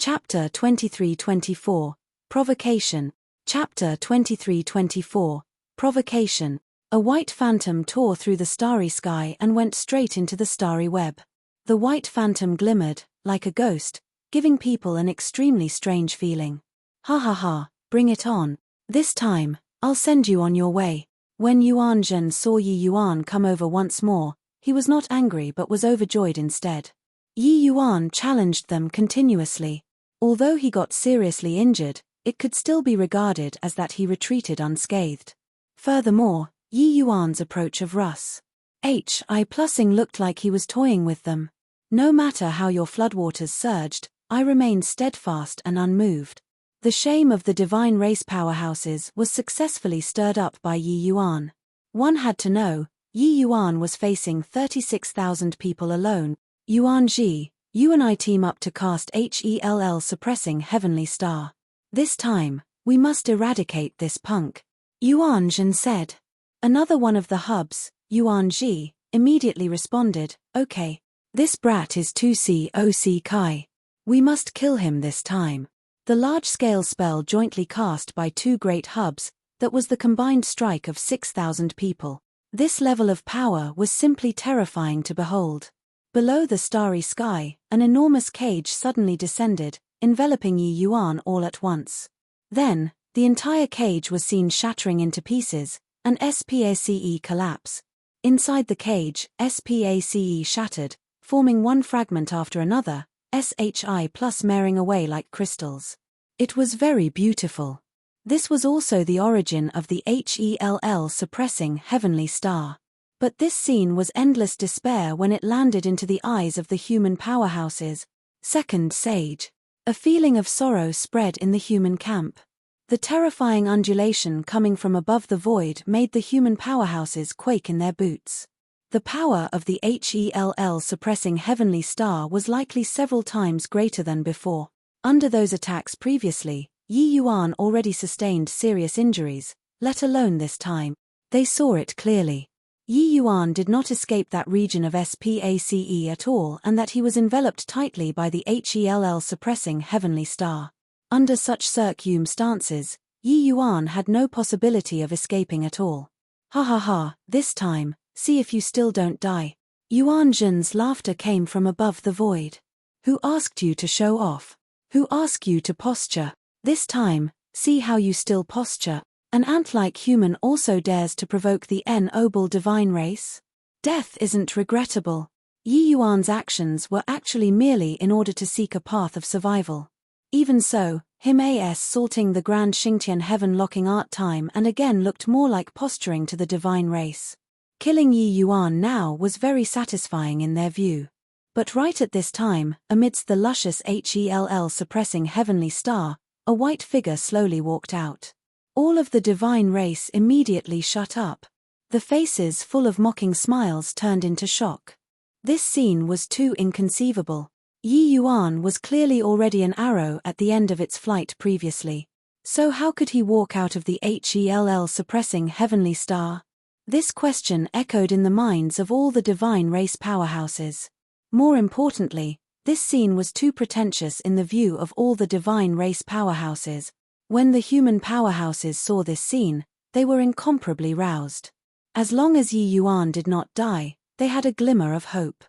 Chapter 23-24, Provocation. Chapter 23-24, Provocation. A white phantom tore through the starry sky and went straight into the starry web. The white phantom glimmered, like a ghost, giving people an extremely strange feeling. Ha ha ha, bring it on. This time, I'll send you on your way. When Yuan Zhen saw Yi Yuan come over once more, he was not angry but was overjoyed instead. Yi Yuan challenged them continuously. Although he got seriously injured, it could still be regarded as that he retreated unscathed. Furthermore, Yi Yuan's approach of Russ Hi Plusing looked like he was toying with them. No matter how your floodwaters surged, I remained steadfast and unmoved. The shame of the divine race powerhouses was successfully stirred up by Yi Yuan. One had to know, Yi Yuan was facing 36,000 people alone. Yuan Ji, you and I team up to cast Hell suppressing heavenly star. This time, we must eradicate this punk. Yuan Zhen said. Another one of the hubs, Yuan Ji, immediately responded, okay. This brat is 2COC Kai. We must kill him this time. The large-scale spell jointly cast by two great hubs, that was the combined strike of 6,000 people. This level of power was simply terrifying to behold. Below the starry sky, an enormous cage suddenly descended, enveloping Yi Yuan all at once. Then, the entire cage was seen shattering into pieces, an SPACE collapse. Inside the cage, SPACE shattered, forming one fragment after another, SHI plus marrying away like crystals. It was very beautiful. This was also the origin of the HELL suppressing heavenly star. But this scene was endless despair when it landed into the eyes of the human powerhouses. Second Sage. A feeling of sorrow spread in the human camp. The terrifying undulation coming from above the void made the human powerhouses quake in their boots. The power of the HELL suppressing heavenly star was likely several times greater than before. Under those attacks previously, Yi Yuan already sustained serious injuries, let alone this time. They saw it clearly. Yi Yuan did not escape that region of SPACE at all, and that he was enveloped tightly by the HELL suppressing heavenly star. Under such circumstances, Yi Yuan had no possibility of escaping at all. Ha ha ha, this time, see if you still don't die. Yuan Zhen's laughter came from above the void. Who asked you to show off? Who asked you to posture? This time, see how you still posture. An ant-like human also dares to provoke the noble divine race? Death isn't regrettable. Yi Yuan's actions were actually merely in order to seek a path of survival. Even so, him salting the grand Xingtian heaven-locking art time and again looked more like posturing to the divine race. Killing Yi Yuan now was very satisfying in their view. But right at this time, amidst the luscious HELL suppressing heavenly star, a white figure slowly walked out. All of the divine race immediately shut up. The faces full of mocking smiles turned into shock. This scene was too inconceivable. Yi Yuan was clearly already an arrow at the end of its flight previously. So how could he walk out of the HELL suppressing heavenly star? This question echoed in the minds of all the divine race powerhouses. More importantly, this scene was too pretentious in the view of all the divine race powerhouses. When the human powerhouses saw this scene, they were incomparably roused. As long as Yi Yuan did not die, they had a glimmer of hope.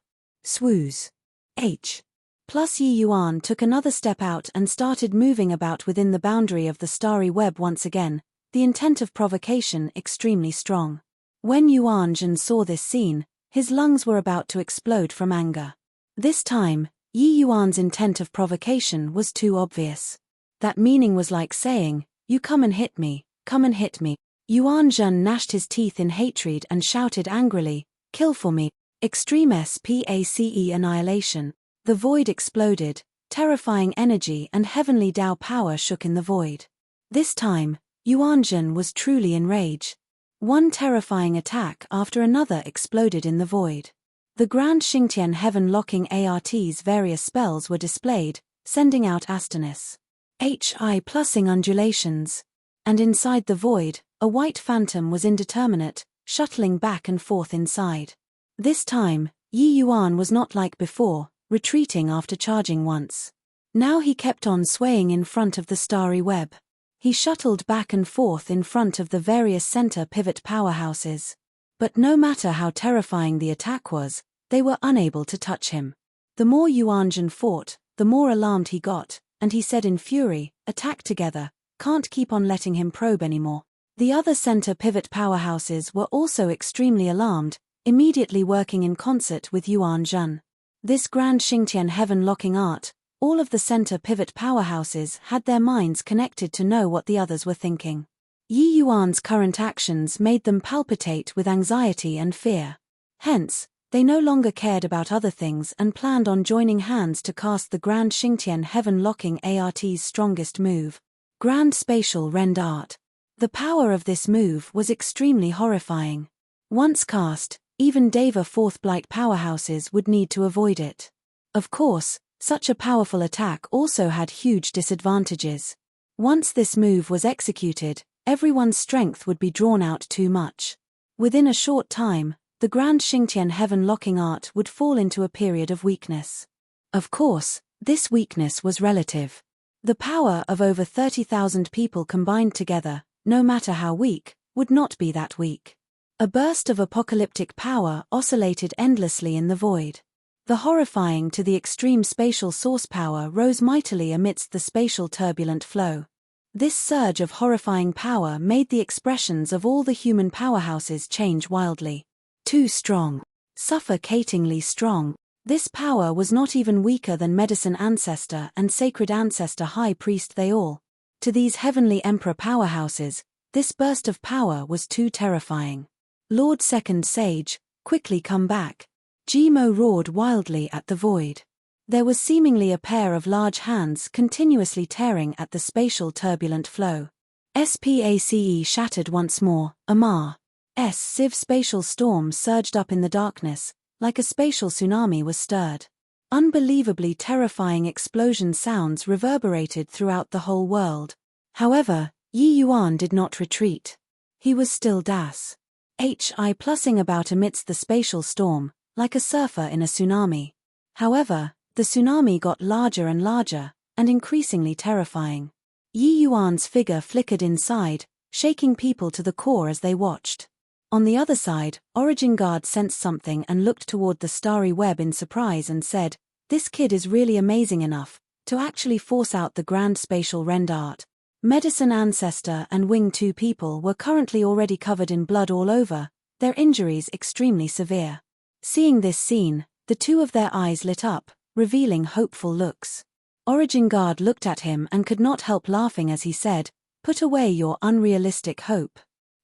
Swooze. Plus Yi Yuan took another step out and started moving about within the boundary of the starry web once again, the intent of provocation extremely strong. When Yuan Zhen saw this scene, his lungs were about to explode from anger. This time, Yi Yuan's intent of provocation was too obvious. That meaning was like saying, you come and hit me, come and hit me. Yuan Zhen gnashed his teeth in hatred and shouted angrily, kill for me. Extreme SPACE annihilation. The void exploded, terrifying energy and heavenly Tao power shook in the void. This time, Yuan Zhen was truly enraged. One terrifying attack after another exploded in the void. The Grand Xingtian heaven-locking ART's various spells were displayed, sending out astonis. HI plusing undulations. And inside the void, a white phantom was indeterminate, shuttling back and forth inside. This time, Yi Yuan was not like before, retreating after charging once. Now he kept on swaying in front of the starry web. He shuttled back and forth in front of the various center pivot powerhouses. But no matter how terrifying the attack was, they were unable to touch him. The more Yuanzhan fought, the more alarmed he got, and he said in fury, "Attack together, can't keep on letting him probe anymore." The other center pivot powerhouses were also extremely alarmed, immediately working in concert with Yuanzhan. This grand Xingtian heaven-locking art, all of the center pivot powerhouses had their minds connected to know what the others were thinking. Yi Yuan's current actions made them palpitate with anxiety and fear. Hence, they no longer cared about other things and planned on joining hands to cast the Grand Xingtian Heaven-Locking Art's strongest move, Grand Spatial Rend Art. The power of this move was extremely horrifying. Once cast, even Deva Fourth Blight powerhouses would need to avoid it. Of course, such a powerful attack also had huge disadvantages. Once this move was executed, everyone's strength would be drawn out too much. Within a short time, the Grand Xingtian Heaven-Locking Art would fall into a period of weakness. Of course, this weakness was relative. The power of over 30,000 people combined together, no matter how weak, would not be that weak. A burst of apocalyptic power oscillated endlessly in the void. The horrifying to the extreme spatial source power rose mightily amidst the spatial turbulent flow. This surge of horrifying power made the expressions of all the human powerhouses change wildly. Too strong. Suffocatingly strong. This power was not even weaker than Medicine Ancestor and Sacred Ancestor High Priest they all. To these heavenly Emperor powerhouses, this burst of power was too terrifying. Lord Second Sage, quickly come back. Jimo roared wildly at the void. There was seemingly a pair of large hands continuously tearing at the spatial turbulent flow. SPACE shattered once more, Amar's Civ spatial storm surged up in the darkness, like a spatial tsunami was stirred. Unbelievably terrifying explosion sounds reverberated throughout the whole world. However, Yi Yuan did not retreat. He was still plussing about amidst the spatial storm, like a surfer in a tsunami. However, the tsunami got larger and larger, and increasingly terrifying. Yi Yuan's figure flickered inside, shaking people to the core as they watched. On the other side, Origin Guard sensed something and looked toward the starry web in surprise and said, "This kid is really amazing enough to actually force out the Grand Spatial Rend Art." Medicine Ancestor and Wing 2 people were currently already covered in blood all over, their injuries extremely severe. Seeing this scene, the two of their eyes lit up, revealing hopeful looks. Origin Guard looked at him and could not help laughing as he said, "Put away your unrealistic hope.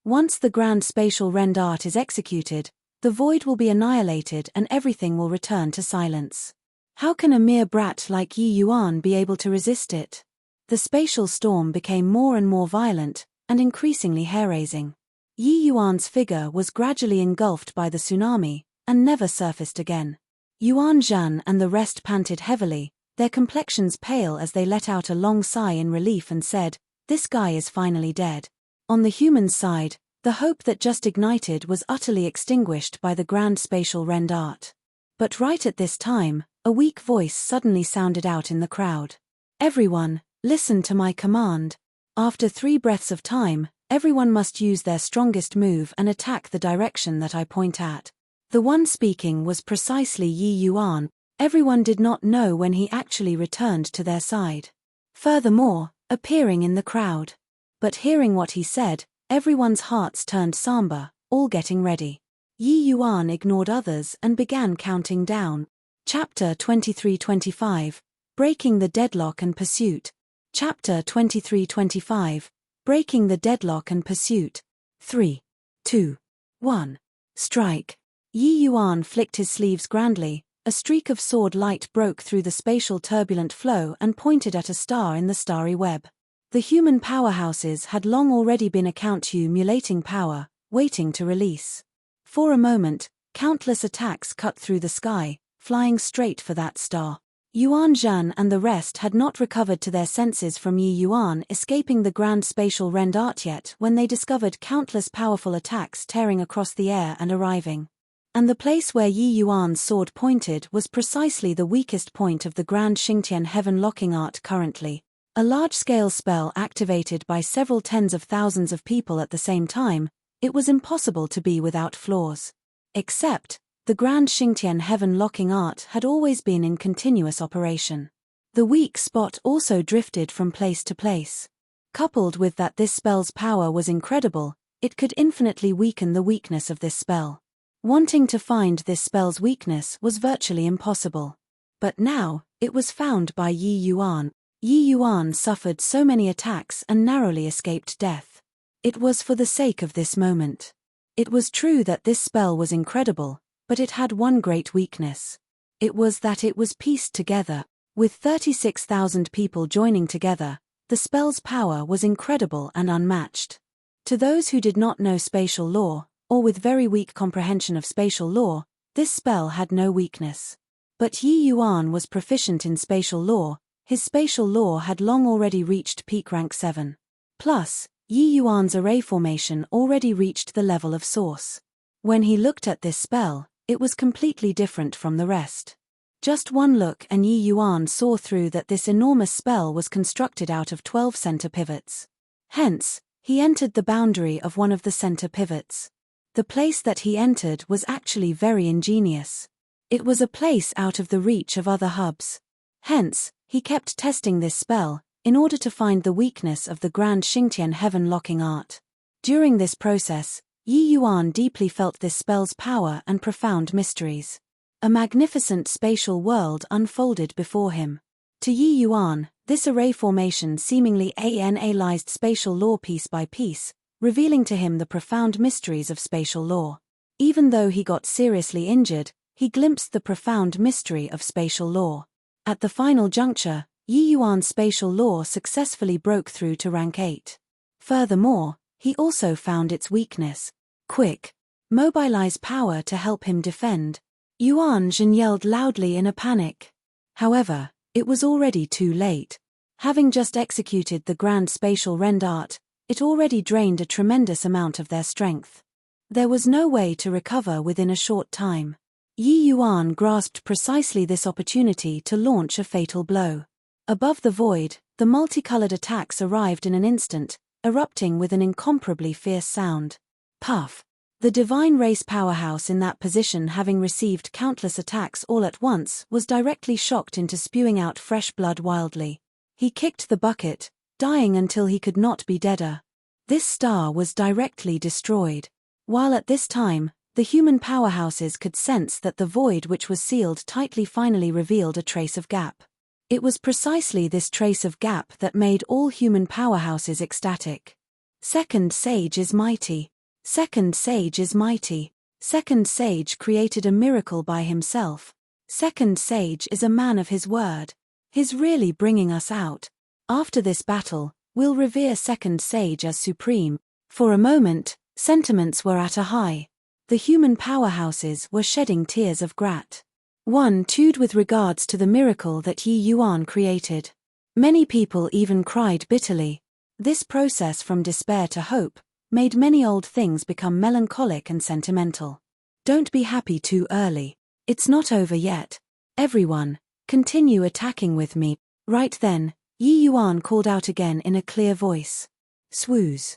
Once the Grand Spatial Rend Art is executed, the void will be annihilated and everything will return to silence. How can a mere brat like Yi Yuan be able to resist it?" The spatial storm became more and more violent, and increasingly hair-raising. Yi Yuan's figure was gradually engulfed by the tsunami, and never surfaced again. Yuanzhan and the rest panted heavily, their complexions pale as they let out a long sigh in relief and said, "This guy is finally dead." On the human side, the hope that just ignited was utterly extinguished by the Grand Spatial Rend Art. But right at this time, a weak voice suddenly sounded out in the crowd. "Everyone, listen to my command. After 3 breaths of time, everyone must use their strongest move and attack the direction that I point at." The one speaking was precisely Yi Yuan. Everyone did not know when he actually returned to their side. Furthermore, appearing in the crowd. But hearing what he said, everyone's hearts turned somber, all getting ready. Yi Yuan ignored others and began counting down. Chapter 23-25, Breaking the Deadlock and Pursuit. Chapter 23-25, Breaking the Deadlock and Pursuit. 3, 2, 1. Strike. Yi Yuan flicked his sleeves grandly, a streak of sword light broke through the spatial turbulent flow and pointed at a star in the starry web. The human powerhouses had long already been accumulating power, waiting to release. For a moment, countless attacks cut through the sky, flying straight for that star. Yuanzhan and the rest had not recovered to their senses from Yi Yuan escaping the Grand Spatial Rend Art yet when they discovered countless powerful attacks tearing across the air and arriving. And the place where Yi Yuan's sword pointed was precisely the weakest point of the Grand Xingtian Heaven Locking Art currently. A large-scale spell activated by several tens of thousands of people at the same time, it was impossible to be without flaws. Except, the Grand Xingtian Heaven Locking Art had always been in continuous operation. The weak spot also drifted from place to place. Coupled with that this spell's power was incredible, it could infinitely weaken the weakness of this spell. Wanting to find this spell's weakness was virtually impossible. But now, it was found by Yi Yuan. Yi Yuan suffered so many attacks and narrowly escaped death. It was for the sake of this moment. It was true that this spell was incredible, but it had one great weakness. It was that it was pieced together. With 36,000 people joining together, the spell's power was incredible and unmatched. To those who did not know spatial law, or with very weak comprehension of spatial law, this spell had no weakness. But Yi Yuan was proficient in spatial law. His spatial law had long already reached peak rank 7. Plus, Yi Yuan's array formation already reached the level of source. When he looked at this spell, it was completely different from the rest. Just one look and Yi Yuan saw through that this enormous spell was constructed out of 12 center pivots. Hence, he entered the boundary of one of the center pivots. The place that he entered was actually very ingenious. It was a place out of the reach of other hubs. Hence, he kept testing this spell, in order to find the weakness of the Grand Xingtian Heaven Locking Art. During this process, Yi Yuan deeply felt this spell's power and profound mysteries. A magnificent spatial world unfolded before him. To Yi Yuan, this array formation seemingly analyzed spatial law piece by piece, revealing to him the profound mysteries of spatial law. Even though he got seriously injured, he glimpsed the profound mystery of spatial law. At the final juncture, Yi Yuan's spatial law successfully broke through to rank 8. Furthermore, he also found its weakness. Quick! Mobilize power to help him defend. Yuan Zhen yelled loudly in a panic. However, it was already too late. Having just executed the Grand Spatial Rend Art, it already drained a tremendous amount of their strength. There was no way to recover within a short time. Yi Yuan grasped precisely this opportunity to launch a fatal blow. Above the void, the multicolored attacks arrived in an instant, erupting with an incomparably fierce sound. Puff! The divine race powerhouse in that position, having received countless attacks all at once, was directly shocked into spewing out fresh blood wildly. He kicked the bucket, dying until he could not be deader. This star was directly destroyed. While at this time, the human powerhouses could sense that the void which was sealed tightly finally revealed a trace of gap. It was precisely this trace of gap that made all human powerhouses ecstatic. Second Sage is mighty. Second Sage is mighty. Second Sage created a miracle by himself. Second Sage is a man of his word. He's really bringing us out. After this battle, we'll revere Second Sage as supreme. For a moment, sentiments were at a high. The human powerhouses were shedding tears of gratitude with regards to the miracle that Yi Yuan created. Many people even cried bitterly. This process from despair to hope made many old things become melancholic and sentimental. Don't be happy too early. It's not over yet. Everyone, continue attacking with me. Right then, Yi Yuan called out again in a clear voice. Swoosh.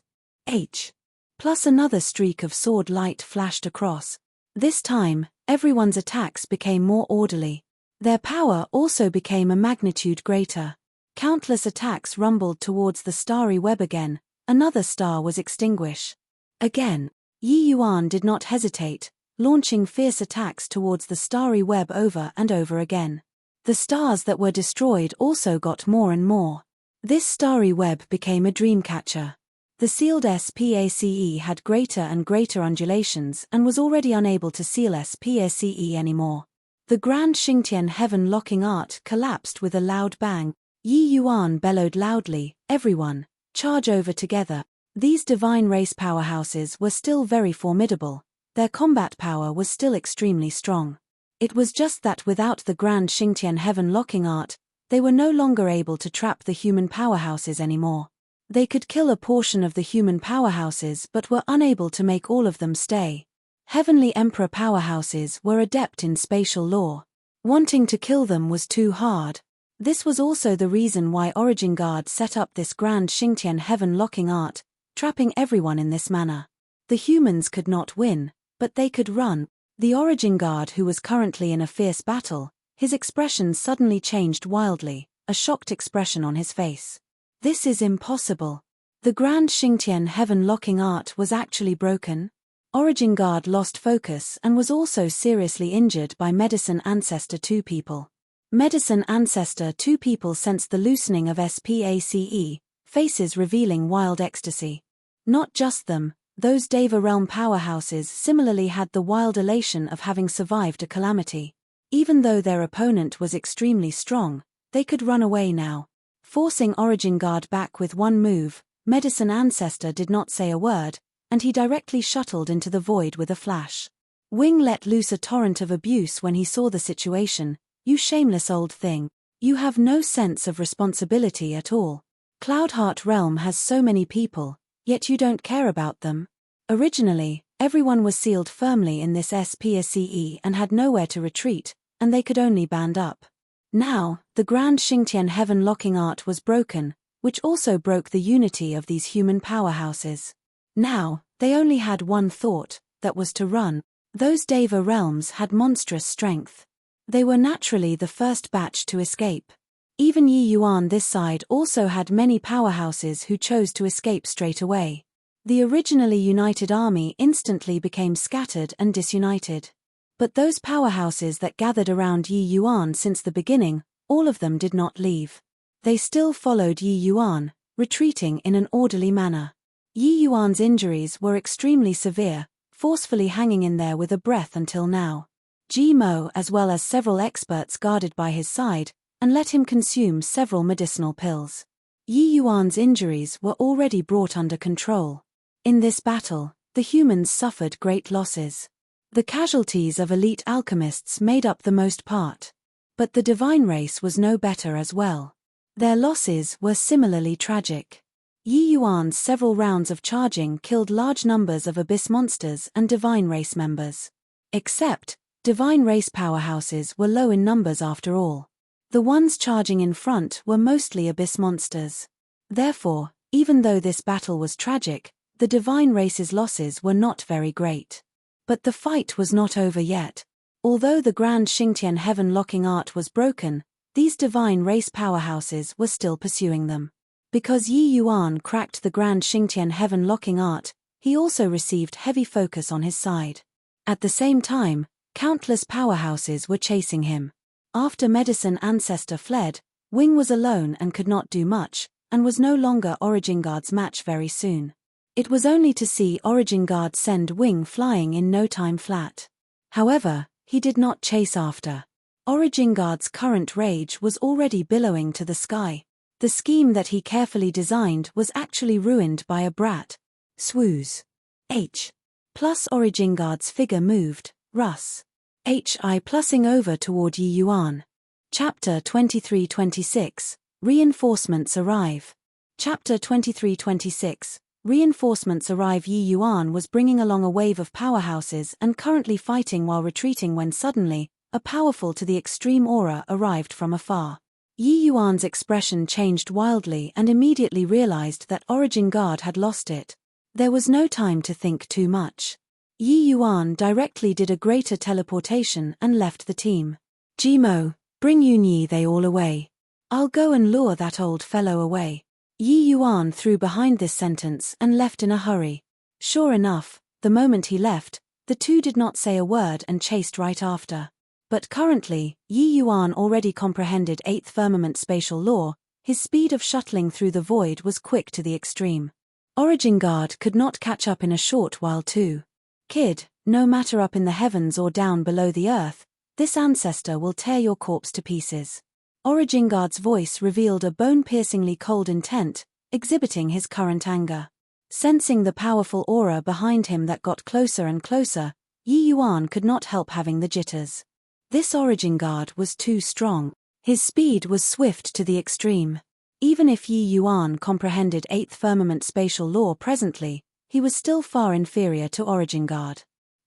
H. Plus another streak of sword light flashed across. This time, everyone's attacks became more orderly. Their power also became a magnitude greater. Countless attacks rumbled towards the starry web again. Another star was extinguished. Again, Yi Yuan did not hesitate, launching fierce attacks towards the starry web over and over again. The stars that were destroyed also got more and more. This starry web became a dreamcatcher. The sealed SPACE had greater and greater undulations and was already unable to seal SPACE anymore. The Grand Xingtian Heaven Locking Art collapsed with a loud bang. Yi Yuan bellowed loudly, everyone, charge over together. These divine race powerhouses were still very formidable. Their combat power was still extremely strong. It was just that without the Grand Xingtian Heaven Locking Art, they were no longer able to trap the human powerhouses anymore. They could kill a portion of the human powerhouses but were unable to make all of them stay. Heavenly Emperor powerhouses were adept in spatial law. Wanting to kill them was too hard. This was also the reason why Origin Guard set up this grand Xingtian heaven-locking art, trapping everyone in this manner. The humans could not win, but they could run. The Origin Guard, who was currently in a fierce battle, his expression suddenly changed wildly, a shocked expression on his face. This is impossible. The grand Xingtian heaven-locking art was actually broken. Origin Guard lost focus and was also seriously injured by Medicine Ancestor 2 people. Medicine Ancestor 2 people sensed the loosening of SPACE, faces revealing wild ecstasy. Not just them, those Deva realm powerhouses similarly had the wild elation of having survived a calamity. Even though their opponent was extremely strong, they could run away now. Forcing Origin Guard back with one move, Medicine Ancestor did not say a word, and he directly shuttled into the void with a flash. Wing let loose a torrent of abuse when he saw the situation. You shameless old thing. You have no sense of responsibility at all. Cloudheart Realm has so many people, yet you don't care about them. Originally, everyone was sealed firmly in this SPACE and had nowhere to retreat, and they could only band up. Now, the grand Xingtian heaven-locking art was broken, which also broke the unity of these human powerhouses. Now, they only had one thought, that was to run. Those Deva realms had monstrous strength. They were naturally the first batch to escape. Even Yi Yuan this side also had many powerhouses who chose to escape straight away. The originally united army instantly became scattered and disunited. But those powerhouses that gathered around Yi Yuan since the beginning, all of them did not leave. They still followed Yi Yuan, retreating in an orderly manner. Yi Yuan's injuries were extremely severe, forcefully hanging in there with a breath until now. Ji Mo as well as several experts guarded by his side, and let him consume several medicinal pills. Yi Yuan's injuries were already brought under control. In this battle, the humans suffered great losses. The casualties of elite alchemists made up the most part. But the divine race was no better as well. Their losses were similarly tragic. Yi Yuan's several rounds of charging killed large numbers of abyss monsters and divine race members. Except, divine race powerhouses were low in numbers after all. The ones charging in front were mostly abyss monsters. Therefore, even though this battle was tragic, the divine race's losses were not very great. But the fight was not over yet. Although the grand Xingtian heaven-locking art was broken, these divine race powerhouses were still pursuing them. Because Yi Yuan cracked the grand Xingtian heaven-locking art, he also received heavy focus on his side. At the same time, countless powerhouses were chasing him. After Medicine Ancestor fled, Wing was alone and could not do much, and was no longer Origin Guard's match very soon. It was only to see Origin Guard send Wing flying in no time flat. However, he did not chase after. Origin Guard's current rage was already billowing to the sky. The scheme that he carefully designed was actually ruined by a brat. Swooze. H. Plus Origin Guard's figure moved, Russ. H.I. plussing over toward Yi Yuan. Chapter 23-26, Reinforcements arrive. Chapter 23-26, Reinforcements arrive. Yi Yuan was bringing along a wave of powerhouses and currently fighting while retreating when suddenly, a powerful to the extreme aura arrived from afar. Yi Yuan's expression changed wildly and immediately realized that Origin Guard had lost it. There was no time to think too much. Yi Yuan directly did a greater teleportation and left the team. Jimo, bring Yunyi they all away. I'll go and lure that old fellow away. Yi Yuan threw behind this sentence and left in a hurry. Sure enough, the moment he left, the two did not say a word and chased right after. But currently, Yi Yuan already comprehended 8th firmament spatial law. His speed of shuttling through the void was quick to the extreme. Origin Guard could not catch up in a short while too. Kid, no matter up in the heavens or down below the earth, this ancestor will tear your corpse to pieces. Origin Guard's voice revealed a bone-piercingly cold intent, exhibiting his current anger. Sensing the powerful aura behind him that got closer and closer, Yi Yuan could not help having the jitters. This Origin Guard was too strong. His speed was swift to the extreme. Even if Yi Yuan comprehended 8th firmament spatial law presently, he was still far inferior to Origin Guard.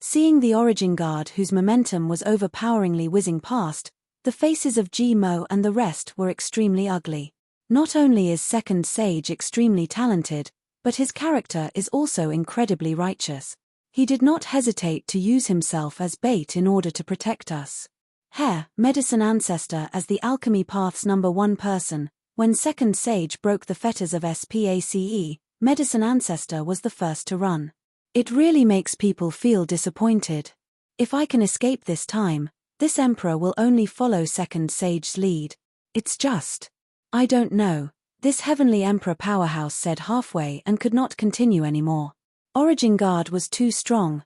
Seeing the Origin Guard whose momentum was overpoweringly whizzing past, the faces of Ji Mo and the rest were extremely ugly. Not only is Second Sage extremely talented, but his character is also incredibly righteous. He did not hesitate to use himself as bait in order to protect us. Medicine Ancestor as the Alchemy Path's #1 person. When Second Sage broke the fetters of SPACE, Medicine Ancestor was the first to run. It really makes people feel disappointed. If I can escape this time, this Emperor will only follow Second Sage's lead. It's just. I don't know. This Heavenly Emperor powerhouse said halfway and could not continue anymore. Origin Guard was too strong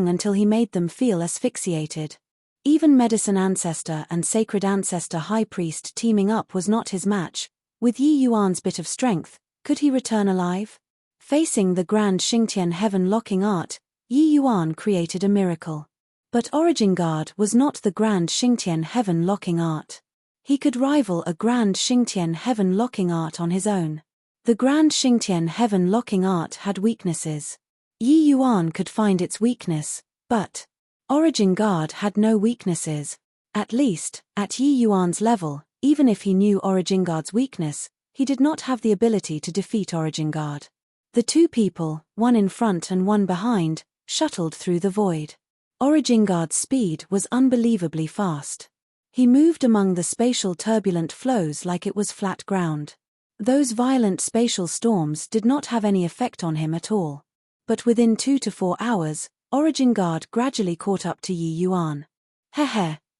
until he made them feel asphyxiated. Even Medicine Ancestor and Sacred Ancestor High Priest teaming up was not his match. With Yi Yuan's bit of strength, could he return alive? Facing the Grand Xingtian Heaven-locking art, Yi Yuan created a miracle. But Origin Guard was not the Grand Xingtian Heaven-locking art. He could rival a Grand Xingtian Heaven-locking art on his own. The Grand Xingtian Heaven-locking art had weaknesses. Yi Yuan could find its weakness, but Origin Guard had no weaknesses. At least, at Yi Yuan's level, even if he knew Origin Guard's weakness, he did not have the ability to defeat Origin Guard. The two people, one in front and one behind, shuttled through the void. Origin Guard's speed was unbelievably fast. He moved among the spatial turbulent flows like it was flat ground. Those violent spatial storms did not have any effect on him at all. But within 2 to 4 hours, Origin Guard gradually caught up to Yi Yuan.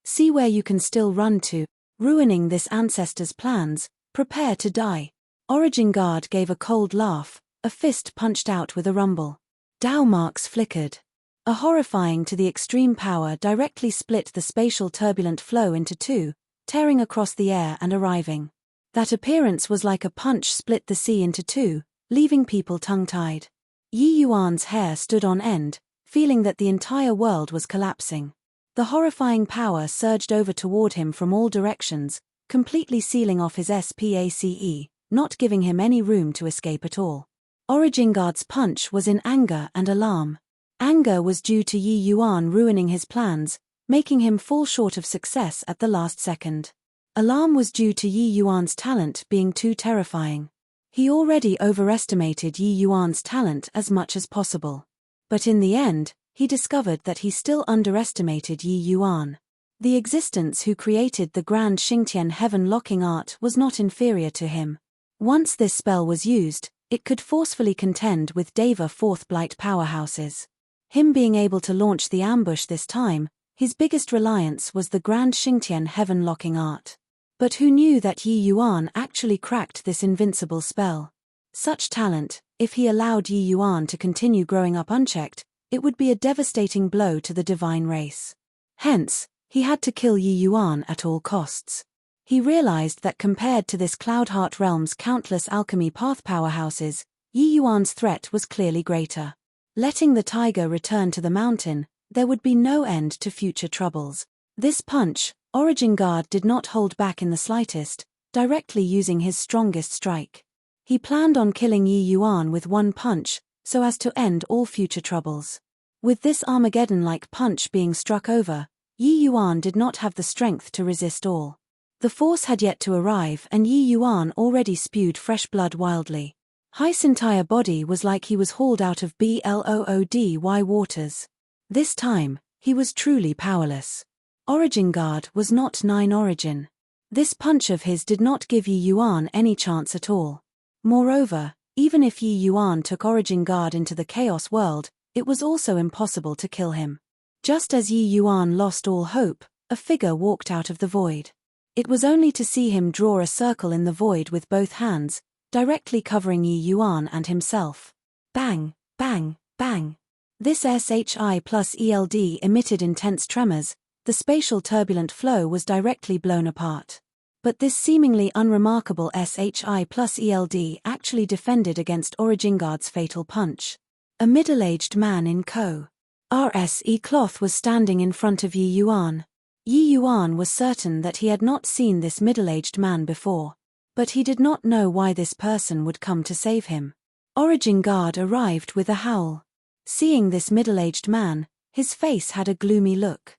See where you can still run to, ruining this ancestor's plans, prepare to die. Origin Guard gave a cold laugh, a fist punched out with a rumble. Dao marks flickered. A horrifying to the extreme power directly split the spatial turbulent flow into two, tearing across the air and arriving. That appearance was like a punch split the sea into two, leaving people tongue-tied. Yi Yuan's hair stood on end, feeling that the entire world was collapsing. The horrifying power surged over toward him from all directions, completely sealing off his SPACE, not giving him any room to escape at all. Origin Guard's punch was in anger and alarm. Anger was due to Yi Yuan ruining his plans, making him fall short of success at the last second. Alarm was due to Yi Yuan's talent being too terrifying. He already overestimated Yi Yuan's talent as much as possible. But in the end, he discovered that he still underestimated Yi Yuan. The existence who created the Grand Xingtian Heaven-locking art was not inferior to him. Once this spell was used, it could forcefully contend with Deva Fourth Blight powerhouses. Him being able to launch the ambush this time, his biggest reliance was the Grand Xingtian Heaven-locking art. But who knew that Yi Yuan actually cracked this invincible spell? Such talent, if he allowed Yi Yuan to continue growing up unchecked, it would be a devastating blow to the divine race. Hence, he had to kill Yi Yuan at all costs. He realized that compared to this Cloudheart realm's countless alchemy path powerhouses, Yi Yuan's threat was clearly greater. Letting the tiger return to the mountain, there would be no end to future troubles. This punch, Origin Guard did not hold back in the slightest, directly using his strongest strike. He planned on killing Yi Yuan with one punch, so as to end all future troubles. With this Armageddon-like punch being struck over, Yi Yuan did not have the strength to resist all. The force had yet to arrive and Yi Yuan already spewed fresh blood wildly. His entire body was like he was hauled out of Bloody waters. This time, he was truly powerless. Origin Guard was not 9 Origin. This punch of his did not give Yi Yuan any chance at all. Moreover, even if Yi Yuan took Origin Guard into the Chaos world, it was also impossible to kill him. Just as Yi Yuan lost all hope, a figure walked out of the void. It was only to see him draw a circle in the void with both hands, directly covering Yi Yuan and himself. Bang, bang, bang. This SHI plus ELD emitted intense tremors. The spatial turbulent flow was directly blown apart. But this seemingly unremarkable SHI plus ELD actually defended against Origin Guard's fatal punch. A middle-aged man in RSE cloth was standing in front of Yi Yuan. Yi Yuan was certain that he had not seen this middle-aged man before. But he did not know why this person would come to save him. Origin Guard arrived with a howl. Seeing this middle-aged man, His face had a gloomy look.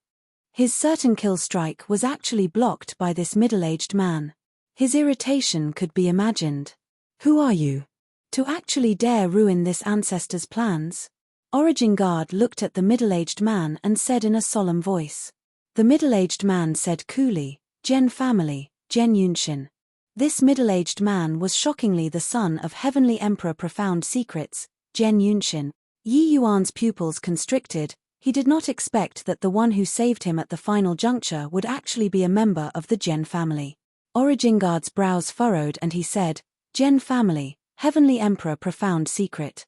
His certain kill strike was actually blocked by this middle-aged man. His irritation could be imagined. Who are you? To actually dare ruin this ancestor's plans? Origin Guard looked at the middle-aged man and said in a solemn voice. The middle-aged man said coolly, Gen family, Gen Yunshin. This middle-aged man was shockingly the son of Heavenly Emperor Profound Secrets, Gen Yunshin. Yi Yuan's pupils constricted. He did not expect that the one who saved him at the final juncture would actually be a member of the Gen family. Origin Guard's brows furrowed and he said, Gen family, Heavenly Emperor Profound Secret.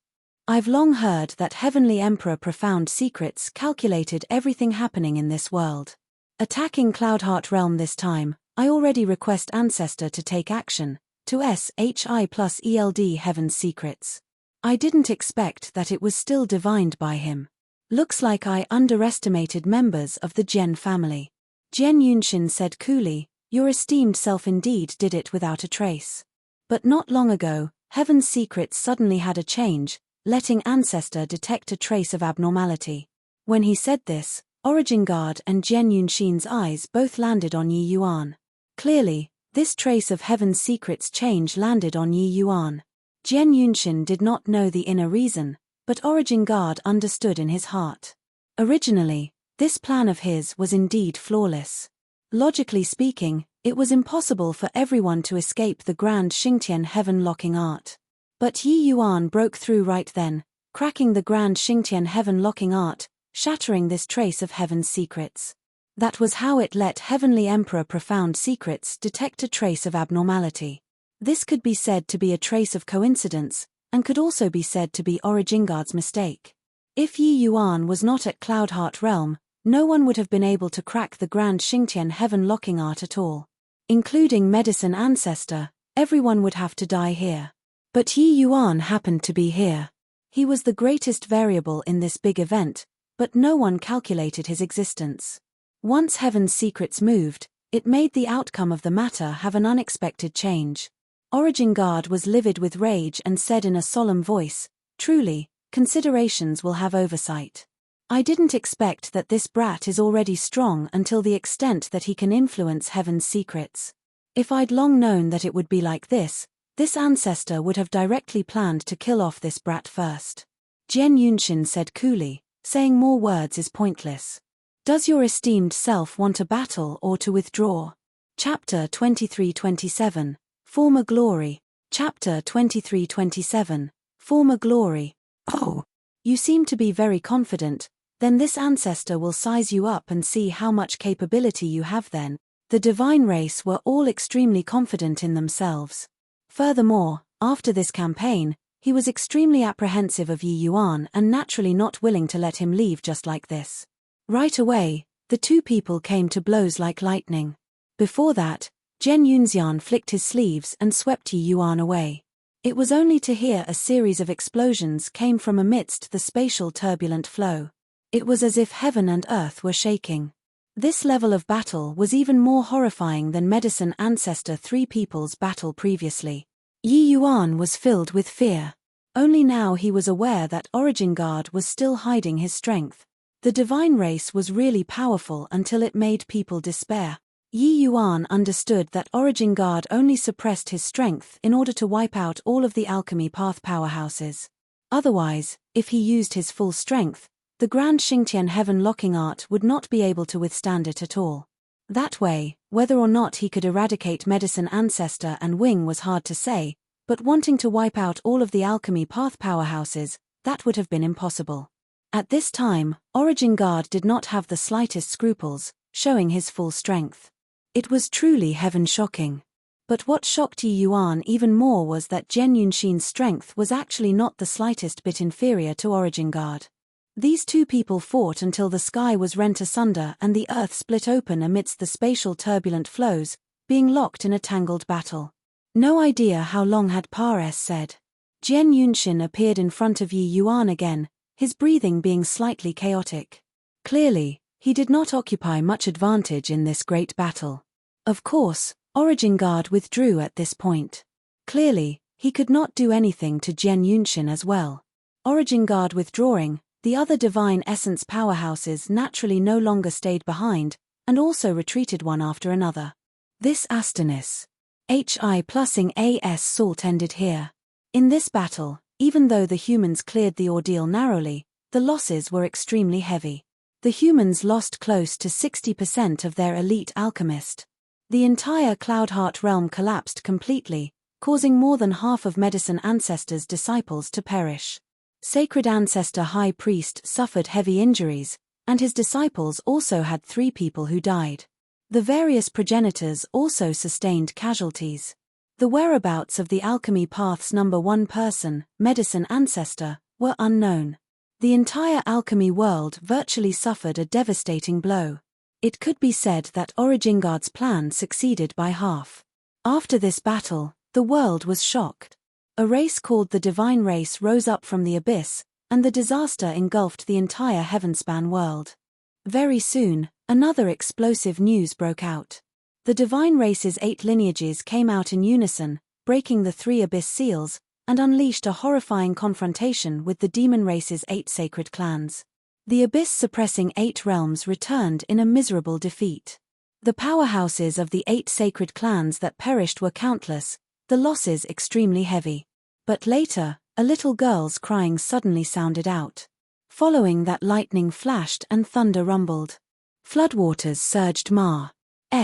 I've long heard that Heavenly Emperor Profound Secrets calculated everything happening in this world. Attacking Cloudheart Realm this time, I already request Ancestor to take action, to SHI plus ELD Heaven's Secrets. I didn't expect that it was still divined by him. Looks like I underestimated members of the Gen family. Gen Yunshin said coolly, your esteemed self indeed did it without a trace. But not long ago, Heaven's Secrets suddenly had a change, letting Ancestor detect a trace of abnormality. When he said this, Origin Guard and Gen Yunshin's eyes both landed on Yi Yuan. Clearly, this trace of Heaven's Secrets change landed on Yi Yuan. Gen Yunshin did not know the inner reason, but Origin Guard understood in his heart. Originally, this plan of his was indeed flawless. Logically speaking, it was impossible for everyone to escape the Grand Xingtian heaven-locking art. But Yi Yuan broke through right then, cracking the Grand Xingtian heaven-locking art, shattering this trace of Heaven's Secrets. That was how it let Heavenly Emperor Profound Secrets detect a trace of abnormality. This could be said to be a trace of coincidence, and could also be said to be Origin Guard's mistake. If Yi Yuan was not at Cloudheart Realm, no one would have been able to crack the Grand Xingtian heaven-locking art at all. Including Medicine Ancestor, everyone would have to die here. But Yi Yuan happened to be here. He was the greatest variable in this big event, but no one calculated his existence. Once Heaven's Secrets moved, it made the outcome of the matter have an unexpected change. Origin Guard was livid with rage and said in a solemn voice, truly, considerations will have oversight. I didn't expect that this brat is already strong until the extent that he can influence Heaven's Secrets. If I'd long known that it would be like this ancestor would have directly planned to kill off this brat first. Gen Yunshin said coolly, saying more words is pointless. Does your esteemed self want a battle or to withdraw? Chapter 23-27, Former Glory. Chapter 23-27, Former Glory. Oh, you seem to be very confident. Then this ancestor will size you up and see how much capability you have then. The divine race were all extremely confident in themselves. Furthermore, after this campaign, he was extremely apprehensive of Yi Yuan and naturally not willing to let him leave just like this. Right away, the two people came to blows like lightning. Before that, Gen Yunxian flicked his sleeves and swept Yi Yuan away. It was only to hear a series of explosions came from amidst the spatial turbulent flow. It was as if heaven and earth were shaking. This level of battle was even more horrifying than Medicine Ancestor three people's battle previously. Yi Yuan was filled with fear. Only now he was aware that Origin Guard was still hiding his strength. The divine race was really powerful until it made people despair. Yi Yuan understood that Origin Guard only suppressed his strength in order to wipe out all of the alchemy path powerhouses. Otherwise, if he used his full strength, the Grand Xingtian heaven-locking art would not be able to withstand it at all. That way, whether or not he could eradicate Medicine Ancestor and Wing was hard to say, but wanting to wipe out all of the alchemy path powerhouses, that would have been impossible. At this time, Origin Guard did not have the slightest scruples, showing his full strength. It was truly heaven-shocking. But what shocked Yi Yuan even more was that Gen Yunshin's strength was actually not the slightest bit inferior to Origin Guard. These two people fought until the sky was rent asunder and the earth split open amidst the spatial turbulent flows, being locked in a tangled battle. No idea how long had Pares said. Gen Yunshin appeared in front of Yi Yuan again, his breathing being slightly chaotic. Clearly, he did not occupy much advantage in this great battle. Of course, Origin Guard withdrew at this point. Clearly, he could not do anything to Gen Yunshin as well. Origin Guard withdrawing, The other divine essence powerhouses naturally no longer stayed behind, and also retreated one after another. This Astonis HI plusing AS salt ended here. In this battle, even though the humans cleared the ordeal narrowly, the losses were extremely heavy. The humans lost close to 60% of their elite alchemist. The entire Cloudheart realm collapsed completely, causing more than half of Medicine Ancestor's disciples to perish. Sacred Ancestor High Priest suffered heavy injuries, and his disciples also had 3 people who died. The various progenitors also sustained casualties. The whereabouts of the Alchemy Path's number 1 person, Medicine Ancestor, were unknown. The entire alchemy world virtually suffered a devastating blow. It could be said that Origingard's plan succeeded by half. After this battle, the world was shocked. A race called the Divine Race rose up from the abyss, and the disaster engulfed the entire Heavenspan world. Very soon, another explosive news broke out. The Divine Race's 8 lineages came out in unison, breaking the 3 abyss seals, and unleashed a horrifying confrontation with the Demon Race's 8 sacred clans. The abyss-suppressing 8 realms returned in a miserable defeat. The powerhouses of the 8 sacred clans that perished were countless, the losses extremely heavy. But later, a little girl's crying suddenly sounded out. Following that, lightning flashed and thunder rumbled. Floodwaters surged Mars'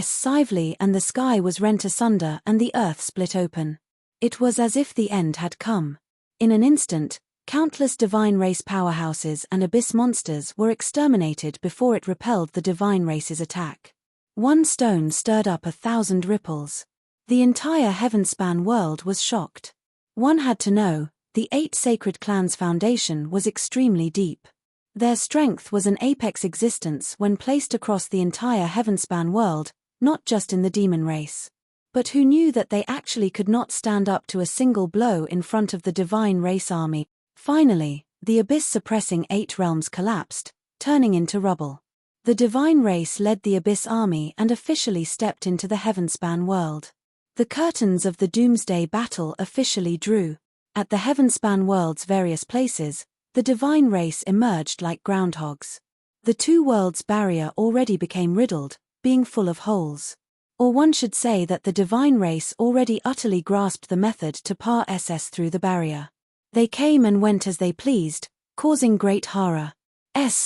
Sively, and the sky was rent asunder and the earth split open. It was as if the end had come. In an instant, countless Divine Race powerhouses and abyss monsters were exterminated before it repelled the Divine Race's attack. One stone stirred up 1,000 ripples. The entire Heavenspan world was shocked. One had to know, the 8 sacred clans' foundation was extremely deep. Their strength was an apex existence when placed across the entire Heavenspan world, not just in the Demon Race. But who knew that they actually could not stand up to a single blow in front of the Divine Race army? Finally, the abyss-suppressing 8 realms collapsed, turning into rubble. The Divine Race led the Abyss army and officially stepped into the Heavenspan world. The curtains of the Doomsday battle officially drew. At the Heavenspan world's various places, the Divine Race emerged like groundhogs. The 2 worlds barrier already became riddled, being full of holes. Or one should say that the Divine Race already utterly grasped the method to pass through the barrier. They came and went as they pleased, causing great horror.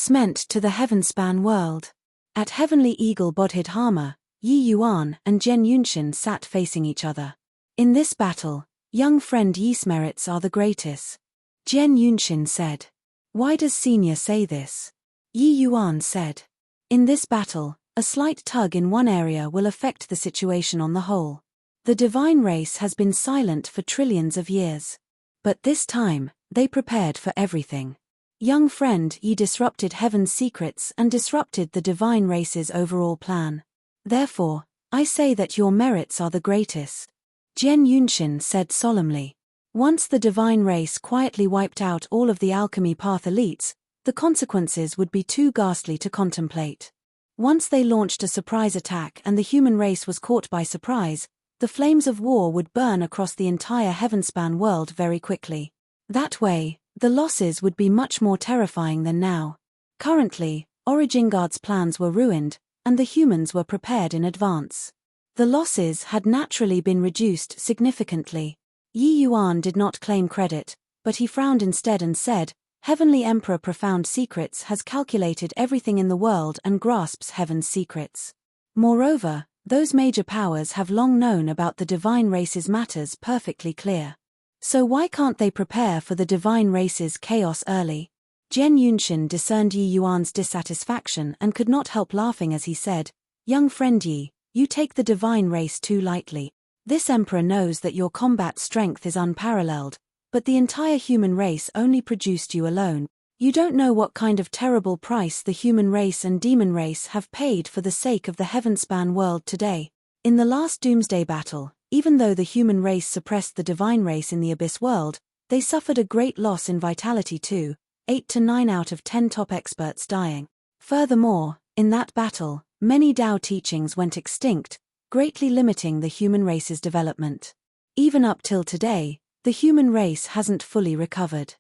Meant to the Heavenspan world. At Heavenly Eagle Bodhid Hama, Yi Yuan and Jen Yunshin sat facing each other. In this battle, young friend Yi's merits are the greatest. Jen Yunshin said. Why does Senior say this? Yi Yuan said. In this battle, a slight tug in one area will affect the situation on the whole. The Divine Race has been silent for trillions of years. But this time, they prepared for everything. Young friend Yi disrupted Heaven's secrets and disrupted the Divine Race's overall plan. Therefore, I say that your merits are the greatest. Jen Yunshin said solemnly. Once the Divine Race quietly wiped out all of the Alchemy Path elites, the consequences would be too ghastly to contemplate. Once they launched a surprise attack and the human race was caught by surprise, the flames of war would burn across the entire Heavenspan world very quickly. That way, the losses would be much more terrifying than now. Currently, Origingard's plans were ruined, and the humans were prepared in advance. The losses had naturally been reduced significantly. Yi Yuan did not claim credit, but he frowned instead and said, Heavenly Emperor Profound Secrets has calculated everything in the world and grasps Heaven's secrets. Moreover, those major powers have long known about the Divine Race's matters perfectly clear. So why can't they prepare for the Divine Race's chaos early? Jen Yunshin discerned Yi Yuan's dissatisfaction and could not help laughing as he said, Young friend Yi, you take the Divine Race too lightly. This Emperor knows that your combat strength is unparalleled, but the entire human race only produced you alone. You don't know what kind of terrible price the human race and demon race have paid for the sake of the Heavenspan world today. In the last Doomsday battle, even though the human race suppressed the Divine Race in the Abyss world, they suffered a great loss in vitality too, 8 to 9 out of 10 top experts dying. Furthermore, in that battle, many Tao teachings went extinct, greatly limiting the human race's development. Even up till today, the human race hasn't fully recovered.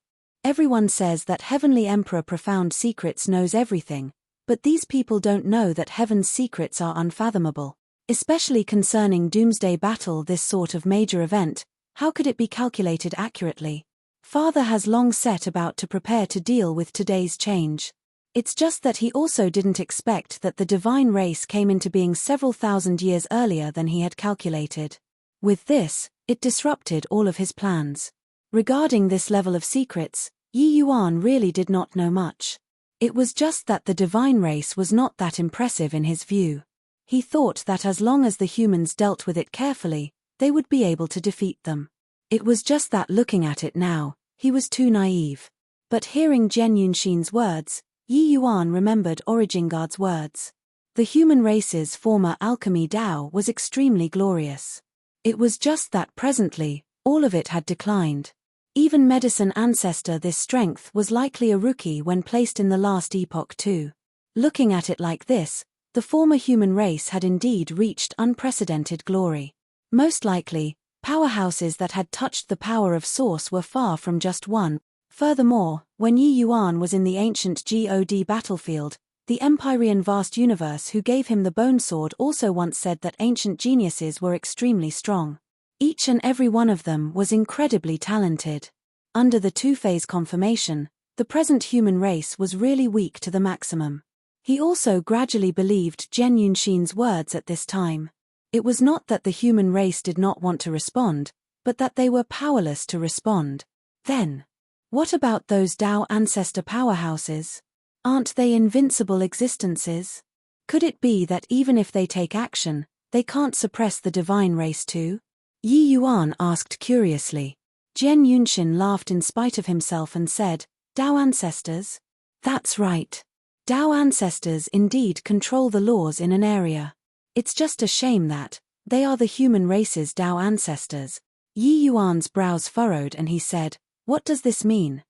Everyone says that Heavenly Emperor Profound Secrets knows everything, but these people don't know that Heaven's secrets are unfathomable. Especially concerning Doomsday Battle, this sort of major event, how could it be calculated accurately? Father has long set about to prepare to deal with today's change. It's just that he also didn't expect that the divine race came into being several thousand years earlier than he had calculated. With this, it disrupted all of his plans. Regarding this level of secrets, Yi Yuan really did not know much. It was just that the divine race was not that impressive in his view. He thought that as long as the humans dealt with it carefully, they would be able to defeat them. It was just that looking at it now, he was too naive. But hearing Zhen Yunxin's words, Yi Yuan remembered Origingard's words. The human race's former alchemy Tao was extremely glorious. It was just that presently, all of it had declined. Even medicine ancestor, this strength was likely a rookie when placed in the last epoch too. Looking at it like this, the former human race had indeed reached unprecedented glory. Most likely, powerhouses that had touched the power of Source were far from just one. Furthermore, when Yi Yuan was in the ancient God battlefield, the Empyrean vast universe who gave him the bone sword also once said that ancient geniuses were extremely strong. Each and every one of them was incredibly talented. Under the two-phase confirmation, the present human race was really weak to the maximum. He also gradually believed Zhen Yunxin's words at this time. It was not that the human race did not want to respond, but that they were powerless to respond. Then, what about those Tao ancestor powerhouses? Aren't they invincible existences? Could it be that even if they take action, they can't suppress the divine race too? Yi Yuan asked curiously. Zhen Yunxin laughed in spite of himself and said, Tao ancestors? That's right. Tao ancestors indeed control the laws in an area. It's just a shame that they are the human race's Tao ancestors. Yi Yuan's brows furrowed and he said, what does this mean?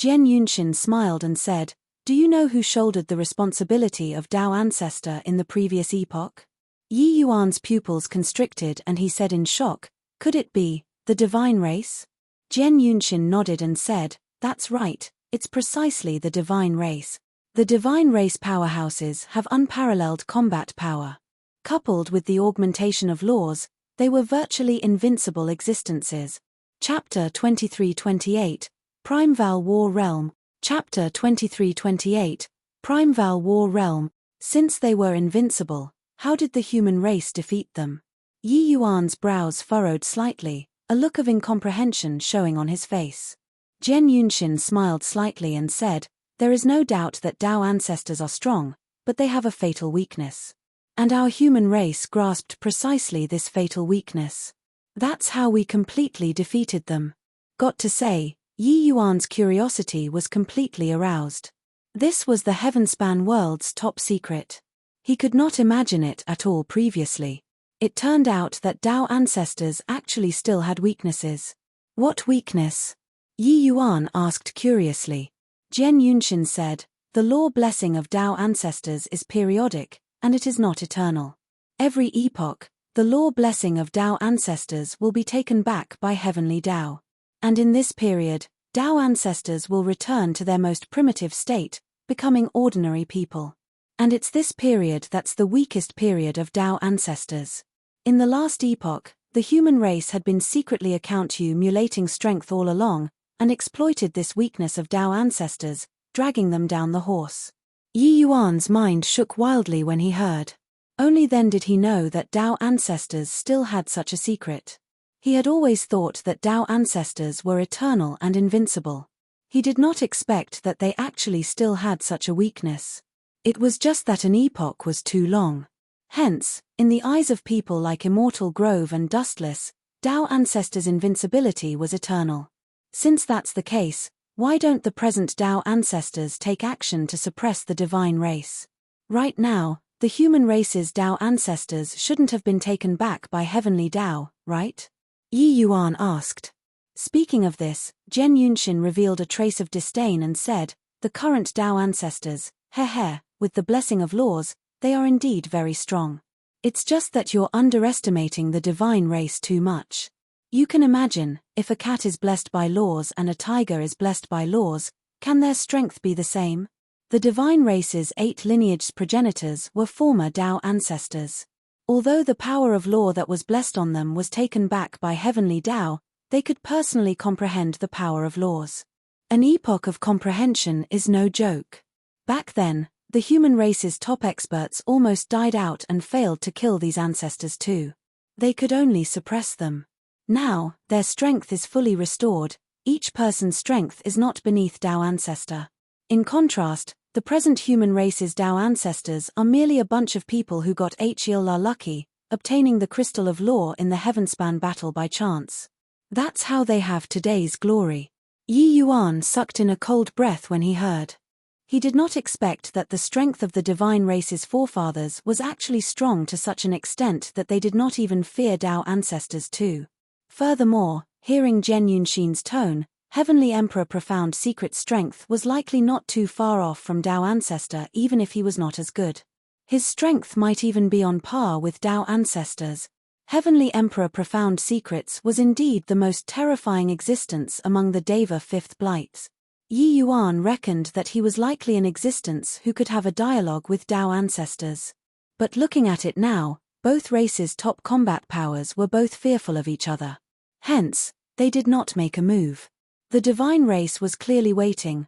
Zhen Yunxin smiled and said, do you know who shouldered the responsibility of Tao ancestor in the previous epoch? Yi Yuan's pupils constricted and he said in shock, could it be the divine race? Zhen Yunxin nodded and said, that's right, it's precisely the divine race. The divine race powerhouses have unparalleled combat power. Coupled with the augmentation of laws, they were virtually invincible existences. Chapter 2328, Primeval War Realm. Chapter 2328, Primeval War Realm. Since they were invincible, how did the human race defeat them? Yi Yuan's brows furrowed slightly, a look of incomprehension showing on his face. Zhen Yunxin smiled slightly and said, there is no doubt that Tao ancestors are strong, but they have a fatal weakness. And our human race grasped precisely this fatal weakness. That's how we completely defeated them. Got to say, Yi Yuan's curiosity was completely aroused. This was the Heavenspan world's top secret. He could not imagine it at all previously. It turned out that Tao ancestors actually still had weaknesses. What weakness? Yi Yuan asked curiously. Zhen Yunxin said, the law blessing of Tao ancestors is periodic, and it is not eternal. Every epoch, the law blessing of Tao ancestors will be taken back by heavenly Tao. And in this period, Tao ancestors will return to their most primitive state, becoming ordinary people. And it's this period that's the weakest period of Tao ancestors. In the last epoch, the human race had been secretly accumulating strength all along, and exploited this weakness of Tao ancestors, dragging them down the horse. Yi Yuan's mind shook wildly when he heard. Only then did he know that Tao ancestors still had such a secret. He had always thought that Tao ancestors were eternal and invincible. He did not expect that they actually still had such a weakness. It was just that an epoch was too long. Hence, in the eyes of people like Immortal Grove and Dustless, Tao ancestors' invincibility was eternal. Since that's the case, why don't the present Tao ancestors take action to suppress the divine race? Right now, the human race's Tao ancestors shouldn't have been taken back by heavenly Tao, right? Yi Yuan asked. Speaking of this, Zhen Yunxin revealed a trace of disdain and said, the current Tao ancestors, with the blessing of laws, they are indeed very strong. It's just that you're underestimating the divine race too much. You can imagine, if a cat is blessed by laws and a tiger is blessed by laws, can their strength be the same? The divine race's 8 lineage progenitors were former Tao ancestors. Although the power of law that was blessed on them was taken back by heavenly Tao, they could personally comprehend the power of laws. An epoch of comprehension is no joke. Back then, the human race's top experts almost died out and failed to kill these ancestors too. They could only suppress them. Now, their strength is fully restored. Each person's strength is not beneath Tao ancestor. In contrast, the present human race's Tao ancestors are merely a bunch of people who got HLA lucky, obtaining the crystal of law in the heavenspan battle by chance. That's how they have today's glory. Yi Yuan sucked in a cold breath when he heard. He did not expect that the strength of the divine race's forefathers was actually strong to such an extent that they did not even fear Tao ancestors too. Furthermore, hearing Zhen Yunxin's tone, Heavenly Emperor Profound Secret strength was likely not too far off from Tao ancestor even if he was not as good. His strength might even be on par with Tao ancestors. Heavenly Emperor Profound Secrets was indeed the most terrifying existence among the Deva fifth blights. Yi Yuan reckoned that he was likely an existence who could have a dialogue with Tao ancestors. But looking at it now, both races' top combat powers were both fearful of each other. Hence, they did not make a move. The divine race was clearly waiting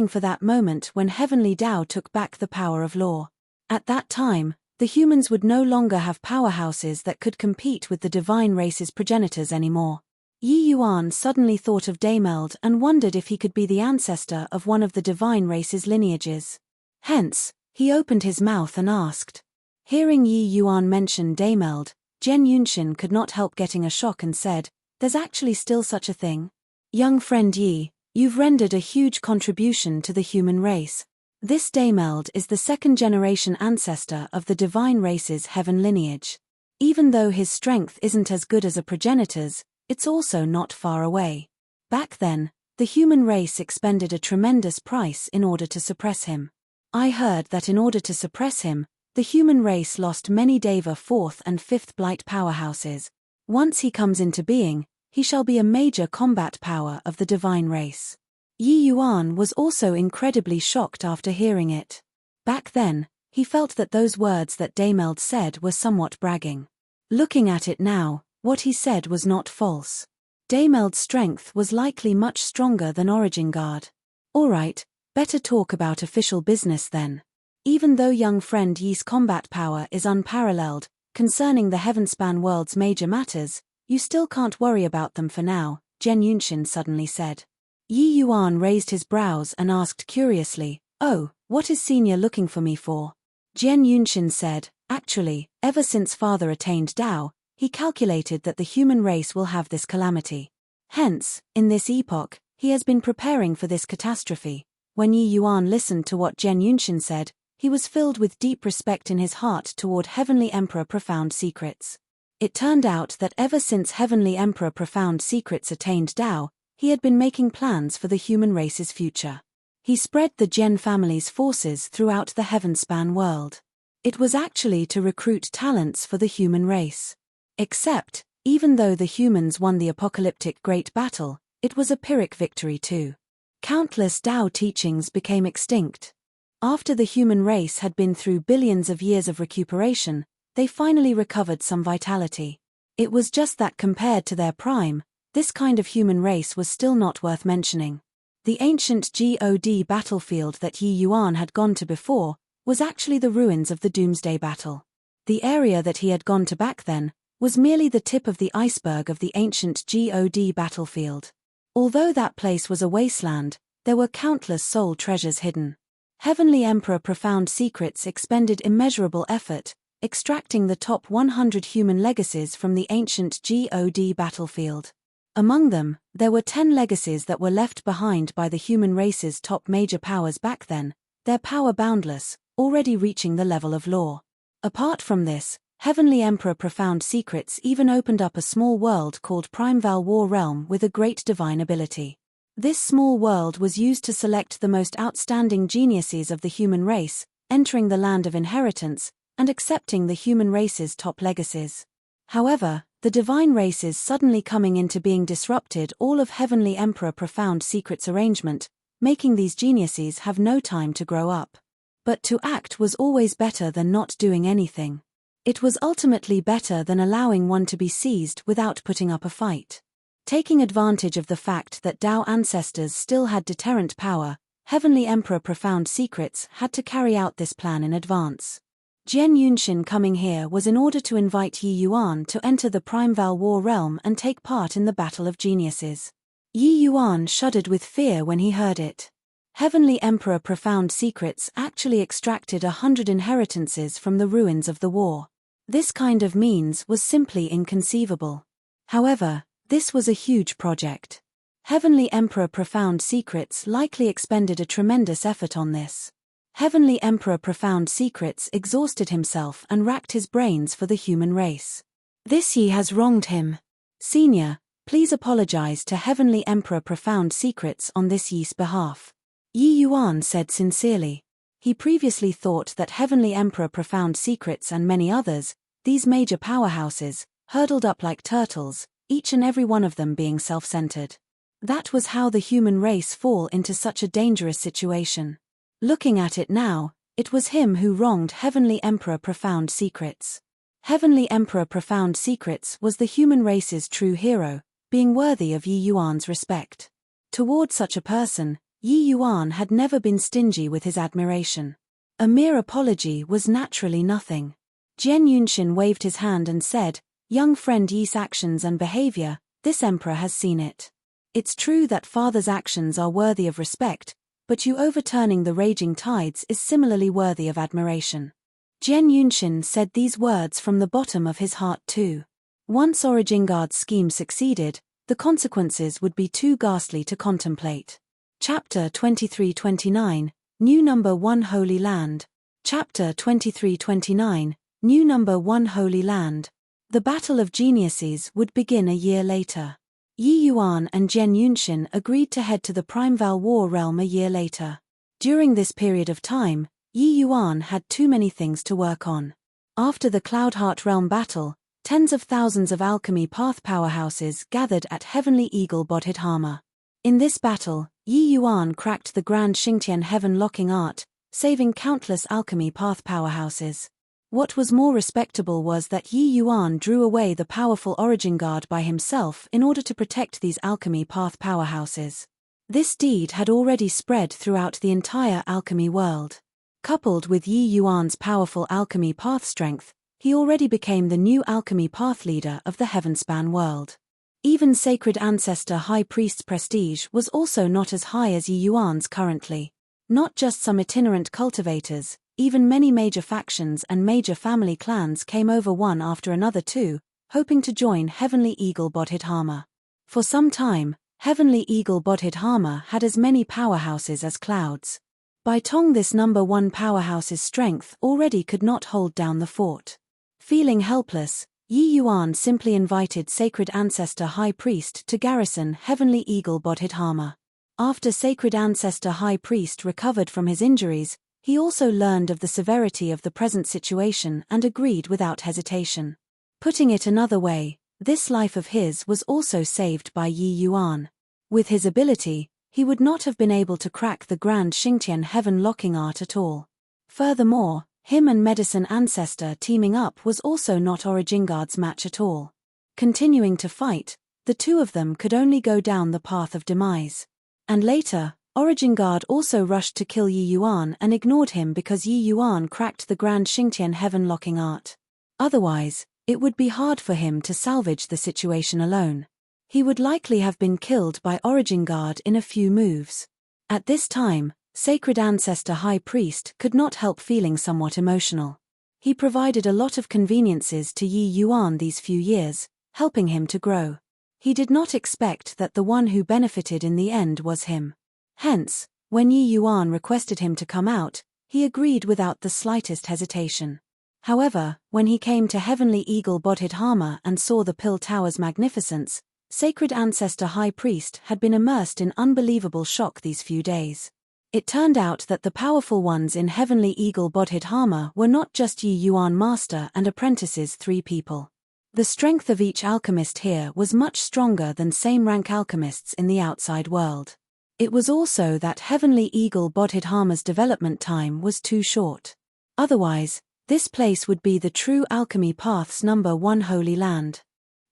for that moment when heavenly Tao took back the power of law. At that time, the humans would no longer have powerhouses that could compete with the divine race's progenitors anymore. Yi Yuan suddenly thought of Daimeld and wondered if he could be the ancestor of one of the divine race's lineages. Hence, he opened his mouth and asked. Hearing Yi Yuan mention Daimeld, Zhen Yunxin could not help getting a shock and said, "There's actually still such a thing? Young friend Yi, you've rendered a huge contribution to the human race. This Daimeld is the second-generation ancestor of the divine race's heaven lineage. Even though his strength isn't as good as a progenitor's, it's also not far away. Back then, the human race expended a tremendous price in order to suppress him. I heard that in order to suppress him, the human race lost many Deva 4th and 5th blight powerhouses. Once he comes into being, he shall be a major combat power of the divine race." Yi Yuan was also incredibly shocked after hearing it. Back then, he felt that those words that Daimeld said were somewhat bragging. Looking at it now, what he said was not false. Daimeld's strength was likely much stronger than Origin-Guard. Alright, better talk about official business then. Even though young friend Yi's combat power is unparalleled, concerning the Heavenspan world's major matters, you still can't worry about them for now, Zhen Yunxin suddenly said. Yi Yuan raised his brows and asked curiously, "Oh, what is Senior looking for me for?" Zhen Yunxin said, "Actually, ever since Father attained Tao, he calculated that the human race will have this calamity. Hence, in this epoch, he has been preparing for this catastrophe." When Yi Yuan listened to what Zhen Yunxin said, he was filled with deep respect in his heart toward Heavenly Emperor Profound Secrets. It turned out that ever since Heavenly Emperor Profound Secrets attained Tao, he had been making plans for the human race's future. He spread the Gen family's forces throughout the Heavenspan world. It was actually to recruit talents for the human race. Except, even though the humans won the apocalyptic Great Battle, it was a Pyrrhic victory too. Countless Tao teachings became extinct. After the human race had been through billions of years of recuperation, they finally recovered some vitality. It was just that compared to their prime, this kind of human race was still not worth mentioning. The ancient God battlefield that Yi Yuan had gone to before was actually the ruins of the Doomsday Battle. The area that he had gone to back then was merely the tip of the iceberg of the ancient God battlefield. Although that place was a wasteland, there were countless soul treasures hidden. Heavenly Emperor Profound Secrets expended immeasurable effort, extracting the top 100 human legacies from the ancient God battlefield. Among them, there were 10 legacies that were left behind by the human race's top major powers back then, their power boundless, already reaching the level of law. Apart from this, Heavenly Emperor Profound Secrets even opened up a small world called Primeval War Realm with a great divine ability. This small world was used to select the most outstanding geniuses of the human race, entering the land of inheritance, and accepting the human race's top legacies. However, The divine races suddenly coming into being disrupted all of Heavenly Emperor Profound Secret's arrangement, making these geniuses have no time to grow up. But to act was always better than not doing anything. It was ultimately better than allowing one to be seized without putting up a fight. Taking advantage of the fact that Tao ancestors still had deterrent power, Heavenly Emperor Profound Secrets had to carry out this plan in advance. Jian Yunxin coming here was in order to invite Yi Yuan to enter the Primeval War realm and take part in the Battle of Geniuses. Yi Yuan shuddered with fear when he heard it. Heavenly Emperor Profound Secrets actually extracted 100 inheritances from the ruins of the war. This kind of means was simply inconceivable. However, this was a huge project. Heavenly Emperor Profound Secrets likely expended a tremendous effort on this. Heavenly Emperor Profound Secrets exhausted himself and racked his brains for the human race. This Yi has wronged him. Senior, please apologize to Heavenly Emperor Profound Secrets on this Yi's behalf. Yi Yuan said sincerely. He previously thought that Heavenly Emperor Profound Secrets and many others, these major powerhouses, hurtled up like turtles, each and every one of them being self-centered. That was how the human race fall into such a dangerous situation. Looking at it now, it was him who wronged Heavenly Emperor Profound Secrets. Heavenly Emperor Profound Secrets was the human race's true hero, being worthy of Yi Yuan's respect. Toward such a person, Yi Yuan had never been stingy with his admiration. A mere apology was naturally nothing. Jian Yunxin waved his hand and said, "Young friend Yi's actions and behavior, this emperor has seen it. It's true that father's actions are worthy of respect, but you overturning the raging tides is similarly worthy of admiration." Jian Yunxin said these words from the bottom of his heart too. Once Origingard's scheme succeeded, the consequences would be too ghastly to contemplate. Chapter 2329, New Number 1 Holy Land. Chapter 2329, New Number 1 Holy Land. The Battle of Geniuses would begin a year later. Yi Yuan and Jian Yunxin agreed to head to the Primeval War realm a year later. During this period of time, Yi Yuan had too many things to work on. After the Cloudheart realm battle, tens of thousands of alchemy path powerhouses gathered at Heavenly Eagle Bodhidharma. In this battle, Yi Yuan cracked the Grand Xingtian Heaven Locking Art, saving countless alchemy path powerhouses. What was more respectable was that Yi Yuan drew away the powerful Origin Guard by himself in order to protect these alchemy path powerhouses. This deed had already spread throughout the entire alchemy world. Coupled with Yi Yuan's powerful alchemy path strength, he already became the new alchemy path leader of the Heavenspan world. Even Sacred Ancestor High Priest's prestige was also not as high as Yi Yuan's currently. Not just some itinerant cultivators, even many major factions and major family clans came over one after another too, hoping to join Heavenly Eagle Bodhidharma. For some time, Heavenly Eagle Bodhidharma had as many powerhouses as clouds. By Tong, this number 1 powerhouse's strength already could not hold down the fort. Feeling helpless, Yi Yuan simply invited Sacred Ancestor High Priest to garrison Heavenly Eagle Bodhidharma. After Sacred Ancestor High Priest recovered from his injuries, he also learned of the severity of the present situation and agreed without hesitation. Putting it another way, this life of his was also saved by Yi Yuan. With his ability, he would not have been able to crack the Grand Xingtian Heaven Locking Art at all. Furthermore, him and Medicine Ancestor teaming up was also not Origingard's match at all. Continuing to fight, the two of them could only go down the path of demise. And later, Origingard also rushed to kill Yi Yuan and ignored him because Yi Yuan cracked the Grand Xingtian Heaven Locking Art. Otherwise, it would be hard for him to salvage the situation alone. He would likely have been killed by Origingard in a few moves. At this time, Sacred Ancestor High Priest could not help feeling somewhat emotional. He provided a lot of conveniences to Yi Yuan these few years, helping him to grow. He did not expect that the one who benefited in the end was him. Hence, when Yi Yuan requested him to come out, he agreed without the slightest hesitation. However, when he came to Heavenly Eagle Bodhidharma and saw the Pill Tower's magnificence, Sacred Ancestor High Priest had been immersed in unbelievable shock these few days. It turned out that the powerful ones in Heavenly Eagle Bodhidharma were not just Yi Yuan master and apprentices 3 people. The strength of each alchemist here was much stronger than same-rank alchemists in the outside world. It was also that Heavenly Eagle Bodhidharma's development time was too short. Otherwise, this place would be the true alchemy path's #1 holy land.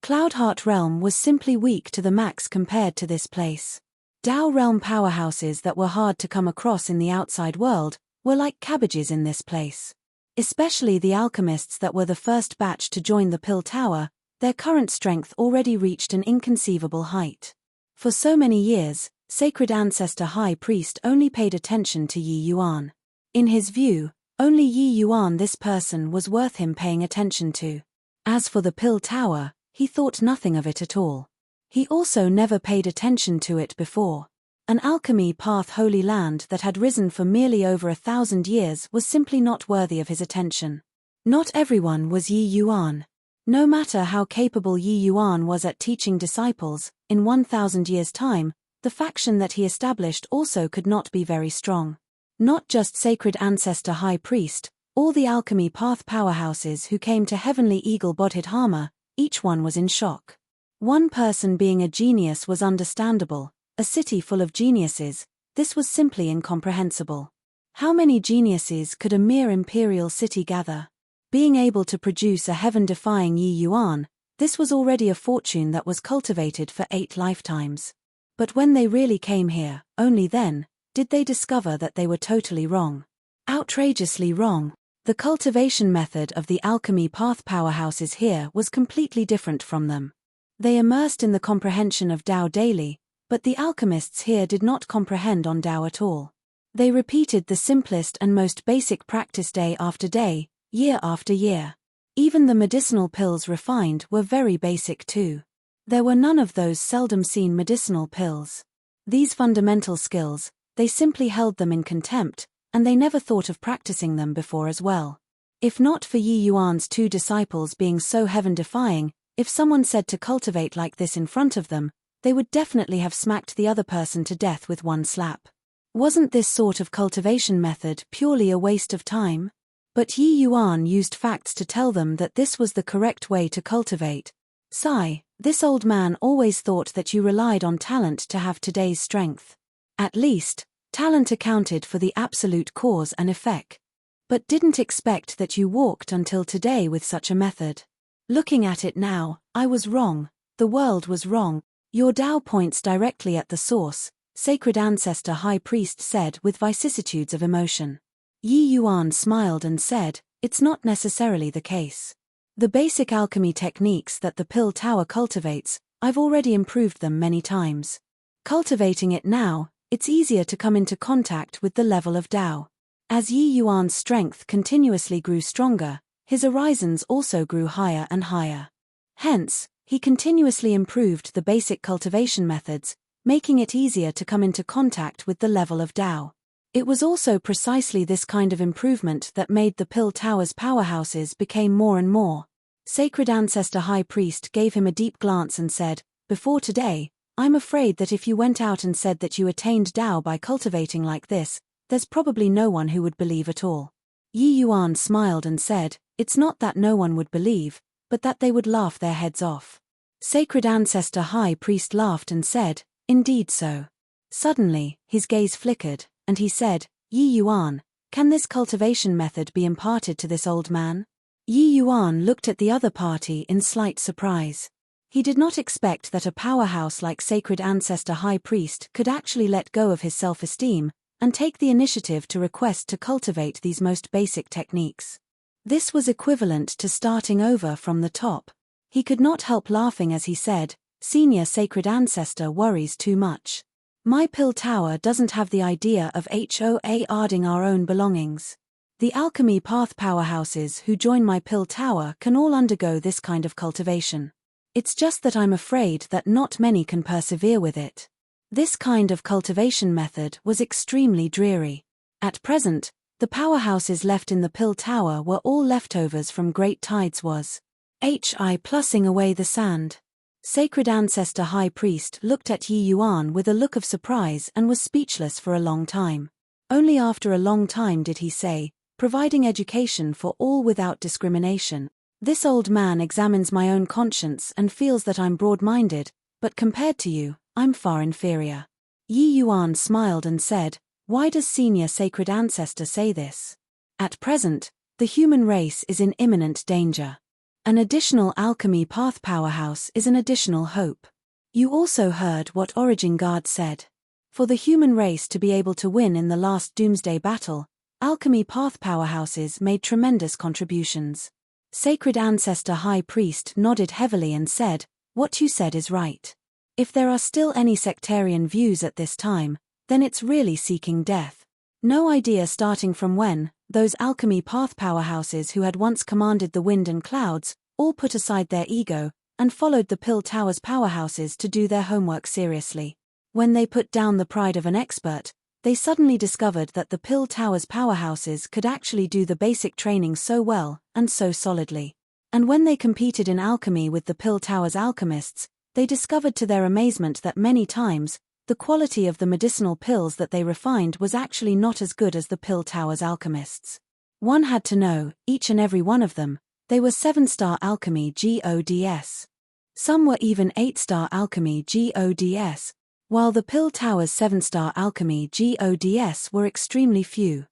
Cloudheart Realm was simply weak to the max compared to this place. Dao Realm powerhouses that were hard to come across in the outside world were like cabbages in this place. Especially the alchemists that were the first batch to join the Pill Tower, their current strength already reached an inconceivable height. For so many years, Sacred Ancestor High Priest only paid attention to Yi Yuan. In his view, only Yi Yuan this person was worth him paying attention to. As for the Pill Tower, he thought nothing of it at all. He also never paid attention to it before. An alchemy path holy land that had risen for merely over 1,000 years was simply not worthy of his attention. Not everyone was Yi Yuan. No matter how capable Yi Yuan was at teaching disciples, in 1,000 years' time, the faction that he established also could not be very strong. Not just Sacred Ancestor High Priest, all the alchemy path powerhouses who came to Heavenly Eagle Bodhidharma, each one was in shock. One person being a genius was understandable. A city full of geniuses, this was simply incomprehensible. How many geniuses could a mere imperial city gather? Being able to produce a heaven-defying Yi Yuan, this was already a fortune that was cultivated for 8 lifetimes. But when they really came here, only then, did they discover that they were totally wrong. Outrageously wrong. The cultivation method of the alchemy path powerhouses here was completely different from them. They immersed in the comprehension of Tao daily, but the alchemists here did not comprehend on Tao at all. They repeated the simplest and most basic practice day after day, year after year. Even the medicinal pills refined were very basic too. There were none of those seldom seen medicinal pills. These fundamental skills, they simply held them in contempt, and they never thought of practicing them before as well. If not for Yi Yuan's 2 disciples being so heaven-defying, if someone said to cultivate like this in front of them, they would definitely have smacked the other person to death with one slap. Wasn't this sort of cultivation method purely a waste of time? But Yi Yuan used facts to tell them that this was the correct way to cultivate. Sigh, this old man always thought that you relied on talent to have today's strength. At least, talent accounted for the absolute cause and effect. But didn't expect that you walked until today with such a method. Looking at it now, I was wrong, the world was wrong. Your Tao points directly at the source, Sacred Ancestor High Priest said with vicissitudes of emotion. Yi Yuan smiled and said, it's not necessarily the case. The basic alchemy techniques that the Pill Tower cultivates, I've already improved them many times. Cultivating it now, it's easier to come into contact with the level of Tao. As Yi Yuan's strength continuously grew stronger, his horizons also grew higher and higher. Hence, he continuously improved the basic cultivation methods, making it easier to come into contact with the level of Tao. It was also precisely this kind of improvement that made the Pill Tower's powerhouses become more and more. Sacred Ancestor High Priest gave him a deep glance and said, before today, I'm afraid that if you went out and said that you attained Tao by cultivating like this, there's probably no one who would believe at all. Yi Yuan smiled and said, it's not that no one would believe, but that they would laugh their heads off. Sacred Ancestor High Priest laughed and said, indeed so. Suddenly, his gaze flickered, and he said, Yi Yuan, can this cultivation method be imparted to this old man? Yi Yuan looked at the other party in slight surprise. He did not expect that a powerhouse like Sacred Ancestor High Priest could actually let go of his self-esteem and take the initiative to request to cultivate these most basic techniques. This was equivalent to starting over from the top. He could not help laughing as he said, Senior Sacred Ancestor worries too much. My Pill Tower doesn't have the idea of HOARding our own belongings. The alchemy path powerhouses who join my Pill Tower can all undergo this kind of cultivation. It's just that I'm afraid that not many can persevere with it. This kind of cultivation method was extremely dreary. At present, the powerhouses left in the Pill Tower were all leftovers from great tides was plussing away the sand. Sacred Ancestor High Priest looked at Yi Yuan with a look of surprise and was speechless for a long time. Only after a long time did he say, providing education for all without discrimination. This old man examines my own conscience and feels that I'm broad-minded, but compared to you, I'm far inferior. Yi Yuan smiled and said, "Why does senior sacred ancestor say this? At present, the human race is in imminent danger. An additional alchemy path powerhouse is an additional hope. You also heard what Origin Guard said. For the human race to be able to win in the last doomsday battle, alchemy path powerhouses made tremendous contributions." Sacred Ancestor High Priest nodded heavily and said, "What you said is right. If there are still any sectarian views at this time, then it's really seeking death. No idea starting from when, those alchemy path powerhouses who had once commanded the wind and clouds, all put aside their ego, and followed the Pill Tower's powerhouses to do their homework seriously. When they put down the pride of an expert, they suddenly discovered that the Pill Tower's powerhouses could actually do the basic training so well, and so solidly. And when they competed in alchemy with the Pill Tower's alchemists, they discovered to their amazement that many times, the quality of the medicinal pills that they refined was actually not as good as the Pill Tower's alchemists. One had to know, each and every one of them, they were 7-star alchemy GODS. Some were even 8-star alchemy GODS, while the Pill Tower's 7-star alchemy GODS were extremely few.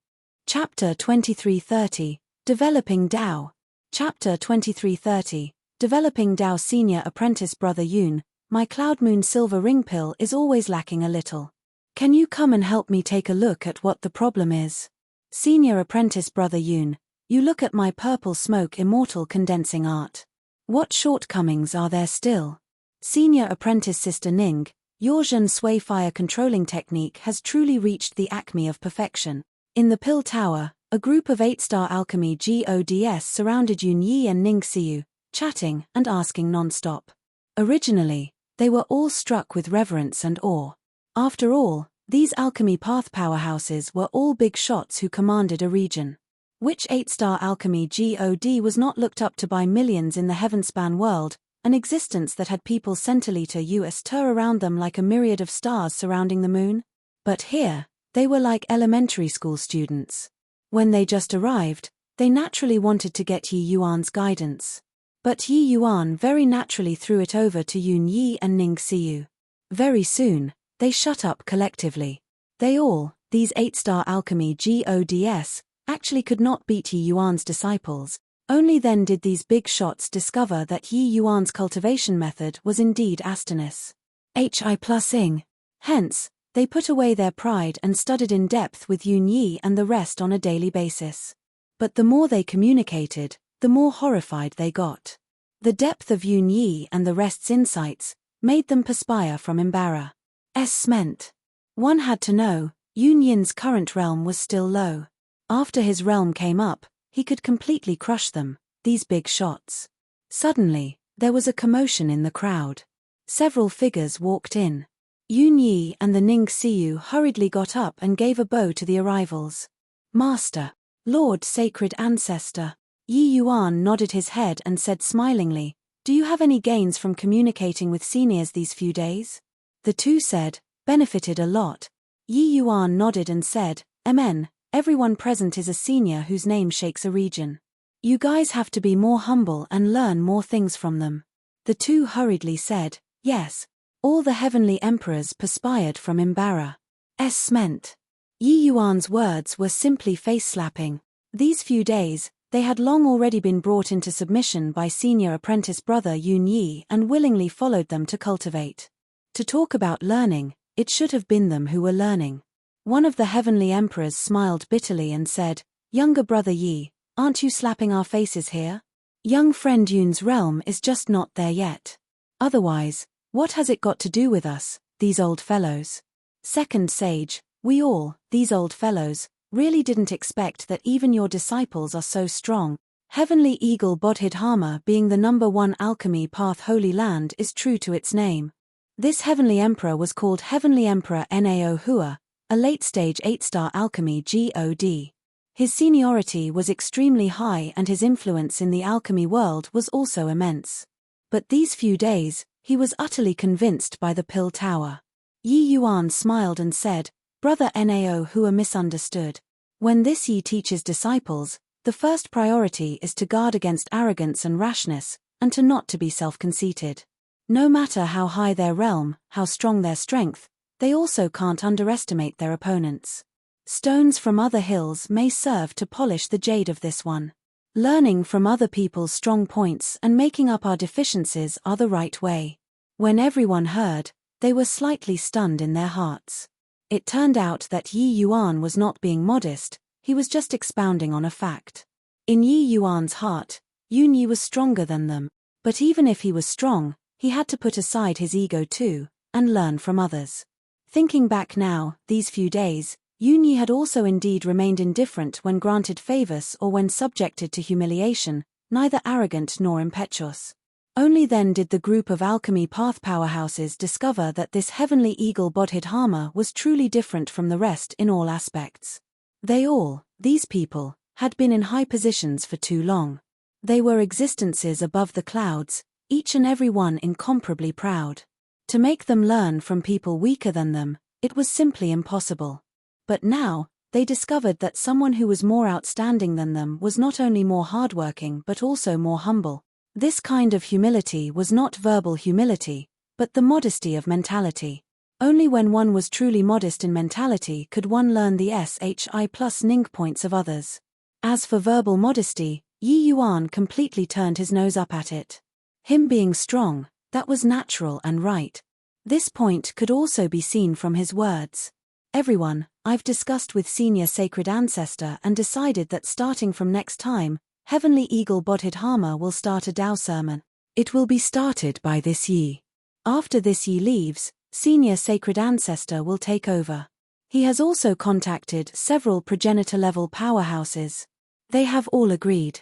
Chapter 2330, Developing Dao. Chapter 2330, Developing Dao. Senior Apprentice Brother Yoon, my Cloud Moon Silver Ring Pill is always lacking a little. Can you come and help me take a look at what the problem is? Senior Apprentice Brother Yoon, you look at my Purple Smoke Immortal Condensing Art. What shortcomings are there still? Senior Apprentice Sister Ning, your Zhen Sui fire controlling technique has truly reached the acme of perfection. In the Pill Tower, a group of 8-star alchemy GODS surrounded Yun Yi and Ning Xiu, chatting and asking non-stop. Originally, they were all struck with reverence and awe. After all, these alchemy path powerhouses were all big shots who commanded a region. Which 8-star alchemy God was not looked up to by millions in the heavenspan world, an existence that had people centiliter us stir around them like a myriad of stars surrounding the moon? But here, they were like elementary school students. When they just arrived, they naturally wanted to get Yi Yuan's guidance. But Yi Yuan very naturally threw it over to Yun Yi and Ning Xiu. Very soon, they shut up collectively. They all, these 8-star alchemy GODS, actually could not beat Yi Yuan's disciples. Only then did these big shots discover that Yi Yuan's cultivation method was indeed astonis. Hi+ing. Hence, they put away their pride and studied in depth with Yun Yi and the rest on a daily basis. But the more they communicated, the more horrified they got. The depth of Yun Yi and the rest's insights made them perspire from embarrassment. One had to know, Yun Yin's current realm was still low. After his realm came up, he could completely crush them, these big shots. Suddenly, there was a commotion in the crowd. Several figures walked in. Yun Yi and the Ning Xiu hurriedly got up and gave a bow to the arrivals. "Master, Lord Sacred Ancestor." Yi Yuan nodded his head and said smilingly, "Do you have any gains from communicating with seniors these few days?" The two said, "Benefited a lot." Yi Yuan nodded and said, "Amen, everyone present is a senior whose name shakes a region. You guys have to be more humble and learn more things from them." The two hurriedly said, "Yes." All the heavenly emperors perspired from embarrassment. Yi Yuan's words were simply face-slapping. These few days, they had long already been brought into submission by senior apprentice brother Yun Yi and willingly followed them to cultivate. To talk about learning, it should have been them who were learning. One of the heavenly emperors smiled bitterly and said, "Younger brother Yi, aren't you slapping our faces here? Young friend Yun's realm is just not there yet. Otherwise, what has it got to do with us, these old fellows?" Second sage, "We all, these old fellows, really didn't expect that even your disciples are so strong. Heavenly Eagle Bodhidharma being the #1 alchemy path holy land is true to its name. This heavenly emperor was called Heavenly Emperor Nao Hua, a late-stage 8-star alchemy God. His seniority was extremely high and his influence in the alchemy world was also immense. But these few days, he was utterly convinced by the Pill Tower." Yi Yuan smiled and said, "Brother Nao Hua misunderstood. When this Yi teaches disciples, The first priority is to guard against arrogance and rashness, and to not to be self-conceited. No matter how high their realm, how strong their strength, they also can't underestimate their opponents. Stones from other hills may serve to polish the jade of this one. Learning from other people's strong points and making up our deficiencies are the right way. When everyone heard, they were slightly stunned in their hearts. It turned out that Yi Yuan was not being modest, he was just expounding on a fact. In Yi Yuan's heart, Yun Yi was stronger than them, but even if he was strong, he had to put aside his ego too, and learn from others. Thinking back now, these few days, Yun Yi had also indeed remained indifferent when granted favors or when subjected to humiliation, neither arrogant nor impetuous. Only then did the group of alchemy path powerhouses discover that this heavenly eagle Bodhidharma was truly different from the rest in all aspects. They all, these people, had been in high positions for too long. They were existences above the clouds, each and every one incomparably proud. To make them learn from people weaker than them, it was simply impossible. But now, they discovered that someone who was more outstanding than them was not only more hardworking but also more humble. This kind of humility was not verbal humility, but the modesty of mentality. Only when one was truly modest in mentality could one learn the SHI plus Ning points of others. As for verbal modesty, Yi Yuan completely turned his nose up at it. Him being strong, that was natural and right. This point could also be seen from his words. Everyone, I've discussed with Senior Sacred Ancestor and decided that starting from next time, Heavenly Eagle Bodhidharma will start a Tao sermon. It will be started by this Yi. After this Yi leaves, Senior Sacred Ancestor will take over. He has also contacted several progenitor-level powerhouses. They have all agreed.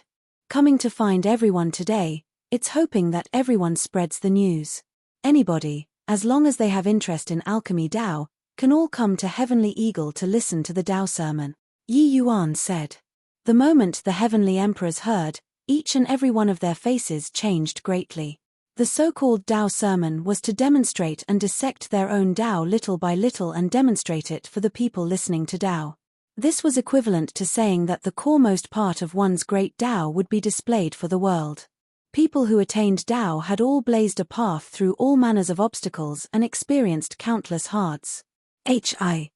Coming to find everyone today, it's hoping that everyone spreads the news. Anybody, as long as they have interest in alchemy Tao, can all come to Heavenly Eagle to listen to the Tao sermon. Yi Yuan said. The moment the Heavenly Emperors heard, each and every one of their faces changed greatly. The so-called Tao sermon was to demonstrate and dissect their own Tao little by little and demonstrate it for the people listening to Tao. This was equivalent to saying that the coremost part of one's great Tao would be displayed for the world. People who attained Tao had all blazed a path through all manners of obstacles and experienced countless hards. HI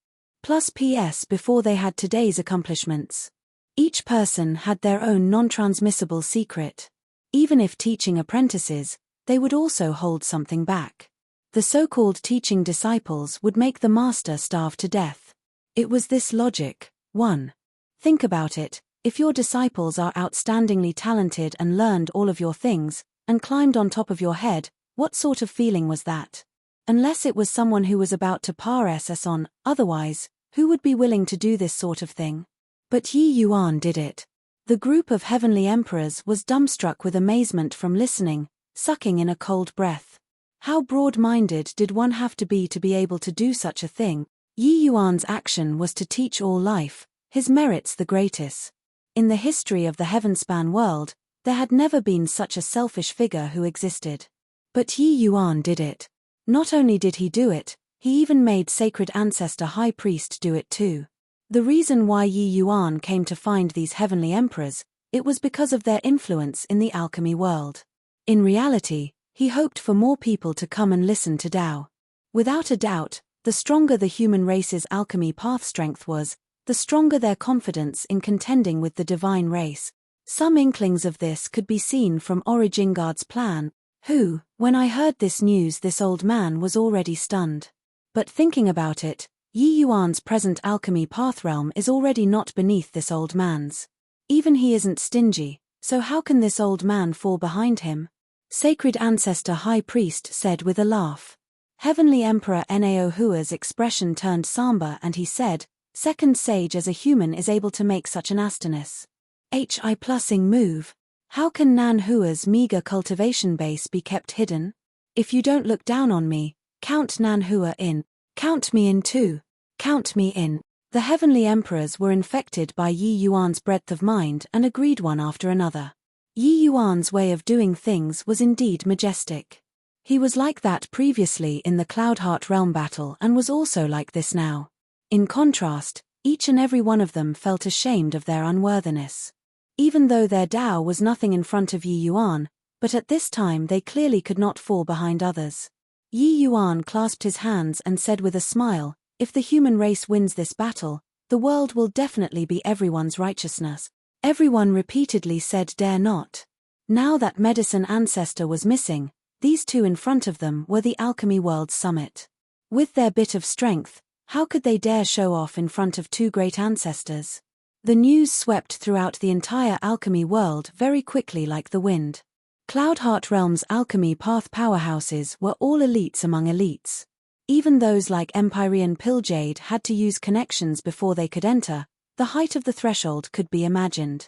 plus PS before they had today's accomplishments. Each person had their own non-transmissible secret. Even if teaching apprentices, they would also hold something back. The so-called teaching disciples would make the master starve to death. It was this logic. 1. Think about it, if your disciples are outstandingly talented and learned all of your things, and climbed on top of your head, what sort of feeling was that? Unless it was someone who was about to pass us on, otherwise, who would be willing to do this sort of thing? But Yi Yuan did it. The group of heavenly emperors was dumbstruck with amazement from listening, sucking in a cold breath. How broad-minded did one have to be able to do such a thing? Yi Yuan's action was to teach all life, his merits the greatest. In the history of the heavenspan world, there had never been such a selfish figure who existed. But Yi Yuan did it. Not only did he do it, he even made Sacred Ancestor High Priest do it too. The reason why Yi Yuan came to find these heavenly emperors, it was because of their influence in the alchemy world. In reality, he hoped for more people to come and listen to Tao. Without a doubt, the stronger the human race's alchemy path strength was, the stronger their confidence in contending with the divine race. Some inklings of this could be seen from Origingard's plan, who, when I heard this news, this old man was already stunned. But thinking about it, Yi Yuan's present alchemy path realm is already not beneath this old man's. Even he isn't stingy, so how can this old man fall behind him? Sacred Ancestor High Priest said with a laugh. Heavenly Emperor Nao Hua's expression turned somber and he said, Second Sage as a human is able to make such an astonis. HI plusing move. How can Nan Hua's meager cultivation base be kept hidden? If you don't look down on me, count Nan Hua in. Count me in too. Count me in. The heavenly emperors were infected by Yi Yuan's breadth of mind and agreed one after another. Yi Yuan's way of doing things was indeed majestic. He was like that previously in the Cloudheart Realm battle and was also like this now. In contrast, each and every one of them felt ashamed of their unworthiness. even though their Tao was nothing in front of Yi Yuan, but at this time they clearly could not fall behind others. Yi Yuan clasped his hands and said with a smile, "If the human race wins this battle, the world will definitely be everyone's righteousness." Everyone repeatedly said dare not. Now that medicine ancestor was missing, these two in front of them were the alchemy world's summit. With their bit of strength, how could they dare show off in front of two great ancestors? The news swept throughout the entire alchemy world very quickly like the wind. Cloudheart Realm's alchemy path powerhouses were all elites among elites. Even those like Empyrean Pilljade had to use connections before they could enter. The height of the threshold could be imagined.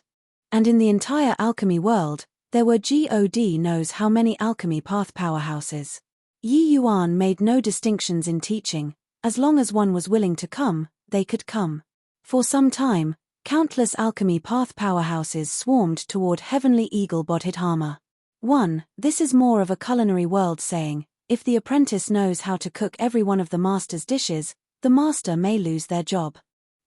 And in the entire alchemy world, there were God knows how many alchemy path powerhouses. Yi Yuan made no distinctions in teaching. As long as one was willing to come, they could come. For some time, countless alchemy path powerhouses swarmed toward Heavenly Eagle Bodhidharma. 1. This is more of a culinary world saying, if the apprentice knows how to cook every one of the master's dishes, the master may lose their job.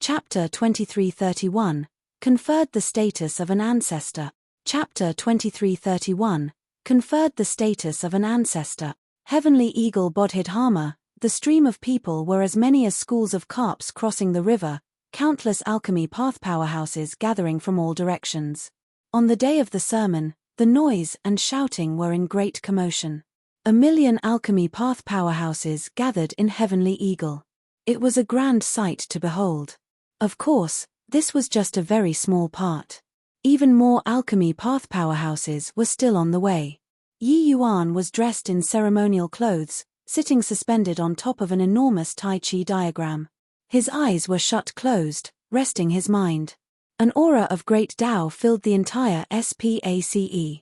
Chapter 2331, Conferred the status of an ancestor. Chapter 2331, Conferred the status of an ancestor. Heavenly Eagle Bodhidharma, the stream of people were as many as schools of carps crossing the river, countless alchemy path powerhouses gathering from all directions. On the day of the sermon, the noise and shouting were in great commotion. 1,000,000 alchemy path powerhouses gathered in Heavenly Eagle. It was a grand sight to behold. Of course, this was just a very small part. Even more alchemy path powerhouses were still on the way. Yi Yuan was dressed in ceremonial clothes, sitting suspended on top of an enormous Tai Chi diagram. His eyes were shut closed, resting his mind. An aura of great Tao filled the entire space.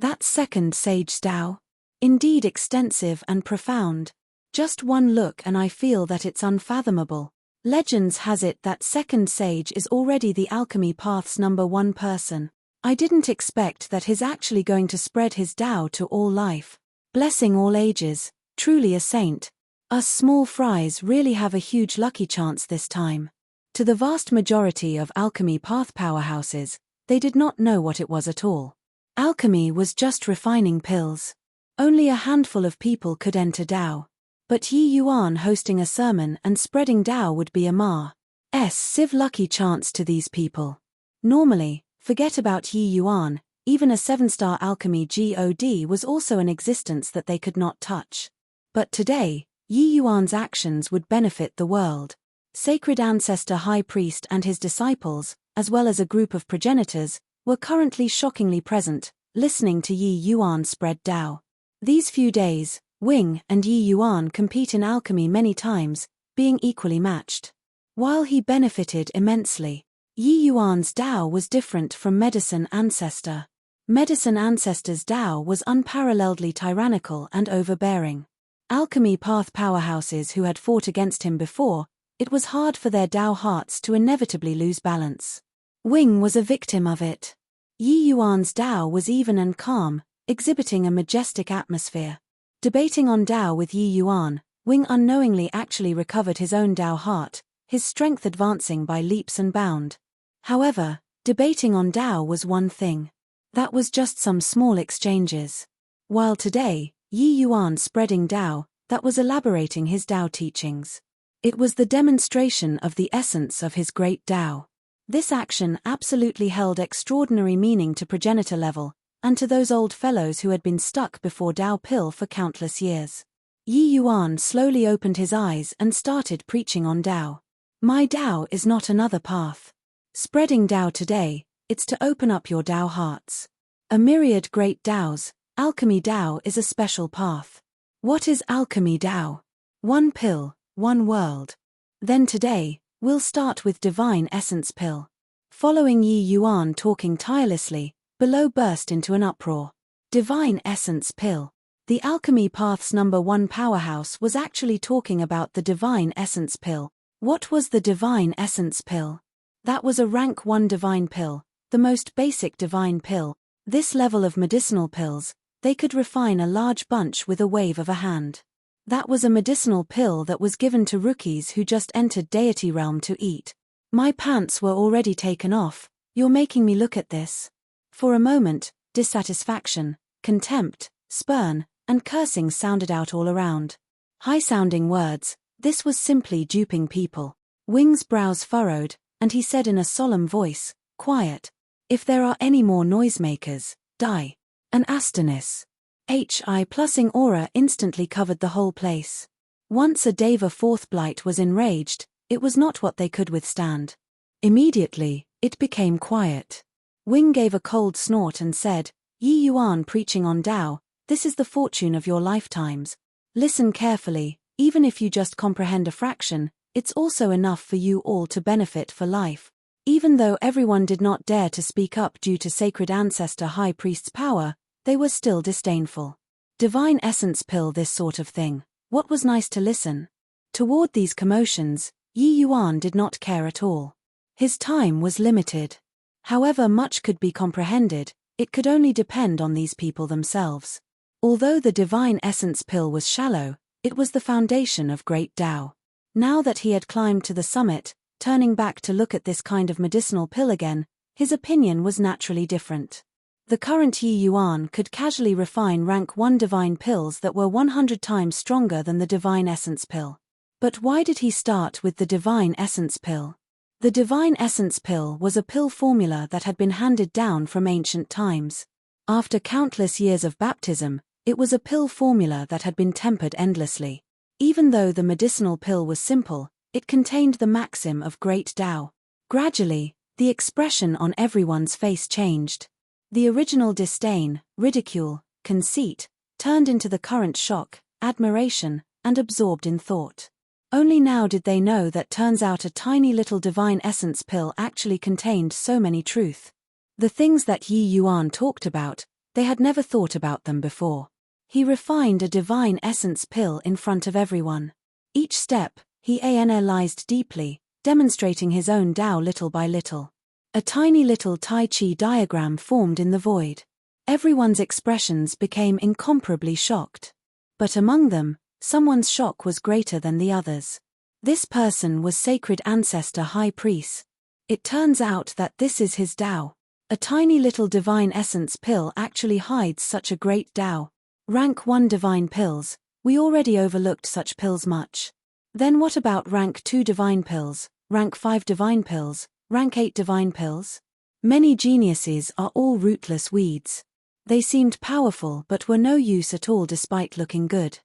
That's second sage's Tao. Indeed extensive and profound. Just one look and I feel that it's unfathomable. Legends has it that second sage is already the alchemy path's #1 person. I didn't expect that he's actually going to spread his Tao to all life. Blessing all ages, truly a saint. Us small fries really have a huge lucky chance this time. To the vast majority of alchemy path powerhouses, they did not know what it was at all. Alchemy was just refining pills. Only a handful of people could enter Tao. But Yi Yuan hosting a sermon and spreading Tao would be a massive lucky chance to these people. Normally, forget about Yi Yuan, even a 7-star alchemy God was also an existence that they could not touch. But today, Yi Yuan's actions would benefit the world. Sacred Ancestor High Priest and his disciples, as well as a group of progenitors, were currently shockingly present, listening to Yi Yuan spread Tao. These few days, Wing and Yi Yuan compete in alchemy many times, being equally matched. While he benefited immensely, Yi Yuan's Tao was different from Medicine Ancestor. Medicine Ancestor's Tao was unparalleledly tyrannical and overbearing. Alchemy path powerhouses who had fought against him before, it was hard for their Tao hearts to inevitably lose balance. Wing was a victim of it. Yi Yuan's Tao was even and calm, exhibiting a majestic atmosphere. Debating on Tao with Yi Yuan, Wing unknowingly actually recovered his own Tao heart, his strength advancing by leaps and bounds. However, debating on Tao was one thing. That was just some small exchanges. While today, Yi Yuan spreading Tao, that was elaborating his Tao teachings. It was the demonstration of the essence of his great Tao. This action absolutely held extraordinary meaning to progenitor level, and to those old fellows who had been stuck before Tao pill for countless years. Yi Yuan slowly opened his eyes and started preaching on Tao. My Tao is not another path. Spreading Tao today, it's to open up your Tao hearts. A myriad great Taos, alchemy Tao is a special path. What is alchemy Tao? One pill, one world. Then today, we'll start with divine essence pill. Following Yi Yuan talking tirelessly, below burst into an uproar. Divine essence pill. The alchemy path's #1 powerhouse was actually talking about the divine essence pill. What was the divine essence pill? That was a rank 1 divine pill, the most basic divine pill. This level of medicinal pills, they could refine a large bunch with a wave of a hand. That was a medicinal pill that was given to rookies who just entered deity realm to eat. My pants were already taken off, You're making me look at this. For a moment, dissatisfaction, contempt, spurn, and cursing sounded out all around. High-sounding words, this was simply duping people. Wing's brows furrowed, and he said in a solemn voice, "Quiet. If there are any more noisemakers, die." An Astonis. Hi-plussing aura instantly covered the whole place. Once a Deva Fourth Blight was enraged, it was not what they could withstand. Immediately, it became quiet. Wing gave a cold snort and said, "Yi Yuan preaching on Tao, this is the fortune of your lifetimes. Listen carefully, even if you just comprehend a fraction, it's also enough for you all to benefit for life." Even though everyone did not dare to speak up due to sacred ancestor high priest's power, they were still disdainful. Divine essence pill, this sort of thing. What was nice to listen? Toward these commotions, Yi Yuan did not care at all. His time was limited. However much could be comprehended, it could only depend on these people themselves. Although the divine essence pill was shallow, it was the foundation of great Tao. Now that he had climbed to the summit, turning back to look at this kind of medicinal pill again, his opinion was naturally different. The current Yi Yuan could casually refine rank 1 divine pills that were 100 times stronger than the divine essence pill. But why did he start with the divine essence pill? The divine essence pill was a pill formula that had been handed down from ancient times. After countless years of baptism, it was a pill formula that had been tempered endlessly. Even though the medicinal pill was simple, it contained the maxim of great Tao. Gradually, the expression on everyone's face changed. The original disdain, ridicule, conceit, turned into the current shock, admiration, and absorbed in thought. Only now did they know that turns out a tiny little divine essence pill actually contained so many truth. The things that Yi Yuan talked about, they had never thought about them before. He refined a divine essence pill in front of everyone. Each step, he analyzed deeply, demonstrating his own Tao little by little. A tiny little Tai Chi diagram formed in the void. Everyone's expressions became incomparably shocked. But among them, someone's shock was greater than the others. This person was Sacred Ancestor High Priest. It turns out that this is his Tao. A tiny little divine essence pill actually hides such a great Tao. Rank 1 divine pills, we already overlooked such pills much. Then what about rank 2 divine pills, rank 5 divine pills, rank 8 divine pills? Many geniuses are all rootless weeds. They seemed powerful but were no use at all despite looking good.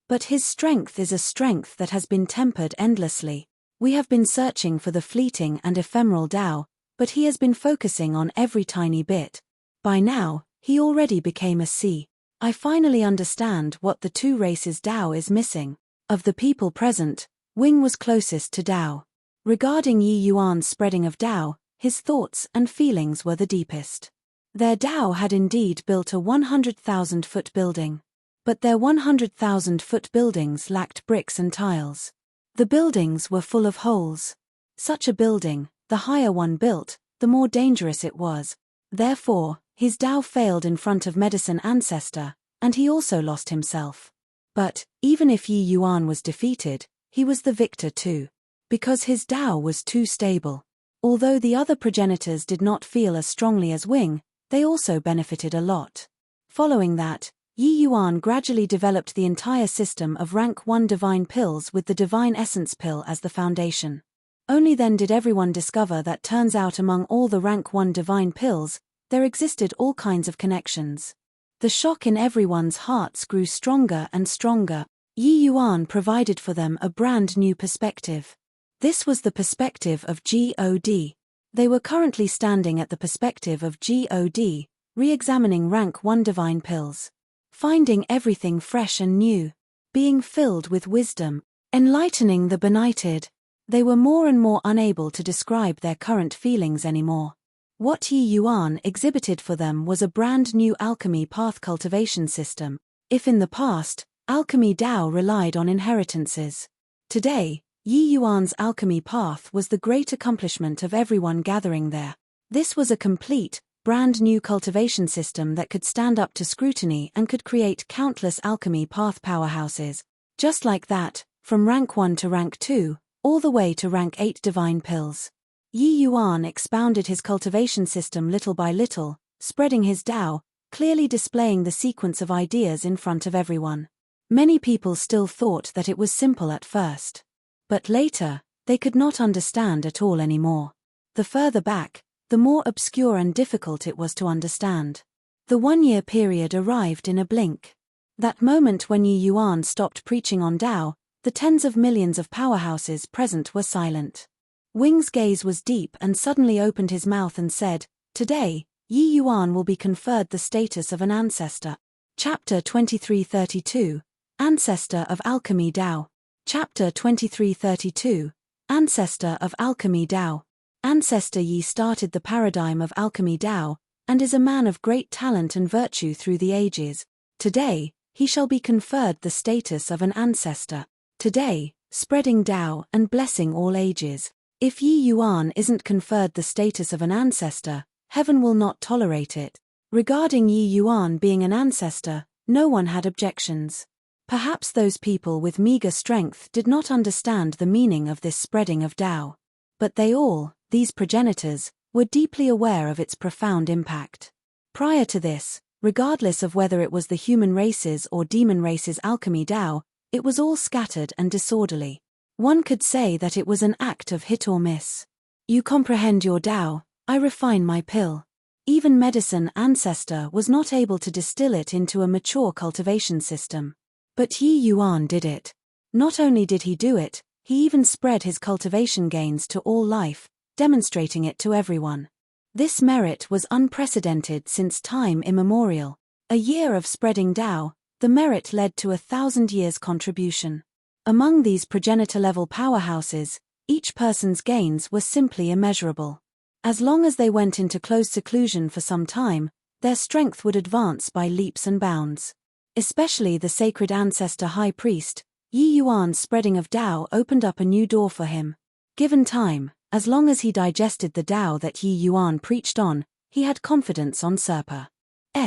But his strength is a strength that has been tempered endlessly. We have been searching for the fleeting and ephemeral Tao, but he has been focusing on every tiny bit. By now, he already became a C. I finally understand what the two races Tao is missing. Of the people present, Wing was closest to Tao. Regarding Yi Yuan's spreading of Tao, his thoughts and feelings were the deepest. Their Tao had indeed built a 100,000-foot building. But their 100,000-foot buildings lacked bricks and tiles. The buildings were full of holes. Such a building, the higher one built, the more dangerous it was. Therefore, his Tao failed in front of Medicine Ancestor, and he also lost himself. But, even if Yi Yuan was defeated, he was the victor too. Because his Tao was too stable. Although the other progenitors did not feel as strongly as Wing, they also benefited a lot. Following that, Yi Yuan gradually developed the entire system of rank 1 divine pills with the divine essence pill as the foundation. Only then did everyone discover that turns out among all the rank 1 divine pills, there existed all kinds of connections. The shock in everyone's hearts grew stronger and stronger. Yi Yuan provided for them a brand new perspective. This was the perspective of God. They were currently standing at the perspective of God, re-examining rank 1 divine pills. Finding everything fresh and new. Being filled with wisdom. Enlightening the benighted. They were more and more unable to describe their current feelings anymore. What Yi Yuan exhibited for them was a brand new alchemy path cultivation system. If in the past, alchemy Tao relied on inheritances. Today, Yi Yuan's alchemy path was the great accomplishment of everyone gathering there. This was a complete, brand new cultivation system that could stand up to scrutiny and could create countless alchemy path powerhouses. Just like that, from rank 1 to rank 2, all the way to rank 8 divine pills. Yi Yuan expounded his cultivation system little by little, spreading his Tao, clearly displaying the sequence of ideas in front of everyone. Many people still thought that it was simple at first. But later, they could not understand at all anymore. The further back, the more obscure and difficult it was to understand. The 1-year period arrived in a blink. That moment when Yi Yuan stopped preaching on Tao, the tens of millions of powerhouses present were silent. Wing's gaze was deep and suddenly opened his mouth and said, "Today, Yi Yuan will be conferred the status of an ancestor." Chapter 2332, Ancestor of Alchemy Tao. Chapter 2332, Ancestor of Alchemy Tao. Ancestor Yi started the paradigm of alchemy Tao, and is a man of great talent and virtue through the ages. Today, he shall be conferred the status of an ancestor. Today, spreading Tao and blessing all ages. If Yi Yuan isn't conferred the status of an ancestor, heaven will not tolerate it. Regarding Yi Yuan being an ancestor, no one had objections. Perhaps those people with meager strength did not understand the meaning of this spreading of Tao. But they all, these progenitors, were deeply aware of its profound impact. Prior to this, regardless of whether it was the human race's or demon race's alchemy Tao, it was all scattered and disorderly. One could say that it was an act of hit or miss. You comprehend your Tao, I refine my pill. Even medicine ancestor was not able to distill it into a mature cultivation system. But Yi Yuan did it. Not only did he do it, he even spread his cultivation gains to all life, demonstrating it to everyone. This merit was unprecedented since time immemorial. A year of spreading Tao, the merit led to 1,000 years' contribution. Among these progenitor-level powerhouses, each person's gains were simply immeasurable. As long as they went into close seclusion for some time, their strength would advance by leaps and bounds. Especially the sacred ancestor high priest, Yi Yuan's spreading of Tao opened up a new door for him. Given time, as long as he digested the Tao that Yi Yuan preached on, he had confidence on Serpa's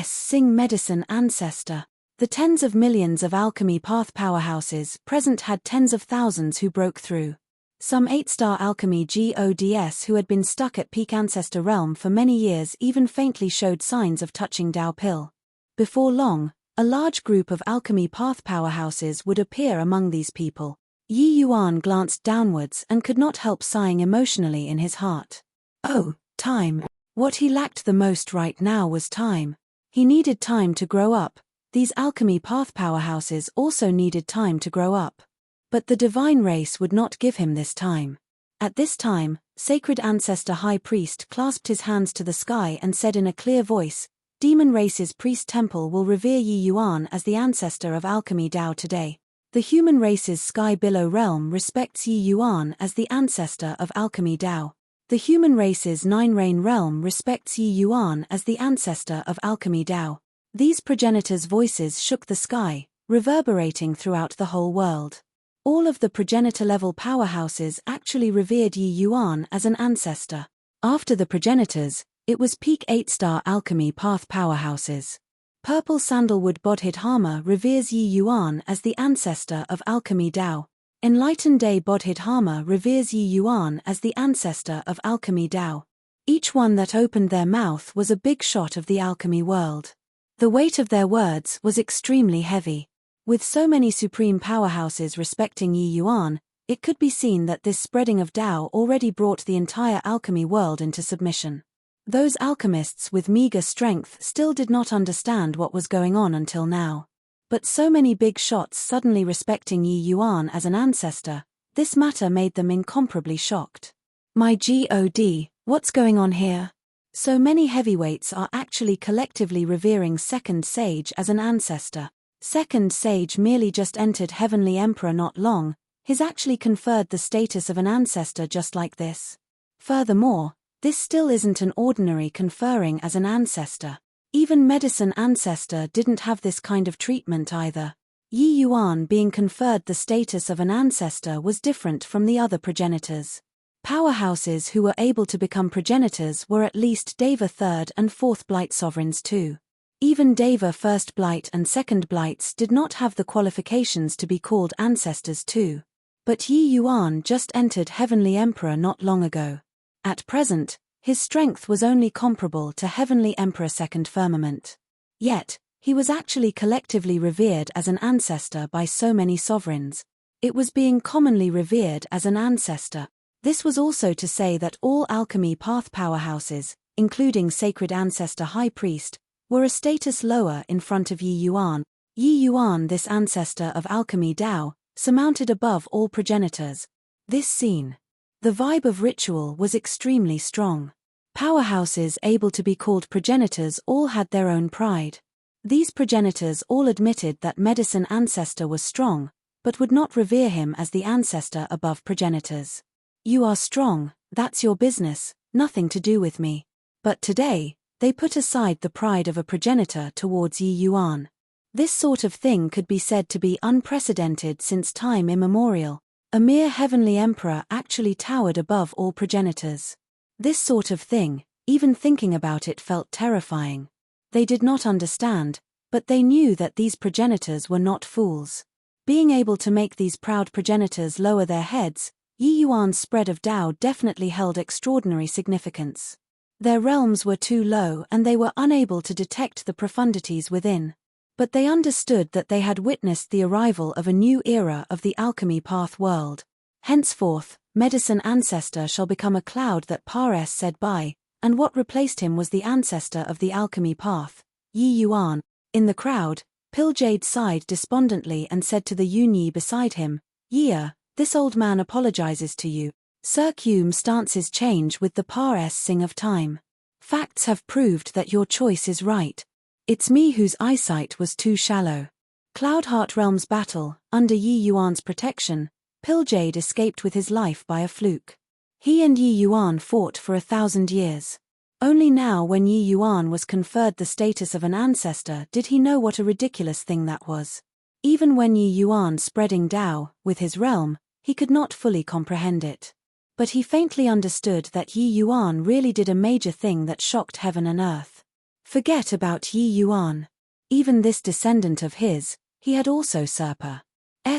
Sing medicine ancestor. The tens of millions of alchemy path powerhouses present had tens of thousands who broke through. Some 8-star alchemy gods who had been stuck at peak ancestor realm for many years even faintly showed signs of touching Tao pill. Before long, a large group of alchemy path powerhouses would appear among these people. Yi Yuan glanced downwards and could not help sighing emotionally in his heart. Oh, time. What he lacked the most right now was time. He needed time to grow up. These alchemy path powerhouses also needed time to grow up. But the divine race would not give him this time. At this time, sacred ancestor high priest clasped his hands to the sky and said in a clear voice, "Demon race's priest temple will revere Yi Yuan as the ancestor of alchemy Tao today. The human race's sky below realm respects Yi Yuan as the ancestor of alchemy Tao. The human race's 9-rain realm respects Yi Yuan as the ancestor of alchemy Tao." These progenitors' voices shook the sky, reverberating throughout the whole world. All of the progenitor-level powerhouses actually revered Yi Yuan as an ancestor. After the progenitors, it was peak 8-star alchemy path powerhouses. Purple Sandalwood Bodhidharma reveres Yi Yuan as the ancestor of alchemy Tao. Enlightened Day Bodhidharma reveres Yi Yuan as the ancestor of alchemy Tao. Each one that opened their mouth was a big shot of the alchemy world. The weight of their words was extremely heavy. With so many supreme powerhouses respecting Yi Yuan, it could be seen that this spreading of Tao already brought the entire alchemy world into submission. Those alchemists with meager strength still did not understand what was going on until now. But so many big shots suddenly respecting Yi Yuan as an ancestor, this matter made them incomparably shocked. My God, what's going on here? So many heavyweights are actually collectively revering Second Sage as an ancestor. Second Sage merely just entered Heavenly Emperor not long, he's actually conferred the status of an ancestor just like this. Furthermore, this still isn't an ordinary conferring as an ancestor. Even medicine ancestor didn't have this kind of treatment either. Yi Yuan being conferred the status of an ancestor was different from the other progenitors. Powerhouses who were able to become progenitors were at least Deva 3rd and 4th Blight sovereigns too. Even Deva 1st Blight and 2nd Blights did not have the qualifications to be called ancestors too. But Yi Yuan just entered Heavenly Emperor not long ago. At present, his strength was only comparable to Heavenly Emperor Second Firmament. Yet, he was actually collectively revered as an ancestor by so many sovereigns. It was being commonly revered as an ancestor. This was also to say that all alchemy path powerhouses, including Sacred Ancestor High Priest, were a status lower in front of Yi Yuan. Yi Yuan, this ancestor of alchemy Dao, surmounted above all progenitors. This scene. The vibe of ritual was extremely strong. Powerhouses able to be called progenitors all had their own pride. These progenitors all admitted that Medicine Ancestor was strong, but would not revere him as the ancestor above progenitors. You are strong, that's your business, nothing to do with me. But today, they put aside the pride of a progenitor towards Yi Yuan. This sort of thing could be said to be unprecedented since time immemorial. A mere heavenly emperor actually towered above all progenitors. This sort of thing, even thinking about it felt terrifying. They did not understand, but they knew that these progenitors were not fools. Being able to make these proud progenitors lower their heads, Yi Yuan's spread of Dao definitely held extraordinary significance. Their realms were too low and they were unable to detect the profundities within. But they understood that they had witnessed the arrival of a new era of the alchemy path world. Henceforth, Medicine Ancestor shall become a cloud that Pares said by, and what replaced him was the ancestor of the alchemy path, Yi Yuan. In the crowd, Piljade sighed despondently and said to the Yunyi beside him, Yia, this old man apologizes to you. Sir Qum stances change with the Pares sing of time. Facts have proved that your choice is right. It's me whose eyesight was too shallow. Cloudheart Realms battle, under Yi Yuan's protection, Piljade escaped with his life by a fluke. He and Yi Yuan fought for 1,000 years. Only now when Yi Yuan was conferred the status of an ancestor did he know what a ridiculous thing that was. Even when Yi Yuan spreading Dao, with his realm, he could not fully comprehend it. But he faintly understood that Yi Yuan really did a major thing that shocked heaven and earth. Forget about Yi Yuan. Even this descendant of his, he had also Serpa.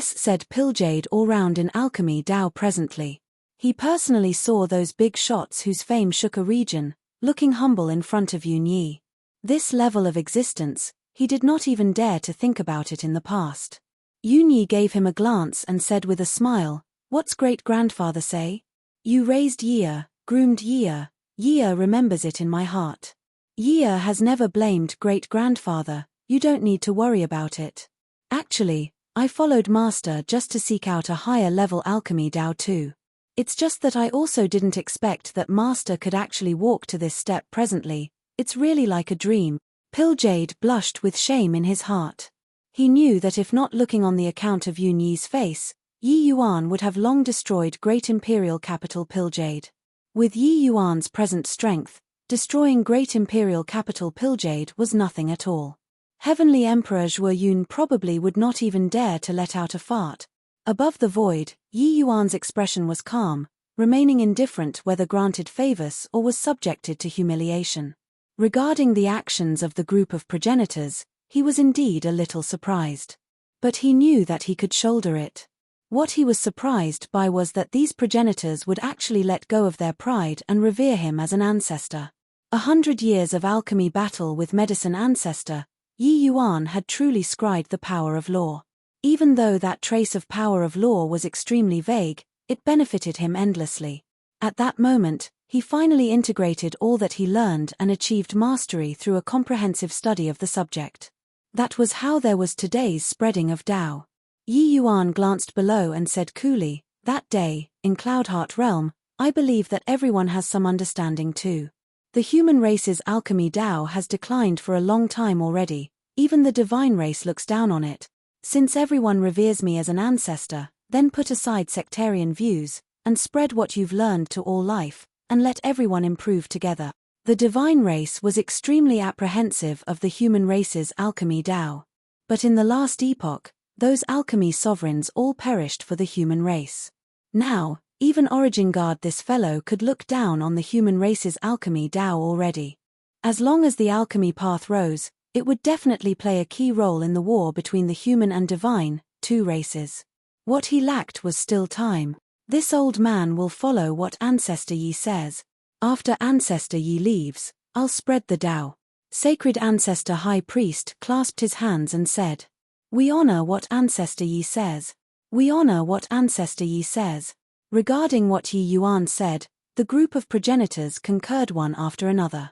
Said Piljade all round in alchemy Dao presently. He personally saw those big shots whose fame shook a region, looking humble in front of Yunyi. This level of existence, he did not even dare to think about it in the past. Yunyi gave him a glance and said with a smile, what's great-grandfather say? You raised Yia, groomed Yia, Yia remembers it in my heart. Yia has never blamed great-grandfather, you don't need to worry about it. Actually, I followed Master just to seek out a higher-level alchemy Dao too. It's just that I also didn't expect that Master could actually walk to this step presently, it's really like a dream. Piljade blushed with shame in his heart. He knew that if not looking on the account of Yunyi's face, Yi Yuan would have long destroyed great imperial capital Piljade. With Yi Yuan's present strength, destroying great imperial capital Piljade was nothing at all. Heavenly Emperor Zhuo Yun probably would not even dare to let out a fart. Above the void, Yi Yuan's expression was calm, remaining indifferent whether granted favors or was subjected to humiliation. Regarding the actions of the group of progenitors, he was indeed a little surprised. But he knew that he could shoulder it. What he was surprised by was that these progenitors would actually let go of their pride and revere him as an ancestor. 100 years of alchemy battle with Medicine Ancestor, Yi Yuan had truly scried the power of law. Even though that trace of power of law was extremely vague, it benefited him endlessly. At that moment, he finally integrated all that he learned and achieved mastery through a comprehensive study of the subject. That was how there was today's spreading of Dao. Yi Yuan glanced below and said coolly, that day, in Cloudheart Realm, I believe that everyone has some understanding too. The human race's alchemy Dao has declined for a long time already, even the divine race looks down on it. Since everyone reveres me as an ancestor, then put aside sectarian views, and spread what you've learned to all life, and let everyone improve together. The divine race was extremely apprehensive of the human race's alchemy Dao. But in the last epoch, those alchemy sovereigns all perished for the human race. Now, even Origin Guard this fellow could look down on the human race's alchemy Dao already. As long as the alchemy path rose, it would definitely play a key role in the war between the human and divine, two races. What he lacked was still time. This old man will follow what Ancestor Yi says. After Ancestor Yi leaves, I'll spread the Tao. Sacred Ancestor High Priest clasped his hands and said, "We honor what Ancestor Yi says. We honor what Ancestor Yi says." Regarding what Yi Yuan said, the group of progenitors concurred one after another.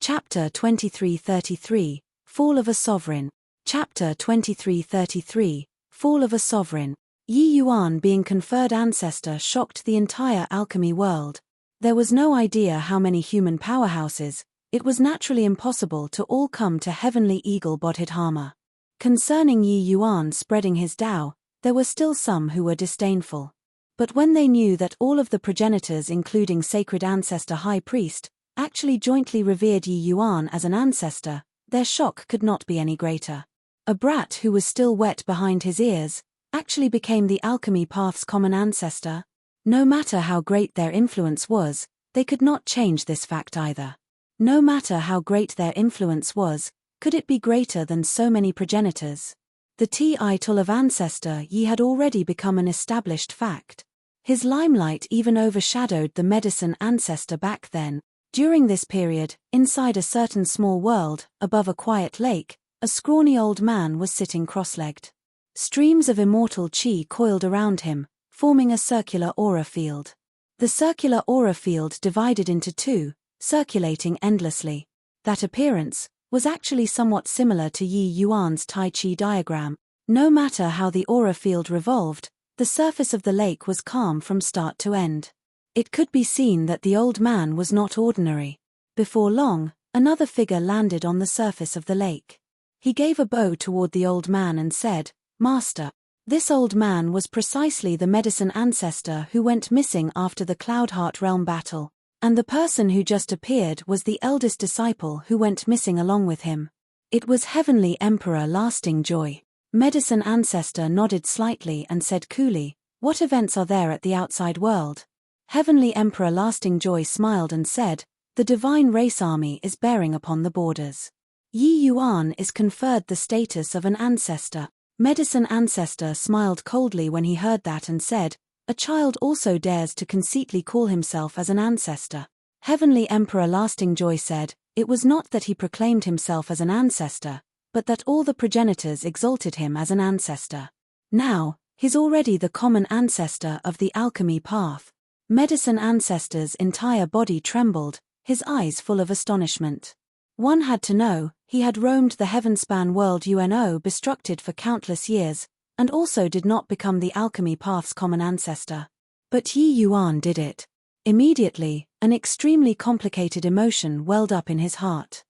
Chapter 2333, Fall of a Sovereign. Chapter 2333, Fall of a Sovereign. Yi Yuan being conferred ancestor shocked the entire alchemy world. There was no idea how many human powerhouses. It was naturally impossible to all come to Heavenly Eagle Bodhidharma. Concerning Yi Yuan spreading his Tao, there were still some who were disdainful. But when they knew that all of the progenitors including Sacred Ancestor High Priest, actually jointly revered Yi Yuan as an ancestor, their shock could not be any greater. A brat who was still wet behind his ears, actually became the alchemy path's common ancestor. No matter how great their influence was, they could not change this fact either. No matter how great their influence was, could it be greater than so many progenitors? The title of Ancestor Yi had already become an established fact. His limelight even overshadowed the medicine ancestor back then. During this period, inside a certain small world, above a quiet lake, a scrawny old man was sitting cross-legged. Streams of immortal chi coiled around him, forming a circular aura field. The circular aura field divided into two, circulating endlessly. That appearance was actually somewhat similar to Yi Yuan's Tai Chi diagram. No matter how the aura field revolved, the surface of the lake was calm from start to end. It could be seen that the old man was not ordinary. Before long, another figure landed on the surface of the lake. He gave a bow toward the old man and said, "Master." This old man was precisely the medicine ancestor who went missing after the Cloudheart Realm battle. And the person who just appeared was the eldest disciple who went missing along with him. It was Heavenly Emperor Lasting Joy. Medicine Ancestor nodded slightly and said coolly, "What events are there at the outside world?" Heavenly Emperor Lasting Joy smiled and said, "The Divine Race Army is bearing upon the borders. Yi Yuan is conferred the status of an ancestor." Medicine Ancestor smiled coldly when he heard that and said, "A child also dares to conceitedly call himself as an ancestor." Heavenly Emperor Lasting Joy said, "It was not that he proclaimed himself as an ancestor, but that all the progenitors exalted him as an ancestor. Now, he's already the common ancestor of the alchemy path." Medicine Ancestor's entire body trembled, his eyes full of astonishment. One had to know, he had roamed the heavenspan world bestructed for countless years, and also did not become the alchemy path's common ancestor. But Yi Yuan did it. Immediately, an extremely complicated emotion welled up in his heart.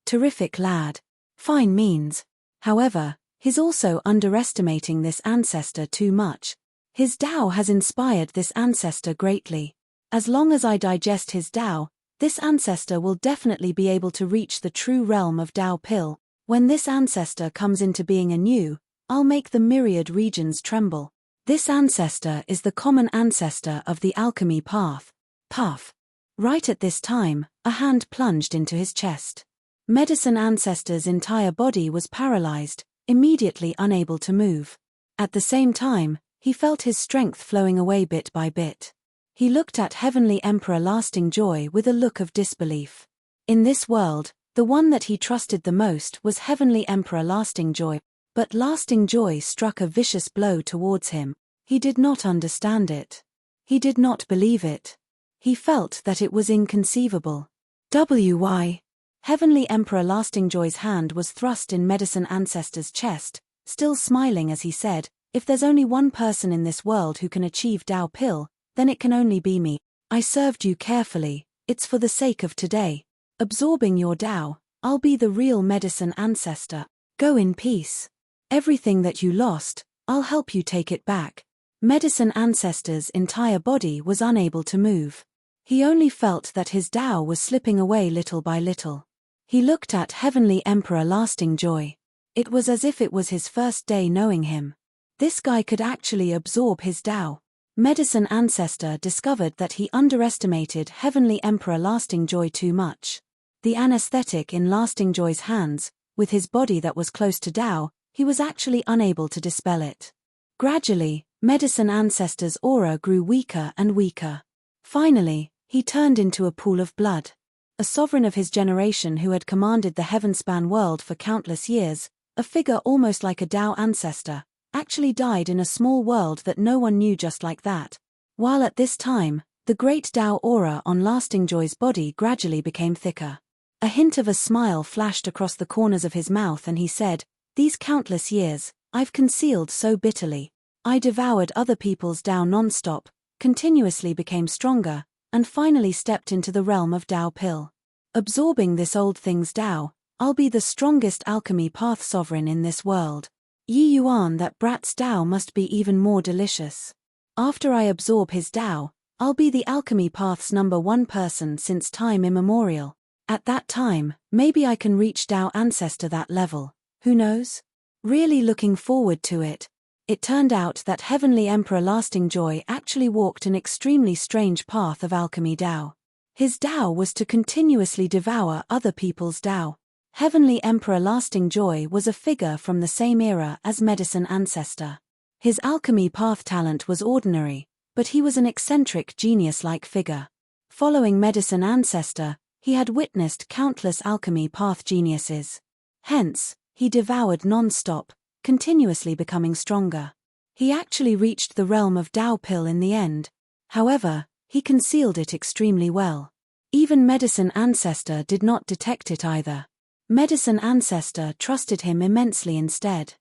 Terrific lad. Fine means. However, he's also underestimating this ancestor too much. His Tao has inspired this ancestor greatly. As long as I digest his Tao, this ancestor will definitely be able to reach the true realm of Tao Pill. When this ancestor comes into being anew, I'll make the myriad regions tremble. This ancestor is the common ancestor of the alchemy path. Puff. Right at this time, a hand plunged into his chest. Medicine Ancestor's entire body was paralyzed, immediately unable to move. At the same time, he felt his strength flowing away bit by bit. He looked at Heavenly Emperor Lasting Joy with a look of disbelief. In this world, the one that he trusted the most was Heavenly Emperor Lasting Joy, but Lasting Joy struck a vicious blow towards him. He did not understand it. He did not believe it. He felt that it was inconceivable. Why? Heavenly Emperor Lasting Joy's hand was thrust in Medicine Ancestor's chest, still smiling as he said, "If there's only one person in this world who can achieve Tao Pill, then it can only be me. I served you carefully, it's for the sake of today. Absorbing your Tao, I'll be the real Medicine Ancestor. Go in peace. Everything that you lost, I'll help you take it back." Medicine Ancestor's entire body was unable to move. He only felt that his Tao was slipping away little by little. He looked at Heavenly Emperor Lasting Joy. It was as if it was his first day knowing him. This guy could actually absorb his Tao. Medicine Ancestor discovered that he underestimated Heavenly Emperor Lasting Joy too much. The anesthetic in Lasting Joy's hands, with his body that was close to Tao, he was actually unable to dispel it. Gradually, Medicine Ancestor's aura grew weaker and weaker. Finally, he turned into a pool of blood. A sovereign of his generation who had commanded the heavenspan world for countless years, a figure almost like a Tao ancestor, actually died in a small world that no one knew just like that. While at this time, the great Tao aura on Lasting Joy's body gradually became thicker. A hint of a smile flashed across the corners of his mouth and he said, "These countless years, I've concealed so bitterly. I devoured other people's Tao non-stop, continuously became stronger, and finally stepped into the realm of Tao Pill. Absorbing this old thing's Tao, I'll be the strongest alchemy path sovereign in this world. Yi Yuan, that brat's Tao must be even more delicious. After I absorb his Tao, I'll be the alchemy path's #1 person since time immemorial. At that time, maybe I can reach Tao ancestor that level, who knows? Really looking forward to it." It turned out that Heavenly Emperor Lasting Joy actually walked an extremely strange path of alchemy Tao. His Tao was to continuously devour other people's Tao. Heavenly Emperor Lasting Joy was a figure from the same era as Medicine Ancestor. His alchemy path talent was ordinary, but he was an eccentric genius-like figure. Following Medicine Ancestor, he had witnessed countless alchemy path geniuses. Hence, he devoured non-stop, continuously becoming stronger. He actually reached the realm of Tao Pill in the end. However, he concealed it extremely well. Even Medicine Ancestor did not detect it either. Medicine Ancestor trusted him immensely instead.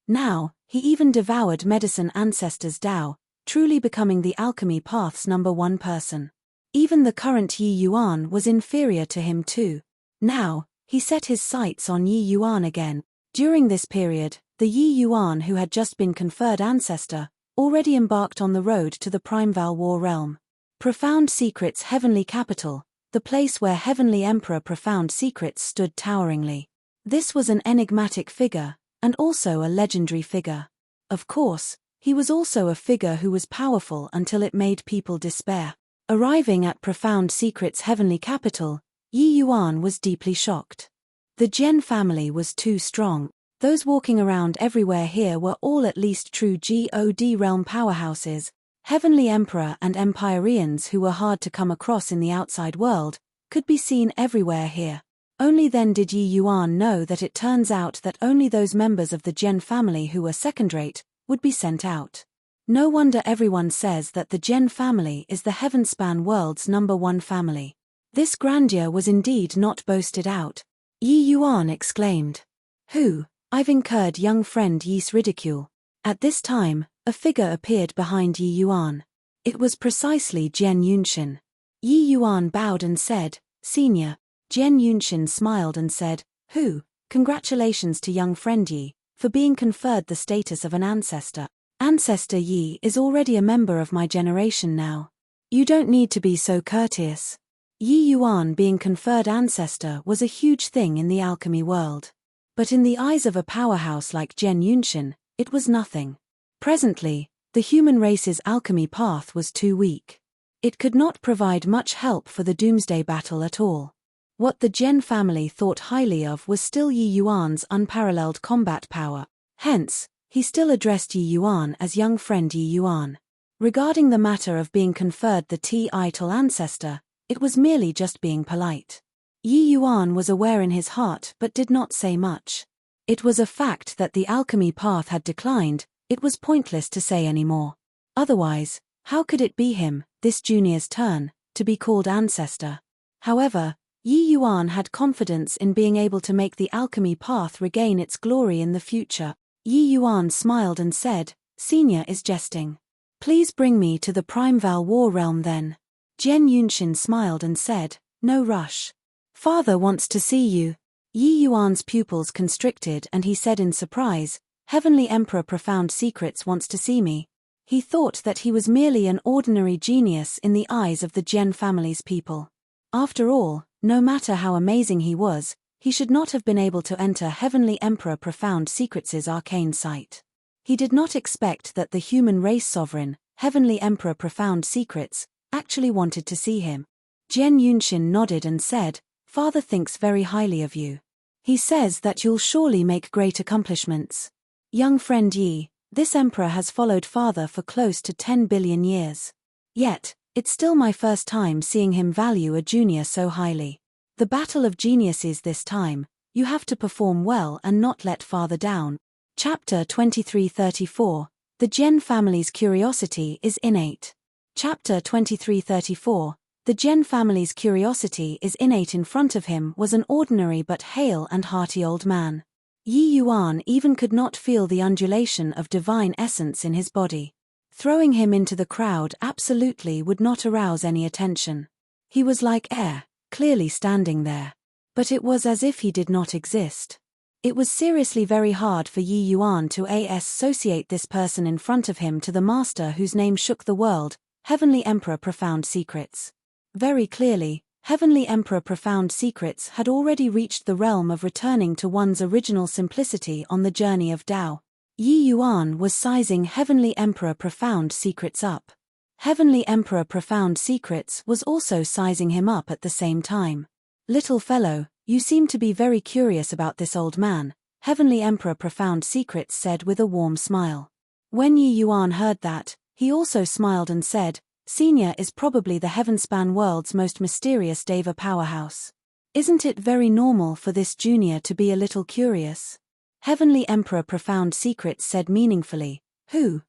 Now, he even devoured Medicine Ancestor's Tao, truly becoming the alchemy path's #1 person. Even the current Yi Yuan was inferior to him too. Now, he set his sights on Yi Yuan again. During this period, the Yi Yuan who had just been conferred ancestor, already embarked on the road to the Primeval War realm. Profound Secrets Heavenly Capital, the place where Heavenly Emperor Profound Secrets stood toweringly. This was an enigmatic figure, and also a legendary figure. Of course, he was also a figure who was powerful until it made people despair. Arriving at Profound Secrets Heavenly Capital, Yi Yuan was deeply shocked. The Gen family was too strong. Those walking around everywhere here were all at least true God realm powerhouses. Heavenly Emperor and Empyreans who were hard to come across in the outside world, could be seen everywhere here. Only then did Yi Yuan know that it turns out that only those members of the Gen family who were second-rate, would be sent out. No wonder everyone says that the Gen family is the Heavenspan world's #1 family. This grandeur was indeed not boasted out. Yi Yuan exclaimed. "Who? I've incurred young friend Yi's ridicule." At this time, a figure appeared behind Yi Yuan. It was precisely Jian Yunshin. Yi Yuan bowed and said, "Senior." Jian Yunshin smiled and said, "Who? Congratulations to young friend Yi, for being conferred the status of an ancestor. Ancestor Yi is already a member of my generation now. You don't need to be so courteous." Yi Yuan being conferred ancestor was a huge thing in the alchemy world. But in the eyes of a powerhouse like Jian Yunshin, it was nothing. Presently, the human race's alchemy path was too weak. It could not provide much help for the doomsday battle at all. What the Gen family thought highly of was still Yi Yuan's unparalleled combat power. Hence, he still addressed Yi Yuan as young friend Yi Yuan. Regarding the matter of being conferred the title ancestor, it was merely just being polite. Yi Yuan was aware in his heart but did not say much. It was a fact that the alchemy path had declined, it was pointless to say any more. Otherwise, how could it be him, this junior's turn, to be called ancestor? However, Yi Yuan had confidence in being able to make the alchemy path regain its glory in the future. Yi Yuan smiled and said, "Senior is jesting. Please bring me to the Primeval War realm then." Jian Yunshin smiled and said, "No rush. Father wants to see you." Yi Yuan's pupils constricted and he said in surprise, "Heavenly Emperor Profound Secrets wants to see me." He thought that he was merely an ordinary genius in the eyes of the Gen family's people. After all, no matter how amazing he was, he should not have been able to enter Heavenly Emperor Profound Secrets' arcane sight. He did not expect that the human race sovereign, Heavenly Emperor Profound Secrets, actually wanted to see him. Jian Yunshin nodded and said, "Father thinks very highly of you. He says that you'll surely make great accomplishments. Young friend Yi, This emperor has followed father for close to 10 billion years. Yet, it's still my first time seeing him value a junior so highly. The battle of geniuses this time, you have to perform well and not let father down. Chapter 2334, The Gen family's curiosity is innate. Chapter 2334, The Gen family's curiosity is innate. In front of him was an ordinary but hale and hearty old man. Yi Yuan even could not feel the undulation of divine essence in his body. Throwing him into the crowd absolutely would not arouse any attention. He was like air, clearly standing there. But it was as if he did not exist. It was seriously very hard for Yi Yuan to associate this person in front of him to the master whose name shook the world, Heavenly Emperor Profound Secrets. Very clearly, Heavenly Emperor Profound Secrets had already reached the realm of returning to one's original simplicity on the journey of Tao. Yi Yuan was sizing Heavenly Emperor Profound Secrets up. Heavenly Emperor Profound Secrets was also sizing him up at the same time. Little fellow, you seem to be very curious about this old man, Heavenly Emperor Profound Secrets said with a warm smile. When Yi Yuan heard that, he also smiled and said, Senior is probably the Heavenspan world's most mysterious Deva powerhouse. Isn't it very normal for this junior to be a little curious? Heavenly Emperor Profound Secrets said meaningfully,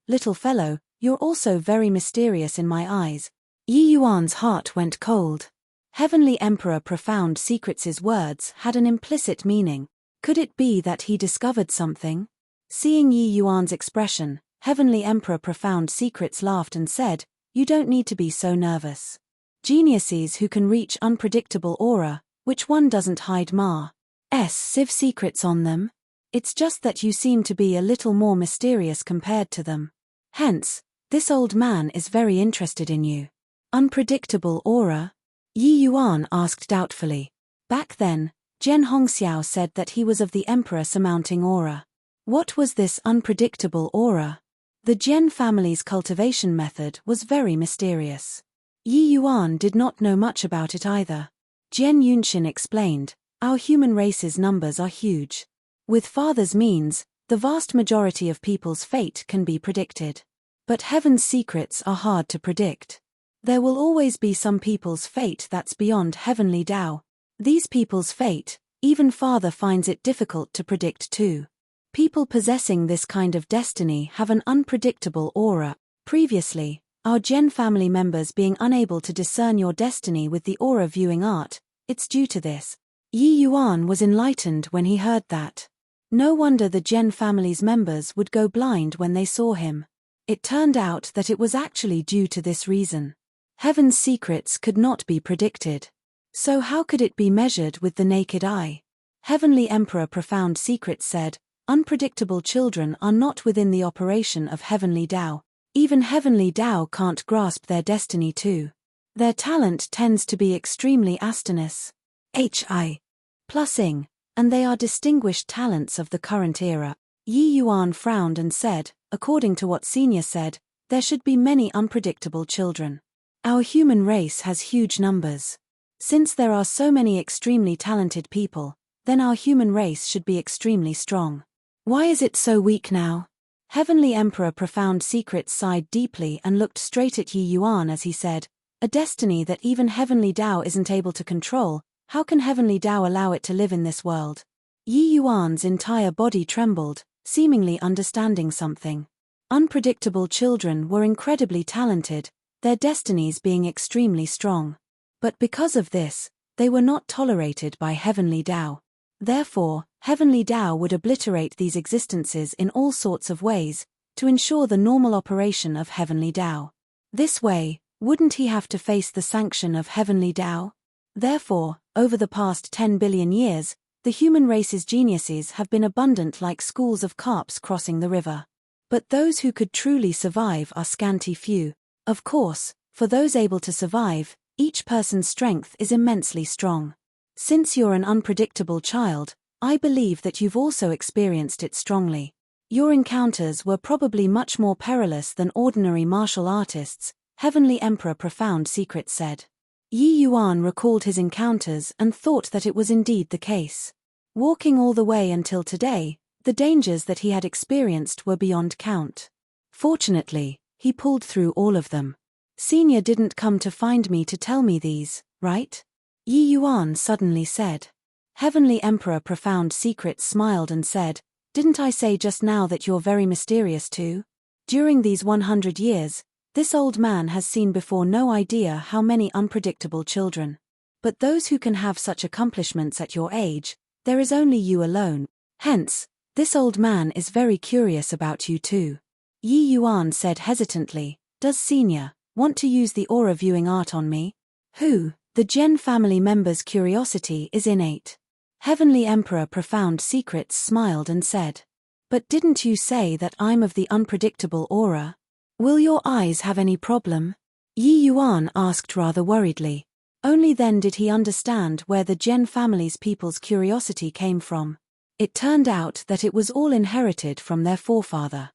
little fellow, you're also very mysterious in my eyes. Yi Yuan's heart went cold. Heavenly Emperor Profound Secrets' words had an implicit meaning. Could it be that he discovered something? Seeing Yi Yuan's expression, Heavenly Emperor Profound Secrets laughed and said, You don't need to be so nervous. Geniuses who can reach unpredictable aura, which one doesn't hide sieve secrets on them? It's just that you seem to be a little more mysterious compared to them. Hence, this old man is very interested in you. Unpredictable aura? Yi Yuan asked doubtfully. Back then, Gen Hongxiao said that he was of the emperor surmounting aura. What was this unpredictable aura? The Gen family's cultivation method was very mysterious. Yi Yuan did not know much about it either. Gen Yunxin explained, Our human race's numbers are huge. With father's means, the vast majority of people's fate can be predicted. But heaven's secrets are hard to predict. There will always be some people's fate that's beyond heavenly Tao. These people's fate, even father finds it difficult to predict too. People possessing this kind of destiny have an unpredictable aura. Previously, our Gen family members being unable to discern your destiny with the aura viewing art, it's due to this. Yi Yuan was enlightened when he heard that. No wonder the Gen family's members would go blind when they saw him. It turned out that it was actually due to this reason. Heaven's secrets could not be predicted. So how could it be measured with the naked eye? Heavenly Emperor Profound Secrets said, Unpredictable children are not within the operation of Heavenly Tao. Even Heavenly Tao can't grasp their destiny too. Their talent tends to be extremely astonishing, plusing, and they are distinguished talents of the current era. Yi Yuan frowned and said, according to what Senior said, there should be many unpredictable children. Our human race has huge numbers. Since there are so many extremely talented people, then our human race should be extremely strong. Why is it so weak now? Heavenly Emperor Profound Secrets sighed deeply and looked straight at Yi Yuan as he said, A destiny that even Heavenly Tao isn't able to control, how can Heavenly Tao allow it to live in this world? Yi Yuan's entire body trembled, seemingly understanding something. Unpredictable children were incredibly talented, their destinies being extremely strong. But because of this, they were not tolerated by Heavenly Tao. Therefore, Heavenly Tao would obliterate these existences in all sorts of ways, to ensure the normal operation of Heavenly Tao. This way, wouldn't he have to face the sanction of Heavenly Tao? Therefore, over the past 10 billion years, the human race's geniuses have been abundant like schools of carps crossing the river. But those who could truly survive are scanty few. Of course, for those able to survive, each person's strength is immensely strong. Since you're an unpredictable child, I believe that you've also experienced it strongly. Your encounters were probably much more perilous than ordinary martial artists, Heavenly Emperor Profound Secrets said. Yi Yuan recalled his encounters and thought that it was indeed the case. Walking all the way until today, the dangers that he had experienced were beyond count. Fortunately, he pulled through all of them. Senior didn't come to find me to tell me these, right? Yi Yuan suddenly said. Heavenly Emperor Profound Secrets smiled and said, "Didn't I say just now that you're very mysterious too? During these 100 years, this old man has seen before no idea how many unpredictable children. But those who can have such accomplishments at your age, there is only you alone. Hence, this old man is very curious about you too." Yi Yuan said hesitantly, "Does Senior want to use the aura viewing art on me?" "Who? The Gen family member's curiosity is innate." Heavenly Emperor Profound Secrets smiled and said, "But didn't you say that I'm of the unpredictable aura? Will your eyes have any problem?" Yi Yuan asked rather worriedly. Only then did he understand where the Gen family's people's curiosity came from. It turned out that it was all inherited from their forefather.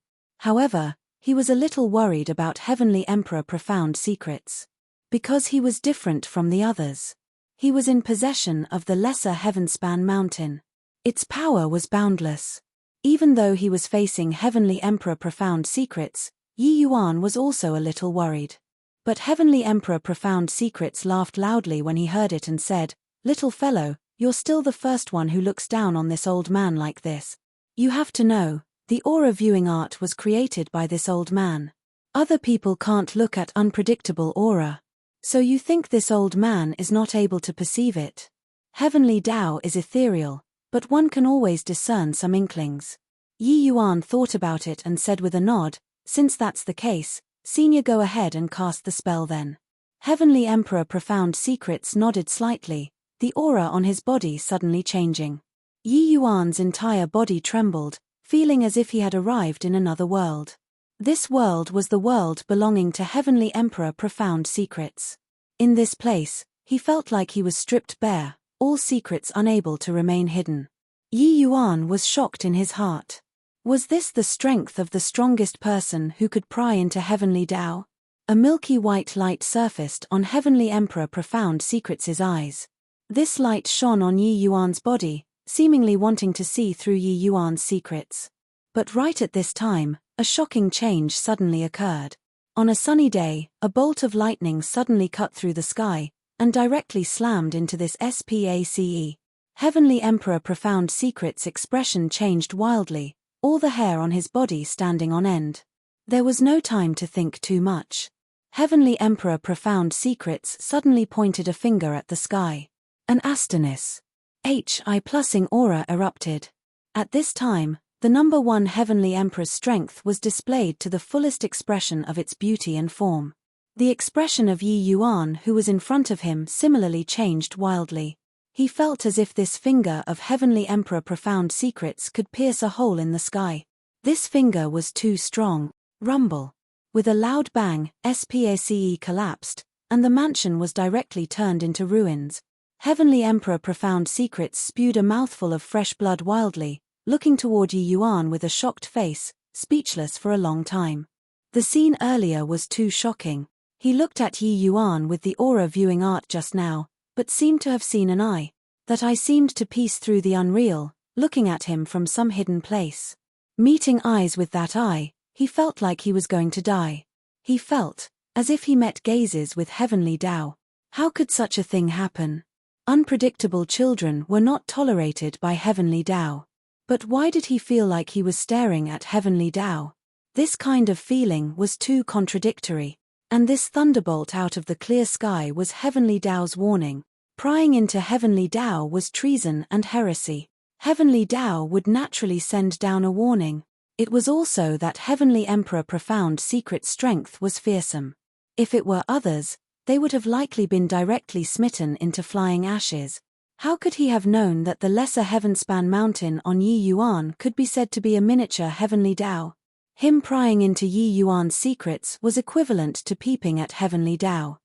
However, he was a little worried about Heavenly Emperor Profound Secrets. Because he was different from the others. He was in possession of the lesser Heavenspan Mountain. Its power was boundless. Even though he was facing Heavenly Emperor Profound Secrets, Yi Yuan was also a little worried. But Heavenly Emperor Profound Secrets laughed loudly when he heard it and said, "Little fellow, you're still the first one who looks down on this old man like this. You have to know, the aura viewing art was created by this old man. Other people can't look at unpredictable aura. So you think this old man is not able to perceive it? Heavenly Tao is ethereal, but one can always discern some inklings." Yi Yuan thought about it and said with a nod, "Since that's the case, Senior, go ahead and cast the spell then." Heavenly Emperor Profound Secrets nodded slightly, the aura on his body suddenly changing. Yi Yuan's entire body trembled, feeling as if he had arrived in another world. This world was the world belonging to Heavenly Emperor Profound Secrets. In this place, he felt like he was stripped bare, all secrets unable to remain hidden. Yi Yuan was shocked in his heart. Was this the strength of the strongest person who could pry into Heavenly Tao? A milky white light surfaced on Heavenly Emperor Profound Secrets' eyes. This light shone on Yi Yuan's body, seemingly wanting to see through Yi Yuan's secrets. But right at this time, a shocking change suddenly occurred. On a sunny day, a bolt of lightning suddenly cut through the sky, and directly slammed into this space. Heavenly Emperor Profound Secrets' expression changed wildly, all the hair on his body standing on end. There was no time to think too much. Heavenly Emperor Profound Secrets suddenly pointed a finger at the sky. An Astonis. Hi+ing aura erupted. At this time, the number one Heavenly Emperor's strength was displayed to the fullest expression of its beauty and form. The expression of Yi Yuan, who was in front of him, similarly changed wildly. He felt as if this finger of Heavenly Emperor Profound Secrets could pierce a hole in the sky. This finger was too strong. Rumble. With a loud bang, SPACE collapsed, and the mansion was directly turned into ruins. Heavenly Emperor Profound Secrets spewed a mouthful of fresh blood wildly, looking toward Yi Yuan with a shocked face, speechless for a long time. The scene earlier was too shocking. He looked at Yi Yuan with the aura viewing art just now, but seemed to have seen an eye. That eye seemed to piece through the unreal, looking at him from some hidden place. Meeting eyes with that eye, he felt like he was going to die. He felt as if he met gazes with Heavenly Tao. How could such a thing happen? Unpredictable children were not tolerated by Heavenly Tao. But why did he feel like he was staring at Heavenly Tao? This kind of feeling was too contradictory. And this thunderbolt out of the clear sky was Heavenly Tao's warning. Prying into Heavenly Tao was treason and heresy. Heavenly Tao would naturally send down a warning. It was also that Heavenly Emperor Profound Secret strength was fearsome. If it were others, they would have likely been directly smitten into flying ashes. How could he have known that the lesser Heavenspan Mountain on Yi Yuan could be said to be a miniature Heavenly Tao? Him prying into Yi Yuan's secrets was equivalent to peeping at Heavenly Tao.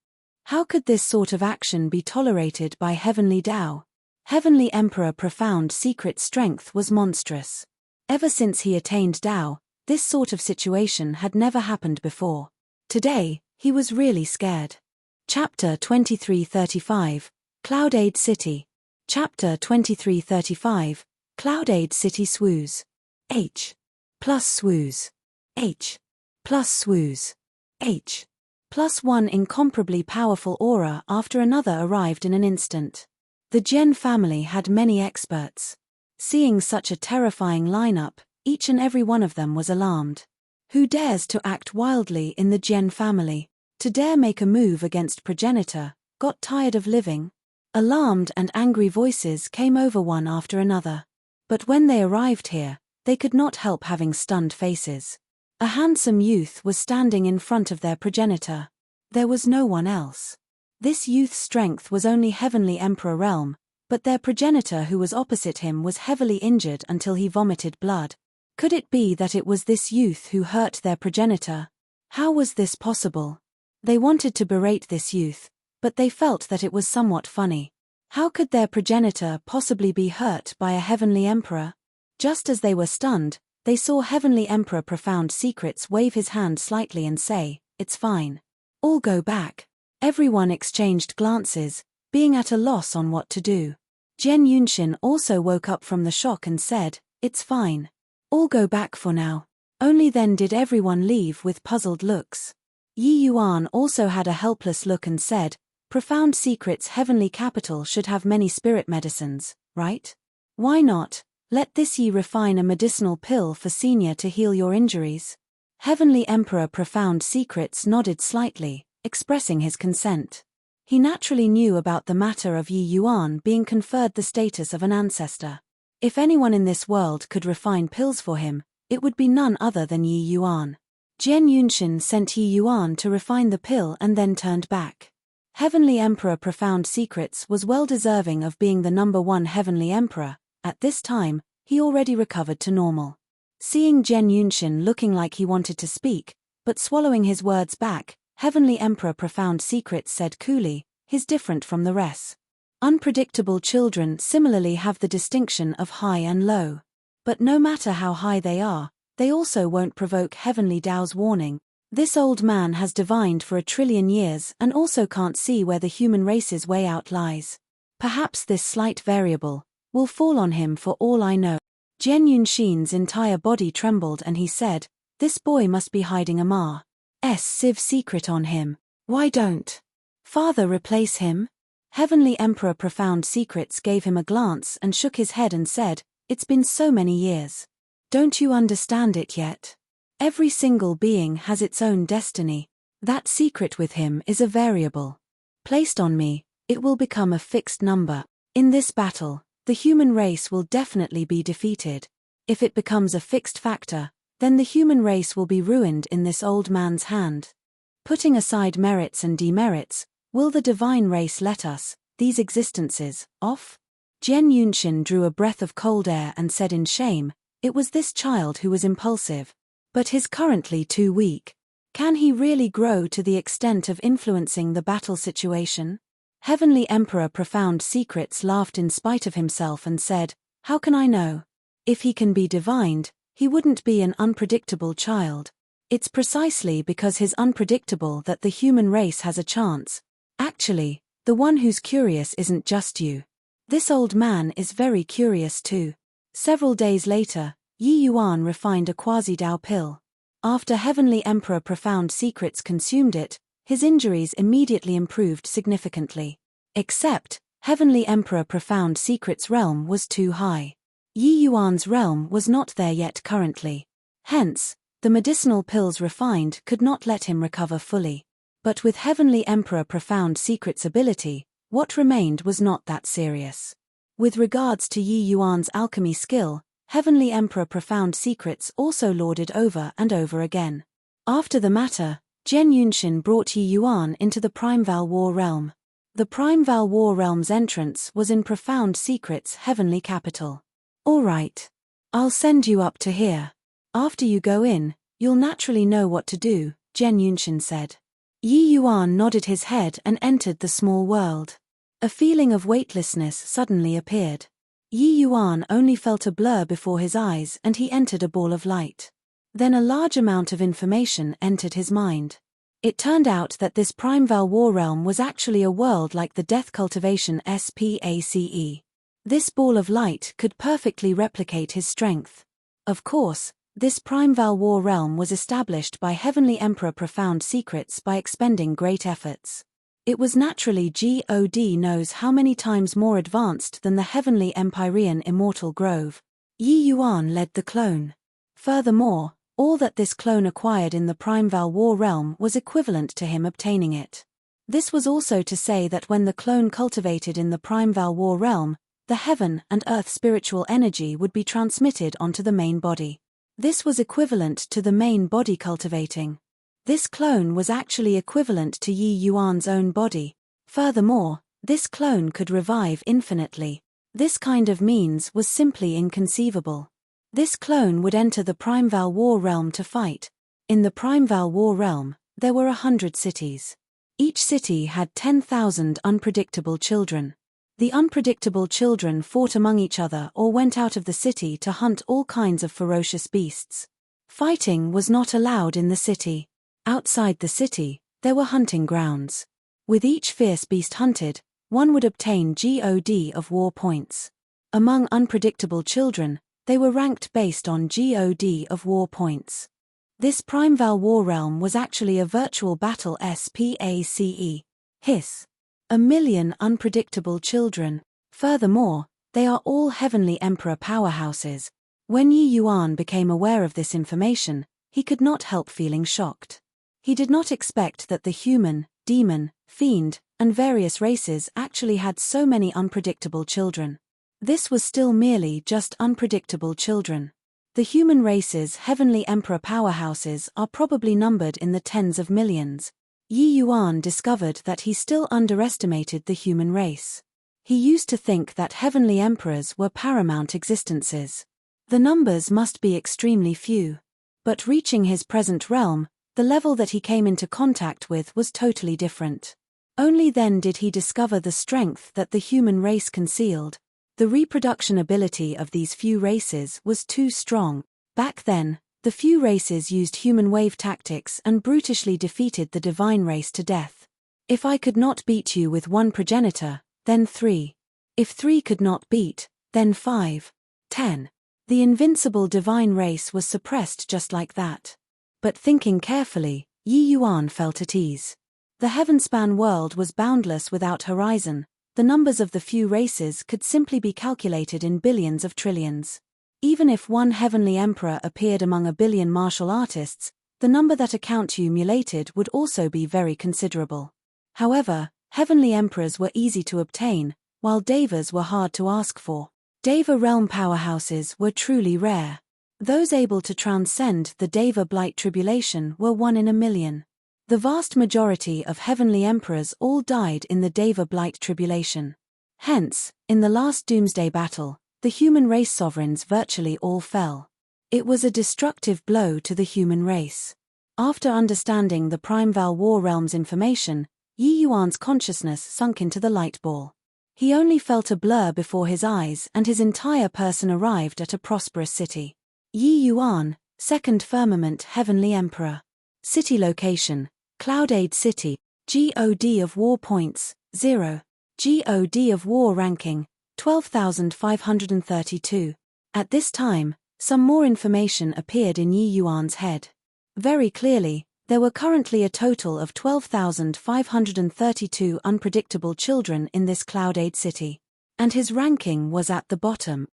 How could this sort of action be tolerated by Heavenly Tao? Heavenly Emperor Profound Secret strength was monstrous. Ever since he attained Tao, this sort of situation had never happened before. Today, he was really scared. Chapter 2335, Cloudade City. Chapter 2335, Cloudade City Swoos. H. Plus swooze. H. Plus swooze. H. Plus one incomparably powerful aura after another arrived in an instant. The Gen family had many experts. Seeing such a terrifying lineup, each and every one of them was alarmed. Who dares to act wildly in the Gen family? To dare make a move against progenitor, got tired of living? Alarmed and angry voices came over one after another. But when they arrived here, they could not help having stunned faces. A handsome youth was standing in front of their progenitor. There was no one else. This youth's strength was only Heavenly Emperor realm, but their progenitor who was opposite him was heavily injured until he vomited blood. Could it be that it was this youth who hurt their progenitor? How was this possible? They wanted to berate this youth, but they felt that it was somewhat funny. How could their progenitor possibly be hurt by a Heavenly Emperor? Just as they were stunned, they saw Heavenly Emperor Profound Secrets wave his hand slightly and say, "It's fine. All go back." Everyone exchanged glances, being at a loss on what to do. Jen Yunshin also woke up from the shock and said, "It's fine. All go back for now." Only then did everyone leave with puzzled looks. Yi Yuan also had a helpless look and said, "Profound Secrets Heavenly Capital should have many spirit medicines, right? Why not? Let this Yi refine a medicinal pill for senior to heal your injuries." Heavenly Emperor Profound Secrets nodded slightly, expressing his consent. He naturally knew about the matter of Yi Yuan being conferred the status of an ancestor. If anyone in this world could refine pills for him, it would be none other than Yi Yuan. Jian Yunshin sent Yi Yuan to refine the pill and then turned back. Heavenly Emperor Profound Secrets was well deserving of being the #1 Heavenly Emperor. At this time, he already recovered to normal. Seeing Jian Yunshin looking like he wanted to speak, but swallowing his words back, Heavenly Emperor Profound Secrets said coolly, "He's different from the rest. Unpredictable children similarly have the distinction of high and low. But no matter how high they are, they also won't provoke Heavenly Tao's warning. This old man has divined for 1,000,000,000 years and also can't see where the human race's way out lies. Perhaps this slight variable will fall on him for all I know." Jian Yunshin's entire body trembled and he said, "This boy must be hiding a Ma's Civ secret on him. Why don't Father replace him?" Heavenly Emperor Profound Secrets gave him a glance and shook his head and said, "It's been so many years. Don't you understand it yet? Every single being has its own destiny. That secret with him is a variable. Placed on me, it will become a fixed number. In this battle, the human race will definitely be defeated. If it becomes a fixed factor, then the human race will be ruined in this old man's hand. Putting aside merits and demerits, will the divine race let us, these existences, off?" Jian Yunshin drew a breath of cold air and said in shame, "It was this child who was impulsive. But he's currently too weak. Can he really grow to the extent of influencing the battle situation?" Heavenly Emperor Profound Secrets laughed in spite of himself and said, "How can I know? If he can be divined, he wouldn't be an unpredictable child. It's precisely because he's unpredictable that the human race has a chance. Actually, the one who's curious isn't just you. This old man is very curious too." Several days later, Yi Yuan refined a quasi-Dao pill. After Heavenly Emperor Profound Secrets consumed it, his injuries immediately improved significantly. Except, Heavenly Emperor Profound Secrets' realm was too high. Yi Yuan's realm was not there yet currently. Hence, the medicinal pills refined could not let him recover fully. But with Heavenly Emperor Profound Secrets' ability, what remained was not that serious. With regards to Yi Yuan's alchemy skill, Heavenly Emperor Profound Secrets also lauded over and over again. After the matter, Jian Yunshin brought Yi Yuan into the Primeval War realm. The Primeval War realm's entrance was in Profound Secrets' heavenly capital. "All right. I'll send you up to here. After you go in, you'll naturally know what to do," Jian Yunshin said. Yi Yuan nodded his head and entered the small world. A feeling of weightlessness suddenly appeared. Yi Yuan only felt a blur before his eyes and he entered a ball of light. Then a large amount of information entered his mind. It turned out that this Primeval War realm was actually a world like the Death Cultivation SPACE. This ball of light could perfectly replicate his strength. Of course, this Primeval War realm was established by Heavenly Emperor Profound Secrets by expending great efforts. It was naturally God knows how many times more advanced than the Heavenly Empyrean Immortal Grove. Yi Yuan led the clone. Furthermore, all that this clone acquired in the Primeval War realm was equivalent to him obtaining it. This was also to say that when the clone cultivated in the Primeval War realm, the heaven and earth spiritual energy would be transmitted onto the main body. This was equivalent to the main body cultivating. This clone was actually equivalent to Yi Yuan's own body. Furthermore, this clone could revive infinitely. This kind of means was simply inconceivable. This clone would enter the Primeval War realm to fight. In the Primeval War realm, there were 100 cities. Each city had 10,000 unpredictable children. The unpredictable children fought among each other or went out of the city to hunt all kinds of ferocious beasts. Fighting was not allowed in the city. Outside the city, there were hunting grounds. With each fierce beast hunted, one would obtain God of war points. Among unpredictable children, they were ranked based on God of war points. This Primeval War realm was actually a virtual battle SPACE. Hiss. 1,000,000 unpredictable children. Furthermore, they are all Heavenly Emperor powerhouses. When Yi Yuan became aware of this information, he could not help feeling shocked. He did not expect that the human, demon, fiend, and various races actually had so many unpredictable children. This was still merely just unpredictable children. The human race's Heavenly Emperor powerhouses are probably numbered in the tens of millions. Yi Yuan discovered that he still underestimated the human race. He used to think that Heavenly Emperors were paramount existences. The numbers must be extremely few. But reaching his present realm, the level that he came into contact with was totally different. Only then did he discover the strength that the human race concealed. The reproduction ability of these few races was too strong. Back then, the few races used human wave tactics and brutishly defeated the divine race to death. If I could not beat you with one progenitor, then 3. If 3 could not beat, then 5. 10. The invincible divine race was suppressed just like that. But thinking carefully, Yi Yuan felt at ease. The heavenspan world was boundless without horizon. The numbers of the few races could simply be calculated in billions of trillions. Even if one Heavenly Emperor appeared among 1,000,000,000 martial artists, the number that accumulated would also be very considerable. However, Heavenly Emperors were easy to obtain, while Devas were hard to ask for. Deva realm powerhouses were truly rare. Those able to transcend the Deva Blight Tribulation were 1 in 1,000,000. The vast majority of Heavenly Emperors all died in the Deva Blight Tribulation. Hence, in the last Doomsday Battle, the human race sovereigns virtually all fell. It was a destructive blow to the human race. After understanding the Primeval War realm's information, Yi Yuan's consciousness sunk into the light ball. He only felt a blur before his eyes and his entire person arrived at a prosperous city. Yi Yuan, Second Firmament Heavenly Emperor. City location, Cloudade City, God of War points, 0. God of War ranking, 12,532. At this time, some more information appeared in Yi Yuan's head. Very clearly, there were currently a total of 12,532 unpredictable children in this Cloudade City. And his ranking was at the bottom.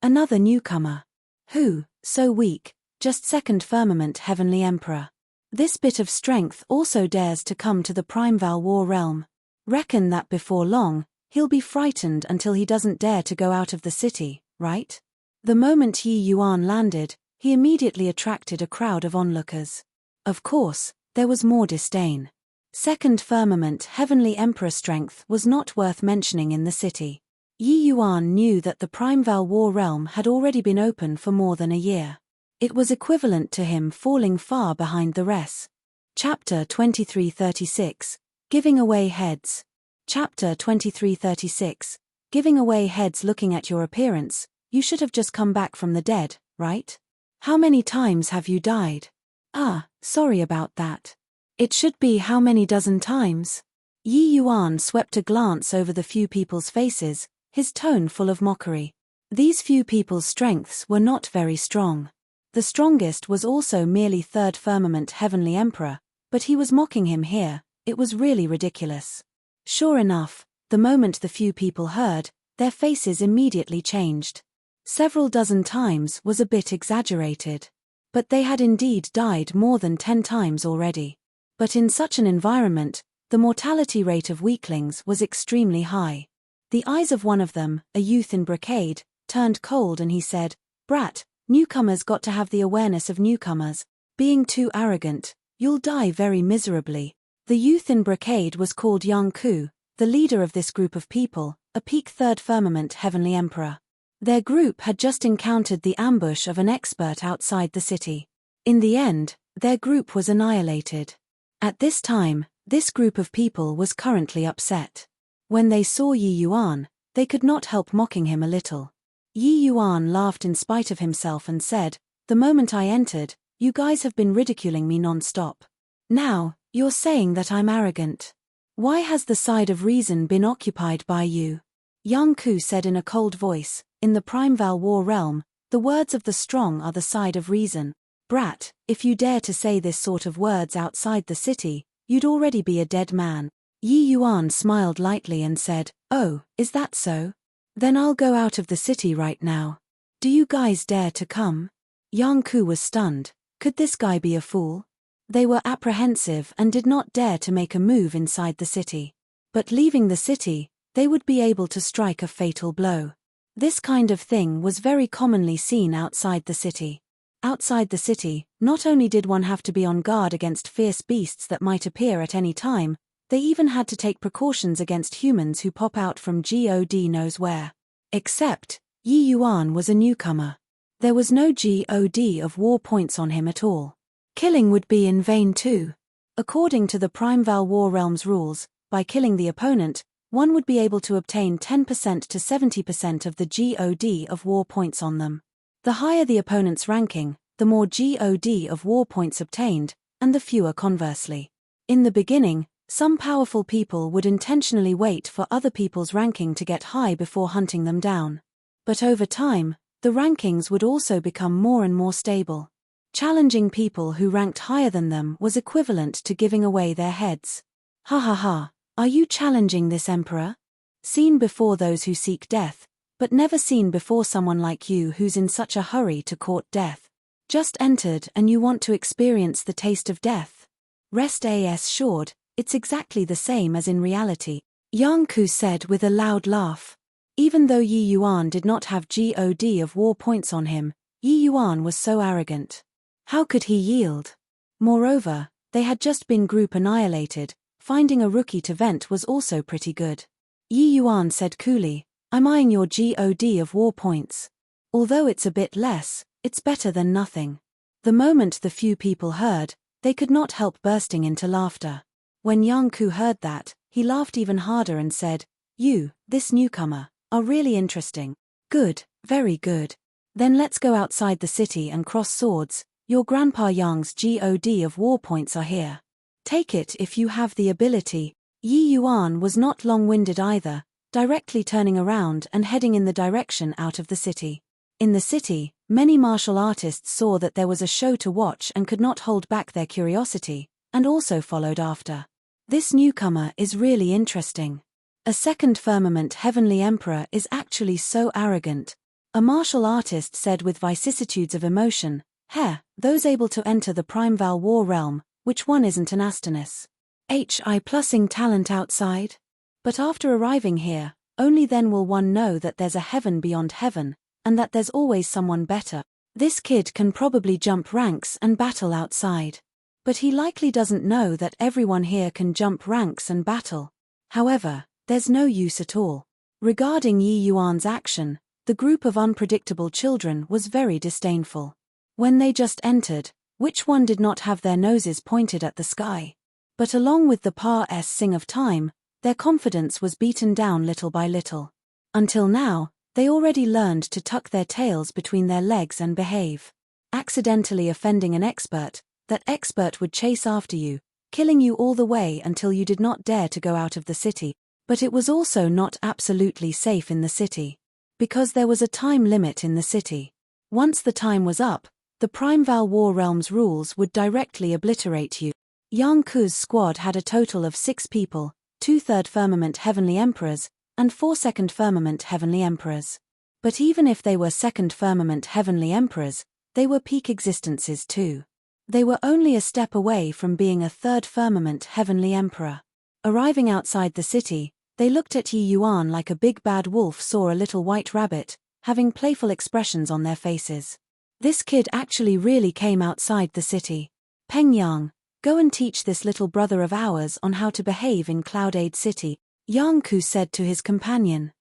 Another newcomer. Who, so weak, just Second Firmament Heavenly Emperor. This bit of strength also dares to come to the Primeval War realm. Reckon that before long, he'll be frightened until he doesn't dare to go out of the city, right? The moment Yi Yuan landed, he immediately attracted a crowd of onlookers. Of course, there was more disdain. Second Firmament Heavenly Emperor strength was not worth mentioning in the city. Yi Yuan knew that the Primeval War realm had already been open for more than a year. It was equivalent to him falling far behind the rest. Chapter 2336, Giving Away Heads. Chapter 2336, Giving Away Heads. Looking at your appearance, you should have just come back from the dead, right? How many times have you died? Sorry about that. It should be how many dozen times? Yi Yuan swept a glance over the few people's faces, his tone full of mockery. These few people's strengths were not very strong. The strongest was also merely third firmament heavenly emperor, but he was mocking him here. It was really ridiculous. Sure enough, the moment the few people heard, their faces immediately changed. Several dozen times was a bit exaggerated. But they had indeed died more than 10 times already. But in such an environment, the mortality rate of weaklings was extremely high. The eyes of one of them, a youth in brocade, turned cold and he said, "Brat, newcomers got to have the awareness of newcomers. Being too arrogant, you'll die very miserably." The youth in brocade was called Yang Ku, the leader of this group of people, a peak third firmament heavenly emperor. Their group had just encountered the ambush of an expert outside the city. In the end, their group was annihilated. At this time, this group of people was currently upset. When they saw Yi Yuan, they could not help mocking him a little. Yi Yuan laughed in spite of himself and said, "The moment I entered, you guys have been ridiculing me non-stop. Now, you're saying that I'm arrogant. Why has the side of reason been occupied by you?" Yang Ku said in a cold voice, "In the Primeval War realm, the words of the strong are the side of reason. Brat, if you dare to say this sort of words outside the city, you'd already be a dead man." Yi Yuan smiled lightly and said, "Oh, is that so? Then I'll go out of the city right now. Do you guys dare to come?" Yang Ku was stunned. Could this guy be a fool? They were apprehensive and did not dare to make a move inside the city. But leaving the city, they would be able to strike a fatal blow. This kind of thing was very commonly seen outside the city. Outside the city, not only did one have to be on guard against fierce beasts that might appear at any time, they even had to take precautions against humans who pop out from God knows where. Except, Yi Yuan was a newcomer. There was no God of war points on him at all. Killing would be in vain too. According to the Primeval War realm's rules, by killing the opponent, one would be able to obtain 10% to 70% of the God of war points on them. The higher the opponent's ranking, the more God of war points obtained, and the fewer conversely. In the beginning, some powerful people would intentionally wait for other people's ranking to get high before hunting them down. But over time, the rankings would also become more and more stable. Challenging people who ranked higher than them was equivalent to giving away their heads. Ha ha ha, are you challenging this emperor? Seen before those who seek death, but never seen before someone like you who's in such a hurry to court death. Just entered and you want to experience the taste of death. Rest assured, it's exactly the same as in reality, Yang Ku said with a loud laugh. Even though Yi Yuan did not have God of war points on him, Yi Yuan was so arrogant. How could he yield? Moreover, they had just been group annihilated. Finding a rookie to vent was also pretty good. Yi Yuan said coolly, "I'm eyeing your God of war points. Although it's a bit less, it's better than nothing." The moment the few people heard, they could not help bursting into laughter. When Yang Ku heard that, he laughed even harder and said, "You, this newcomer, are really interesting. Good, very good. Then let's go outside the city and cross swords. Your Grandpa Yang's God of war points are here. Take it if you have the ability." Yi Yuan was not long-winded either, directly turning around and heading in the direction out of the city. In the city, many martial artists saw that there was a show to watch and could not hold back their curiosity, and also followed after. This newcomer is really interesting. A second firmament heavenly emperor is actually so arrogant. A martial artist said with vicissitudes of emotion, those able to enter the Primeval War realm, which one isn't an Astonus? Plussing talent outside? But after arriving here, only then will one know that there's a heaven beyond heaven, and that there's always someone better. This kid can probably jump ranks and battle outside. But he likely doesn't know that everyone here can jump ranks and battle. However, there's no use at all. Regarding Yi Yuan's action, the group of unpredictable children was very disdainful. When they just entered, which one did not have their noses pointed at the sky? But along with the passing of time, their confidence was beaten down little by little. Until now, they already learned to tuck their tails between their legs and behave. Accidentally offending an expert, that expert would chase after you, killing you all the way until you did not dare to go out of the city. But it was also not absolutely safe in the city. Because there was a time limit in the city. Once the time was up, the Primeval War Realm's rules would directly obliterate you. Yang Ku's squad had a total of 6 people, 2 Third Firmament Heavenly Emperors, and 4 Second Firmament Heavenly Emperors. But even if they were Second Firmament Heavenly Emperors, they were peak existences too. They were only a step away from being a Third Firmament Heavenly Emperor. Arriving outside the city, they looked at Yi Yuan like a big bad wolf saw a little white rabbit, having playful expressions on their faces. This kid actually really came outside the city. Peng Yang, go and teach this little brother of ours on how to behave in Cloudade City, Yang Ku said to his companion.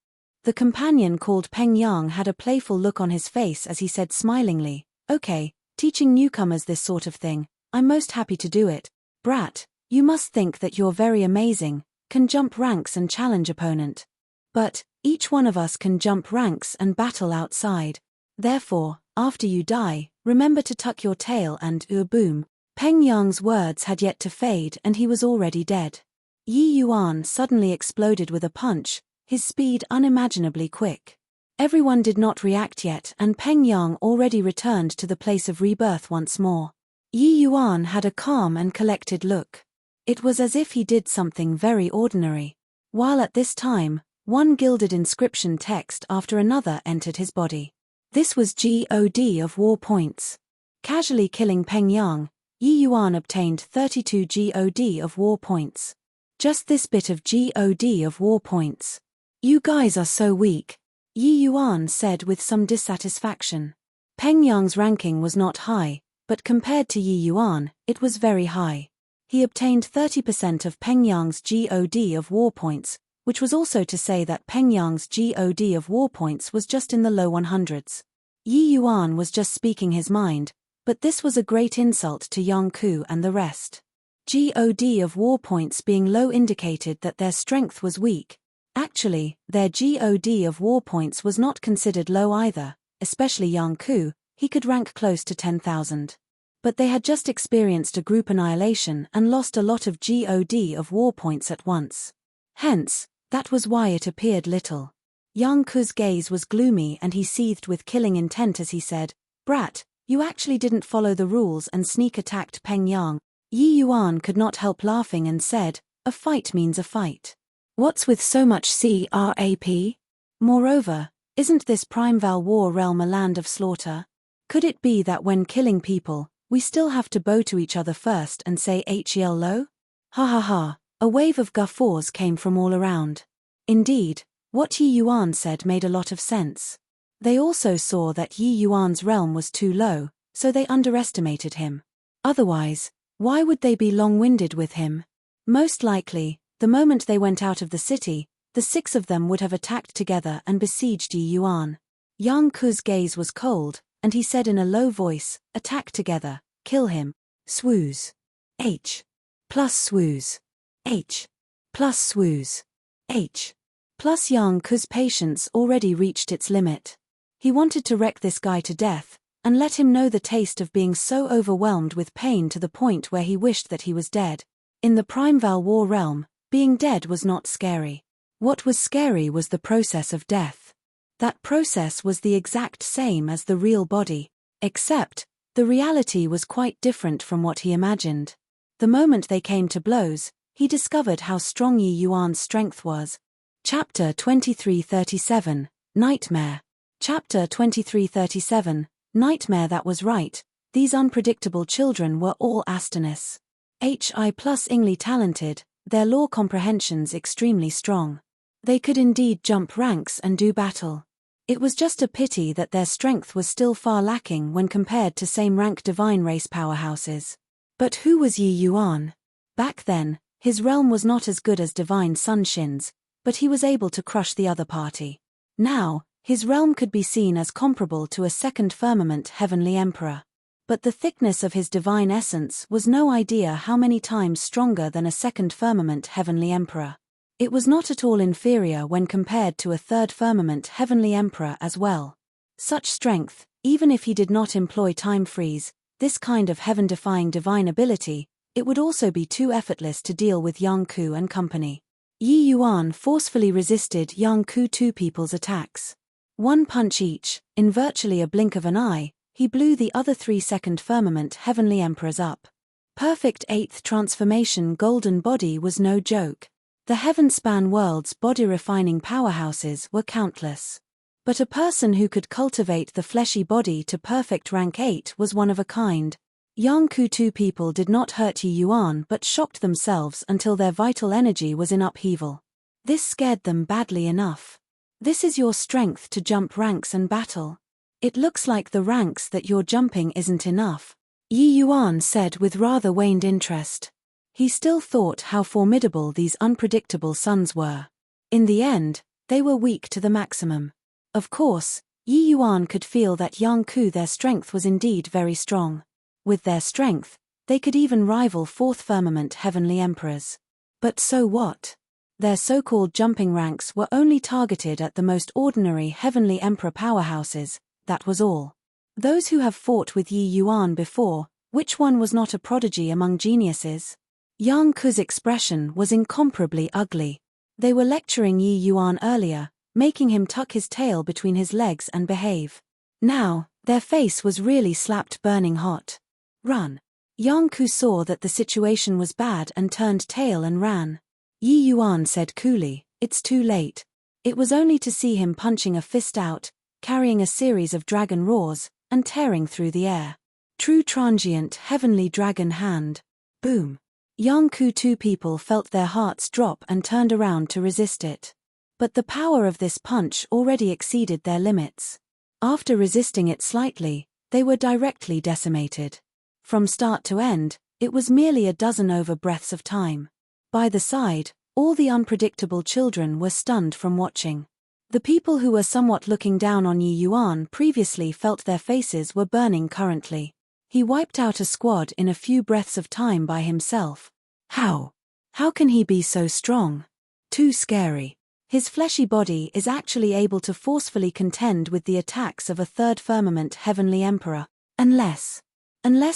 The companion called Peng Yang had a playful look on his face as he said smilingly, "Okay, teaching newcomers this sort of thing, I'm most happy to do it. Brat, you must think that you're very amazing, can jump ranks and challenge opponent. But, each one of us can jump ranks and battle outside. Therefore, after you die, remember to tuck your tail and boom." Peng Yang's words had yet to fade and he was already dead. Yi Yuan suddenly exploded with a punch, his speed unimaginably quick. Everyone did not react yet and Peng Yang already returned to the place of rebirth once more. Yi Yuan had a calm and collected look. It was as if he did something very ordinary. While at this time, one gilded inscription text after another entered his body. This was God of War points. Casually killing Peng Yang, Yi Yuan obtained 32 God of War points. Just this bit of God of War points. You guys are so weak, Yi Yuan said with some dissatisfaction. Peng Yang's ranking was not high, but compared to Yi Yuan, it was very high. He obtained 30% of Peng Yang's God of War points, which was also to say that Peng Yang's God of War points was just in the low 100s. Yi Yuan was just speaking his mind, but this was a great insult to Yang Ku and the rest. God of War points being low indicated that their strength was weak. Actually, their God of War points was not considered low either, especially Yang Ku, he could rank close to 10,000. But they had just experienced a group annihilation and lost a lot of God of War points at once. Hence, that was why it appeared little. Yang Ku's gaze was gloomy and he seethed with killing intent as he said, "Brat, you actually didn't follow the rules and sneak attacked Peng Yang." Yi Yuan could not help laughing and said, "A fight means a fight. What's with so much crap? Moreover, isn't this Primeval War realm a land of slaughter? Could it be that when killing people, we still have to bow to each other first and say hello?" Ha ha ha, a wave of guffaws came from all around. Indeed, what Yi Yuan said made a lot of sense. They also saw that Yi Yuan's realm was too low, so they underestimated him. Otherwise, why would they be long-winded with him? Most likely, the moment they went out of the city, the 6 of them would have attacked together and besieged Yi Yuan. Yang Ku's gaze was cold, and he said in a low voice, "Attack together, kill him. Swooze. H. Plus swooze. H. Plus swooze. H. Plus." Yang Ku's patience already reached its limit. He wanted to wreck this guy to death, and let him know the taste of being so overwhelmed with pain to the point where he wished that he was dead. In the Primeval War realm, being dead was not scary. What was scary was the process of death. That process was the exact same as the real body, except, the reality was quite different from what he imagined. The moment they came to blows, he discovered how strong Yi Yuan's strength was. Chapter 2337, Nightmare. Chapter 2337, Nightmare. That was right, these unpredictable children were all Astonis. HI plus ingly talented, their law comprehensions extremely strong. They could indeed jump ranks and do battle. It was just a pity that their strength was still far lacking when compared to same-rank divine race powerhouses. But who was Yi Yuan? Back then, his realm was not as good as divine Sun Shin's, but he was able to crush the other party. Now, his realm could be seen as comparable to a second firmament heavenly emperor. But the thickness of his divine essence was no idea how many times stronger than a second firmament heavenly emperor. It was not at all inferior when compared to a third firmament heavenly emperor as well. Such strength, even if he did not employ time freeze, this kind of heaven-defying divine ability, it would also be too effortless to deal with Yang Ku and company. Yi Yuan forcefully resisted Yang Ku two people's attacks. One punch each, in virtually a blink of an eye, he blew the other 3-second firmament heavenly emperors up. Perfect 8th transformation golden body was no joke. The heaven-span world's body-refining powerhouses were countless. But a person who could cultivate the fleshy body to perfect rank 8 was one of a kind. Yang Ku-2 people did not hurt Yi Yuan but shocked themselves until their vital energy was in upheaval. This scared them badly enough. This is your strength to jump ranks and battle. It looks like the ranks that you're jumping isn't enough, Yi Yuan said with rather waned interest. He still thought how formidable these unpredictable sons were. In the end, they were weak to the maximum. Of course, Yi Yuan could feel that Yang Ku their strength was indeed very strong. With their strength, they could even rival 4th firmament heavenly emperors. But so what? Their so-called jumping ranks were only targeted at the most ordinary heavenly emperor powerhouses, that was all. Those who have fought with Yi Yuan before, which one was not a prodigy among geniuses? Yang Ku's expression was incomparably ugly. They were lecturing Yi Yuan earlier, making him tuck his tail between his legs and behave. Now, their face was really slapped burning hot. Run. Yang Ku saw that the situation was bad and turned tail and ran. Yi Yuan said coolly, "It's too late." It was only to see him punching a fist out, carrying a series of dragon roars, and tearing through the air. True transient heavenly dragon hand. Boom. Yang Ku-2 people felt their hearts drop and turned around to resist it. But the power of this punch already exceeded their limits. After resisting it slightly, they were directly decimated. From start to end, it was merely a dozen over breaths of time. By the side, all the unpredictable children were stunned from watching. The people who were somewhat looking down on Yi Yuan previously felt their faces were burning currently. He wiped out a squad in a few breaths of time by himself. How? How can he be so strong? Too scary. His fleshy body is actually able to forcefully contend with the attacks of a 3rd firmament heavenly emperor, unless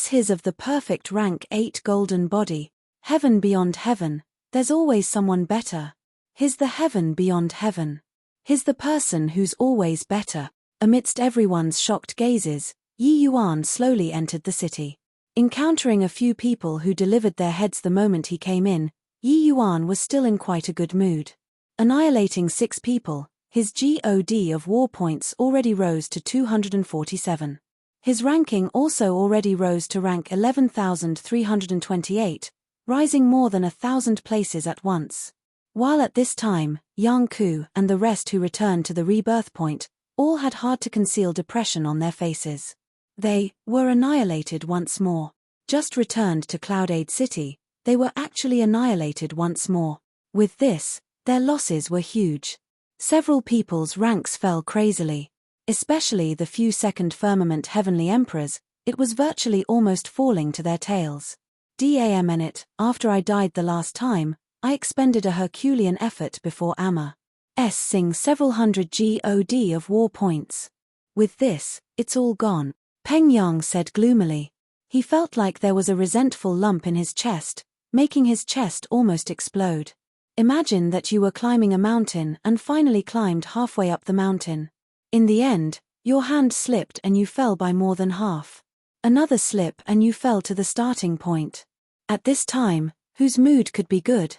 his of the perfect rank 8 golden body, heaven beyond heaven, there's always someone better. He's the heaven beyond heaven. He's the person who's always better. Amidst everyone's shocked gazes, Yi Yuan slowly entered the city. Encountering a few people who delivered their heads the moment he came in, Yi Yuan was still in quite a good mood. Annihilating 6 people, his GOD of war points already rose to 247. His ranking also already rose to rank 11,328, rising more than 1,000 places at once. While at this time, Yang Ku and the rest who returned to the rebirth point, all had hard-to-conceal depression on their faces. They were annihilated once more. Just returned to Cloudade City, they were actually annihilated once more. With this, their losses were huge. Several people's ranks fell crazily. Especially the few 2nd firmament heavenly emperors, it was virtually almost falling to their tails. Damn it, after I died the last time, I expended a Herculean effort before Amma sing several hundred GOD of war points. With this, it's all gone, Peng Yang said gloomily. He felt like there was a resentful lump in his chest, making his chest almost explode. Imagine that you were climbing a mountain and finally climbed halfway up the mountain. In the end, your hand slipped and you fell by more than half. Another slip and you fell to the starting point. At this time, whose mood could be good?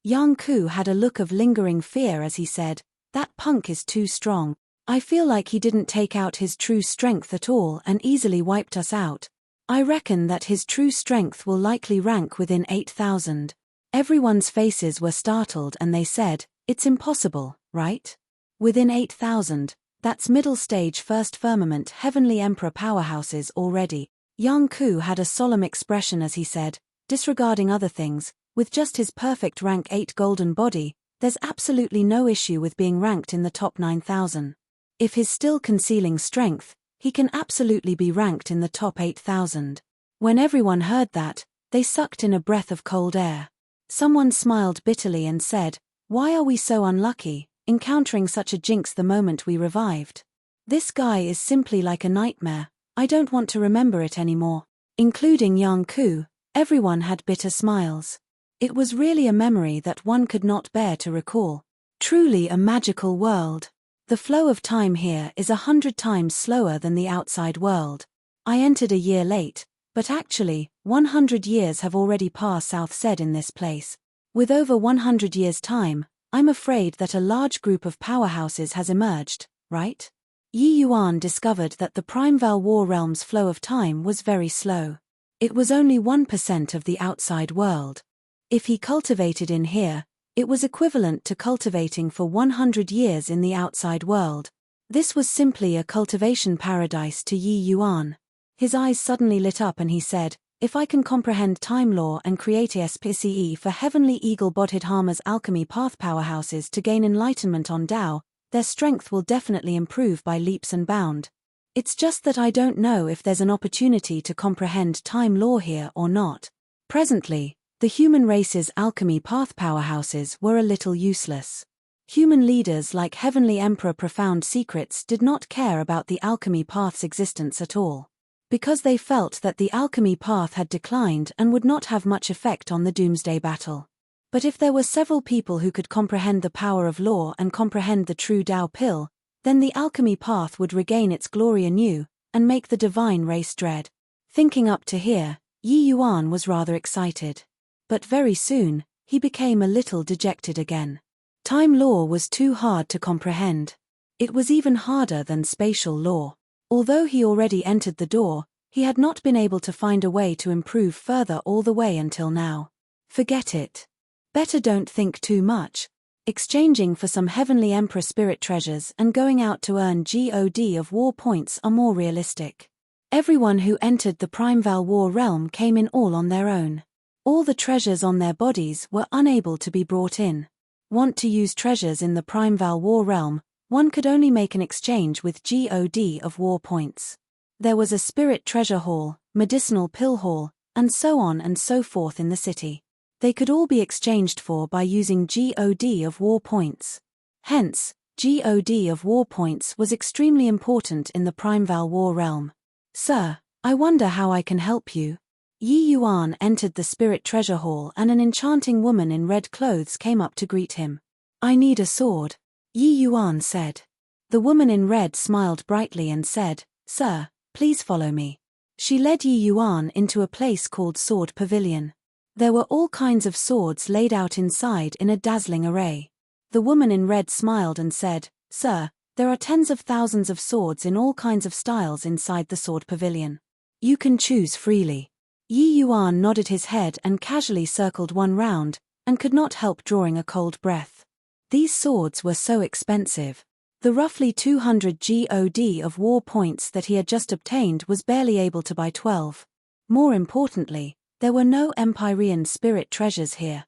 Yang Ku had a look of lingering fear as he said, "That punk is too strong. I feel like he didn't take out his true strength at all and easily wiped us out. I reckon that his true strength will likely rank within 8,000. Everyone's faces were startled and they said, "It's impossible, right? Within 8,000. That's middle stage 1st firmament heavenly emperor powerhouses already." Yang Ku had a solemn expression as he said, disregarding other things, with just his perfect rank 8 golden body, there's absolutely no issue with being ranked in the top 9,000. If he's still concealing strength, he can absolutely be ranked in the top 8,000. When everyone heard that, they sucked in a breath of cold air. Someone smiled bitterly and said, "Why are we so unlucky, encountering such a jinx the moment we revived? This guy is simply like a nightmare, I don't want to remember it anymore." Including Yang Ku, everyone had bitter smiles. It was really a memory that one could not bear to recall. Truly a magical world. The flow of time here is 100 times slower than the outside world. I entered a year late, but actually, 100 years have already passed, South said in this place. With over 100 years' time, I'm afraid that a large group of powerhouses has emerged, right? Yi Yuan discovered that the Primeval War realm's flow of time was very slow. It was only 1% of the outside world. If he cultivated in here, it was equivalent to cultivating for 100 years in the outside world. This was simply a cultivation paradise to Yi Yuan. His eyes suddenly lit up and he said, if I can comprehend time law and create a SPCE for Heavenly Eagle Bodhidharma's alchemy path powerhouses to gain enlightenment on Tao, their strength will definitely improve by leaps and bounds. It's just that I don't know if there's an opportunity to comprehend time law here or not. Presently, the human race's alchemy path powerhouses were a little useless. Human leaders like Heavenly Emperor Profound Secrets did not care about the alchemy path's existence at all, because they felt that the alchemy path had declined and would not have much effect on the doomsday battle. But if there were several people who could comprehend the power of law and comprehend the true Tao pill, then the alchemy path would regain its glory anew, and make the divine race dread. Thinking up to here, Yi Yuan was rather excited. But very soon, he became a little dejected again. Time law was too hard to comprehend. It was even harder than spatial law. Although he already entered the door, he had not been able to find a way to improve further all the way until now. Forget it. Better don't think too much. Exchanging for some Heavenly Emperor spirit treasures and going out to earn God of War points are more realistic. Everyone who entered the Primeval War realm came in all on their own. All the treasures on their bodies were unable to be brought in. Want to use treasures in the Primeval War realm, one could only make an exchange with God of War points. There was a spirit treasure hall, medicinal pill hall, and so on and so forth in the city. They could all be exchanged for by using God of War points. Hence, God of War points was extremely important in the Primeval War realm. Sir, I wonder how I can help you. Yi Yuan entered the spirit treasure hall and an enchanting woman in red clothes came up to greet him. I need a sword, Yi Yuan said. The woman in red smiled brightly and said, Sir, please follow me. She led Yi Yuan into a place called Sword Pavilion. There were all kinds of swords laid out inside in a dazzling array. The woman in red smiled and said, Sir, there are tens of thousands of swords in all kinds of styles inside the Sword Pavilion. You can choose freely. Yi Yuan nodded his head and casually circled one round, and could not help drawing a cold breath. These swords were so expensive. The roughly 200 God of War points that he had just obtained was barely able to buy 12. More importantly, there were no Empyrean spirit treasures here.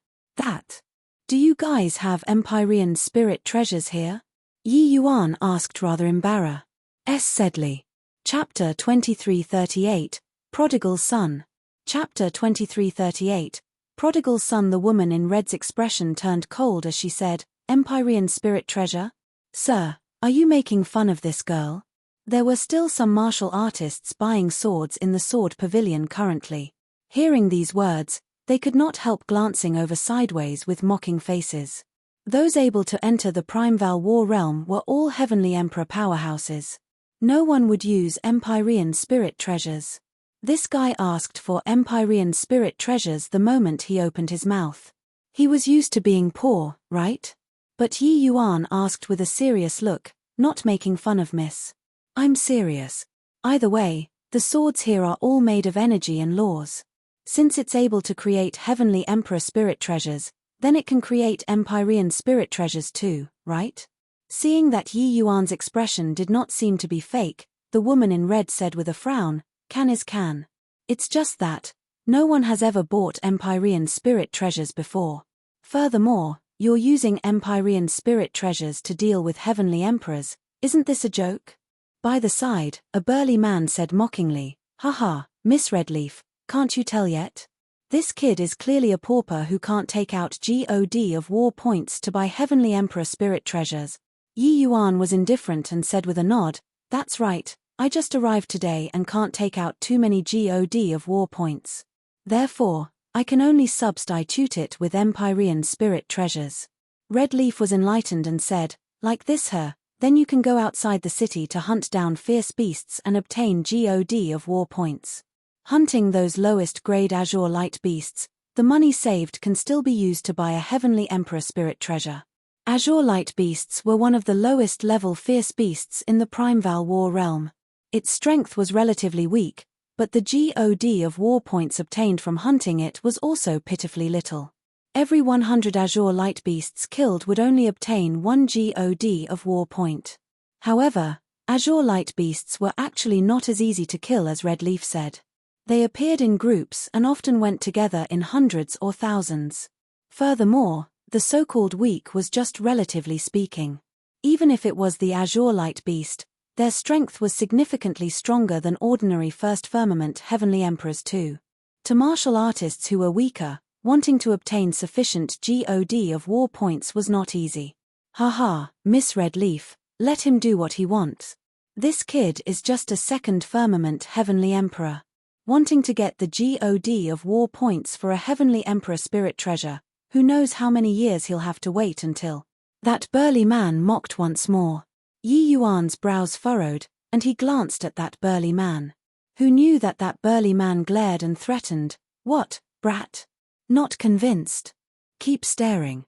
Do you guys have Empyrean spirit treasures here? Yi Yuan asked rather embarrassed. Sedley. Chapter 2338, Prodigal Son. Chapter 2338, Prodigal Son. The woman in red's expression turned cold as she said, Empyrean spirit treasure? Sir, are you making fun of this girl? There were still some martial artists buying swords in the Sword Pavilion currently. Hearing these words, they could not help glancing over sideways with mocking faces. Those able to enter the Primeval War realm were all Heavenly Emperor powerhouses. No one would use Empyrean spirit treasures. This guy asked for Empyrean spirit treasures the moment he opened his mouth. He was used to being poor, right? But Yi Yuan asked with a serious look, not making fun of Miss. I'm serious. Either way, the swords here are all made of energy and laws. Since it's able to create Heavenly Emperor spirit treasures, then it can create Empyrean spirit treasures too, right? Seeing that Yi Yuan's expression did not seem to be fake, the woman in red said with a frown, Can is can. It's just that, no one has ever bought Empyrean spirit treasures before. Furthermore, you're using Empyrean spirit treasures to deal with Heavenly Emperors, isn't this a joke? By the side, a burly man said mockingly, Haha, Miss Redleaf, can't you tell yet? This kid is clearly a pauper who can't take out God of War points to buy Heavenly Emperor spirit treasures. Yi Yuan was indifferent and said with a nod, That's right, I just arrived today and can't take out too many God of War points. Therefore, I can only substitute it with Empyrean spirit treasures. Redleaf was enlightened and said, Like this Then you can go outside the city to hunt down fierce beasts and obtain God of war points. Hunting those lowest grade azure light beasts, the money saved can still be used to buy a heavenly emperor spirit treasure. Azure light beasts were one of the lowest level fierce beasts in the Primeval War realm. Its strength was relatively weak, but the God of war points obtained from hunting it was also pitifully little. Every 100 azure light beasts killed would only obtain 1 God of war point. However, azure light beasts were actually not as easy to kill as Red Leaf said. They appeared in groups and often went together in hundreds or thousands. Furthermore, the so-called weak was just relatively speaking. Even if it was the azure light beast, their strength was significantly stronger than ordinary first firmament heavenly emperors too. To martial artists who were weaker, wanting to obtain sufficient God of war points was not easy. Haha, Miss Red Leaf, let him do what he wants. This kid is just a second firmament heavenly emperor. Wanting to get the God of war points for a heavenly emperor spirit treasure, who knows how many years he'll have to wait until. That burly man mocked once more. Yi Yuan's brows furrowed, and he glanced at that burly man. Who knew that that burly man glared and threatened? What, brat? Not convinced? Keep staring.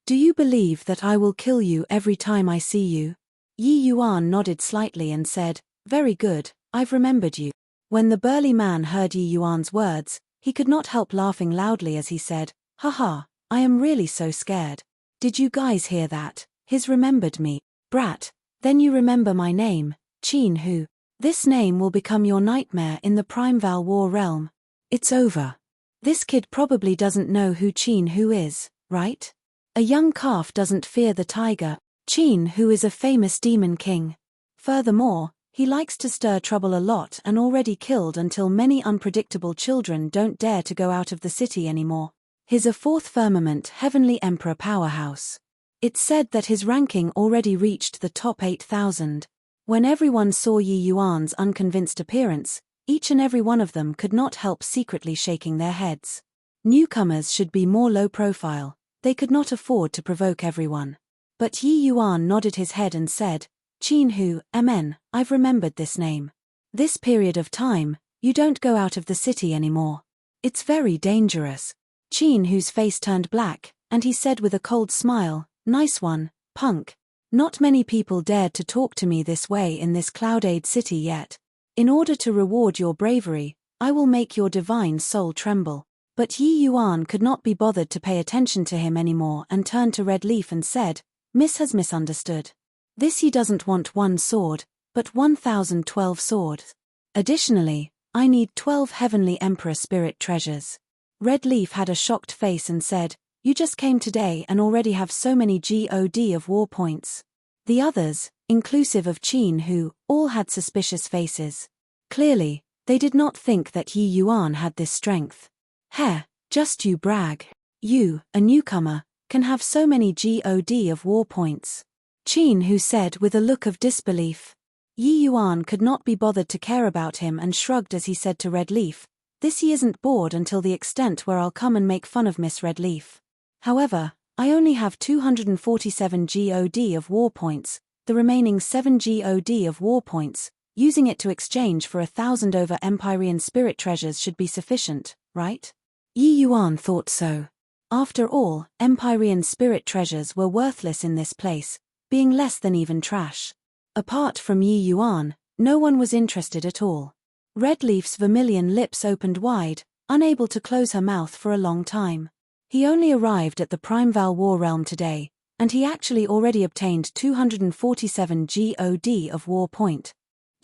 Do you believe that I will kill you every time I see you? Yi Yuan nodded slightly and said, very good, I've remembered you. When the burly man heard Yi Yuan's words, he could not help laughing loudly as he said, haha, I am really so scared. Did you guys hear that? He's remembered me. Brat, then you remember my name, Qin Hu. This name will become your nightmare in the Primeval War realm. It's over. This kid probably doesn't know who Qin Hu is, right? A young calf doesn't fear the tiger. Qin Hu is a famous demon king. Furthermore, he likes to stir trouble a lot and already killed until many unpredictable children don't dare to go out of the city anymore. He's a fourth firmament heavenly emperor powerhouse. It's said that his ranking already reached the top 8,000. When everyone saw Yi Yuan's unconvinced appearance, each and every one of them could not help secretly shaking their heads. Newcomers should be more low profile, they could not afford to provoke everyone. But Yi Yuan nodded his head and said, Qin Hu, amen, I've remembered this name. This period of time, you don't go out of the city anymore. It's very dangerous. Qin Hu's face turned black, and he said with a cold smile, nice one, punk. Not many people dared to talk to me this way in this Cloudade city yet. In order to reward your bravery, I will make your divine soul tremble. But Yi Yuan could not be bothered to pay attention to him anymore and turned to Red Leaf and said, Miss has misunderstood. This he doesn't want one sword, but 1,012 swords. Additionally, I need 12 heavenly emperor spirit treasures. Red Leaf had a shocked face and said, you just came today and already have so many God of war points. The others, inclusive of Qin Hu, all had suspicious faces. Clearly, they did not think that Yi Yuan had this strength. Heh, just you brag. You, a newcomer, can have so many God of war points. Qin Hu said with a look of disbelief. Yi Yuan could not be bothered to care about him and shrugged as he said to Red Leaf, this he isn't bored until the extent where I'll come and make fun of Miss Red Leaf. However, I only have 247 God of war points, the remaining 7 God of war points, using it to exchange for 1,000 over Empyrean spirit treasures should be sufficient, right? Yi Yuan thought so. After all, Empyrean spirit treasures were worthless in this place, being less than even trash. Apart from Yi Yuan, no one was interested at all. Red Leaf's vermilion lips opened wide, unable to close her mouth for a long time. He only arrived at the Primeval War realm today, and he actually already obtained 247 God of war point.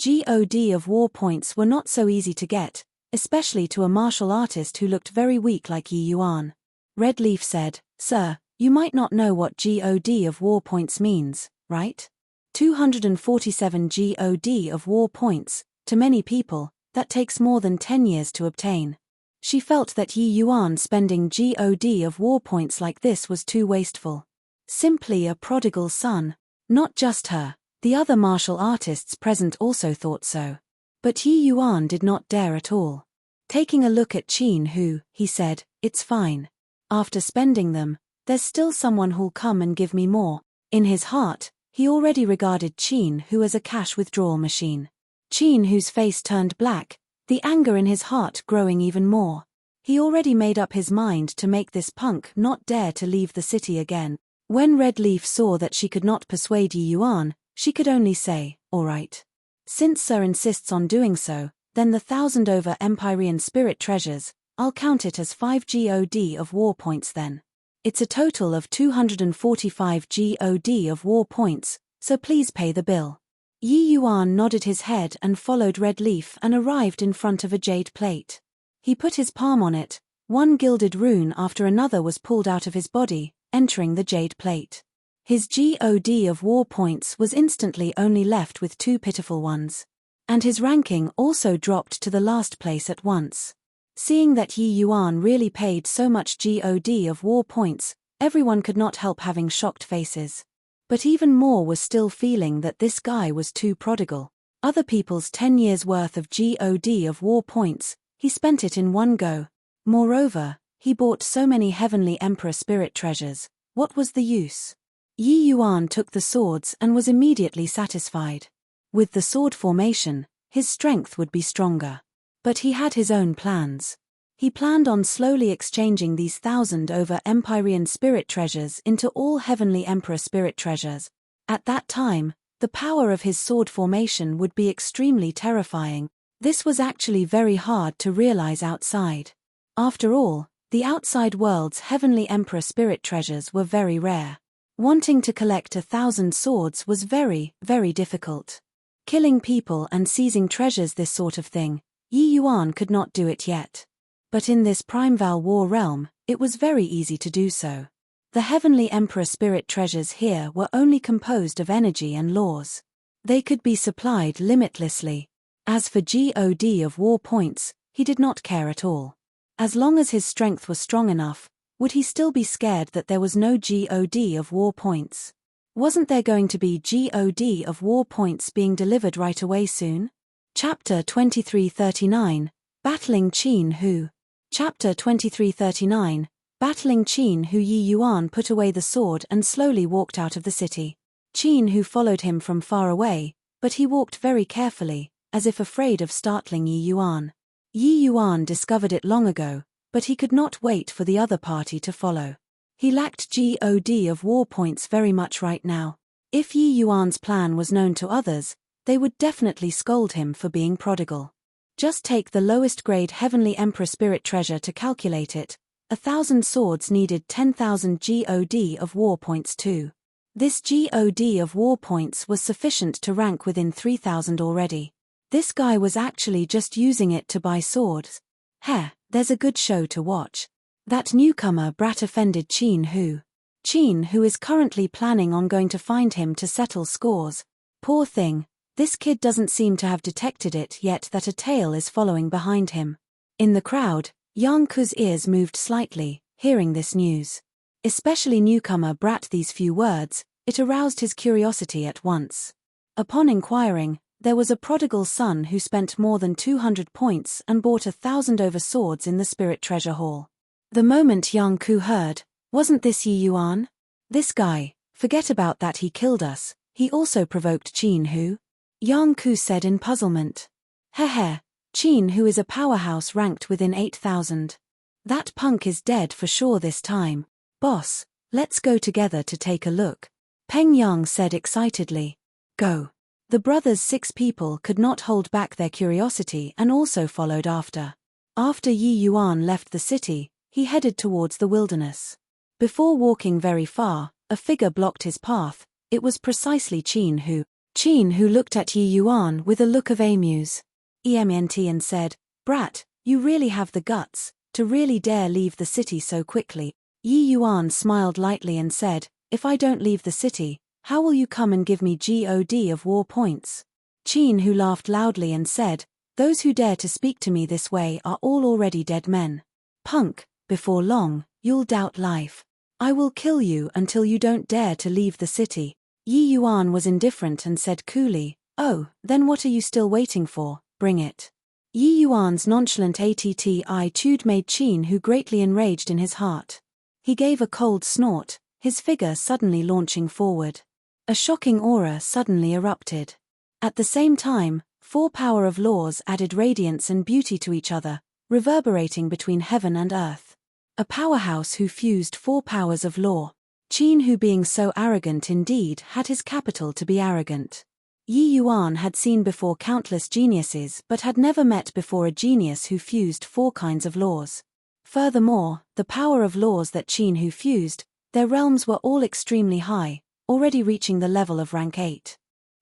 God of war points were not so easy to get, especially to a martial artist who looked very weak like Yi Yuan. Red Leaf said, Sir, you might not know what God of war points means, right? 247 God of war points, to many people, that takes more than 10 years to obtain. She felt that Yi Yuan spending God of war points like this was too wasteful. Simply a prodigal son. Not just her, the other martial artists present also thought so. But Yi Yuan did not dare at all. Taking a look at Qin Hu, he said, it's fine. After spending them, there's still someone who'll come and give me more. In his heart, He already regarded Qin Hu as a cash withdrawal machine. Qin Hu's face turned black, the anger in his heart growing even more. He already made up his mind to make this punk not dare to leave the city again. When Red Leaf saw that she could not persuade Yi Yuan, she could only say, "All right. Since Sir insists on doing so, then the 1,000 over Empyrean spirit treasures, I'll count it as 5 GOD of war points then. It's a total of 245 GOD of war points, so please pay the bill." Yi Yuan nodded his head and followed Red Leaf and arrived in front of a jade plate. He put his palm on it, one gilded rune after another was pulled out of his body, entering the jade plate. His GOD of war points was instantly only left with 2 pitiful ones. And his ranking also dropped to the last place at once. Seeing that Yi Yuan really paid so much GOD of war points, everyone could not help having shocked faces. But even more was still feeling that this guy was too prodigal. Other people's 10 years' worth of GOD of war points, he spent it in one go. Moreover, he bought so many Heavenly Emperor spirit treasures. What was the use? Yi Yuan took the swords and was immediately satisfied. With the sword formation, his strength would be stronger. But he had his own plans. He planned on slowly exchanging these 1,000 over Empyrean spirit treasures into all Heavenly Emperor spirit treasures. At that time, the power of his sword formation would be extremely terrifying. This was actually very hard to realize outside. After all, the outside world's Heavenly Emperor spirit treasures were very rare. Wanting to collect 1,000 swords was very, very difficult. Killing people and seizing treasures, this sort of thing, Yi Yuan could not do it yet. But in this Primeval War realm, it was very easy to do so. The Heavenly Emperor spirit treasures here were only composed of energy and laws. They could be supplied limitlessly. As for GOD of war points, he did not care at all. As long as his strength was strong enough, would he still be scared that there was no GOD of war points? Wasn't there going to be GOD of war points being delivered right away soon? Chapter 2339, Battling Qin Hu. Chapter 2339, Battling Qin Hu. Yi Yuan put away the sword and slowly walked out of the city. Qin Hu followed him from far away, but he walked very carefully, as if afraid of startling Yi Yuan. Yi Yuan discovered it long ago, but he could not wait for the other party to follow. He lacked GOD of war points very much right now. If Yi Yuan's plan was known to others, they would definitely scold him for being prodigal. Just take the lowest grade Heavenly Emperor spirit treasure to calculate it. 1,000 swords needed 10,000 GOD of war points too. This GOD of war points was sufficient to rank within 3,000 already. This guy was actually just using it to buy swords. Heh, there's a good show to watch. That newcomer brat offended Qin Hu. Qin Hu is currently planning on going to find him to settle scores. Poor thing. This kid doesn't seem to have detected it yet that a tail is following behind him. In the crowd, Yang Ku's ears moved slightly, hearing this news. Especially newcomer brat, these few words, it aroused his curiosity at once. Upon inquiring, there was a prodigal son who spent more than 200 points and bought 1,000 over swords in the Spirit Treasure Hall. The moment Yang Ku heard, "Wasn't this Yi Yuan? This guy, forget about that, he killed us, he also provoked Qin Hu." Yang Ku said in puzzlement. Heh, Qin Hu is a powerhouse ranked within 8,000. That punk is dead for sure this time. Boss, let's go together to take a look. Peng Yang said excitedly. Go. The brothers' 6 people could not hold back their curiosity and also followed after. After Yi Yuan left the city, he headed towards the wilderness. Before walking very far, a figure blocked his path. It was precisely Qin Hu. Qin Hu looked at Yi Yuan with a look of amuse. And said, "Brat, you really have the guts to really dare leave the city so quickly." Yi Yuan smiled lightly and said, "If I don't leave the city, how will you come and give me GOD of war points?" Qin Hu laughed loudly and said, "Those who dare to speak to me this way are all already dead men. Punk, before long, you'll doubt life. I will kill you until you don't dare to leave the city." Yi Yuan was indifferent and said coolly, "Oh, then what are you still waiting for? Bring it." Yi Yuan's nonchalant attitude made Qin Hu greatly enraged in his heart. He gave a cold snort, his figure suddenly launching forward. A shocking aura suddenly erupted. At the same time, 4 power of laws added radiance and beauty to each other, reverberating between heaven and earth. A powerhouse who fused 4 powers of law. Qin, who being so arrogant indeed had his capital to be arrogant. Yi Yuan had seen before countless geniuses but had never met before a genius who fused 4 kinds of laws. Furthermore, the power of laws that Qin who fused, their realms were all extremely high, already reaching the level of rank 8.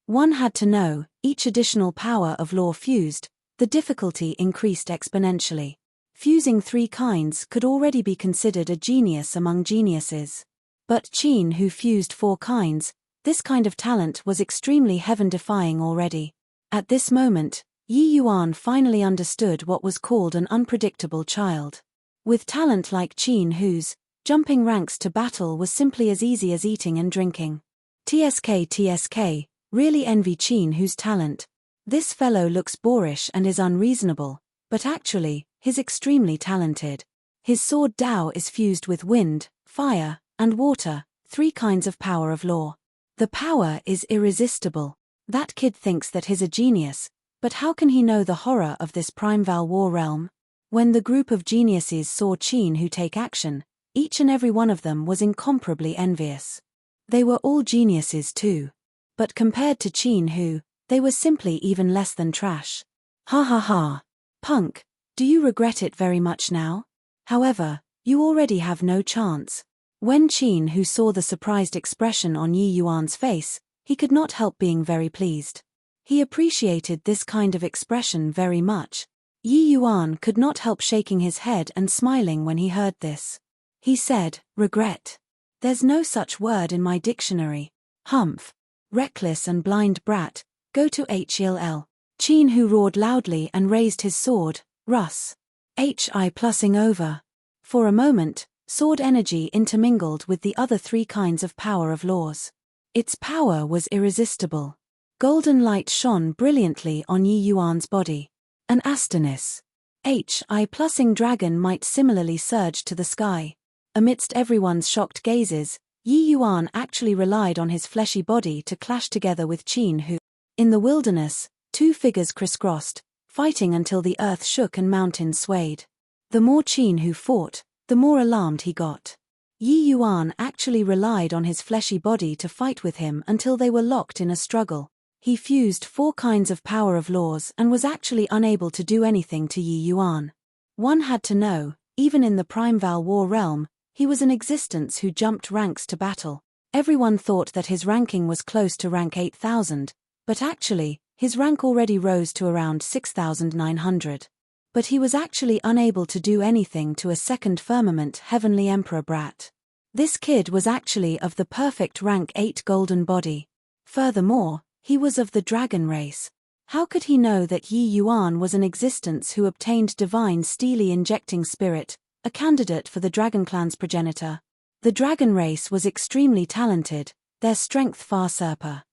One had to know, each additional power of law fused, the difficulty increased exponentially. Fusing 3 kinds could already be considered a genius among geniuses. But Qin, who fused 4 kinds, this kind of talent was extremely heaven-defying already. At this moment, Yi Yuan finally understood what was called an unpredictable child. With talent like Qin whose jumping ranks to battle was simply as easy as eating and drinking. TSK, really envy Qin whose talent. This fellow looks boorish and is unreasonable, but actually, he's extremely talented. His sword Dao is fused with wind, fire, and water, 3 kinds of power of law. The power is irresistible. That kid thinks that he's a genius, but how can he know the horror of this primeval war realm? When the group of geniuses saw Qin who take action, each and every one of them was incomparably envious. They were all geniuses too. But compared to Qin who, they were simply even less than trash. Ha ha ha. Punk, do you regret it very much now? However, you already have no chance. When Qin who saw the surprised expression on Yi Yuan's face, he could not help being very pleased. He appreciated this kind of expression very much. Yi Yuan could not help shaking his head and smiling when he heard this. He said, regret. There's no such word in my dictionary. Humph. Reckless and blind brat, go to HLL. Qin who roared loudly and raised his sword, Russ. HI plussing over. For a moment, sword energy intermingled with the other 3 kinds of power of laws. Its power was irresistible. Golden light shone brilliantly on Yi Yuan's body. An Astonis. HI plussing dragon might similarly surge to the sky. Amidst everyone's shocked gazes, Yi Yuan actually relied on his fleshy body to clash together with Qin who, in the wilderness, 2 figures crisscrossed, fighting until the earth shook and mountains swayed. The more Qin who fought, the more alarmed he got. Yi Yuan actually relied on his fleshy body to fight with him until they were locked in a struggle. He fused 4 kinds of power of laws and was actually unable to do anything to Yi Yuan. One had to know, even in the primeval war realm, he was an existence who jumped ranks to battle. Everyone thought that his ranking was close to rank 8,000, but actually, his rank already rose to around 6,900. But he was actually unable to do anything to a second firmament heavenly emperor brat. This kid was actually of the perfect rank 8 golden body. Furthermore, he was of the dragon race. How could he know that Yi Yuan was an existence who obtained divine steely injecting spirit, a candidate for the dragon clan's progenitor? The dragon race was extremely talented, their strength far surpassed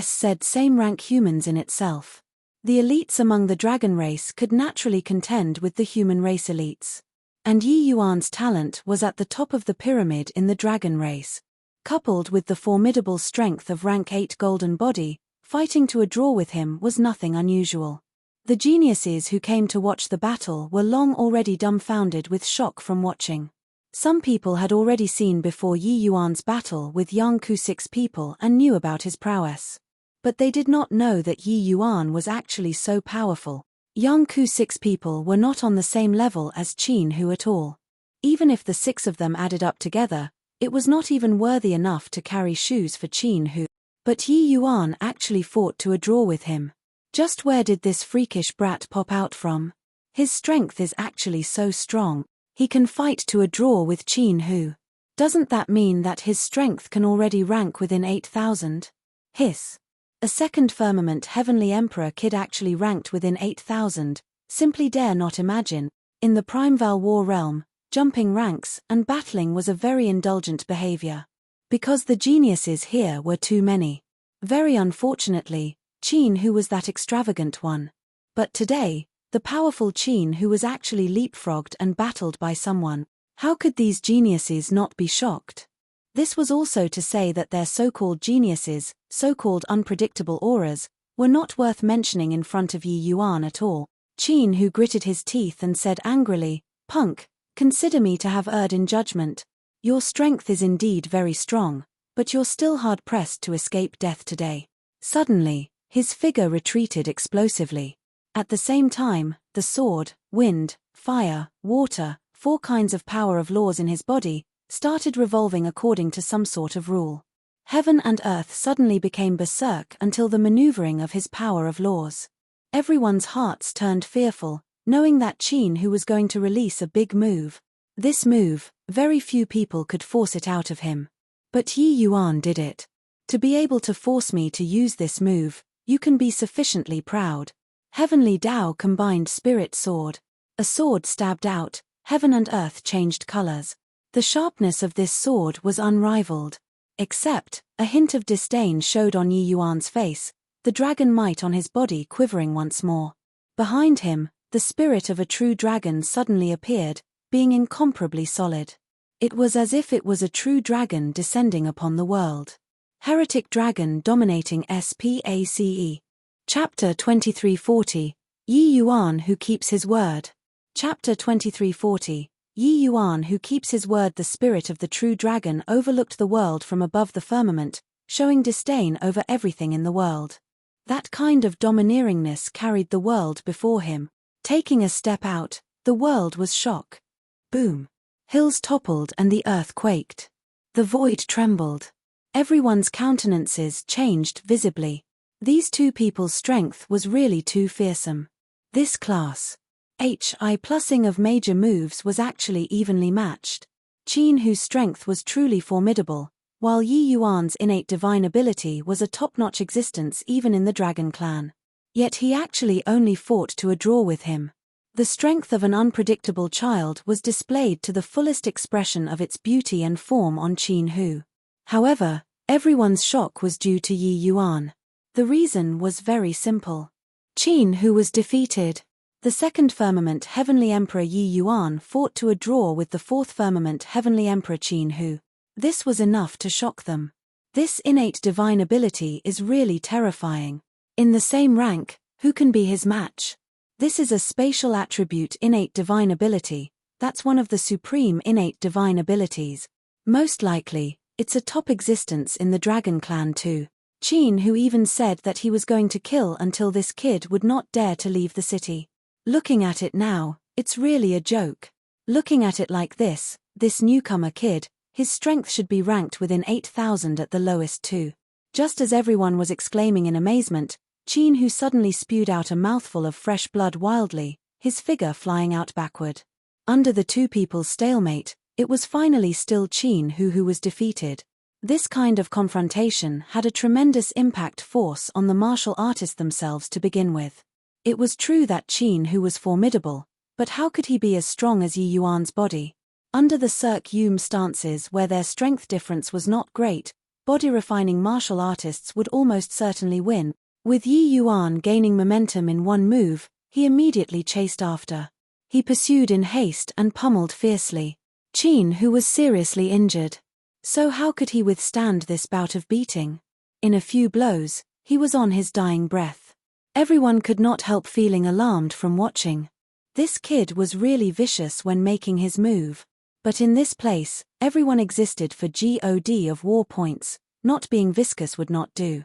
said same rank humans in itself. The elites among the dragon race could naturally contend with the human race elites. And Yi Yuan's talent was at the top of the pyramid in the dragon race. Coupled with the formidable strength of rank 8 golden body, fighting to a draw with him was nothing unusual. The geniuses who came to watch the battle were long already dumbfounded with shock from watching. Some people had already seen before Yi Yuan's battle with Yang Ku-6 people and knew about his prowess. But they did not know that Yi Yuan was actually so powerful. Yang Ku-6 people were not on the same level as Qin who at all. Even if the 6 of them added up together, it was not even worthy enough to carry shoes for Qin who. But Yi Yuan actually fought to a draw with him. Just where did this freakish brat pop out from? His strength is actually so strong. He can fight to a draw with Qin who. Doesn't that mean that his strength can already rank within 8,000? Hiss. A second firmament heavenly emperor kid actually ranked within 8,000, simply dare not imagine. In the primeval war realm, jumping ranks and battling was a very indulgent behavior. Because the geniuses here were too many. Very unfortunately, Qin who was that extravagant one. But today, the powerful Qin who was actually leapfrogged and battled by someone. How could these geniuses not be shocked? This was also to say that their so-called geniuses, so-called unpredictable auras, were not worth mentioning in front of Yi Yuan at all. Qin Hu gritted his teeth and said angrily, "Punk, consider me to have erred in judgment. Your strength is indeed very strong, but you're still hard-pressed to escape death today." Suddenly, his figure retreated explosively. At the same time, the sword, wind, fire, water, 4 kinds of power of laws in his body, started revolving according to some sort of rule. Heaven and earth suddenly became berserk until the maneuvering of his power of laws. Everyone's hearts turned fearful, knowing that Qin Hu was going to release a big move. This move, very few people could force it out of him. But Yi Yuan did it. To be able to force me to use this move, you can be sufficiently proud. Heavenly Tao combined spirit sword. A sword stabbed out, heaven and earth changed colors. The sharpness of this sword was unrivaled. Except, a hint of disdain showed on Yi Yuan's face, the dragon might on his body quivering once more. Behind him, the spirit of a true dragon suddenly appeared, being incomparably solid. It was as if it was a true dragon descending upon the world. Heretic Dragon Dominating SPACE. Chapter 2340, Yi Yuan Who Keeps His Word. Chapter 2340, Yi Yuan Who Keeps His Word. The spirit of the true dragon overlooked the world from above the firmament, showing disdain over everything in the world. That kind of domineeringness carried the world before him. Taking a step out, the world was shocked. Boom. Hills toppled and the earth quaked. The void trembled. Everyone's countenances changed visibly. These two people's strength was really too fearsome. This class HI+ing of major moves was actually evenly matched. Qin Hu's strength was truly formidable, while Yi Yuan's innate divine ability was a top-notch existence even in the Dragon Clan. Yet he actually only fought to a draw with him. The strength of an unpredictable child was displayed to the fullest expression of its beauty and form on Qin Hu. However, everyone's shock was due to Yi Yuan. The reason was very simple. Qin Hu was defeated. The second firmament Heavenly Emperor Yi Yuan fought to a draw with the fourth firmament Heavenly Emperor Qin Hu. This was enough to shock them. This innate divine ability is really terrifying. In the same rank, who can be his match? This is a spatial attribute innate divine ability, that's one of the supreme innate divine abilities. Most likely, it's a top existence in the Dragon Clan too. Qin Hu even said that he was going to kill until this kid would not dare to leave the city. Looking at it now, it's really a joke. Looking at it like this newcomer kid, his strength should be ranked within 8,000 at the lowest too. Just as everyone was exclaiming in amazement, Qin Hu suddenly spewed out a mouthful of fresh blood wildly, his figure flying out backward. Under the two people's stalemate, it was finally still Qin Hu who was defeated. This kind of confrontation had a tremendous impact force on the martial artists themselves to begin with. It was true that Qin Hu was formidable, but how could he be as strong as Yi Yuan's body? Under the Cirque-Yume stances where their strength difference was not great, body-refining martial artists would almost certainly win. With Yi Yuan gaining momentum in one move, he immediately chased after. He pursued in haste and pummeled fiercely. Qin Hu was seriously injured. So how could he withstand this bout of beating? In a few blows, he was on his dying breath. Everyone could not help feeling alarmed from watching. This kid was really vicious when making his move. But in this place, everyone existed for God of war points, not being viscous would not do.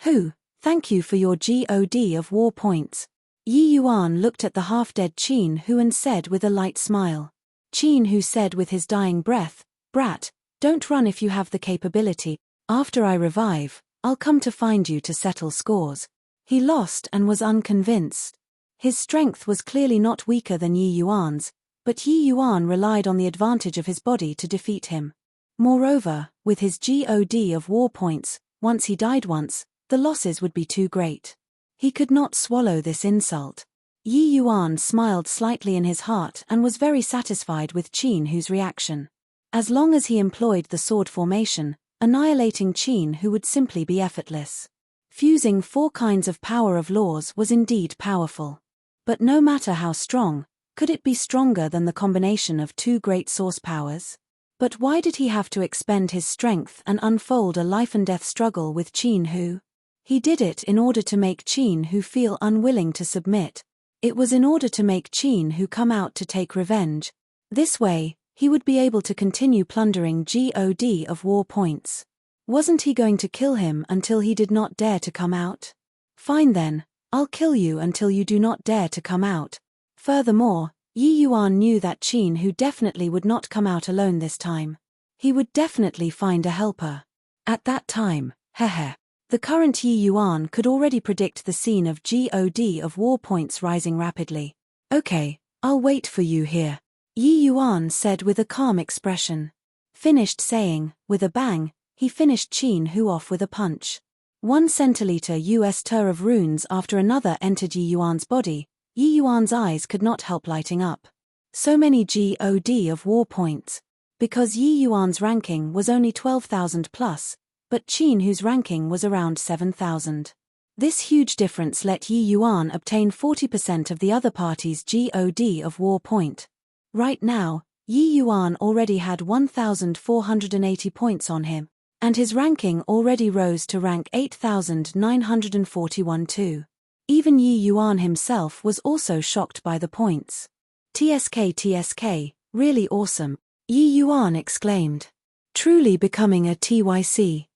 Who? Thank you for your God of war points. Yi Yuan looked at the half-dead Qin Hu and said with a light smile. Qin Hu said with his dying breath, "Brat, don't run if you have the capability. After I revive, I'll come to find you to settle scores." He lost and was unconvinced. His strength was clearly not weaker than Yi Yuan's, but Yi Yuan relied on the advantage of his body to defeat him. Moreover, with his God of war points, once he died once, the losses would be too great. He could not swallow this insult. Yi Yuan smiled slightly in his heart and was very satisfied with Qin Hu's reaction. As long as he employed the sword formation, annihilating Qin Hu would simply be effortless. Fusing 4 kinds of power of laws was indeed powerful. But no matter how strong, could it be stronger than the combination of 2 great source powers? But why did he have to expend his strength and unfold a life-and-death struggle with Qin Hu? He did it in order to make Qin Hu feel unwilling to submit. It was in order to make Qin Hu come out to take revenge. This way, he would be able to continue plundering God of war points. Wasn't he going to kill him until he did not dare to come out? Fine then, I'll kill you until you do not dare to come out. Furthermore, Yi Yuan knew that Qin Hu definitely would not come out alone this time. He would definitely find a helper. At that time, the current Yi Yuan could already predict the scene of God of war points rising rapidly. Okay, I'll wait for you here, Yi Yuan said with a calm expression. Finished saying, with a bang, he finished Qin Hu off with a punch. 1 centiliter US tur of runes after another entered Yi Yuan's body. Yi Yuan's eyes could not help lighting up. So many God of war points. Because Yi Yuan's ranking was only 12,000 plus, but Qin Hu's ranking was around 7,000. This huge difference let Yi Yuan obtain 40% of the other party's God of war point. Right now, Yi Yuan already had 1,480 points on him, and his ranking already rose to rank 8,941 too. Even Yi Yuan himself was also shocked by the points. TSK, really awesome, Yi Yuan exclaimed. Truly becoming a TYC.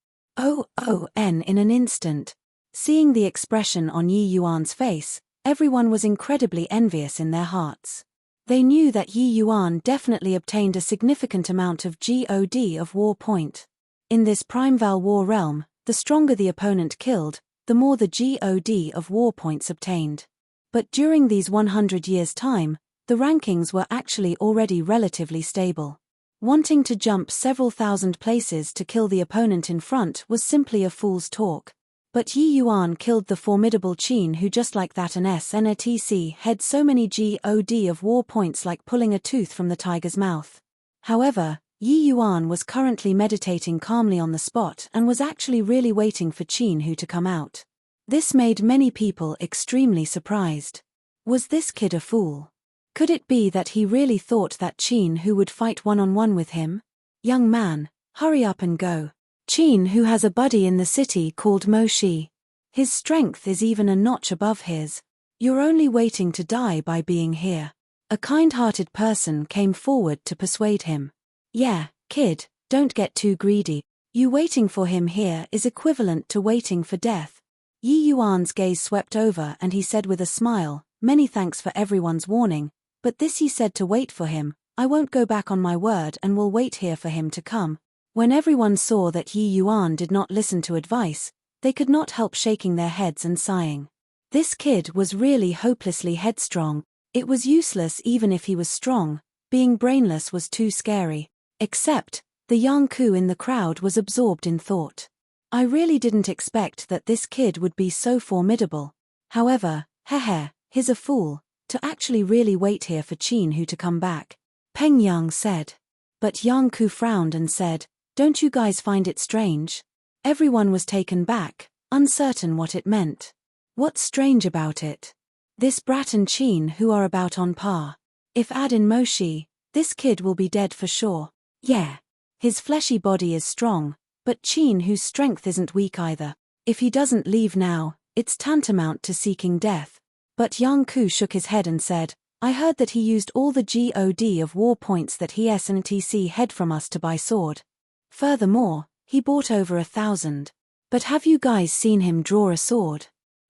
OON in an instant. Seeing the expression on Yi Yuan's face, everyone was incredibly envious in their hearts. They knew that Yi Yuan definitely obtained a significant amount of God of war point. In this Primeval War realm, the stronger the opponent killed, the more the God of war points obtained. But during these 100 years' time, the rankings were actually already relatively stable. Wanting to jump several thousand places to kill the opponent in front was simply a fool's talk. But Yi Yuan killed the formidable Qin Hu just like that, and SNATC had so many God of war points like pulling a tooth from the tiger's mouth. However, Yi Yuan was currently meditating calmly on the spot and was actually really waiting for Qin Hu to come out. This made many people extremely surprised. Was this kid a fool? Could it be that he really thought that Qin Hu would fight one-on-one with him? Young man, hurry up and go. Qin Hu has a buddy in the city called Moshi. His strength is even a notch above his. You're only waiting to die by being here. A kind-hearted person came forward to persuade him. Yeah, kid, don't get too greedy. You waiting for him here is equivalent to waiting for death. Yi Yuan's gaze swept over and he said with a smile, many thanks for everyone's warning, but this he said to wait for him. I won't go back on my word and will wait here for him to come. When everyone saw that Yi Yuan did not listen to advice, they could not help shaking their heads and sighing. This kid was really hopelessly headstrong. It was useless even if he was strong. Being brainless was too scary. Except, the young Ku in the crowd was absorbed in thought. I really didn't expect that this kid would be so formidable. However, he's a fool, to actually really wait here for Qin Hu to come back. Peng Yang said. But Yang Ku frowned and said, don't you guys find it strange? Everyone was taken back, uncertain what it meant. What's strange about it? This brat and Qin Hu are about on par. If add in Moshi, this kid will be dead for sure. Yeah. His fleshy body is strong, but Qin Hu's strength isn't weak either. If he doesn't leave now, it's tantamount to seeking death. But Yang Ku shook his head and said, I heard that he used all the God of war points that he SNTC had from us to buy sword. Furthermore, he bought over 1,000. But have you guys seen him draw a sword?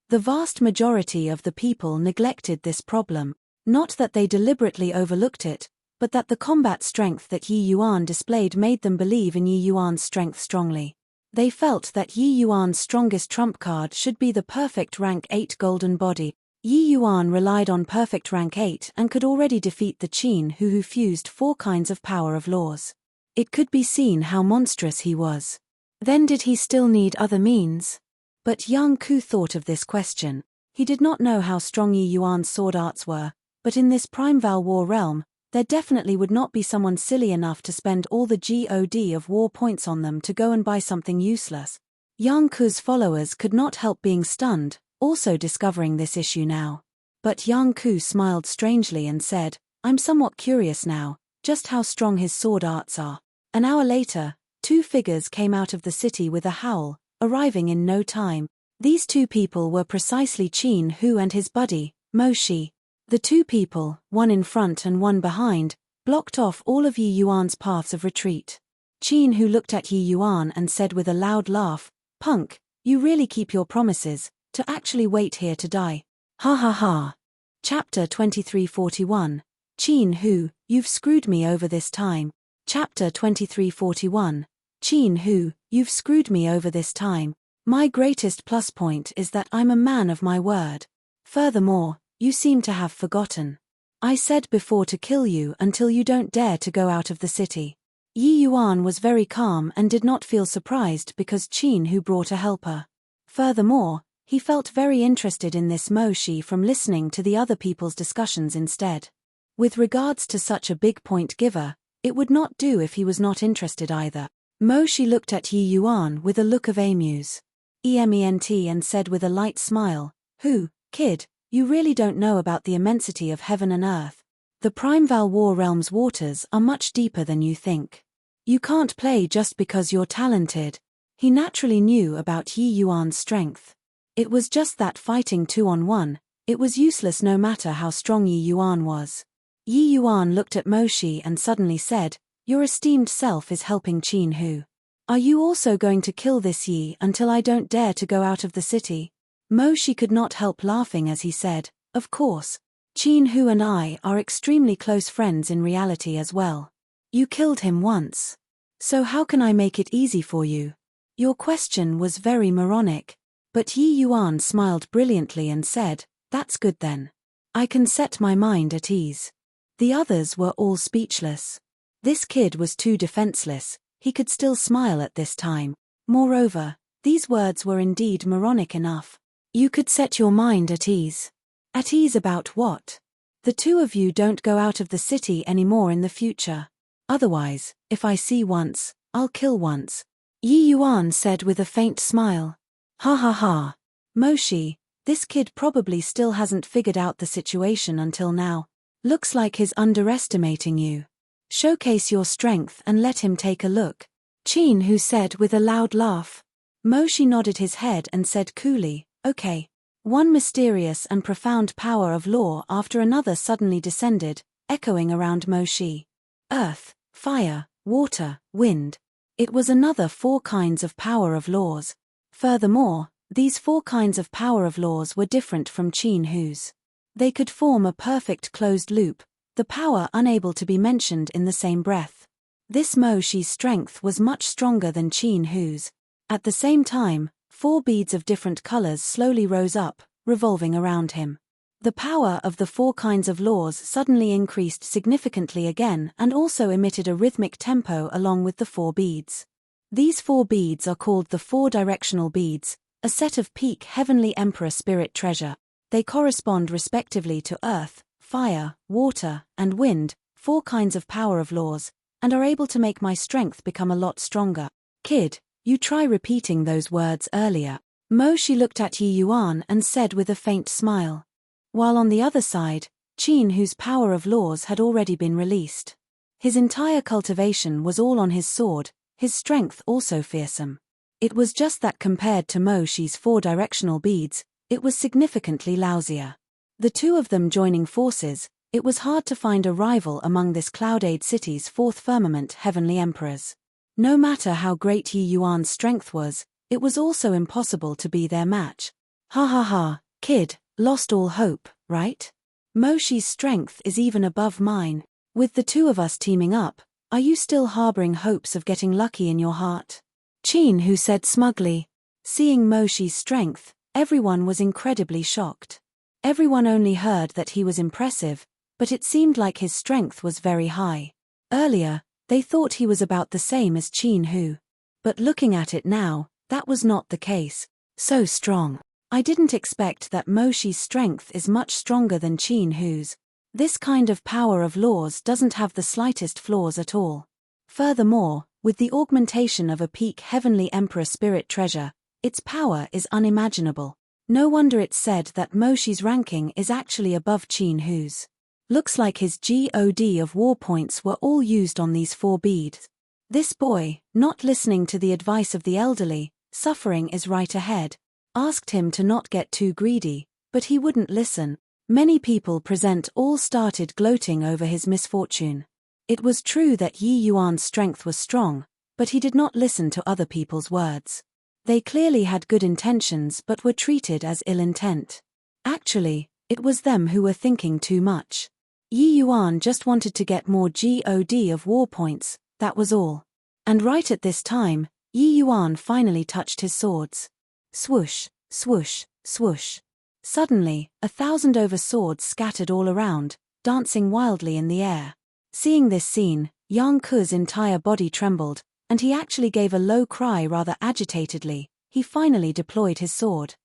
The vast majority of the people neglected this problem. Not that they deliberately overlooked it, but that the combat strength that Yi Yuan displayed made them believe in Yi Yuan's strength strongly. They felt that Yi Yuan's strongest trump card should be the perfect rank 8 golden body. Yi Yuan relied on perfect rank 8 and could already defeat the Qin Hu fused 4 kinds of power of laws. It could be seen how monstrous he was. Then did he still need other means? But Yang Ku thought of this question. He did not know how strong Yi Yuan's sword arts were, but in this Primeval War realm, there definitely would not be someone silly enough to spend all the God of war points on them to go and buy something useless. Yang Ku's followers could not help being stunned, also discovering this issue now. But Yang Ku smiled strangely and said, I'm somewhat curious now, just how strong his sword arts are. An hour later, two figures came out of the city with a howl, arriving in no time. These two people were precisely Qin Hu and his buddy, Mo Shi. The two people, one in front and one behind, blocked off all of Yi Yuan's paths of retreat. Qin Hu looked at Yi Yuan and said with a loud laugh, "Punk, you really keep your promises, to actually wait here to die. Ha ha ha." Chapter 2341. Qin Hu, you've screwed me over this time. Chapter 2341. Qin Hu, you've screwed me over this time. My greatest plus point is that I'm a man of my word. Furthermore, you seem to have forgotten. I said before to kill you until you don't dare to go out of the city. Yi Yuan was very calm and did not feel surprised because Qin Hu brought a helper. Furthermore, he felt very interested in this Mo Shi from listening to the other people's discussions instead. With regards to such a big point giver, it would not do if he was not interested either. Mo Shi looked at Yi Yuan with a look of amuse. EMENT and said with a light smile, "Who, kid, you really don't know about the immensity of heaven and earth. The Primeval War Realm's waters are much deeper than you think. You can't play just because you're talented." He naturally knew about Yi Yuan's strength. It was just that fighting 2-on-1, it was useless no matter how strong Yi Yuan was. Yi Yuan looked at Mo Shi and suddenly said, "Your esteemed self is helping Qin Hu. Are you also going to kill this Yi until I don't dare to go out of the city?" Mo Shi could not help laughing as he said, "Of course. Qin Hu and I are extremely close friends in reality as well. You killed him once. So how can I make it easy for you?" Your question was very moronic. But Yi Yuan smiled brilliantly and said, "That's good then. I can set my mind at ease." The others were all speechless. This kid was too defenseless, he could still smile at this time. Moreover, these words were indeed moronic enough. You could set your mind at ease. At ease about what? The two of you don't go out of the city anymore in the future. Otherwise, if I see once, I'll kill once. Yi Yuan said with a faint smile. Ha ha ha. Mo Shi, this kid probably still hasn't figured out the situation until now. Looks like he's underestimating you. Showcase your strength and let him take a look. Qin Hu said with a loud laugh. Mo Shi nodded his head and said coolly, "Okay." One mysterious and profound power of law after another suddenly descended, echoing around Mo Shi. Earth, fire, water, wind. It was another 4 kinds of power of laws. Furthermore, these 4 kinds of power of laws were different from Qin Hu's. They could form a perfect closed loop, the power unable to be mentioned in the same breath. This Mo Shi's strength was much stronger than Qin Hu's. At the same time, 4 beads of different colors slowly rose up, revolving around him. The power of the 4 kinds of laws suddenly increased significantly again and also emitted a rhythmic tempo along with the 4 beads. These 4 beads are called the 4 directional beads, a set of peak heavenly emperor spirit treasure. They correspond respectively to earth, fire, water, and wind, 4 kinds of power of laws, and are able to make my strength become a lot stronger. Kid, you try repeating those words earlier. Mo Shi looked at Yi Yuan and said with a faint smile. While on the other side, Qin Hu's power of laws had already been released. His entire cultivation was all on his sword, his strength also fearsome. It was just that compared to Mo Shi's 4 directional beads, it was significantly lousier. The two of them joining forces, it was hard to find a rival among this Cloudade city's 4th firmament heavenly emperors. No matter how great Yi Yuan's strength was, it was also impossible to be their match. Ha ha ha, kid, lost all hope, right? Mo Shi's strength is even above mine. With the two of us teaming up, are you still harboring hopes of getting lucky in your heart? Qin Hu said smugly. Seeing Mo Shi's strength, everyone was incredibly shocked. Everyone only heard that he was impressive, but it seemed like his strength was very high. Earlier, they thought he was about the same as Qin Hu. But looking at it now, that was not the case. So strong. I didn't expect that Mo Shi's strength is much stronger than Qin Hu's. This kind of power of laws doesn't have the slightest flaws at all. Furthermore, with the augmentation of a peak heavenly emperor spirit treasure, its power is unimaginable. No wonder it's said that Mo Shi's ranking is actually above Qin Hu's. Looks like his god of war points were all used on these 4 beads. This boy, not listening to the advice of the elderly, suffering is right ahead, asked him to not get too greedy, but he wouldn't listen. Many people present all started gloating over his misfortune. It was true that Yi Yuan's strength was strong, but he did not listen to other people's words. They clearly had good intentions but were treated as ill intent. Actually, it was them who were thinking too much. Yi Yuan just wanted to get more God of war points, that was all. And right at this time, Yi Yuan finally touched his swords. Swoosh, swoosh, swoosh. Suddenly, 1,000 over swords scattered all around, dancing wildly in the air. Seeing this scene, Yang Ku's entire body trembled, and he actually gave a low cry rather agitatedly. He finally deployed his sword.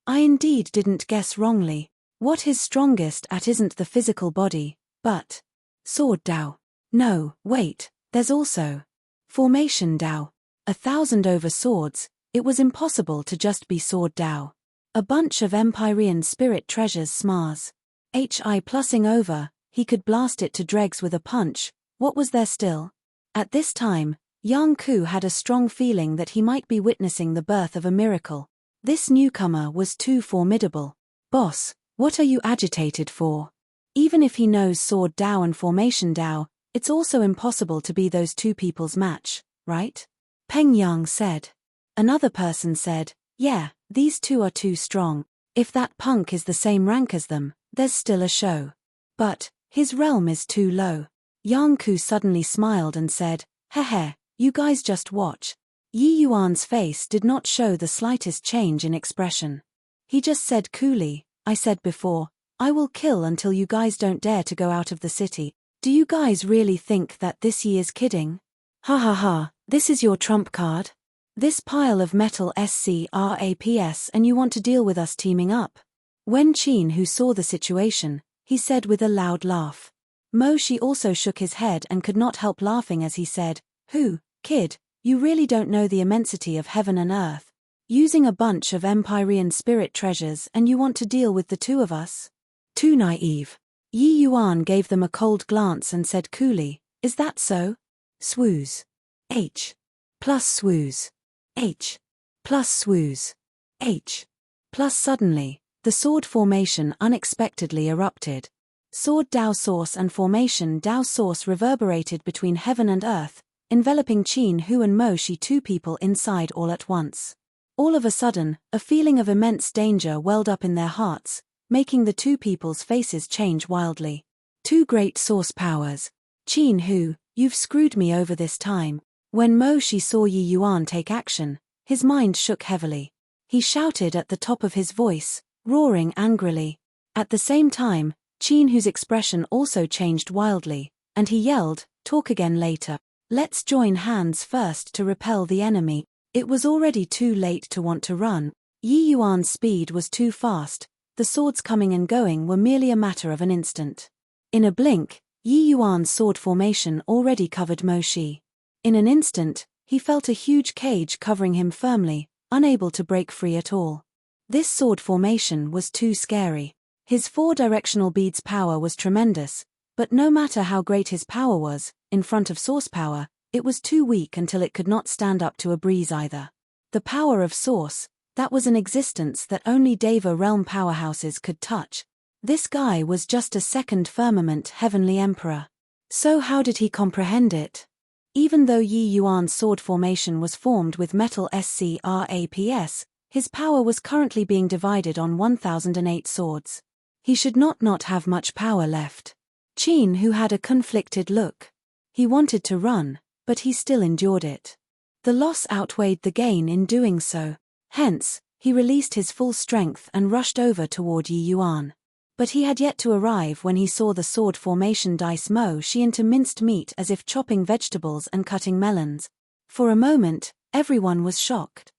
I indeed didn't guess wrongly. What he's strongest at isn't the physical body, but sword Dao. No, wait, there's also formation Dao. 1,000 over swords, it was impossible to just be sword Dao. A bunch of Empyrean spirit treasures smars. Hi plussing over, he could blast it to dregs with a punch. What was there still? At this time, Yang Ku had a strong feeling that he might be witnessing the birth of a miracle. This newcomer was too formidable. Boss, what are you agitated for? Even if he knows sword Dao and formation Dao, it's also impossible to be those two people's match, right? Peng Yang said. Another person said, yeah, these two are too strong. If that punk is the same rank as them, there's still a show. But his realm is too low. Yang Ku suddenly smiled and said, heh, you guys just watch. Yi Yuan's face did not show the slightest change in expression. He just said coolly, I said before, I will kill until you guys don't dare to go out of the city. Do you guys really think that this Yi is kidding? Ha ha ha, this is your trump card? This pile of metal scraps and you want to deal with us teaming up? Wen Qin, who saw the situation, he said with a loud laugh. Mo Shi also shook his head and could not help laughing as he said, who, kid, you really don't know the immensity of heaven and earth. Using a bunch of Empyrean spirit treasures and you want to deal with the two of us? Too naive. Yi Yuan gave them a cold glance and said coolly, is that so? Swooze. H. Plus swooze. H. Plus swooze. H. Plus suddenly, the sword formation unexpectedly erupted. Sword Dao source and formation Dao source reverberated between heaven and earth, enveloping Qin Hu and Mo Shi, two people inside all at once. All of a sudden, a feeling of immense danger welled up in their hearts, making the two people's faces change wildly. Two great source powers. Qin Hu, you've screwed me over this time. When Mo Shi saw Yi Yuan take action, his mind shook heavily. He shouted at the top of his voice, roaring angrily. At the same time, Qin Hu's expression also changed wildly, and he yelled, talk again later. Let's join hands first to repel the enemy. It was already too late to want to run. Yi Yuan's speed was too fast, the swords coming and going were merely a matter of an instant. In a blink, Yi Yuan's sword formation already covered Mo Shi. In an instant, he felt a huge cage covering him firmly, unable to break free at all. This sword formation was too scary. His four-directional bead's power was tremendous, but no matter how great his power was, in front of source power, it was too weak until it could not stand up to a breeze either. The power of source, that was an existence that only Deva realm powerhouses could touch. This guy was just a second firmament heavenly emperor. So how did he comprehend it? Even though Yi Yuan's sword formation was formed with metal scraps, his power was currently being divided on 1008 swords. He should not have much power left. Qin Hu had a conflicted look. He wanted to run, but he still endured it. The loss outweighed the gain in doing so. Hence, he released his full strength and rushed over toward Yi Yuan. But he had yet to arrive when he saw the sword formation dice Mo Shi into minced meat as if chopping vegetables and cutting melons. For a moment, everyone was shocked.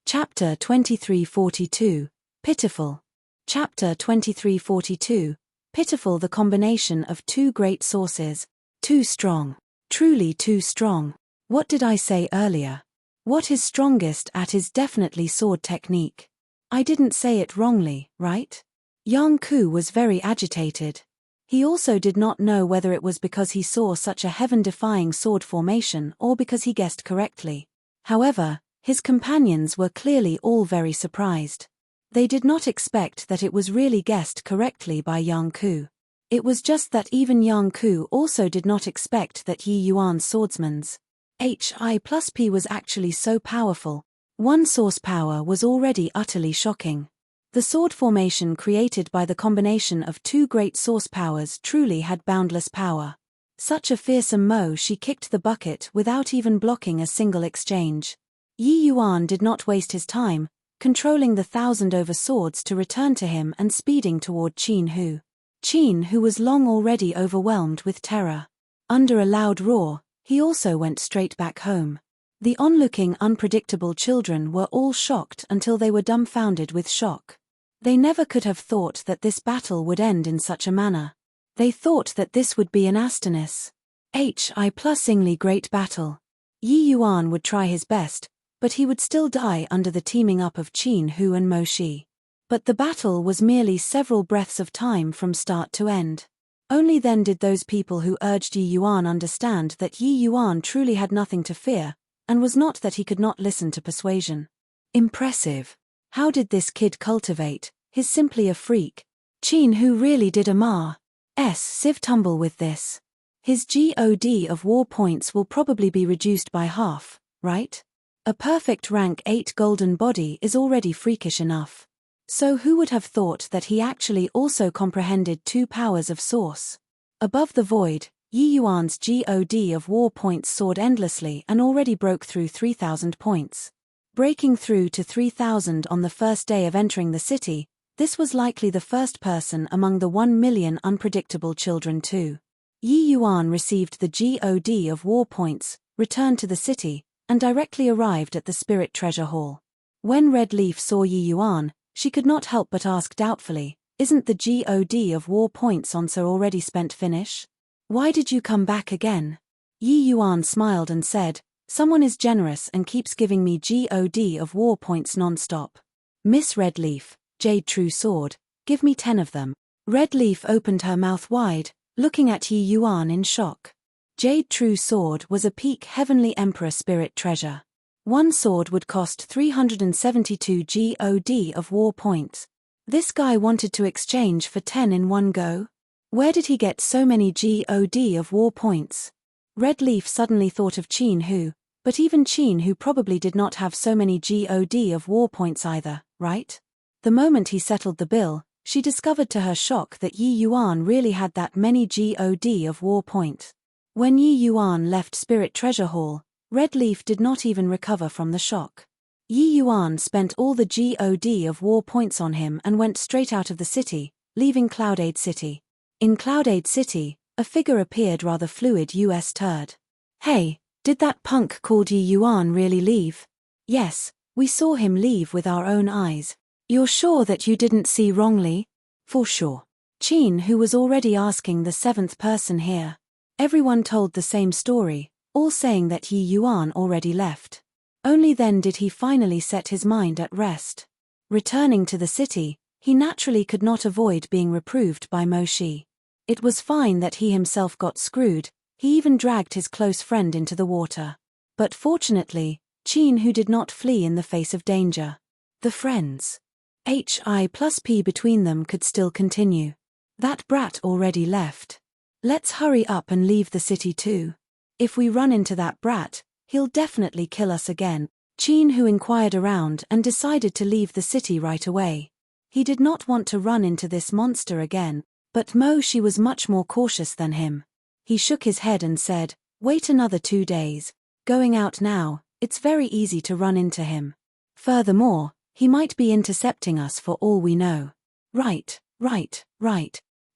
Chapter 2342, Pitiful. Chapter 2342, Pitiful. The combination of two great sources. Too strong. Truly too strong. What did I say earlier? What is strongest at is definitely sword technique. I didn't say it wrongly, right? Yang Ku was very agitated. He also did not know whether it was because he saw such a heaven-defying sword formation or because he guessed correctly. However, his companions were clearly all very surprised. They did not expect that it was really guessed correctly by Yang Ku. It was just that even Yang Ku also did not expect that Yi Yuan's swordsman's HI+P was actually so powerful. One source power was already utterly shocking. The sword formation created by the combination of two great source powers truly had boundless power. Such a fearsome Mo she kicked the bucket without even blocking a single exchange. Yi Yuan did not waste his time, controlling the 1,000 over swords to return to him and speeding toward Qin Hu. Qin Hu was long already overwhelmed with terror. Under a loud roar, he also went straight back home. The onlooking unpredictable children were all shocked until they were dumbfounded with shock. They never could have thought that this battle would end in such a manner. They thought that this would be an Astonis HI+ingly great battle. Yi Yuan would try his best, but he would still die under the teaming up of Qin Hu and Mo Shi. But the battle was merely several breaths of time from start to end. Only then did those people who urged Yi Yuan understand that Yi Yuan truly had nothing to fear, and was not that he could not listen to persuasion. Impressive. How did this kid cultivate? He's simply a freak. Qin Hu really did a sieve tumble with this. His God of war points will probably be reduced by half, right? A perfect rank 8 golden body is already freakish enough. So who would have thought that he actually also comprehended two powers of source? Above the void, Yi Yuan's God of war points soared endlessly and already broke through 3,000 points. Breaking through to 3,000 on the first day of entering the city, this was likely the first person among the 1 million unpredictable children too. Yi Yuan received the God of war points, returned to the city, and directly arrived at the Spirit Treasure Hall. When Red Leaf saw Yi Yuan, she could not help but ask doubtfully, "Isn't the God of war points answer already spent finish? Why did you come back again?" Yi Yuan smiled and said, "Someone is generous and keeps giving me God of war points non-stop. Miss Red Leaf, Jade True Sword, give me 10 of them." Red Leaf opened her mouth wide, looking at Yi Yuan in shock. Jade True Sword was a peak Heavenly Emperor Spirit treasure. One sword would cost 372 God of war points. This guy wanted to exchange for 10 in one go? Where did he get so many God of war points? Red Leaf suddenly thought of Qin Hu, but even Qin Hu probably did not have so many God of war points either, right? The moment he settled the bill, she discovered to her shock that Yi Yuan really had that many God of war points. When Yi Yuan left Spirit Treasure Hall, Red Leaf did not even recover from the shock. Yi Yuan spent all the God of war points on him and went straight out of the city, leaving Cloudade City. In Cloudade City, a figure appeared rather fluid US turd. "Hey, did that punk called Yi Yuan really leave?" "Yes, we saw him leave with our own eyes." "You're sure that you didn't see wrongly?" "For sure." Qin Hu was already asking the 7th person here. Everyone told the same story, all saying that Yi Yuan already left. Only then did he finally set his mind at rest. Returning to the city, he naturally could not avoid being reproved by Mo Shi. It was fine that he himself got screwed, he even dragged his close friend into the water. But fortunately, Qin Hu did not flee in the face of danger. The friends HI+P between them could still continue. That brat already left. Let's hurry up and leave the city too. If we run into that brat, he'll definitely kill us again. Qin Hu inquired around and decided to leave the city right away. He did not want to run into this monster again, but Mo Shi was much more cautious than him. He shook his head and said, "Wait another 2 days. Going out now, it's very easy to run into him. Furthermore, he might be intercepting us for all we know." Right.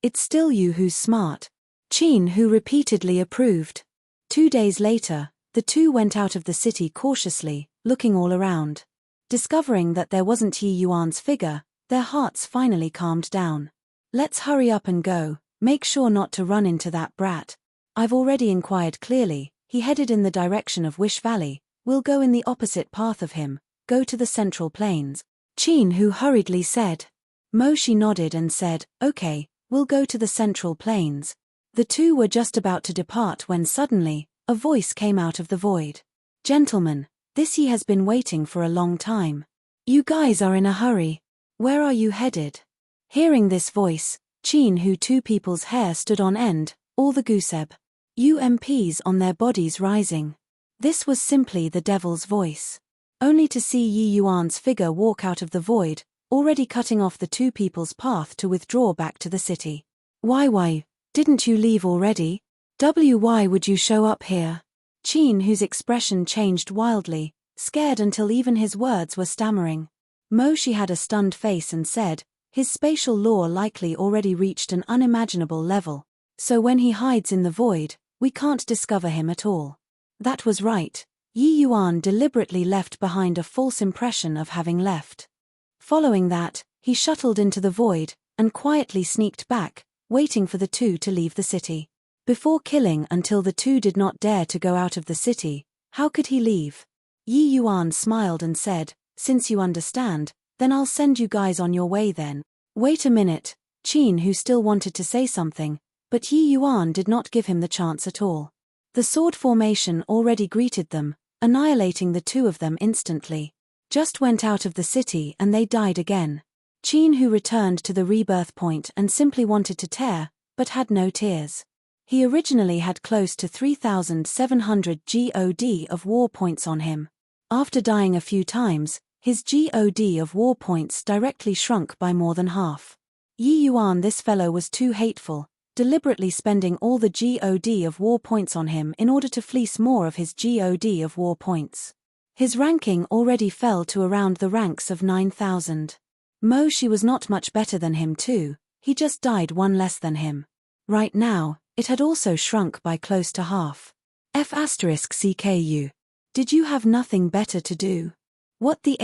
It's still you who's smart." Qin Hu repeatedly approved. 2 days later, the two went out of the city cautiously, looking all around. Discovering that there wasn't Yi Yuan's figure, their hearts finally calmed down. "Let's hurry up and go, make sure not to run into that brat. I've already inquired clearly, he headed in the direction of Wish Valley, we'll go in the opposite path of him, go to the Central Plains." Qin Hu hurriedly said. Mo Shi nodded and said, "Okay, we'll go to the Central Plains. The two were just about to depart when suddenly, a voice came out of the void. Gentlemen, this ye has been waiting for a long time. You guys are in a hurry. Where are you headed? Hearing this voice, Chin Hu two people's hair stood on end, all the gooseb UMPs on their bodies rising. This was simply the devil's voice. Only to see Yi Yuan's figure walk out of the void, already cutting off the two people's path to withdraw back to the city. Why, didn't you leave already? Why would you show up here? Chin Hu's expression changed wildly, scared until even his words were stammering. Moshi had a stunned face and said, his spatial law likely already reached an unimaginable level, so when he hides in the void, we can't discover him at all. That was right. Yi Yuan deliberately left behind a false impression of having left. Following that, he shuttled into the void, and quietly sneaked back, waiting for the two to leave the city. Before killing until the two did not dare to go out of the city, how could he leave? Yi Yuan smiled and said, since you understand, then I'll send you guys on your way then. Wait a minute, Chin Hu still wanted to say something, but Yi Yuan did not give him the chance at all. The sword formation already greeted them, annihilating the two of them instantly. Just went out of the city and they died again. Chin Hu returned to the rebirth point and simply wanted to tear, but had no tears. He originally had close to 3,700 GOD of war points on him. After dying a few times, his GOD of war points directly shrunk by more than half. Yi Yuan, this fellow was too hateful, deliberately spending all the GOD of war points on him in order to fleece more of his GOD of war points. His ranking already fell to around the ranks of 9,000. Moshi was not much better than him too, he just died one less than him. Right now, it had also shrunk by close to half. F***CKU. Did you have nothing better to do? What the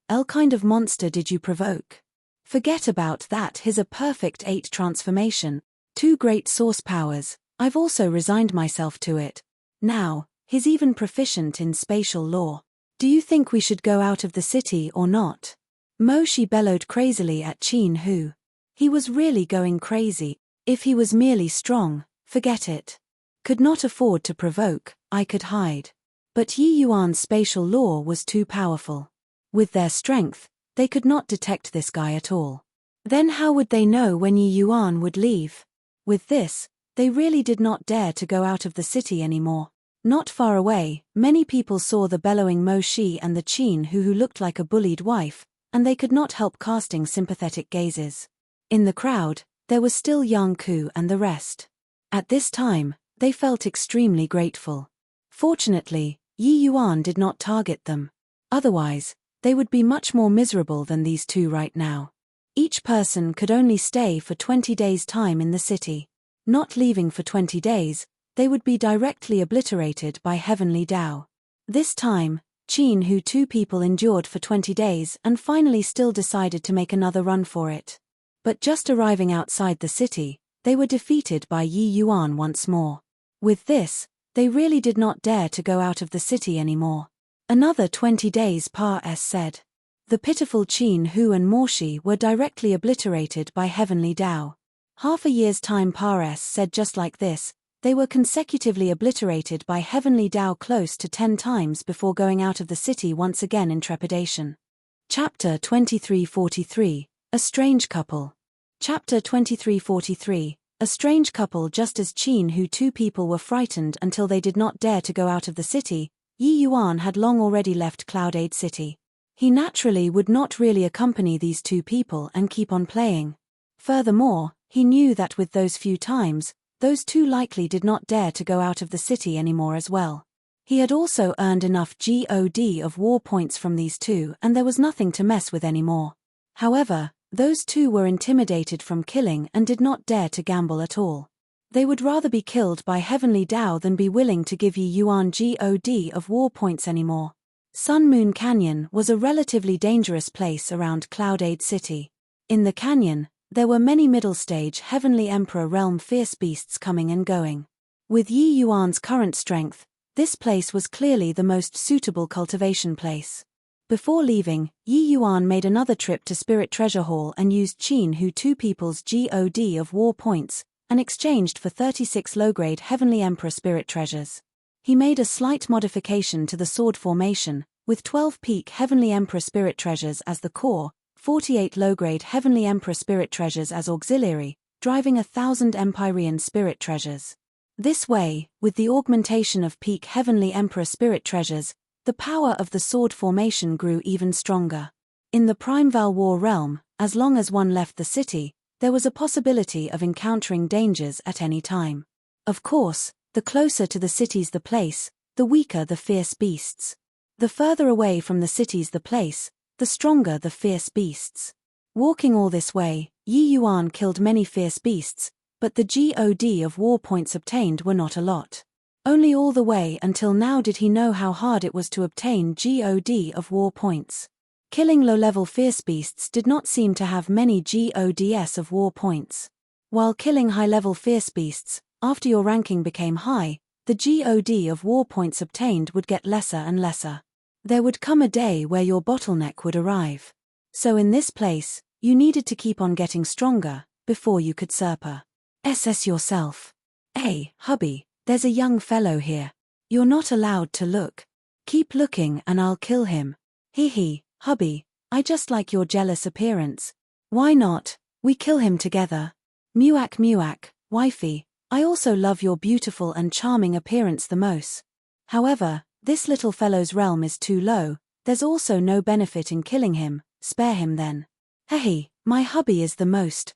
hell kind of monster did you provoke? Forget about that, he's a perfect 8 transformation, 2 great source powers, I've also resigned myself to it. Now, he's even proficient in spatial law. Do you think we should go out of the city or not? Moshi bellowed crazily at Chin Hu. He was really going crazy. If he was merely strong, forget it. Could not afford to provoke, I could hide. But Yi Yuan's spatial law was too powerful. With their strength, they could not detect this guy at all. Then how would they know when Yi Yuan would leave? With this, they really did not dare to go out of the city anymore. Not far away, many people saw the bellowing Moshi and the Chin Hu looked like a bullied wife, and they could not help casting sympathetic gazes. In the crowd, there was still young Ku and the rest. At this time, they felt extremely grateful. Fortunately, Yi Yuan did not target them. Otherwise, they would be much more miserable than these two right now. Each person could only stay for 20 days' time in the city. Not leaving for 20 days, they would be directly obliterated by heavenly Tao. This time, Chin Hu two people endured for 20 days and finally still decided to make another run for it. But just arriving outside the city, they were defeated by Yi Yuan once more. With this, they really did not dare to go out of the city anymore. Another 20 days said. The pitiful Chin Hu and Moshi were directly obliterated by heavenly Tao. Half a year's time said just like this, they were consecutively obliterated by heavenly Tao close to 10 times before going out of the city once again in trepidation. Chapter 2343, A Strange Couple. Chapter 2343, A Strange Couple. Just as Chin Hu two people were frightened until they did not dare to go out of the city, Yi Yuan had long already left Cloudade City. He naturally would not really accompany these two people and keep on playing. Furthermore, he knew that with those few times, those two likely did not dare to go out of the city anymore as well. He had also earned enough GOD of war points from these two and there was nothing to mess with anymore. However, those two were intimidated from killing and did not dare to gamble at all. They would rather be killed by heavenly Tao than be willing to give Yi Yuan GOD of war points anymore. Sun Moon Canyon was a relatively dangerous place around Cloudade City. In the canyon, there were many middle-stage Heavenly Emperor realm fierce beasts coming and going. With Yi Yuan's current strength, this place was clearly the most suitable cultivation place. Before leaving, Yi Yuan made another trip to Spirit Treasure Hall and used Qin Hu 2 people's God of War points, and exchanged for 36 low-grade Heavenly Emperor Spirit Treasures. He made a slight modification to the sword formation, with 12 peak Heavenly Emperor Spirit Treasures as the core, 48 low-grade Heavenly Emperor Spirit Treasures as auxiliary, driving 1,000 Empyrean Spirit Treasures. This way, with the augmentation of peak Heavenly Emperor Spirit Treasures, the power of the sword formation grew even stronger. In the Prime Val War realm, as long as one left the city, there was a possibility of encountering dangers at any time. Of course, the closer to the cities the place, the weaker the fierce beasts. The further away from the cities the place, the stronger the fierce beasts. Walking all this way, Yi Yuan killed many fierce beasts, but the God of War points obtained were not a lot. Only all the way until now did he know how hard it was to obtain God of War points. Killing low-level fierce beasts did not seem to have many GODS of War points. While killing high-level fierce beasts, after your ranking became high, the God of War points obtained would get lesser and lesser. There would come a day where your bottleneck would arrive. So in this place, you needed to keep on getting stronger, before you could surpass yourself. Hey, hubby. There's a young fellow here. You're not allowed to look. Keep looking and I'll kill him. Hee, hubby, I just like your jealous appearance. Why not? We kill him together. Muak, wifey, I also love your beautiful and charming appearance the most. However, this little fellow's realm is too low, there's also no benefit in killing him, spare him then. Hey, my hubby is the most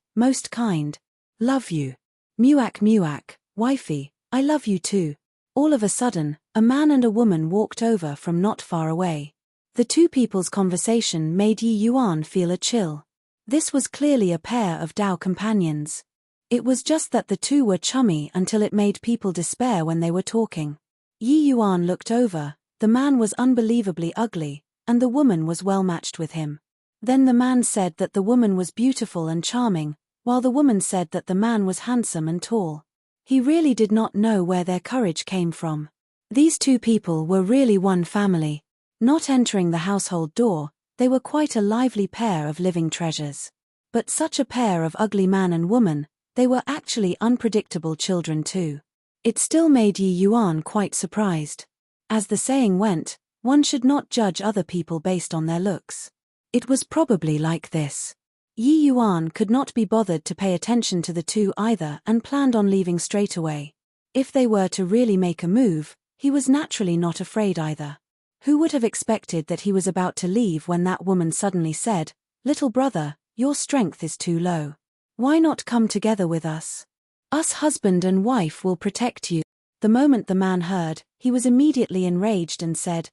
kind. Love you. Muak, wifey. I love you too. All of a sudden, a man and a woman walked over from not far away. The two people's conversation made Yi Yuan feel a chill. This was clearly a pair of Dao companions. It was just that the two were chummy until it made people despair when they were talking. Yi Yuan looked over, the man was unbelievably ugly, and the woman was well matched with him. Then the man said that the woman was beautiful and charming, while the woman said that the man was handsome and tall. He really did not know where their courage came from. These two people were really one family. Not entering the household door, they were quite a lively pair of living treasures. But such a pair of ugly man and woman, they were actually unpredictable children too. It still made Yi Yuan quite surprised. As the saying went, one should not judge other people based on their looks. It was probably like this. Yi Yuan could not be bothered to pay attention to the two either and planned on leaving straight away. If they were to really make a move, he was naturally not afraid either. Who would have expected that he was about to leave when that woman suddenly said, "Little brother, your strength is too low. Why not come together with us? Us husband and wife will protect you." The moment the man heard, he was immediately enraged and said,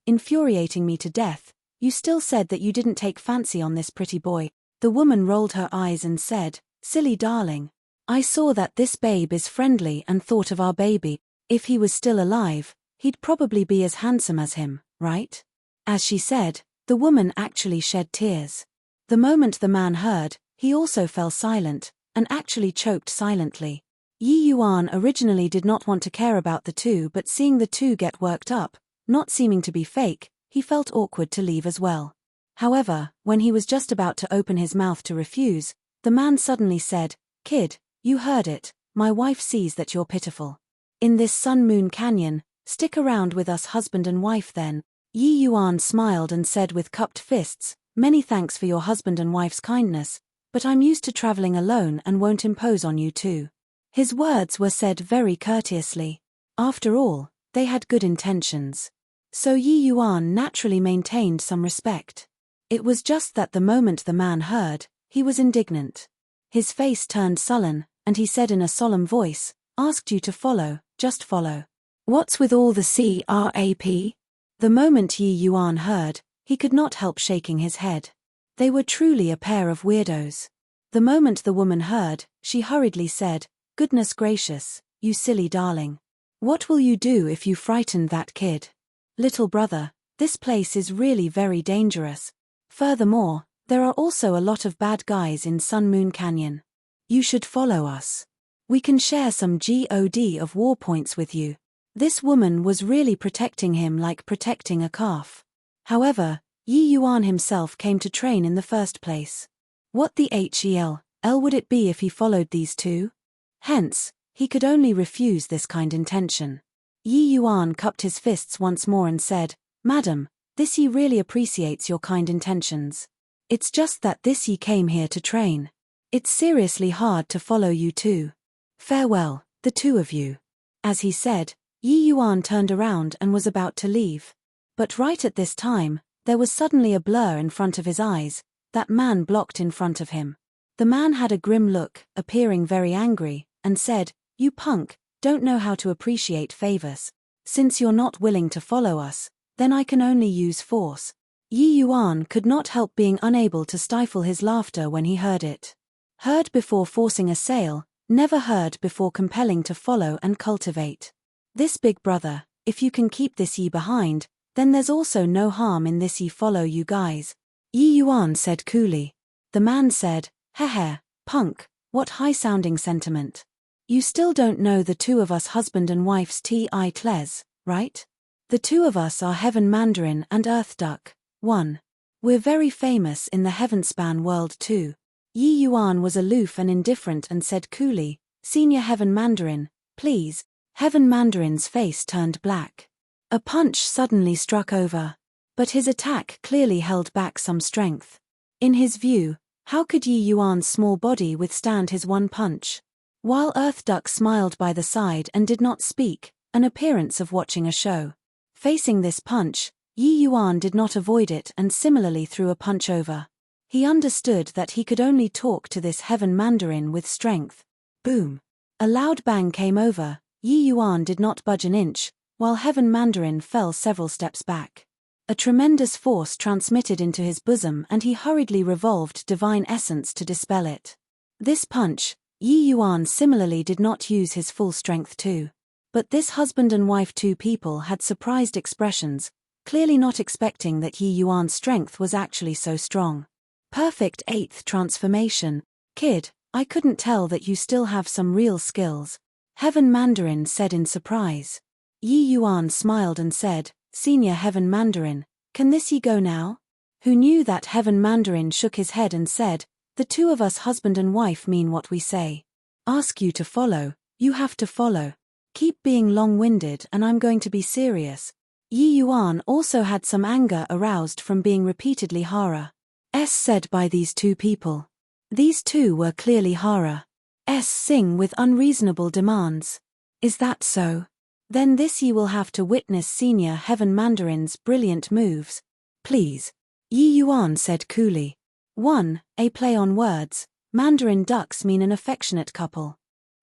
infuriating me to death, you still said that you didn't take fancy on this pretty boy. The woman rolled her eyes and said, "Silly darling. I saw that this babe is friendly and thought of our baby. If he was still alive, he'd probably be as handsome as him, right?" As she said, the woman actually shed tears. The moment the man heard, he also fell silent, and actually choked silently. Yi Yuan originally did not want to care about the two, but seeing the two get worked up, not seeming to be fake, he felt awkward to leave as well. However, when he was just about to open his mouth to refuse, the man suddenly said, "Kid, you heard it, my wife sees that you're pitiful. In this Sun-Moon Canyon, stick around with us husband and wife then." Yi Yuan smiled and said with cupped fists, "Many thanks for your husband and wife's kindness, but I'm used to traveling alone and won't impose on you too." His words were said very courteously. After all, they had good intentions. So Yi Yuan naturally maintained some respect. It was just that the moment the man heard, he was indignant. His face turned sullen, and he said in a solemn voice, "Asked you to follow, just follow. What's with all the crap?" The moment Yi Yuan heard, he could not help shaking his head. They were truly a pair of weirdos. The moment the woman heard, she hurriedly said, "Goodness gracious, you silly darling. What will you do if you frightened that kid? Little brother, this place is really very dangerous. Furthermore, there are also a lot of bad guys in Sun-Moon Canyon. You should follow us. We can share some God of War points with you." This woman was really protecting him like protecting a calf. However, Yi Yuan himself came to train in the first place. What the hell would it be if he followed these two? Hence, he could only refuse this kind intention. Yi Yuan cupped his fists once more and said, "Madam, this Yi really appreciates your kind intentions. It's just that this Yi came here to train. It's seriously hard to follow you two. Farewell, the two of you." As he said, Yi Yuan turned around and was about to leave. But right at this time, there was suddenly a blur in front of his eyes. That man blocked in front of him. The man had a grim look, appearing very angry, and said, "You punk, don't know how to appreciate favors. Since you're not willing to follow us, then I can only use force." Yi Yuan could not help being unable to stifle his laughter when he heard it. Heard before forcing a sale, never heard before compelling to follow and cultivate. This big brother, if you can keep this Yi behind, then there's also no harm in this Yi follow you guys. Yi Yuan said coolly. The man said, "Heh, punk, what high-sounding sentiment. You still don't know the two of us husband and wife's titles, right? The two of us are Heaven Mandarin and Earth Duck. 1. We're very famous in the Heavenspan world too." Yi Yuan was aloof and indifferent and said coolly, "Senior Heaven Mandarin, please." Heaven Mandarin's face turned black. A punch suddenly struck over. But his attack clearly held back some strength. In his view, how could Yi Yuan's small body withstand his one punch? While Earth Duck smiled by the side and did not speak, an appearance of watching a show. Facing this punch, Yi Yuan did not avoid it and similarly threw a punch over. He understood that he could only talk to this Heaven Mandarin with strength. Boom! A loud bang came over. Yi Yuan did not budge an inch, while Heaven Mandarin fell several steps back. A tremendous force transmitted into his bosom and he hurriedly revolved divine essence to dispel it. This punch, Yi Yuan similarly did not use his full strength too. But this husband and wife two people had surprised expressions, clearly not expecting that Yi Yuan's strength was actually so strong. Perfect 8th transformation. "Kid, I couldn't tell that you still have some real skills," Heaven Mandarin said in surprise. Yi Yuan smiled and said, "Senior Heaven Mandarin, can this Yi go now?" Who knew that Heaven Mandarin shook his head and said, "The two of us husband and wife mean what we say. Ask you to follow, you have to follow. Keep being long-winded and I'm going to be serious." Yi Yuan also had some anger aroused from being repeatedly hara said by these two people. These two were clearly hara sing with unreasonable demands. Is that so? Then this Yi will have to witness Senior Heaven Mandarin's brilliant moves. "Please," Yi Yuan said coolly. 1. A play on words. Mandarin ducks mean an affectionate couple.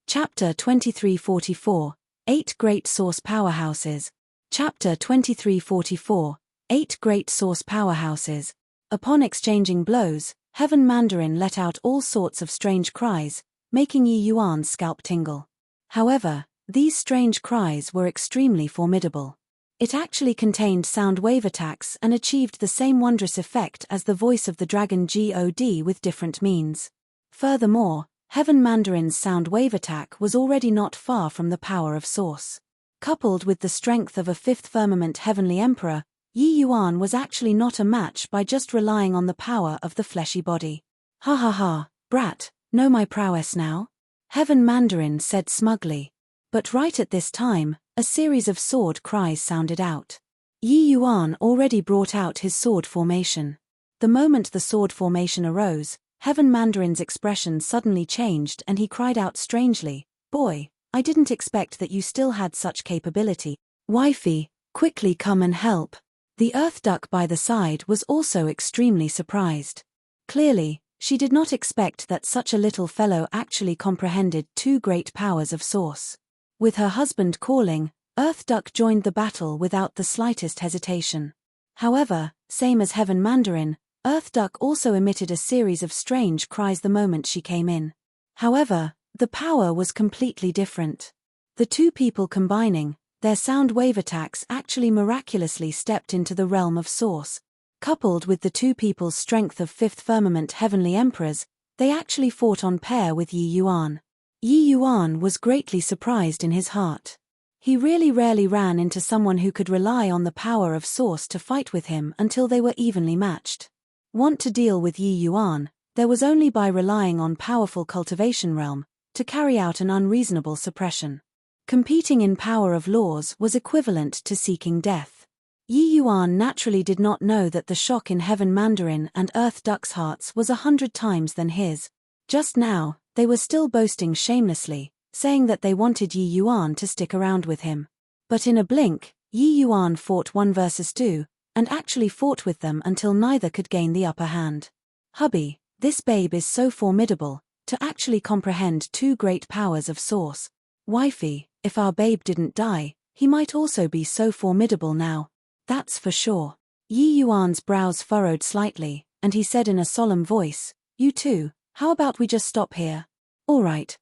Chapter 2344. 8 Great Source Powerhouses. Chapter 2344. 8 Great Source Powerhouses. Upon exchanging blows, Heaven Mandarin let out all sorts of strange cries, making Yi Yuan's scalp tingle. However, these strange cries were extremely formidable. It actually contained sound wave attacks and achieved the same wondrous effect as the voice of the dragon God with different means. Furthermore, Heaven Mandarin's sound wave attack was already not far from the power of Source. Coupled with the strength of a fifth firmament heavenly emperor, Yi Yuan was actually not a match by just relying on the power of the fleshy body. "Ha ha ha, brat, know my prowess now?" Heaven Mandarin said smugly. But right at this time, a series of sword cries sounded out. Yi Yuan already brought out his sword formation. The moment the sword formation arose, Heaven Mandarin's expression suddenly changed and he cried out strangely, "Boy, I didn't expect that you still had such capability. Wifey, quickly come and help." The Earth Duck by the side was also extremely surprised. Clearly, she did not expect that such a little fellow actually comprehended two great powers of Source. With her husband calling, Earth Duck joined the battle without the slightest hesitation. However, same as Heaven Mandarin, Earth Duck also emitted a series of strange cries the moment she came in. However, the power was completely different. The two people combining, their sound wave attacks actually miraculously stepped into the realm of Source. Coupled with the two people's strength of fifth firmament heavenly emperors, they actually fought on pair with Yi Yuan. Yi Yuan was greatly surprised in his heart. He really rarely ran into someone who could rely on the power of Source to fight with him until they were evenly matched. Want to deal with Yi Yuan, there was only by relying on powerful cultivation realm to carry out an unreasonable suppression. Competing in power of laws was equivalent to seeking death. Yi Yuan naturally did not know that the shock in Heaven Mandarin and Earth Duck's hearts was 100 times than his. Just now, they were still boasting shamelessly, saying that they wanted Yi Yuan to stick around with him. But in a blink, Yi Yuan fought 1 versus 2, and actually fought with them until neither could gain the upper hand. Hubby, this babe is so formidable, to actually comprehend 2 great powers of Source. Wifey, if our babe didn't die, he might also be so formidable now. That's for sure. Yi Yuan's brows furrowed slightly, and he said in a solemn voice, "You two, how about we just stop here? All right,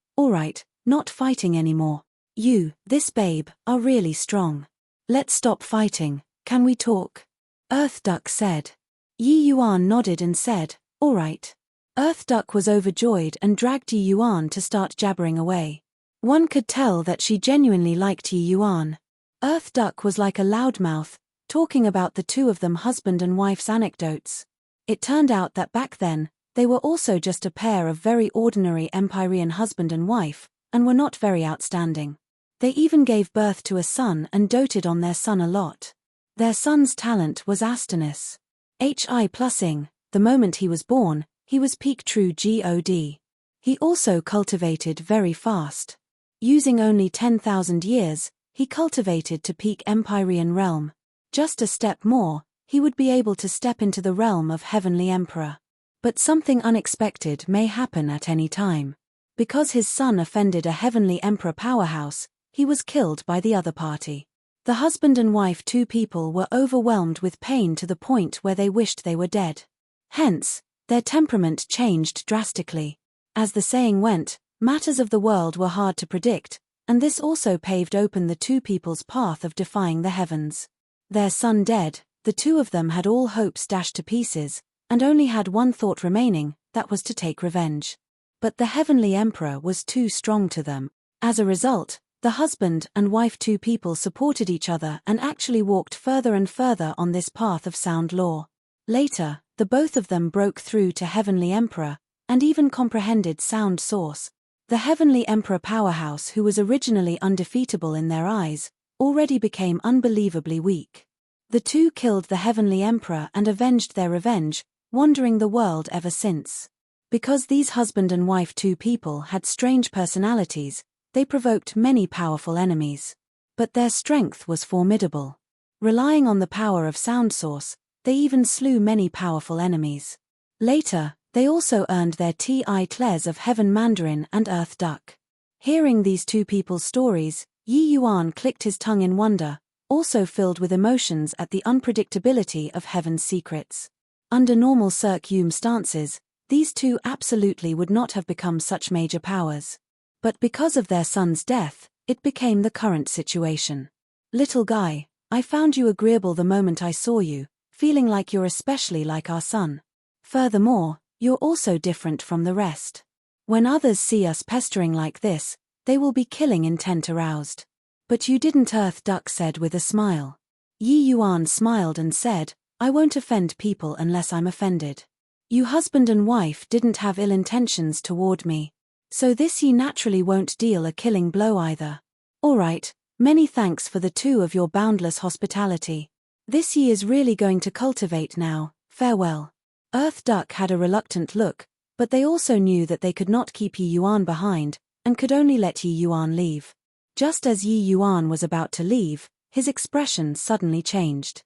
not fighting anymore. You, this babe, are really strong. Let's stop fighting, can we talk?" Earth Duck said. Yi Yuan nodded and said, "All right." Earth Duck was overjoyed and dragged Yi Yuan to start jabbering away. One could tell that she genuinely liked Yi Yuan. Earth Duck was like a loudmouth, talking about the two of them husband and wife's anecdotes. It turned out that back then, they were also just a pair of very ordinary Empyrean husband and wife, and were not very outstanding. They even gave birth to a son and doted on their son a lot. Their son's talent was Astonus. Hi+ing, the moment he was born, he was peak true God. He also cultivated very fast. Using only 10,000 years, he cultivated to peak Empyrean realm. Just a step more, he would be able to step into the realm of Heavenly Emperor. But something unexpected may happen at any time. Because his son offended a Heavenly Emperor powerhouse, he was killed by the other party. The husband and wife, 2 people, were overwhelmed with pain to the point where they wished they were dead. Hence, their temperament changed drastically. As the saying went, matters of the world were hard to predict, and this also paved open the 2 people's path of defying the heavens. Their son dead, the 2 of them had all hopes dashed to pieces, and only had one thought remaining, that was to take revenge. But the Heavenly Emperor was too strong to them. As a result, the husband and wife 2 people supported each other and actually walked further and further on this path of sound law. Later, the both of them broke through to Heavenly Emperor, and even comprehended sound source. The Heavenly Emperor powerhouse, who was originally undefeatable in their eyes, already became unbelievably weak. The 2 killed the Heavenly Emperor and avenged their revenge, wandering the world ever since. Because these husband and wife 2 people had strange personalities, they provoked many powerful enemies. But their strength was formidable. Relying on the power of sound source, they even slew many powerful enemies. Later, they also earned their titles of Heaven Mandarin and Earth Duck. Hearing these 2 people's stories, Yi Yuan clicked his tongue in wonder, also filled with emotions at the unpredictability of Heaven's secrets. Under normal circumstances, these 2 absolutely would not have become such major powers. But because of their son's death, it became the current situation. Little guy, I found you agreeable the moment I saw you, feeling like you're especially like our son. Furthermore, you're also different from the rest. When others see us pestering like this, they will be killing intent aroused. But you didn't, Earth Duck said with a smile. Yi Yuan smiled and said, I won't offend people unless I'm offended. You husband and wife didn't have ill intentions toward me. So this ye naturally won't deal a killing blow either. Alright, many thanks for the 2 of your boundless hospitality. This ye is really going to cultivate now, farewell. Earth Duck had a reluctant look, but they also knew that they could not keep Yi Yuan behind, and could only let Yi Yuan leave. Just as Yi Yuan was about to leave, his expression suddenly changed.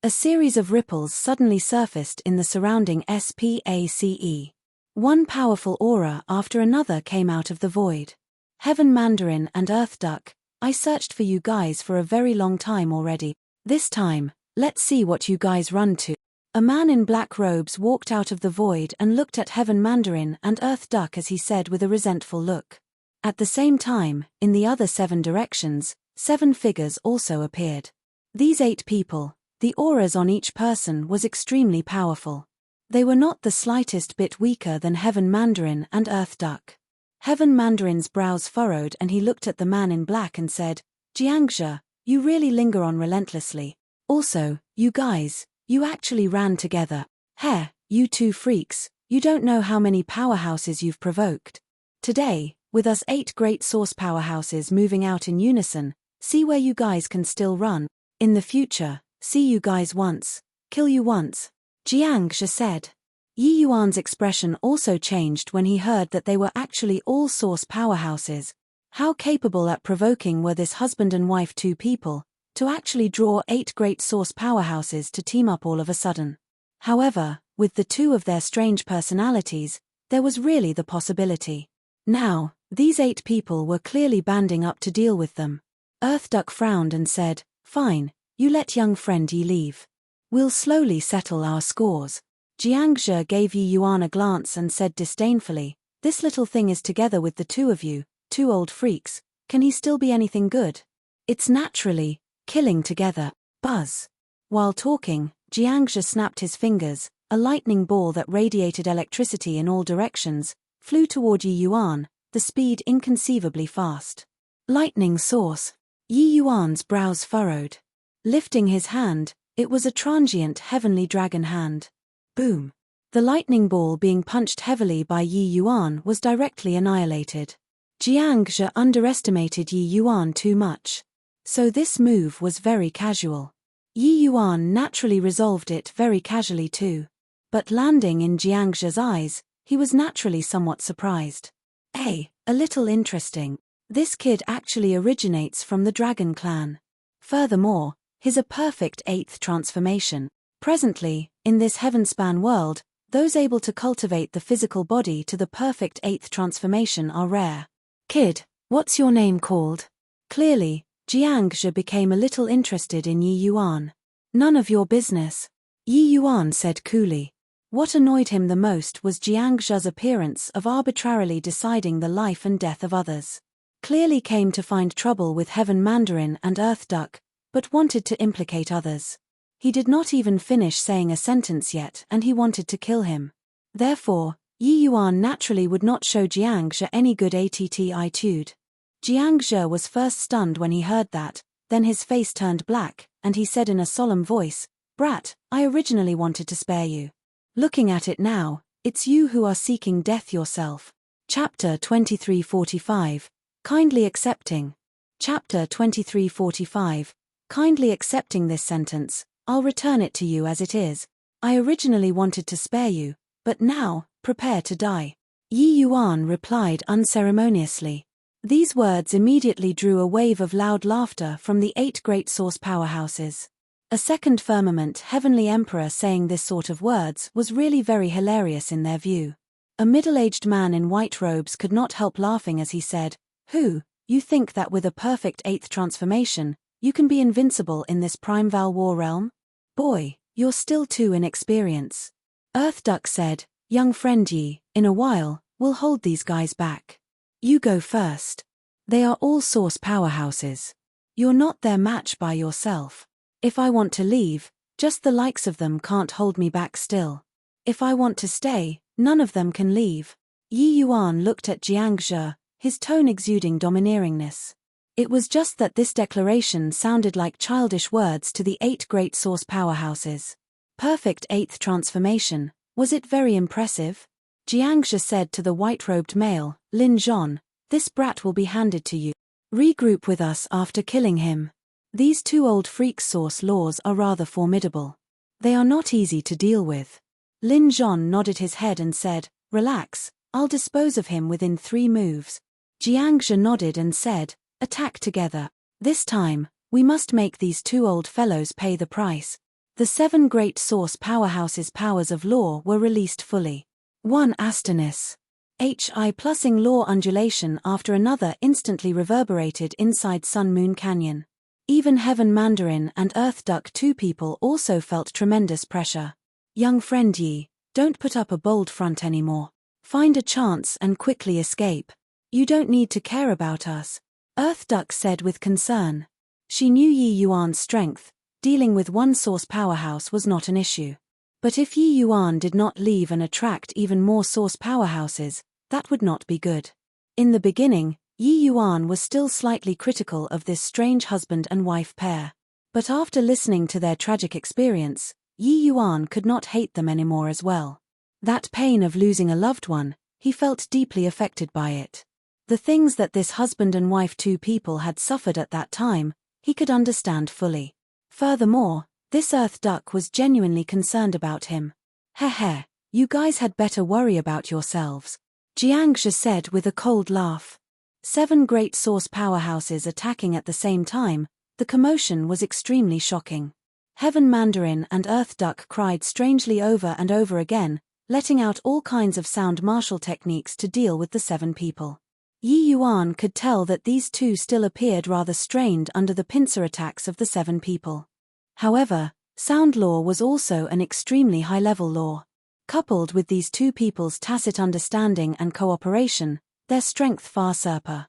A series of ripples suddenly surfaced in the surrounding space. One powerful aura after another came out of the void. Heaven Mandarin and Earth Duck, I searched for you guys for a very long time already. This time, let's see what you guys run to. A man in black robes walked out of the void and looked at Heaven Mandarin and Earth Duck as he said with a resentful look. At the same time, in the other 7 directions, 7 figures also appeared. These 8 people, the auras on each person was extremely powerful. They were not the slightest bit weaker than Heaven Mandarin and Earth Duck. Heaven Mandarin's brows furrowed and he looked at the man in black and said, Jiangzhe, you really linger on relentlessly. Also, you guys, you actually ran together. Heh, you two freaks, you don't know how many powerhouses you've provoked. Today, with us 8 great source powerhouses moving out in unison, see where you guys can still run. In the future, see you guys once, kill you once. Jiangzhe said. Yi Yuan's expression also changed when he heard that they were actually all source powerhouses. How capable at provoking were this husband and wife 2 people, to actually draw 8 great source powerhouses to team up all of a sudden. However, with the 2 of their strange personalities, there was really the possibility. Now, these 8 people were clearly banding up to deal with them. Earthduck frowned and said, "Fine, you let young friend Yi leave. We'll slowly settle our scores." Jiangzhe gave Yi Yuan a glance and said disdainfully, "This little thing is together with the 2 of you, 2 old freaks, can he still be anything good? It's naturally killing together." Buzz. While talking, Jiangzhe snapped his fingers, a lightning ball that radiated electricity in all directions, flew toward Yi Yuan, the speed inconceivably fast. Lightning source. Yi Yuan's brows furrowed. Lifting his hand, it was a transient heavenly dragon hand. Boom. The lightning ball being punched heavily by Yi Yuan was directly annihilated. Jiangzhe underestimated Yi Yuan too much. So this move was very casual. Yi Yuan naturally resolved it very casually too. But landing in Jiangzhe's eyes, he was naturally somewhat surprised. Hey, a little interesting. This kid actually originates from the Dragon Clan. Furthermore, he's a perfect 8th transformation. Presently, in this heavenspan world, those able to cultivate the physical body to the perfect 8th transformation are rare. Kid, what's your name called? Clearly, Jiangzhe became a little interested in Yi Yuan. None of your business. Yi Yuan said coolly. What annoyed him the most was Jiangzhe's appearance of arbitrarily deciding the life and death of others. Clearly came to find trouble with Heaven Mandarin and Earthduck, but wanted to implicate others. He did not even finish saying a sentence yet and he wanted to kill him. Therefore, Yi Yuan naturally would not show Jiangzhe any good attitude. Jiangzhe was first stunned when he heard that, then his face turned black, and he said in a solemn voice, "Brat, I originally wanted to spare you. Looking at it now, it's you who are seeking death yourself." Chapter 2345, Kindly Accepting. Chapter 2345, Kindly accepting this sentence, I'll return it to you as it is. I originally wanted to spare you, but now, prepare to die. Yi Yuan replied unceremoniously. These words immediately drew a wave of loud laughter from the 8 great source powerhouses. A second firmament heavenly emperor saying this sort of words was really very hilarious in their view. A middle-aged man in white robes could not help laughing as he said, "Who, you think that with a perfect 8th transformation, you can be invincible in this Primeval War realm? Boy, you're still too inexperienced." Earthduck said, "Young friend Yi, in a while, we'll hold these guys back. You go first. They are all source powerhouses. You're not their match by yourself. If I want to leave, just the likes of them can't hold me back still. If I want to stay, none of them can leave." Yi Yuan looked at Jiangzhe, his tone exuding domineeringness. It was just that this declaration sounded like childish words to the 8 great source powerhouses. Perfect 8th transformation, was it very impressive? Jiangzhe said to the white-robed male, "Lin Zhon, this brat will be handed to you. Regroup with us after killing him. These 2 old freak source laws are rather formidable. They are not easy to deal with." Lin Zhon nodded his head and said, "Relax, I'll dispose of him within 3 moves." Jiangzhe nodded and said, "Attack together. This time, we must make these 2 old fellows pay the price." The 7 great source powerhouses' powers of law were released fully. 1 Astonis. HI plusing law undulation after another instantly reverberated inside Sun Moon Canyon. Even Heaven Mandarin and Earthduck 2 people also felt tremendous pressure. "Young friend Yi, don't put up a bold front anymore. Find a chance and quickly escape. You don't need to care about us," Earthduck said with concern. She knew Yi Yuan's strength, dealing with 1 source powerhouse was not an issue. But if Yi Yuan did not leave and attract even more source powerhouses, that would not be good. In the beginning, Yi Yuan was still slightly critical of this strange husband and wife pair. But after listening to their tragic experience, Yi Yuan could not hate them anymore as well. That pain of losing a loved one, he felt deeply affected by it. The things that this husband and wife two people had suffered at that time, he could understand fully. Furthermore, this earth duck was genuinely concerned about him. Heh, you guys had better worry about yourselves, Jiangshi said with a cold laugh. 7 great source powerhouses attacking at the same time, the commotion was extremely shocking. Heaven Mandarin and Earth Duck cried strangely over and over again, letting out all kinds of sound martial techniques to deal with the 7 people. Yi Yuan could tell that these two still appeared rather strained under the pincer attacks of the 7 people. However, sound law was also an extremely high-level law. Coupled with these two people's tacit understanding and cooperation, their strength far surpassed,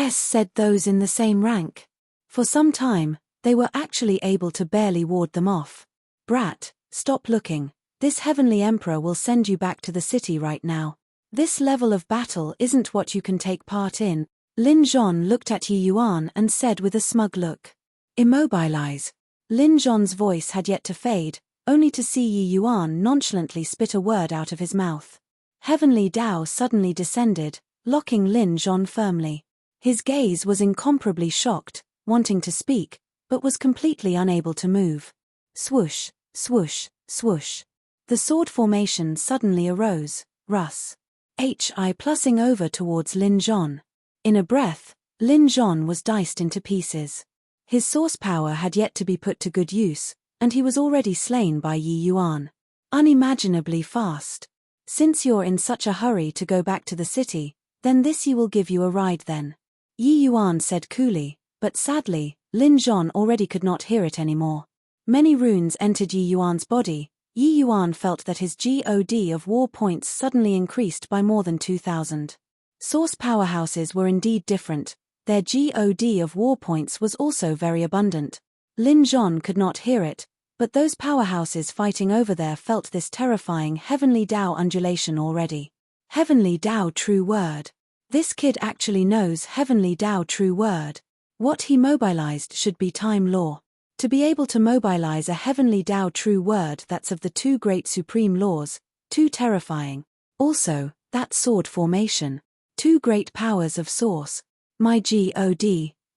said those in the same rank. For some time, they were actually able to barely ward them off. Brat, stop looking. This heavenly emperor will send you back to the city right now. This level of battle isn't what you can take part in. Lin Zhon looked at Yi Yuan and said with a smug look. Immobilize. Lin Zhon's voice had yet to fade, only to see Yi Yuan nonchalantly spit a word out of his mouth. Heavenly Tao suddenly descended, locking Lin Zhon firmly. His gaze was incomparably shocked, wanting to speak, but was completely unable to move. Swoosh, swoosh, swoosh. The sword formation suddenly arose, Russ. Hi plussing over towards Lin Zhon. In a breath, Lin Zhon was diced into pieces. His source power had yet to be put to good use, and he was already slain by Yi Yuan. Unimaginably fast. Since you're in such a hurry to go back to the city, then this will give you a ride then. Yi Yuan said coolly, but sadly, Lin Zhon already could not hear it anymore. Many runes entered Yi Yuan's body. Yi Yuan felt that his God of war points suddenly increased by more than 2,000. Source powerhouses were indeed different, their God of war points was also very abundant. Lin Zhon could not hear it, but those powerhouses fighting over there felt this terrifying Heavenly Tao undulation already. Heavenly Tao true word. This kid actually knows Heavenly Tao true word. What he mobilized should be time law. To be able to mobilize a Heavenly Tao true word that's of the 2 great supreme laws, too terrifying. Also, that sword formation. 2 great powers of source. My God,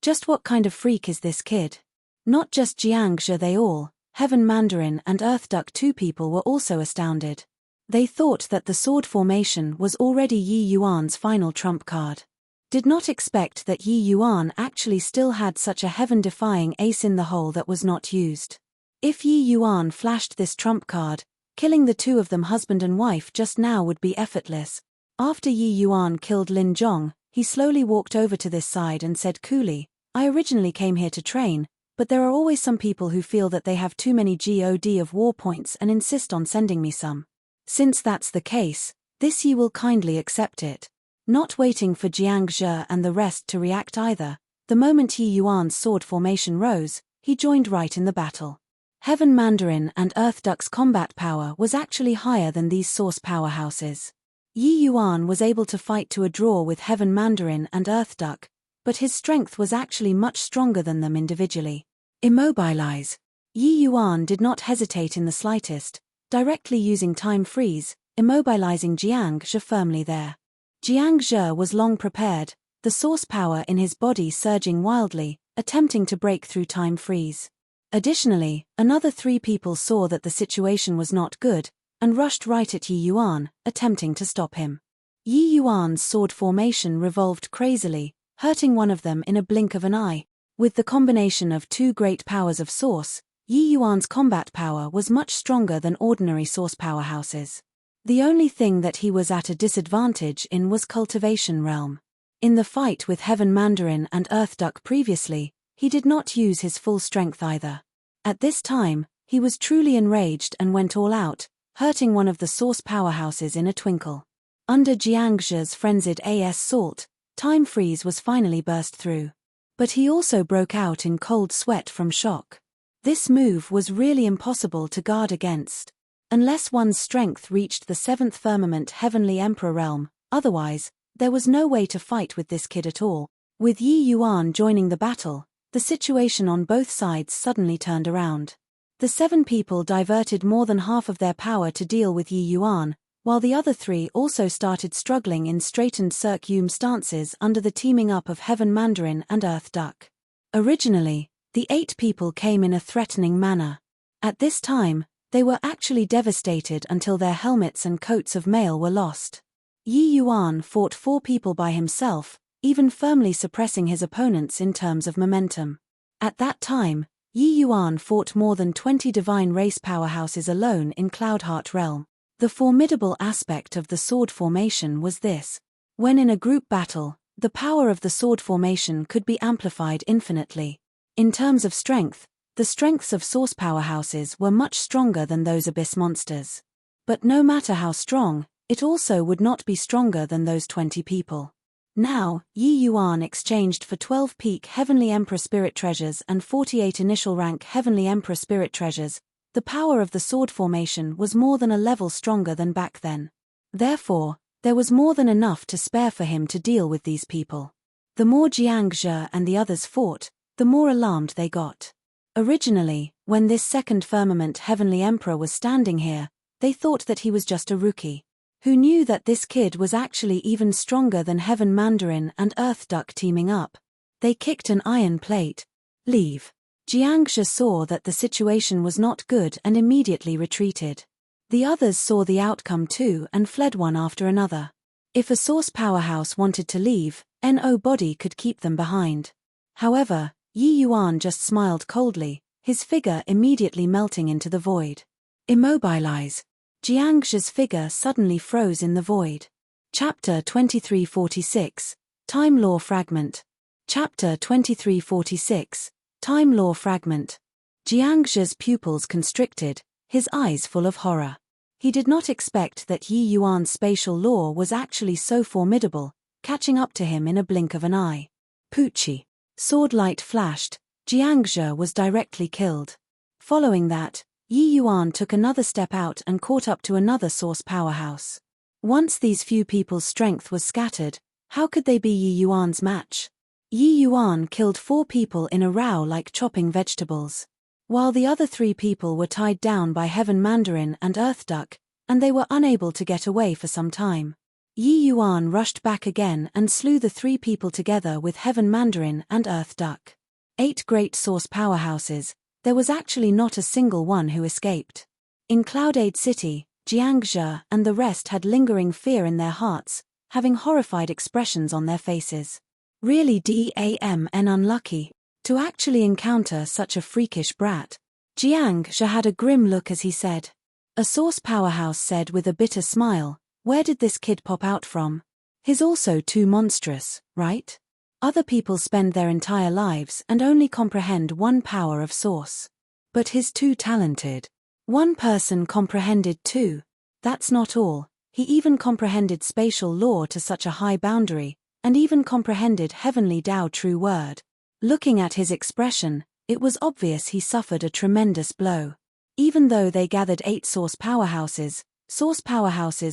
just what kind of freak is this kid? Not just Jiangshi, they all, Heaven Mandarin and Earth Duck 2 people were also astounded. They thought that the sword formation was already Yi Yuan's final trump card. Did not expect that Yi Yuan actually still had such a heaven-defying ace in the hole that was not used. If Yi Yuan flashed this trump card, killing the 2 of them husband and wife just now would be effortless. After Yi Yuan killed Lin Zhong, he slowly walked over to this side and said coolly, I originally came here to train, but there are always some people who feel that they have too many God of war points and insist on sending me some. Since that's the case, this Yi will kindly accept it. Not waiting for Jiangshi and the rest to react either, the moment Yi Yuan's sword formation rose, he joined right in the battle. Heaven Mandarin and Earth Duck's combat power was actually higher than these source powerhouses. Yi Yuan was able to fight to a draw with Heaven Mandarin and Earth Duck, but his strength was actually much stronger than them individually. Immobilize. Yi Yuan did not hesitate in the slightest, directly using time freeze, immobilizing Jiangshi firmly there. Jiangshi was long prepared, the source power in his body surging wildly, attempting to break through time freeze. Additionally, another 3 people saw that the situation was not good, and rushed right at Yi Yuan, attempting to stop him. Yi Yuan's sword formation revolved crazily, hurting one of them in a blink of an eye. With the combination of 2 great powers of source, Yi Yuan's combat power was much stronger than ordinary source powerhouses. The only thing that he was at a disadvantage in was cultivation realm. In the fight with Heaven Mandarin and Earth Duck previously, he did not use his full strength either. At this time, he was truly enraged and went all out, hurting one of the source powerhouses in a twinkle. Under Jiangshi's frenzied assault, time freeze was finally burst through. But he also broke out in cold sweat from shock. This move was really impossible to guard against. Unless one's strength reached the 7th firmament Heavenly Emperor realm, otherwise, there was no way to fight with this kid at all. With Yi Yuan joining the battle, the situation on both sides suddenly turned around. The 7 people diverted more than half of their power to deal with Yi Yuan, while the other 3 also started struggling in straightened circum stances under the teaming up of Heaven Mandarin and Earth Duck. Originally, the 8 people came in a threatening manner. At this time, they were actually devastated until their helmets and coats of mail were lost. Yi Yuan fought 4 people by himself, even firmly suppressing his opponents in terms of momentum. At that time, Yi Yuan fought more than 20 divine race powerhouses alone in Cloudheart Realm. The formidable aspect of the sword formation was this. When in a group battle, the power of the sword formation could be amplified infinitely. In terms of strength, the strengths of source powerhouses were much stronger than those abyss monsters. But no matter how strong, it also would not be stronger than those 20 people. Now, Yi Yuan exchanged for 12 peak Heavenly Emperor Spirit Treasures and 48 initial rank Heavenly Emperor Spirit Treasures. The power of the sword formation was more than a level stronger than back then. Therefore, there was more than enough to spare for him to deal with these people. The more Jiang Zhe and the others fought, the more alarmed they got. Originally, when this second firmament Heavenly Emperor was standing here, they thought that he was just a rookie. Who knew that this kid was actually even stronger than Heaven Mandarin and Earth Duck teaming up? They kicked an iron plate. Leave. Jiang Zhe saw that the situation was not good and immediately retreated. The others saw the outcome too and fled one after another. If a source powerhouse wanted to leave, nobody could keep them behind. However, Yi Yuan just smiled coldly, his figure immediately melting into the void. Immobilize. Jiang Zhe's figure suddenly froze in the void. Chapter 2346, Time Law Fragment. Chapter 2346, Time Law Fragment. Jiang Zhe's pupils constricted, his eyes full of horror. He did not expect that Yi Yuan's spatial law was actually so formidable, catching up to him in a blink of an eye. Poochie. Sword light flashed, Jiang Zhe was directly killed. Following that, Yi Yuan took another step out and caught up to another source powerhouse. Once these few people's strength was scattered, how could they be Yi Yuan's match? Yi Yuan killed 4 people in a row like chopping vegetables. While the other 3 people were tied down by Heaven Mandarin and Earth Duck, and they were unable to get away for some time. Yi Yuan rushed back again and slew the 3 people together with Heaven Mandarin and Earth Duck. 8 great source powerhouses. There was actually not a single one who escaped. In Cloudade City, Jiang Zhe and the rest had lingering fear in their hearts, having horrified expressions on their faces. Really damn unlucky to actually encounter such a freakish brat. Jiang Zhe had a grim look as he said. A source powerhouse said with a bitter smile, "Where did this kid pop out from? He's also too monstrous, right? Other people spend their entire lives and only comprehend one power of source. But he's too talented. One person comprehended 2. That's not all, he even comprehended spatial law to such a high boundary, and even comprehended heavenly Tao true word." Looking at his expression, it was obvious he suffered a tremendous blow. Even though they gathered 8 source powerhouses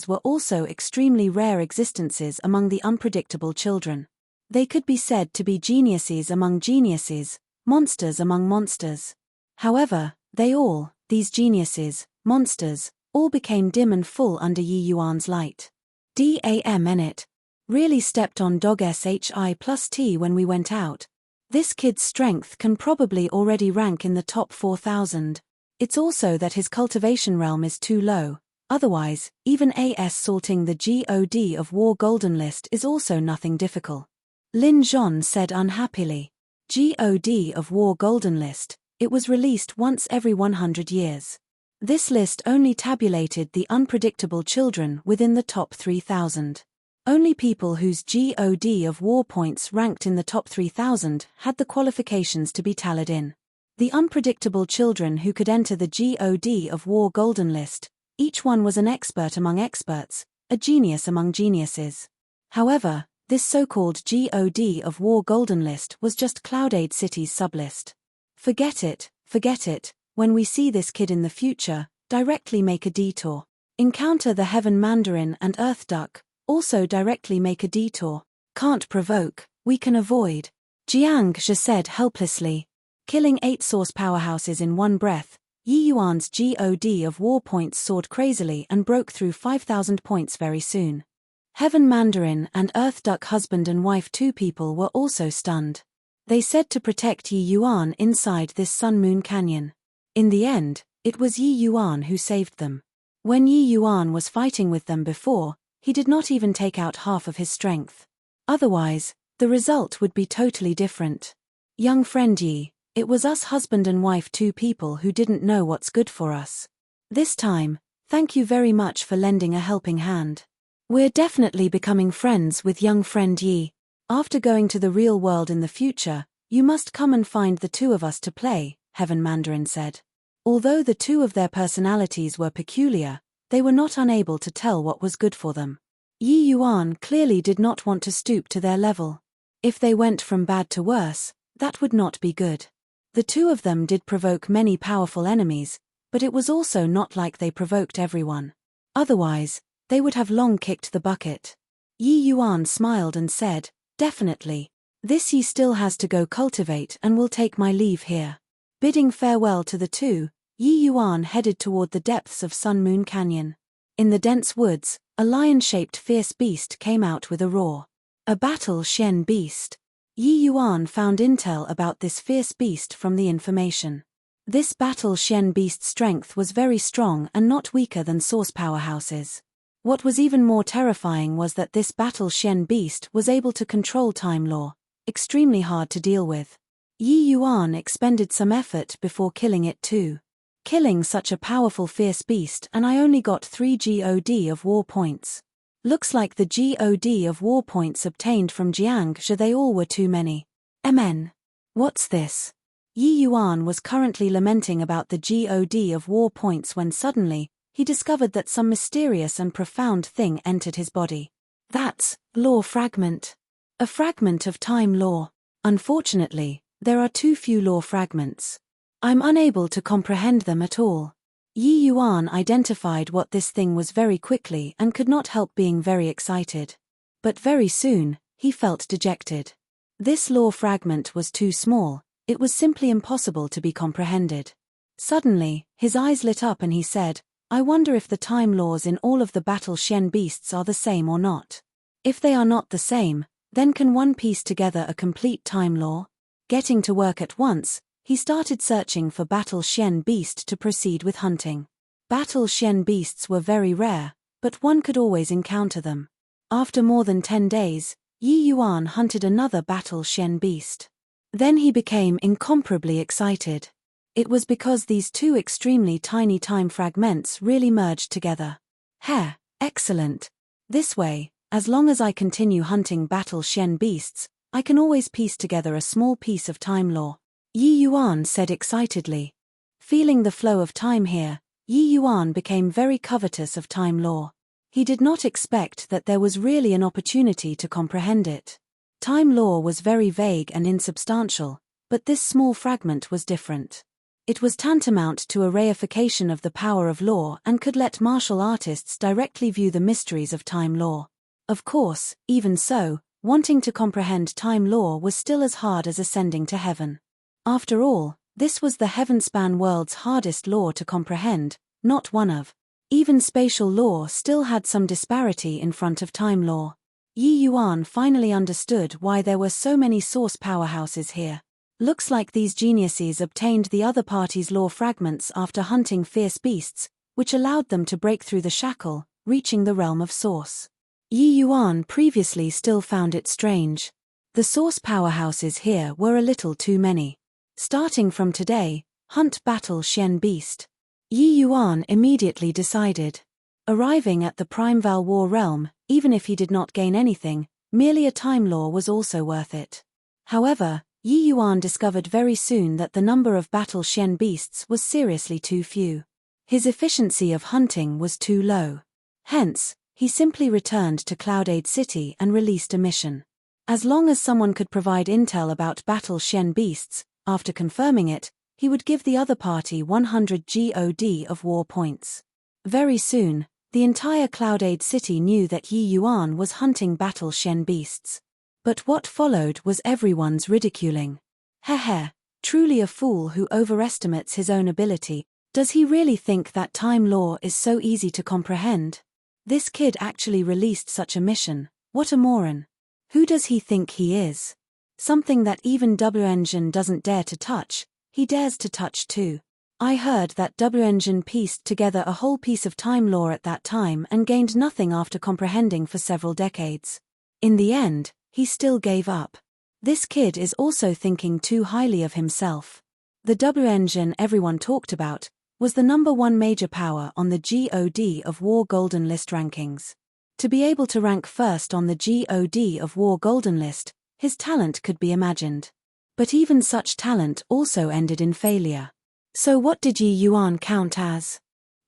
were also extremely rare existences among the unpredictable children. They could be said to be geniuses among geniuses, monsters among monsters. However, these geniuses, monsters, all became dim and full under Yi Yuan's light. Damn it. Really stepped on dog SHI+T when we went out. This kid's strength can probably already rank in the top 4,000. It's also that his cultivation realm is too low, otherwise, even salting the God of War Golden List is also nothing difficult. Lin Zhon said unhappily. God of War Golden List, it was released once every 100 years. This list only tabulated the unpredictable children within the top 3,000. Only people whose God of War points ranked in the top 3,000 had the qualifications to be tallied in. The unpredictable children who could enter the God of War Golden List, each one was an expert among experts, a genius among geniuses. However, this so-called God of War Golden List was just Cloudade City's sublist. Forget it, when we see this kid in the future, directly make a detour. Encounter the Heaven Mandarin and Earth Duck, also directly make a detour. Can't provoke, We can avoid. Jiang Zhe said helplessly. Killing 8 source powerhouses in one breath, Yi Yuan's God of War points soared crazily and broke through 5,000 points very soon. Heaven Mandarin and Earth Duck husband and wife, 2 people, were also stunned. They said to protect Yi Yuan inside this Sun Moon Canyon. In the end, it was Yi Yuan who saved them. When Yi Yuan was fighting with them before, he did not even take out half of his strength. Otherwise, the result would be totally different. Young friend Yi, it was us husband and wife, 2 people who didn't know what's good for us. This time, thank you very much for lending a helping hand. We're definitely becoming friends with young friend Yi. After going to the real world in the future, you must come and find the 2 of us to play, Heaven Mandarin said. Although the 2 of their personalities were peculiar, they were not unable to tell what was good for them. Yi Yuan clearly did not want to stoop to their level. If they went from bad to worse, that would not be good. The 2 of them did provoke many powerful enemies, but it was also not like they provoked everyone. Otherwise, they would have long kicked the bucket. Yi Yuan smiled and said, definitely. This Yi still has to go cultivate and will take my leave here. Bidding farewell to the 2, Yi Yuan headed toward the depths of Sun Moon Canyon. In the dense woods, a lion-shaped fierce beast came out with a roar. A battle Shen beast. Yi Yuan found intel about this fierce beast from the information. This battle Shen beast's strength was very strong and not weaker than source powerhouses. What was even more terrifying was that this battle Shen beast was able to control time law, extremely hard to deal with. Yi Yuan expended some effort before killing it too. Killing such a powerful fierce beast, and I only got 3 God of War points. Looks like the God of War points obtained from Jiang Zhe, they all were too many. MN. What's this? Yi Yuan was currently lamenting about the God of War points when suddenly, he discovered that some mysterious and profound thing entered his body. That's law fragment. A fragment of time law. Unfortunately, there are too few law fragments. I'm unable to comprehend them at all. Yi Yuan identified what this thing was very quickly and could not help being very excited. But very soon, he felt dejected. This law fragment was too small, it was simply impossible to be comprehended. Suddenly, his eyes lit up and he said, I wonder if the time laws in all of the battle Shen beasts are the same or not. If they are not the same, then can one piece together a complete time law? Getting to work at once, he started searching for battle Shen beast to proceed with hunting. Battle Shen beasts were very rare, but one could always encounter them. After more than 10 days, Yi Yuan hunted another battle Shen beast. Then he became incomparably excited. It was because these 2 extremely tiny time fragments really merged together. Excellent. This way, as long as I continue hunting battle Shen beasts, I can always piece together a small piece of time law. Yi Yuan said excitedly. Feeling the flow of time here, Yi Yuan became very covetous of time law. He did not expect that there was really an opportunity to comprehend it. Time law was very vague and insubstantial, but this small fragment was different. It was tantamount to a reification of the power of law and could let martial artists directly view the mysteries of time law. Of course, even so, wanting to comprehend time law was still as hard as ascending to heaven. After all, this was the heaven-span world's hardest law to comprehend, not one of. Even spatial law still had some disparity in front of time law. Yi Yuan finally understood why there were so many source powerhouses here. Looks like these geniuses obtained the other party's law fragments after hunting fierce beasts, which allowed them to break through the shackle, reaching the realm of source. Yi Yuan previously still found it strange. The source powerhouses here were a little too many. Starting from today, hunt battle Shen beast. Yi Yuan immediately decided. Arriving at the Primeval War realm, even if he did not gain anything, merely a time law was also worth it. However, Yi Yuan discovered very soon that the number of battle Shen beasts was seriously too few. His efficiency of hunting was too low. Hence, he simply returned to Cloudade City and released a mission. As long as someone could provide intel about battle Shen beasts, after confirming it, he would give the other party 100 God of War points. Very soon, the entire Cloudade City knew that Yi Yuan was hunting battle Shen beasts. But what followed was everyone's ridiculing. Heh, truly a fool who overestimates his own ability. Does he really think that time law is so easy to comprehend? This kid actually released such a mission. What a moron. Who does he think he is? Something that even W-Engine doesn't dare to touch, he dares to touch too. I heard that W-Engine pieced together a whole piece of time lore at that time and gained nothing after comprehending for several decades. In the end, he still gave up. This kid is also thinking too highly of himself. The W-Engine everyone talked about was the #1 major power on the God of War Golden List rankings. To be able to rank first on the God of War Golden List, his talent could be imagined. But even such talent also ended in failure. So what did Yi Yuan count as?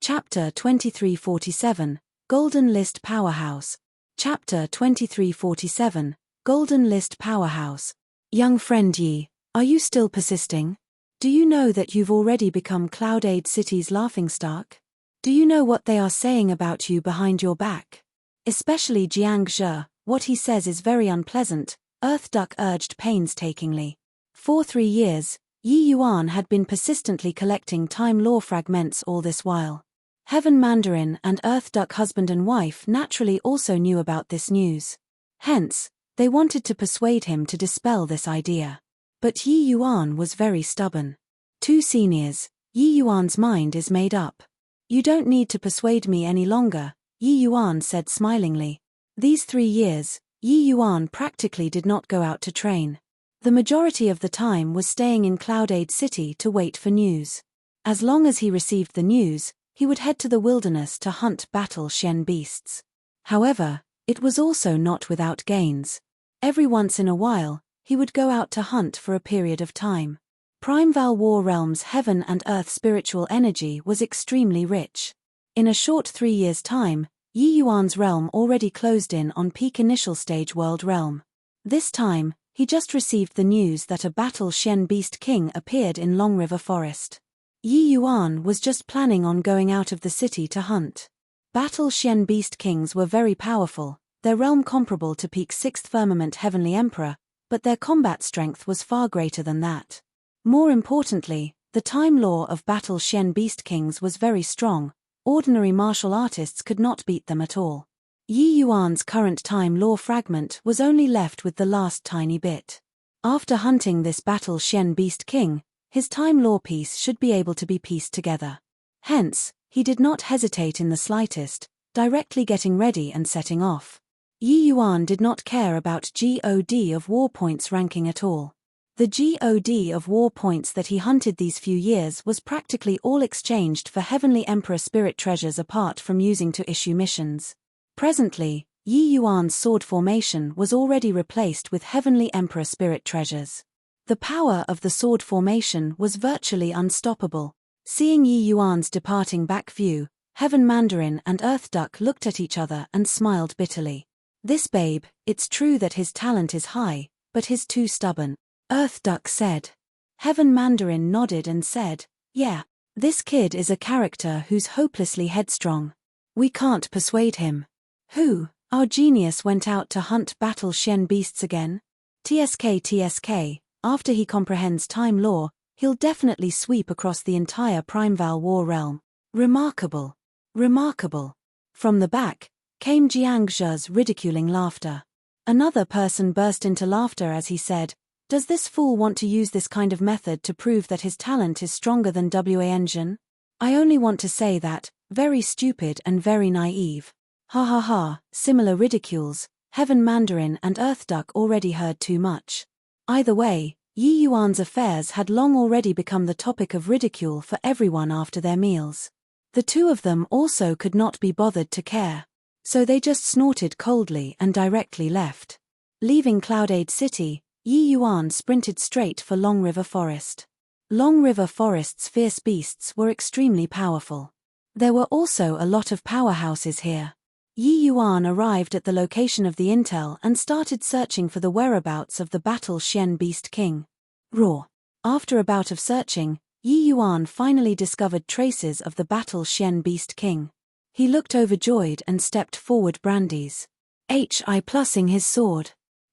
Chapter 2347, Golden List Powerhouse. Chapter 2347, Golden List Powerhouse. Young friend Yi, are you still persisting? Do you know that you've already become Cloudade City's laughingstock? Do you know what they are saying about you behind your back? Especially Jiang Zhe, what he says is very unpleasant, Earth Duck urged painstakingly. For 3 years, Yi Yuan had been persistently collecting time law fragments all this while. Heaven Mandarin and Earth Duck husband and wife naturally also knew about this news. Hence, they wanted to persuade him to dispel this idea. But Yi Yuan was very stubborn. 2 seniors, Yi Yuan's mind is made up. You don't need to persuade me any longer, Yi Yuan said smilingly. These 3 years, Yi Yuan practically did not go out to train. The majority of the time was staying in Cloudade City to wait for news. As long as he received the news, he would head to the wilderness to hunt battle Shen beasts. However, it was also not without gains. Every once in a while, he would go out to hunt for a period of time. Primeval War Realm's heaven and earth spiritual energy was extremely rich. In a short 3 years' time, Yi Yuan's realm already closed in on peak initial stage world realm. This time, he just received the news that a battle Shen Beast King appeared in Long River Forest. Yi Yuan was just planning on going out of the city to hunt. Battle Shen Beast Kings were very powerful, their realm comparable to peak 6th Firmament Heavenly Emperor, but their combat strength was far greater than that. More importantly, the time law of Battle Shen Beast Kings was very strong, ordinary martial artists could not beat them at all. Yi Yuan's current time law fragment was only left with the last tiny bit. After hunting this Battle Shen Beast King, his time law piece should be able to be pieced together. Hence, he did not hesitate in the slightest, directly getting ready and setting off. Yi Yuan did not care about God of War points ranking at all. The God of War points that he hunted these few years was practically all exchanged for Heavenly Emperor spirit treasures apart from using to issue missions. Presently, Yi Yuan's sword formation was already replaced with Heavenly Emperor spirit treasures. The power of the sword formation was virtually unstoppable. Seeing Yi Yuan's departing back view, Heaven Mandarin and Earth Duck looked at each other and smiled bitterly. This babe, it's true that his talent is high, but he's too stubborn, Earth Duck said. Heaven Mandarin nodded and said, yeah, this kid is a character who's hopelessly headstrong. We can't persuade him. Who, our genius went out to hunt battle Shen beasts again? TSK, after he comprehends time law, he'll definitely sweep across the entire Primeval War realm. Remarkable. Remarkable. From the back, came Jiang Zhe's ridiculing laughter. Another person burst into laughter as he said, does this fool want to use this kind of method to prove that his talent is stronger than WA-Engine? I only want to say that, very stupid and very naive. Ha ha ha, similar ridicules, Heaven Mandarin and Earth Duck already heard too much. Either way, Yi Yuan's affairs had long already become the topic of ridicule for everyone after their meals. The two of them also could not be bothered to care. So they just snorted coldly and directly left. Leaving Cloudade City, Yi Yuan sprinted straight for Long River Forest. Long River Forest's fierce beasts were extremely powerful. There were also a lot of powerhouses here. Yi Yuan arrived at the location of the intel and started searching for the whereabouts of the Battle Shen Beast King. Raw. After a bout of searching, Yi Yuan finally discovered traces of the Battle Shen Beast King. He looked overjoyed and stepped forward brandies. HI plussing his sword.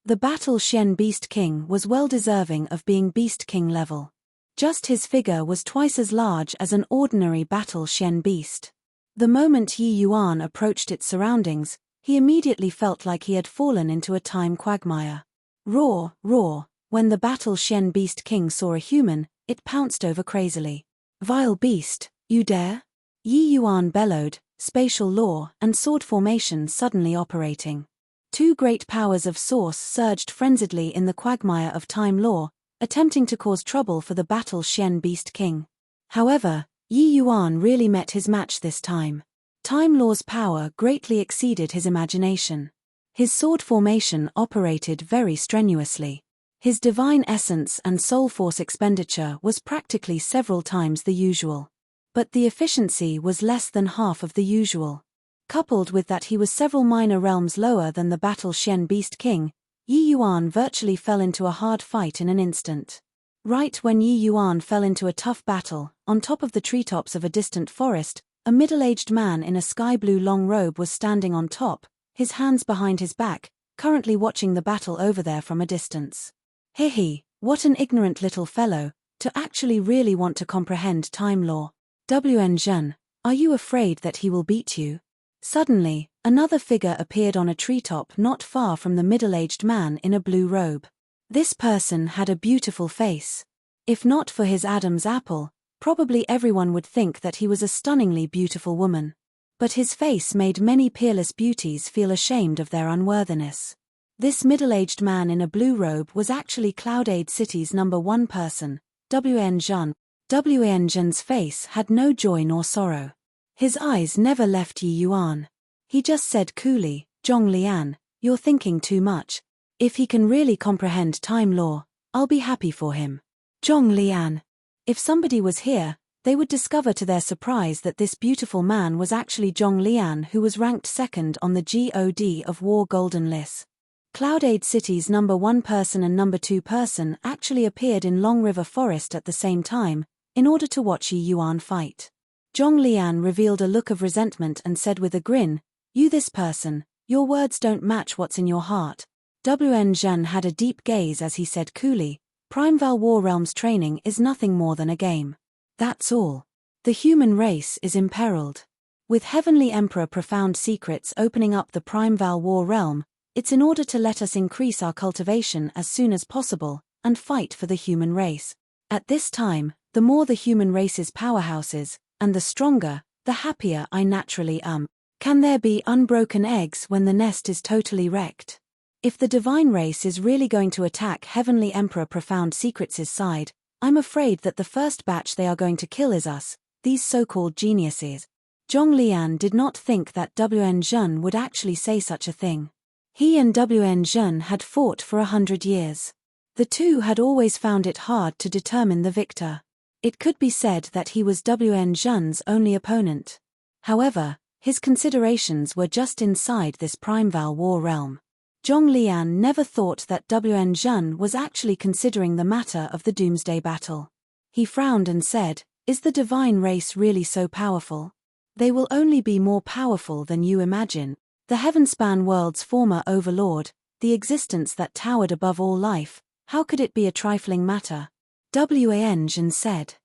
The Battle Shen Beast King was well deserving of being Beast King level. Just his figure was twice as large as an ordinary Battle Shen beast. The moment Yi Yuan approached its surroundings, he immediately felt like he had fallen into a time quagmire. Roar, roar, when the Battle Shen Beast King saw a human, it pounced over crazily. Vile beast, you dare? Yi Yuan bellowed, spatial law and sword formation suddenly operating. Two great powers of source surged frenziedly in the quagmire of time law, attempting to cause trouble for the Battle Shen Beast King. However, Yi Yuan really met his match this time. Time law's power greatly exceeded his imagination. His sword formation operated very strenuously. His divine essence and soul force expenditure was practically several times the usual. But the efficiency was less than half of the usual. Coupled with that he was several minor realms lower than the Battle Shen Beast King, Yi Yuan virtually fell into a hard fight in an instant. Right when Yi Yuan fell into a tough battle, on top of the treetops of a distant forest, a middle-aged man in a sky-blue long robe was standing on top, his hands behind his back, currently watching the battle over there from a distance. He, what an ignorant little fellow, to actually really want to comprehend time law. Wen Zhen, are you afraid that he will beat you? Suddenly, another figure appeared on a treetop not far from the middle-aged man in a blue robe. This person had a beautiful face. If not for his Adam's apple, probably everyone would think that he was a stunningly beautiful woman. But his face made many peerless beauties feel ashamed of their unworthiness. This middle-aged man in a blue robe was actually Cloudade City's #1 person, Wen Zhen. Wen Zhen's face had no joy nor sorrow. His eyes never left Yi Yuan. He just said coolly, Zhong Lian, you're thinking too much. If he can really comprehend time law, I'll be happy for him. Zhong Lian. If somebody was here, they would discover to their surprise that this beautiful man was actually Zhong Lian, who was ranked second on the God of War Golden List. Cloudade City's #1 person and #2 person actually appeared in Long River Forest at the same time, in order to watch Yi Yuan fight. Zhong Lian revealed a look of resentment and said with a grin, you this person, your words don't match what's in your heart. Wen Zhen had a deep gaze as he said coolly, Primeval War Realms training is nothing more than a game. That's all. The human race is imperiled. With Heavenly Emperor profound secrets opening up the Primeval War Realm, it's in order to let us increase our cultivation as soon as possible, and fight for the human race. At this time, the more the human race's powerhouses, and the stronger, the happier I naturally am. Can there be unbroken eggs when the nest is totally wrecked? If the divine race is really going to attack Heavenly Emperor Profound Secrets' side, I'm afraid that the first batch they are going to kill is us, these so-called geniuses. Zhong Lian did not think that Wen Zhen would actually say such a thing. He and Wen Zhen had fought for 100 years. The two had always found it hard to determine the victor. It could be said that he was Wen Zhen's only opponent. However, his considerations were just inside this Primeval War realm. Zhong Lian never thought that Wen Zhen was actually considering the matter of the Doomsday Battle. He frowned and said, is the divine race really so powerful? They will only be more powerful than you imagine. The Heavenspan world's former overlord, the existence that towered above all life, how could it be a trifling matter? Wen Zhen said.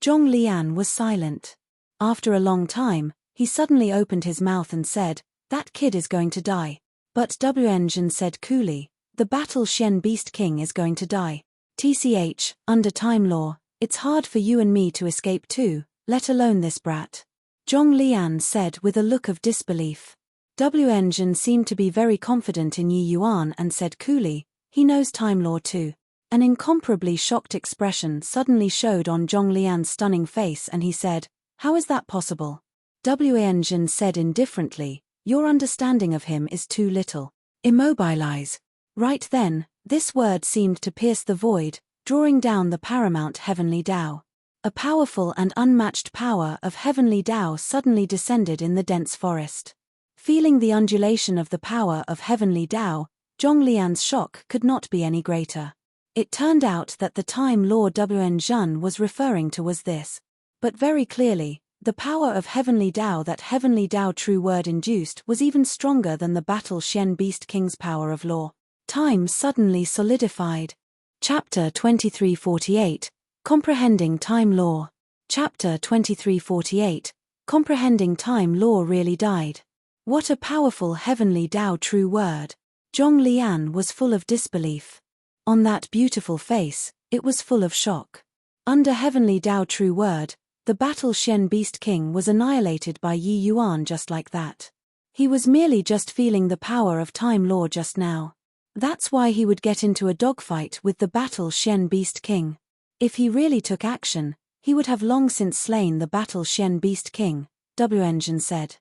Zhong Lian was silent. After a long time, he suddenly opened his mouth and said, that kid is going to die. But Wen Zhen said coolly, the Battle Shen Beast King is going to die. TCH, under time law, it's hard for you and me to escape too, let alone this brat. Zhong Lian said with a look of disbelief. Wen Zhen seemed to be very confident in Yi Yuan and said coolly, he knows time law too. An incomparably shocked expression suddenly showed on Zhong Lian's stunning face and he said, how is that possible? Wen Zhen said indifferently, your understanding of him is too little. Immobilize. Right then, this word seemed to pierce the void, drawing down the paramount heavenly Tao. A powerful and unmatched power of heavenly Tao suddenly descended in the dense forest. Feeling the undulation of the power of heavenly Tao, Zhong Lian's shock could not be any greater. It turned out that the time Lord Wen Zhen was referring to was this. But very clearly, the power of heavenly Tao that heavenly Tao true word induced was even stronger than the Battle Shen Beast King's power of law. Time suddenly solidified. Chapter 2348, Comprehending Time Law. Chapter 2348, Comprehending Time Law really died. What a powerful heavenly Tao true word. Zhong Lian was full of disbelief. On that beautiful face, it was full of shock. Under heavenly Tao true word, the battle Shen Beast King was annihilated by Yi Yuan just like that. He was merely just feeling the power of time law just now. That's why he would get into a dogfight with the battle Shen Beast King. If he really took action, he would have long since slain the battle Shen Beast King, Wen said.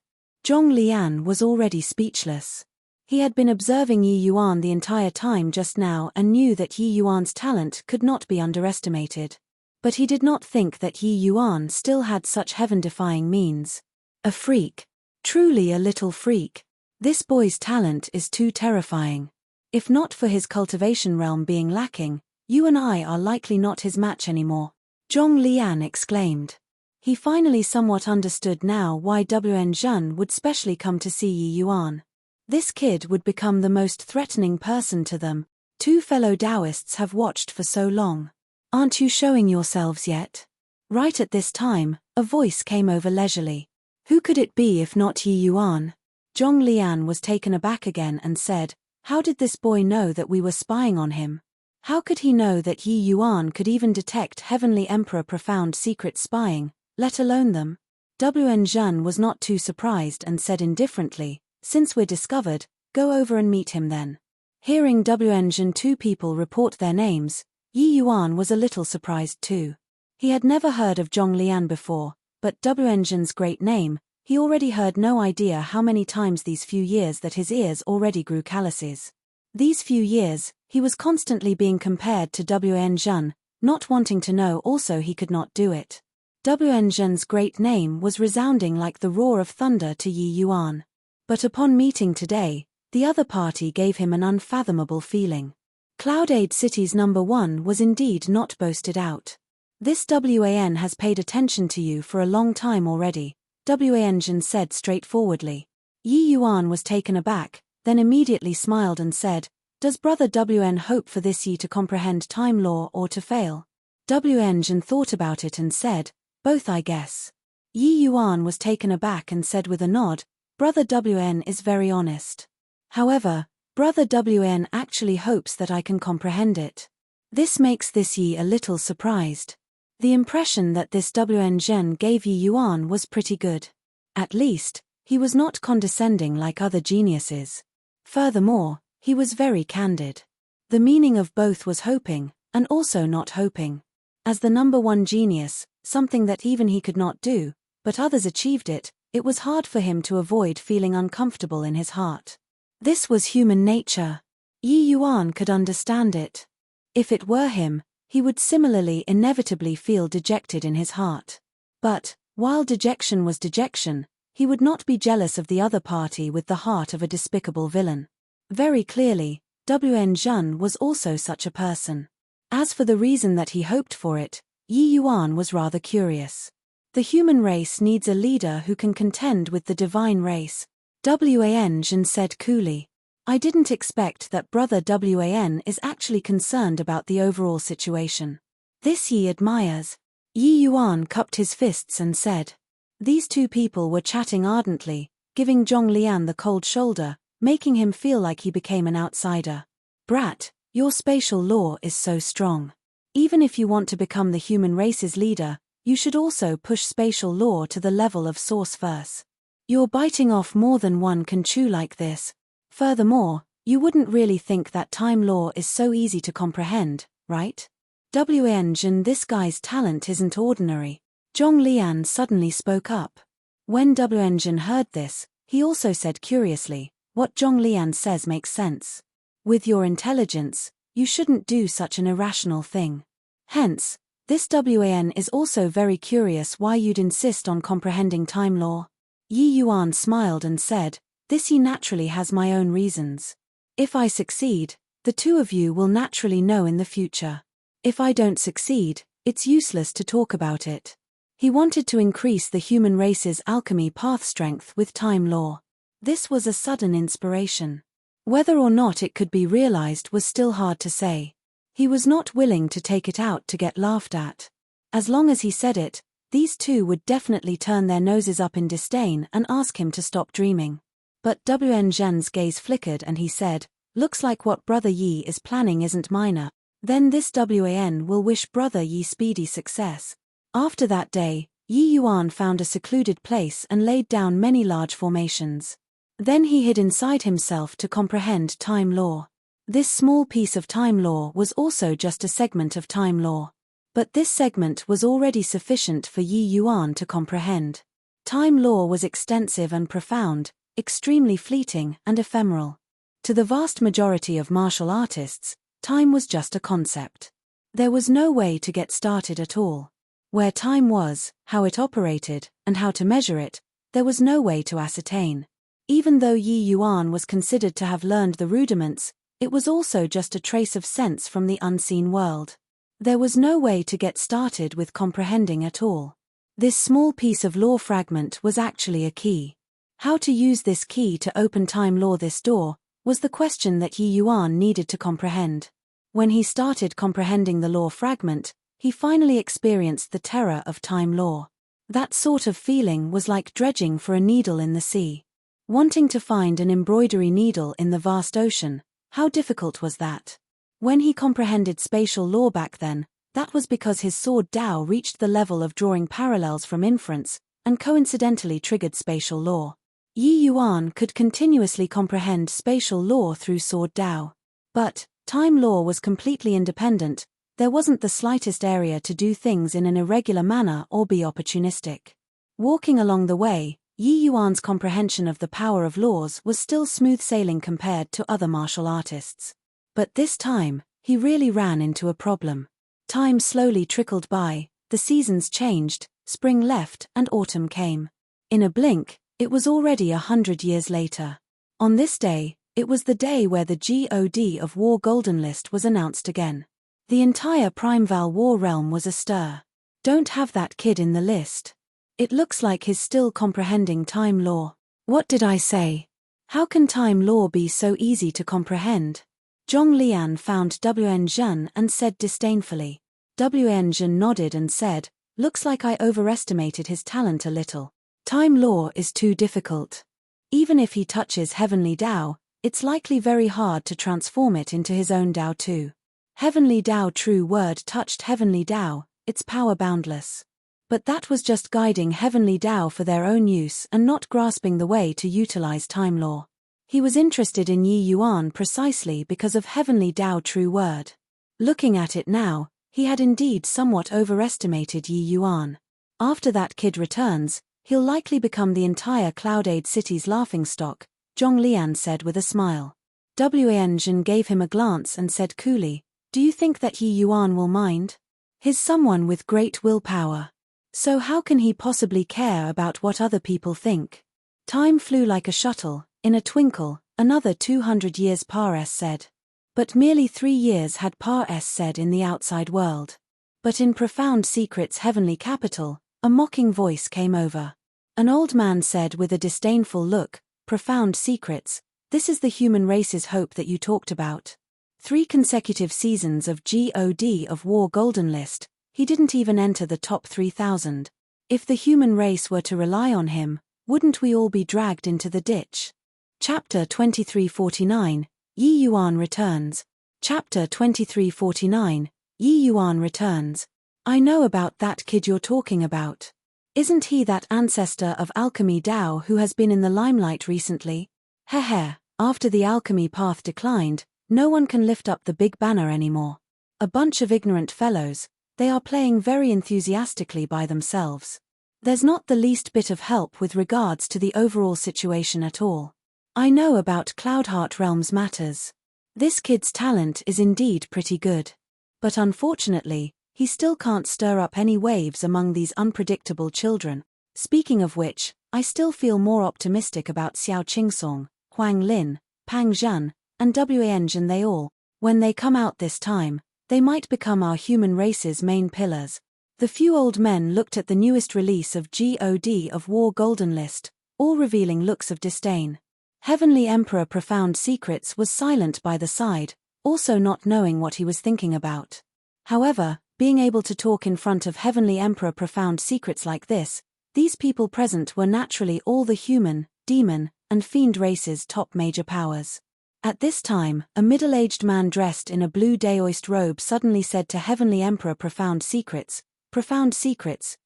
Zhong Lian was already speechless. He had been observing Yi Yuan the entire time just now and knew that Yi Yuan's talent could not be underestimated. But he did not think that Yi Yuan still had such heaven-defying means. A freak. Truly a little freak. This boy's talent is too terrifying. If not for his cultivation realm being lacking, you and I are likely not his match anymore, Zhong Lian exclaimed. He finally somewhat understood now why Wen would specially come to see Yi Yuan. This kid would become the most threatening person to them. Two fellow Taoists have watched for so long. Aren't you showing yourselves yet? Right at this time, a voice came over leisurely. Who could it be if not Yi Yuan? Zhong Lian was taken aback again and said, how did this boy know that we were spying on him? How could he know that Yi Yuan could even detect Heavenly Emperor profound secret spying, let alone them? Wen was not too surprised and said indifferently, since we're discovered, go over and meet him then. Hearing Wen, two people report their names, Yi Yuan was a little surprised too. He had never heard of Zhong Lian before, but Wen's great name, he already heard no idea how many times these few years that his ears already grew calluses. These few years, he was constantly being compared to Wen, not wanting to know also he could not do it. Wen's great name was resounding like the roar of thunder to Yi Yuan. But upon meeting today, the other party gave him an unfathomable feeling. Cloudade City's #1 was indeed not boasted out. This Wan has paid attention to you for a long time already, Wen said straightforwardly. Yi Yuan was taken aback, then immediately smiled and said, does Brother Wen hope for this Yi to comprehend time law or to fail? Wen thought about it and said, both I guess. Yi Yuan was taken aback and said with a nod, Brother Wen is very honest. However, Brother Wen actually hopes that I can comprehend it. This makes this Yi a little surprised. The impression that this Wen gave Yi Yuan was pretty good. At least, he was not condescending like other geniuses. Furthermore, he was very candid. The meaning of both was hoping, and also not hoping. As the #1 genius, something that even he could not do, but others achieved it, it was hard for him to avoid feeling uncomfortable in his heart. This was human nature. Yi Yuan could understand it. If it were him, he would similarly inevitably feel dejected in his heart. But, while dejection was dejection, he would not be jealous of the other party with the heart of a despicable villain. Very clearly, Wen was also such a person. As for the reason that he hoped for it, Yi Yuan was rather curious. The human race needs a leader who can contend with the divine race, Wen said coolly. I didn't expect that Brother Wen is actually concerned about the overall situation. This Yi admires. Yi Yuan cupped his fists and said. These two people were chatting ardently, giving Zhong Lian the cold shoulder, making him feel like he became an outsider. Brat, your spatial law is so strong. Even if you want to become the human race's leader, you should also push spatial law to the level of source verse. You're biting off more than one can chew like this. Furthermore, you wouldn't really think that time law is so easy to comprehend, right? Wen, this guy's talent isn't ordinary. Zhong Lian suddenly spoke up. When Wen heard this, he also said curiously, what Zhong Lian says makes sense. With your intelligence, you shouldn't do such an irrational thing. Hence, this Wen is also very curious why you'd insist on comprehending time law. Yi Yuan smiled and said, this Yi naturally has my own reasons. If I succeed, the two of you will naturally know in the future. If I don't succeed, it's useless to talk about it. He wanted to increase the human race's alchemy path strength with time law. This was a sudden inspiration. Whether or not it could be realized was still hard to say. He was not willing to take it out to get laughed at. As long as he said it, these two would definitely turn their noses up in disdain and ask him to stop dreaming. But Wn Zhen's gaze flickered and he said, "Looks like what Brother Yi is planning isn't minor. Then this Wan will wish Brother Yi speedy success." After that day, Yi Yuan found a secluded place and laid down many large formations. Then he hid inside himself to comprehend time law. This small piece of time law was also just a segment of time law. But this segment was already sufficient for Yi Yuan to comprehend. Time law was extensive and profound, extremely fleeting and ephemeral. To the vast majority of martial artists, time was just a concept. There was no way to get started at all. Where time was, how it operated, and how to measure it, there was no way to ascertain. Even though Yi Yuan was considered to have learned the rudiments, it was also just a trace of sense from the unseen world. There was no way to get started with comprehending at all. This small piece of law fragment was actually a key. How to use this key to open time law, this door, was the question that Yi Yuan needed to comprehend. When he started comprehending the law fragment, he finally experienced the terror of time law. That sort of feeling was like dredging for a needle in the sea. Wanting to find an embroidery needle in the vast ocean, how difficult was that? When he comprehended spatial law back then, that was because his sword Dao reached the level of drawing parallels from inference, and coincidentally triggered spatial law. Yi Yuan could continuously comprehend spatial law through sword Dao. But time law was completely independent. There wasn't the slightest area to do things in an irregular manner or be opportunistic. Walking along the way, Yi Yuan's comprehension of the power of laws was still smooth sailing compared to other martial artists. But this time, he really ran into a problem. Time slowly trickled by, the seasons changed, spring left and autumn came. In a blink, it was already 100 years later. On this day, it was the day where the God of War Golden List was announced again. The entire Primeval War realm was astir. Don't have that kid in the list. It looks like he's still comprehending time law. What did I say? How can time law be so easy to comprehend? Zhong Lian found Wn Zhen and said disdainfully. Wn Zhen nodded and said, "Looks like I overestimated his talent a little. Time law is too difficult. Even if he touches Heavenly Dao, it's likely very hard to transform it into his own Dao too. Heavenly Dao true word touched Heavenly Dao, its power boundless. But that was just guiding Heavenly Dao for their own use and not grasping the way to utilize time law. He was interested in Yi Yuan precisely because of Heavenly Dao true word. Looking at it now, he had indeed somewhat overestimated Yi Yuan. After that kid returns, he'll likely become the entire Cloudade city's laughingstock, Zhong Lian said with a smile. Wan Zhen gave him a glance and said coolly, "Do you think that Yi Yuan will mind? He's someone with great willpower. So how can he possibly care about what other people think?" Time flew like a shuttle. In a twinkle, another 200 years Pares said. But merely 3 years had Pares said in the outside world. But in profound secret's heavenly capital, a mocking voice came over. An old man said with a disdainful look, "Profound secrets, this is the human race's hope that you talked about. 3 consecutive seasons of God of War Golden List, he didn't even enter the top 3,000. If the human race were to rely on him, wouldn't we all be dragged into the ditch?" Chapter 2349, Yi Yuan Returns. Chapter 2349, Yi Yuan Returns. "I know about that kid you're talking about. Isn't he that ancestor of alchemy Dao who has been in the limelight recently? Heh. After the alchemy path declined, no one can lift up the big banner anymore. A bunch of ignorant fellows, they are playing very enthusiastically by themselves. There's not the least bit of help with regards to the overall situation at all. I know about Cloudheart Realms matters. This kid's talent is indeed pretty good. But unfortunately, he still can't stir up any waves among these unpredictable children. Speaking of which, I still feel more optimistic about Xiao Qingsong, Huang Lin, Pang Zhan, and Wan Zhen. They all, when they come out this time, they might become our human race's main pillars." The few old men looked at the newest release of God of War Golden List, all revealing looks of disdain. Heavenly Emperor Profound Secrets was silent by the side, also not knowing what he was thinking about. However, being able to talk in front of Heavenly Emperor Profound Secrets like this, these people present were naturally all the human, demon, and fiend races' top major powers. At this time, a middle-aged man dressed in a blue daoist robe suddenly said to Heavenly Emperor Profound Secrets,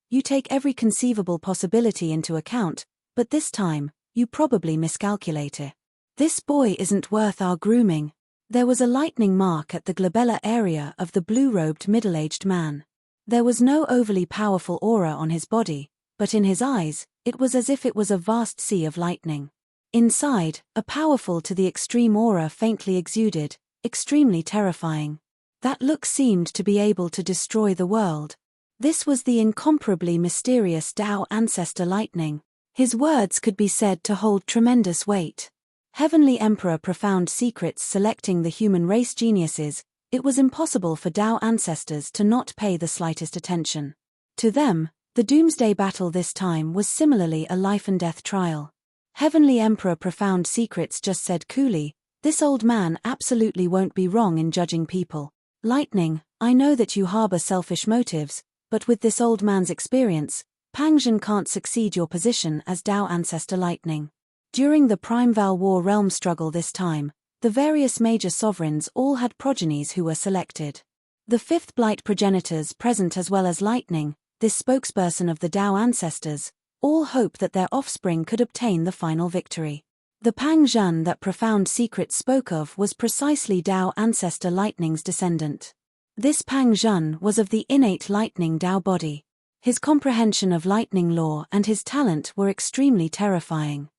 you take every conceivable possibility into account, but this time, you probably miscalculate it. This boy isn't worth our grooming. There was a lightning mark at the glabella area of the blue-robed middle-aged man. There was no overly powerful aura on his body, but in his eyes, it was as if it was a vast sea of lightning. Inside, a powerful to the extreme aura faintly exuded, extremely terrifying. That look seemed to be able to destroy the world. This was the incomparably mysterious Tao Ancestor Lightning. His words could be said to hold tremendous weight. Heavenly Emperor Profound Secrets selecting the human race geniuses, it was impossible for Tao ancestors to not pay the slightest attention. To them, the Doomsday Battle this time was similarly a life-and-death trial. Heavenly Emperor Profound Secrets just said coolly, "This old man absolutely won't be wrong in judging people. Lightning, I know that you harbor selfish motives, but with this old man's experience, Pangzhen can't succeed your position as Tao Ancestor Lightning." During the Primeval War realm struggle this time, the various major sovereigns all had progenies who were selected. The fifth Blight progenitors present as well as Lightning, this spokesperson of the Tao ancestors, all hope that their offspring could obtain the final victory. The Pangzhen that Profound Secrets spoke of was precisely Tao Ancestor Lightning's descendant. This Pangzhen was of the innate Lightning Tao body. His comprehension of lightning lore and his talent were extremely terrifying.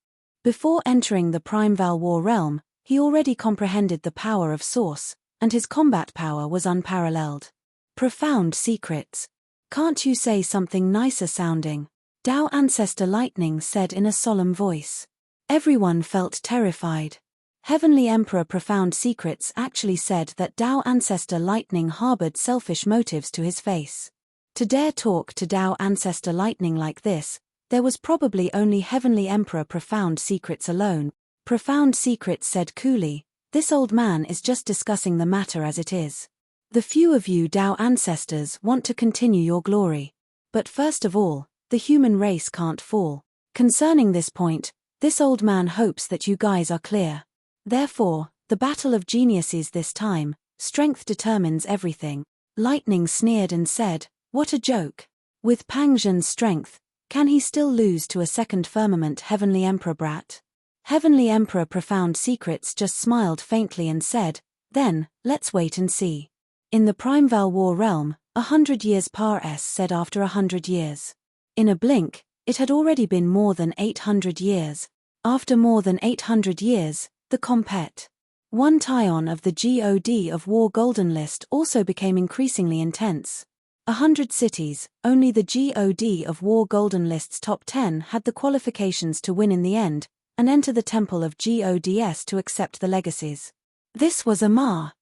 Before entering the Primeval War realm, he already comprehended the power of Source, and his combat power was unparalleled. Profound Secrets. Can't you say something nicer sounding? Tao Ancestor Lightning said in a solemn voice. Everyone felt terrified. Heavenly Emperor Profound Secrets actually said that Tao Ancestor Lightning harbored selfish motives to his face. To dare talk to Tao Ancestor Lightning like this, there was probably only Heavenly Emperor Profound Secrets alone. Profound Secrets said coolly, "This old man is just discussing the matter as it is. The few of you Tao ancestors want to continue your glory. But first of all, the human race can't fall. Concerning this point, this old man hopes that you guys are clear. Therefore, the battle of geniuses this time, strength determines everything." Lightning sneered and said, "What a joke. With Pangzhen's strength, can he still lose to a second firmament Heavenly Emperor brat?" Heavenly Emperor Profound Secrets just smiled faintly and said, "Then, let's wait and see." In the Primeval War realm, 100 years said after 100 years. In a blink, it had already been more than 800 years. After more than 800 years, the compet. One Tyon of the God of War Golden List also became increasingly intense. 100 cities, only the God of War Golden List's top 10 had the qualifications to win in the end, and enter the Temple of Gods to accept the legacies. This was a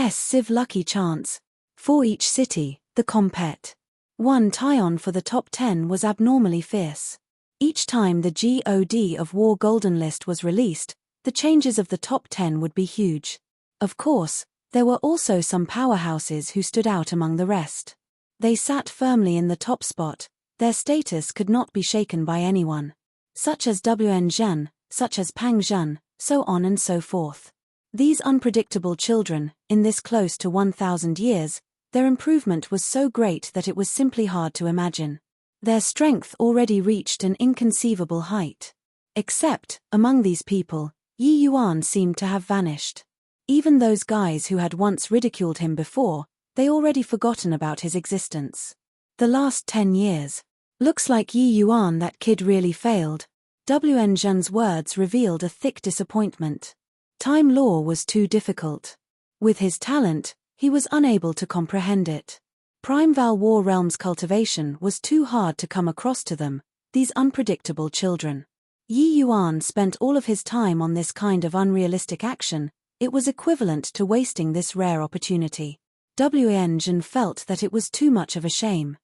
Civ lucky chance. For each city, the compet. One Tyon for the top 10 was abnormally fierce. Each time the God of War Golden List was released, the changes of the top 10 would be huge. Of course, there were also some powerhouses who stood out among the rest. They sat firmly in the top spot, their status could not be shaken by anyone. Such as Wn, such as Pangzhen, so on and so forth. These unpredictable children, in this close to 1,000 years, their improvement was so great that it was simply hard to imagine. Their strength already reached an inconceivable height. Except, among these people, Yi Yuan seemed to have vanished. Even those guys who had once ridiculed him before, they already forgotten about his existence. The last 10 years. Looks like Yi Yuan that kid really failed. Wn Zhen's words revealed a thick disappointment. Time law was too difficult. With his talent, he was unable to comprehend it. Primeval War Realms cultivation was too hard to come across to them, these unpredictable children. Yi Yuan spent all of his time on this kind of unrealistic action, it was equivalent to wasting this rare opportunity. Wn Zhen felt that it was too much of a shame.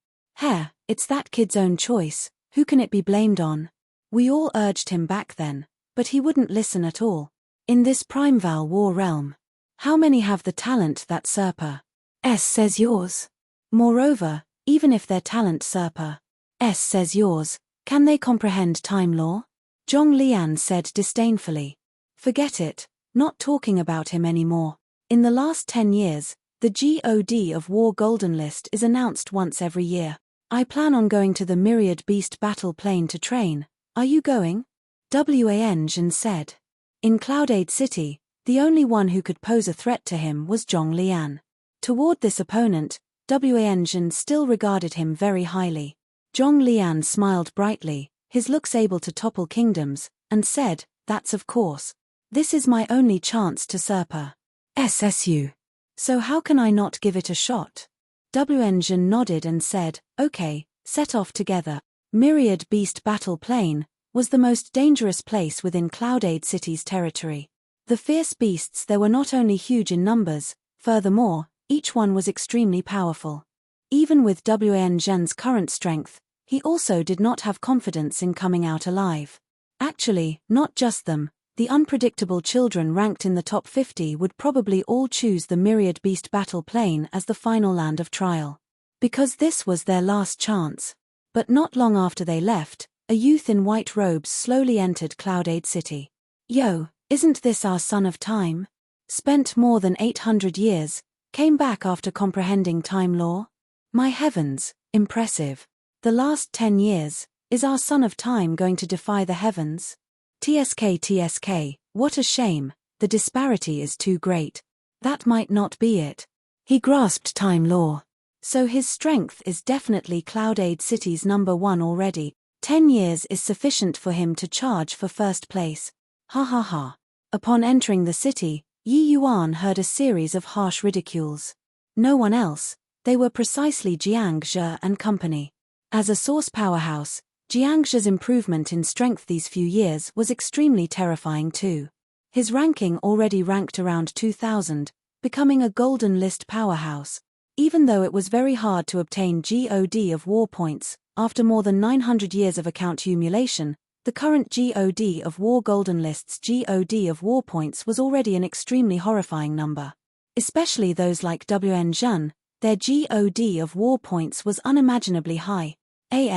It's that kid's own choice, who can it be blamed on? We all urged him back then, But he wouldn't listen at all. In this Primeval War realm, how many have the talent that Serpa S says yours? Moreover, even if their talent Serpa S says yours, can they comprehend time law? Zhong Lian said disdainfully. Forget it, not talking about him anymore. In the last 10 years, the God of War Golden List is announced once every year. I plan on going to the Myriad Beast Battle Plane to train. Are you going? Wan Zhen said. In Cloudade City, the only one who could pose a threat to him was Zhong Lian. Toward this opponent, Wan Zhen still regarded him very highly. Zhong Lian smiled brightly, his looks able to topple kingdoms, and said, "That's of course. This is my only chance to Serpa SSU. So how can I not give it a shot?" Wan Zhen nodded and said, "Okay, set off together." Myriad Beast Battle Plane was the most dangerous place within Cloudade City's territory. The fierce beasts there were not only huge in numbers, furthermore, each one was extremely powerful. Even with Wan Zhen's current strength, he also did not have confidence in coming out alive. Actually, not just them, the unpredictable children ranked in the top 50 would probably all choose the Myriad Beast Battle Plane as the final land of trial. Because this was their last chance. But not long after they left, a youth in white robes slowly entered Cloudade City. "Yo, isn't this our son of time? Spent more than 800 years, came back after comprehending time law? My heavens, impressive. The last 10 years, is our son of time going to defy the heavens? TSK, what a shame, the disparity is too great. That might not be it. He grasped time law. So his strength is definitely Cloudade City's #1 already. 10 years is sufficient for him to charge for first place. Ha ha ha. Upon entering the city, Yi Yuan heard a series of harsh ridicules. No one else, they were precisely Jiang Zhe and company. As a source powerhouse, Jiang Zhe's improvement in strength these few years was extremely terrifying too. His ranking already ranked around 2000, becoming a golden list powerhouse. Even though it was very hard to obtain God of War points, after more than 900 years of account accumulation, the current God of War Golden List's God of War points was already an extremely horrifying number. Especially those like Wan Zhen, their God of War points was unimaginably high.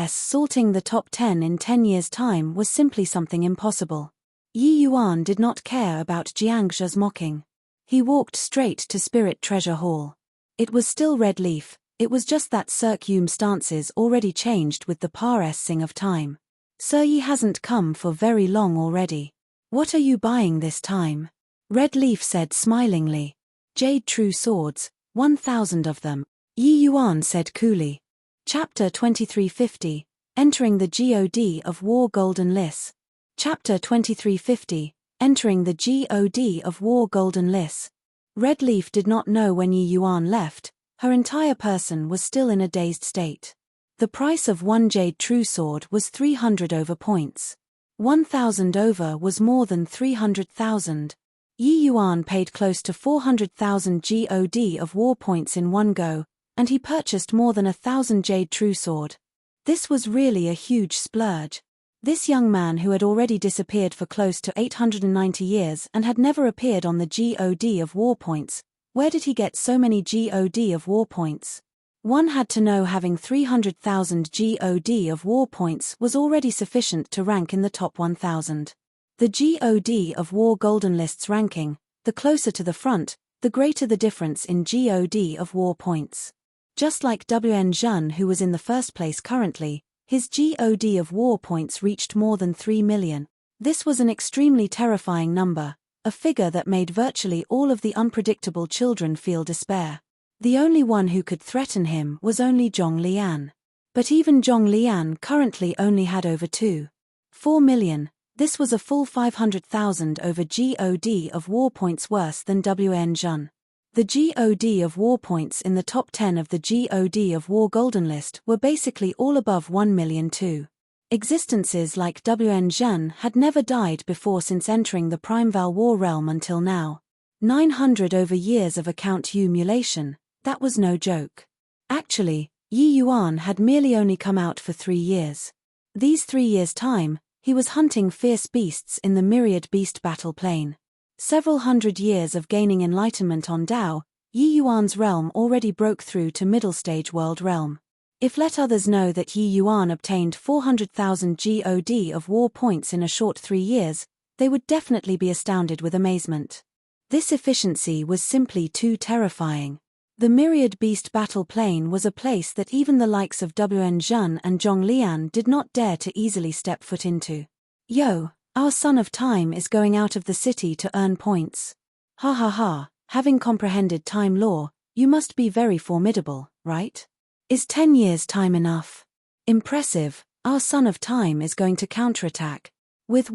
Salting the top 10 in 10 years' time was simply something impossible. Yi Yuan did not care about Jiang Zhe's mocking. He walked straight to Spirit Treasure Hall. It was still Red Leaf, it was just that Circume stances already changed with the passing of time. Sir Yi hasn't come for very long already. What are you buying this time? Red Leaf said smilingly. Jade True Swords, 1,000 of them. Yi Yuan said coolly. Chapter 2350, Entering the God of War Golden List. Chapter 2350, Entering the God of War Golden List. Red Leaf did not know when Yi Yuan left, her entire person was still in a dazed state. The price of one Jade True Sword was 300 over points. 1,000 over was more than 300,000. Yi Yuan paid close to 400,000 God of War points in one go, and he purchased more than 1,000 Jade True Sword. This was really a huge splurge. This young man who had already disappeared for close to 890 years and had never appeared on the God of War points, where did he get so many God of War points? One had to know having 300,000 God of War points was already sufficient to rank in the top 1,000. The God of War Golden List's ranking, the closer to the front, the greater the difference in God of War points. Just like Wan Zhen who was in the first place currently, his God of War points reached more than 3 million. This was an extremely terrifying number, a figure that made virtually all of the unpredictable children feel despair. The only one who could threaten him was only Zhong Lian. But even Zhong Lian currently only had over 2.4 million. This was a full 500,000 over God of War points worse than Wan Zhen. The God of War points in the top 10 of the God of War Golden List were basically all above 1 million too. Existences like Wan Zhen had never died before since entering the Primeval War realm until now. 900 over years of account accumulation, that was no joke. Actually, Yi Yuan had merely only come out for 3 years. These 3 years' time, He was hunting fierce beasts in the myriad beast battle plane. Several hundred years of gaining enlightenment on Tao, Yi Yuan's realm already broke through to middle stage world realm. If let others know that Yi Yuan obtained 400,000 God of war points in a short 3 years, they would definitely be astounded with amazement. This efficiency was simply too terrifying. The myriad beast battle plane was a place that even the likes of Wen Zhen and Zhong Lian did not dare to easily step foot into. Yo, our son of time is going out of the city to earn points. Ha ha ha, having comprehended time law, you must be very formidable, right? Is 10 years time enough? Impressive, our son of time is going to counterattack. With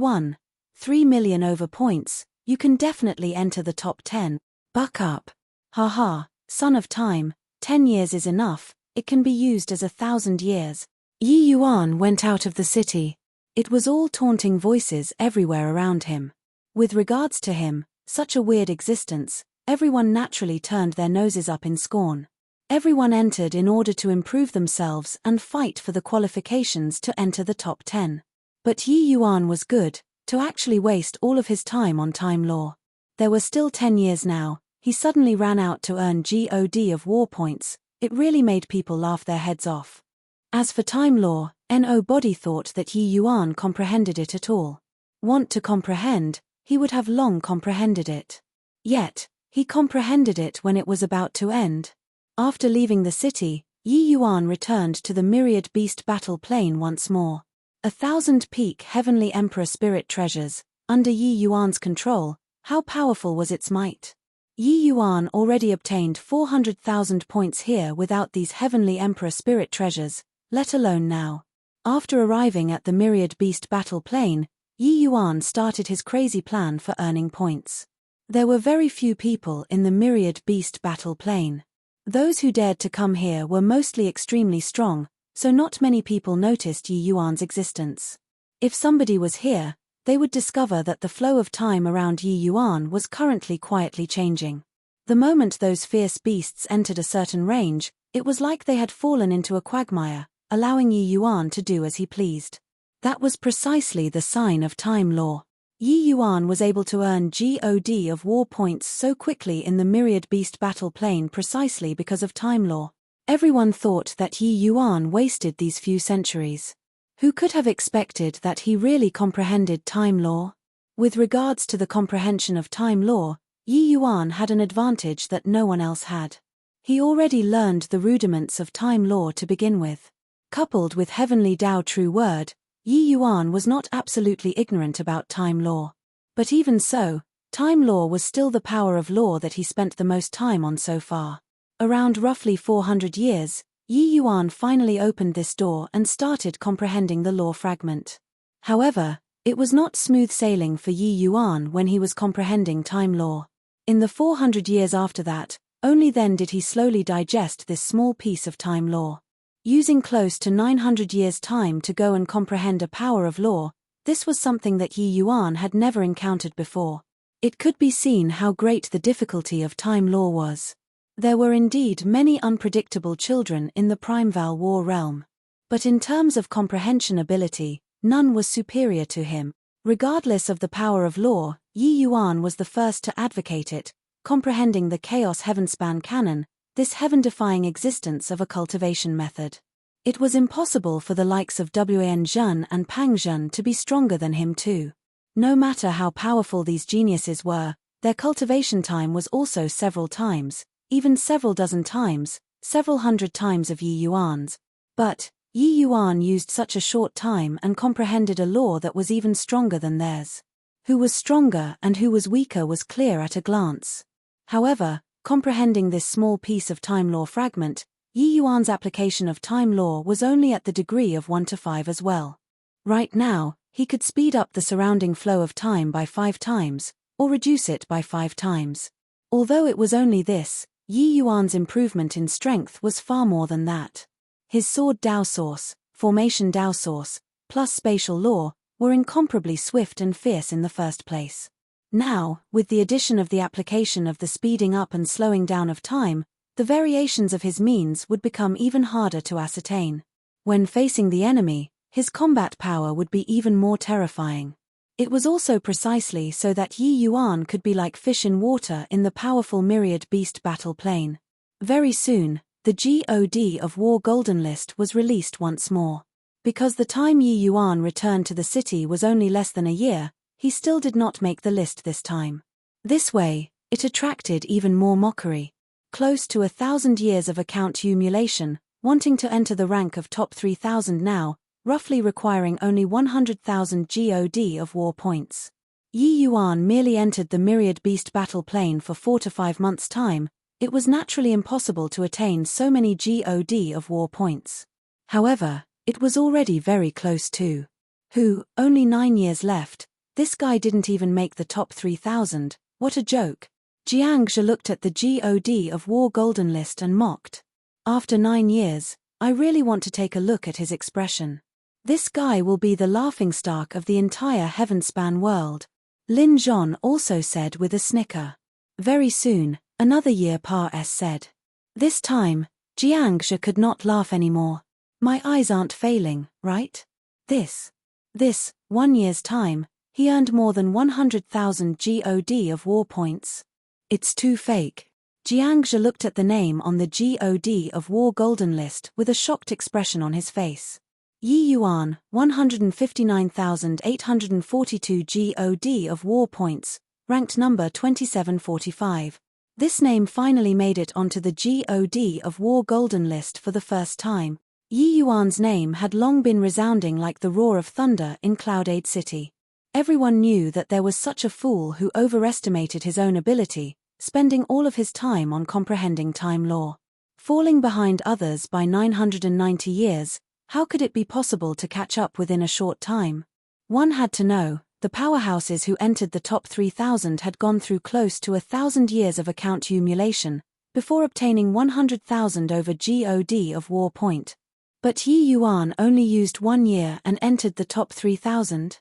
3 million over points, you can definitely enter the top 10. Buck up. Haha, son of time, 10 years is enough, it can be used as 1,000 years. Yi Yuan went out of the city. It was all taunting voices everywhere around him. With regards to him, such a weird existence, everyone naturally turned their noses up in scorn. Everyone entered in order to improve themselves and fight for the qualifications to enter the top 10. But Yi Yuan was good, to actually waste all of his time on time law. There were still 10 years now, he suddenly ran out to earn God of war points. It really made people laugh their heads off. As for time law, nobody thought that Yi Yuan comprehended it at all. Want to comprehend, he would have long comprehended it. Yet, he comprehended it when it was about to end. After leaving the city, Yi Yuan returned to the myriad beast battle plane once more. 1,000 peak heavenly emperor spirit treasures, under Yi Yuan's control. How powerful was its might? Yi Yuan already obtained 400,000 points here without these heavenly emperor spirit treasures, let alone now. After arriving at the myriad beast battle plane, Yi Yuan started his crazy plan for earning points. There were very few people in the myriad beast battle plane. Those who dared to come here were mostly extremely strong, so not many people noticed Yi Yuan's existence. If somebody was here, they would discover that the flow of time around Yi Yuan was currently quietly changing. The moment those fierce beasts entered a certain range, it was like they had fallen into a quagmire, allowing Yi Yuan to do as he pleased. That was precisely the sign of time law. Yi Yuan was able to earn God of war points so quickly in the myriad beast battle plane precisely because of time law. Everyone thought that Yi Yuan wasted these few centuries. Who could have expected that he really comprehended time law? With regards to the comprehension of time law, Yi Yuan had an advantage that no one else had. He already learned the rudiments of time law to begin with. Coupled with heavenly Tao true word, Yi Yuan was not absolutely ignorant about time law. But even so, time law was still the power of law that he spent the most time on so far. Around roughly 400 years, Yi Yuan finally opened this door and started comprehending the law fragment. However, it was not smooth sailing for Yi Yuan when he was comprehending time law. In the 400 years after that, only then did he slowly digest this small piece of time law. Using close to 900 years' time to go and comprehend a power of law, this was something that Yi Yuan had never encountered before. It could be seen how great the difficulty of time law was. There were indeed many unpredictable children in the Primeval War realm. But in terms of comprehension ability, none was superior to him. Regardless of the power of law, Yi Yuan was the first to advocate it, comprehending the Chaos Heavenspan canon, this heaven-defying existence of a cultivation method. It was impossible for the likes of Wen Zhen and Pang Zhen to be stronger than him too. No matter how powerful these geniuses were, their cultivation time was also several times, even several dozen times, several hundred times of Yi Yuan's. But Yi Yuan used such a short time and comprehended a law that was even stronger than theirs. Who was stronger and who was weaker was clear at a glance. However, comprehending this small piece of time law fragment, Yi Yuan's application of time law was only at the degree of 1 to 5 as well. Right now, he could speed up the surrounding flow of time by 5 times, or reduce it by 5 times. Although it was only this, Yi Yuan's improvement in strength was far more than that. His sword Tao source, formation Tao source, plus spatial law, were incomparably swift and fierce in the first place. Now, with the addition of the application of the speeding up and slowing down of time, the variations of his means would become even harder to ascertain. When facing the enemy, his combat power would be even more terrifying. It was also precisely so that Yi Yuan could be like fish in water in the powerful myriad beast battle plane. Very soon, the God of War Golden List was released once more. Because the time Yi Yuan returned to the city was only less than a year, he still did not make the list this time. This way, it attracted even more mockery. Close to 1,000 years of account emulation, wanting to enter the rank of top 3,000 now, roughly requiring only 100,000 God of War points. Yi Yuan merely entered the myriad beast battle plane for 4 to 5 months' time. It was naturally impossible to attain so many God of War points. However, it was already very close to. Only 9 years left. This guy didn't even make the top 3,000, what a joke. Jiang Zhe looked at the God of War Golden List and mocked. After 9 years, I really want to take a look at his expression. This guy will be the laughingstock of the entire Heavenspan world. Lin Zhon also said with a snicker. Very soon, another year said. This time, Jiang Zhe could not laugh anymore. My eyes aren't failing, right? This 1 year's time, he earned more than 100,000 God of War points. It's too fake. Jiang Zhe looked at the name on the God of War Golden List with a shocked expression on his face. Yi Yuan, 159,842 God of War points, ranked number 2745. This name finally made it onto the God of War Golden List for the first time. Yi Yuan's name had long been resounding like the roar of thunder in Cloudade City. Everyone knew that there was such a fool who overestimated his own ability, spending all of his time on comprehending time law. Falling behind others by 990 years, how could it be possible to catch up within a short time? One had to know, the powerhouses who entered the top 3,000 had gone through close to 1,000 years of account emulation, before obtaining 100,000 over God of War point. But Yi Yuan only used 1 year and entered the top 3,000.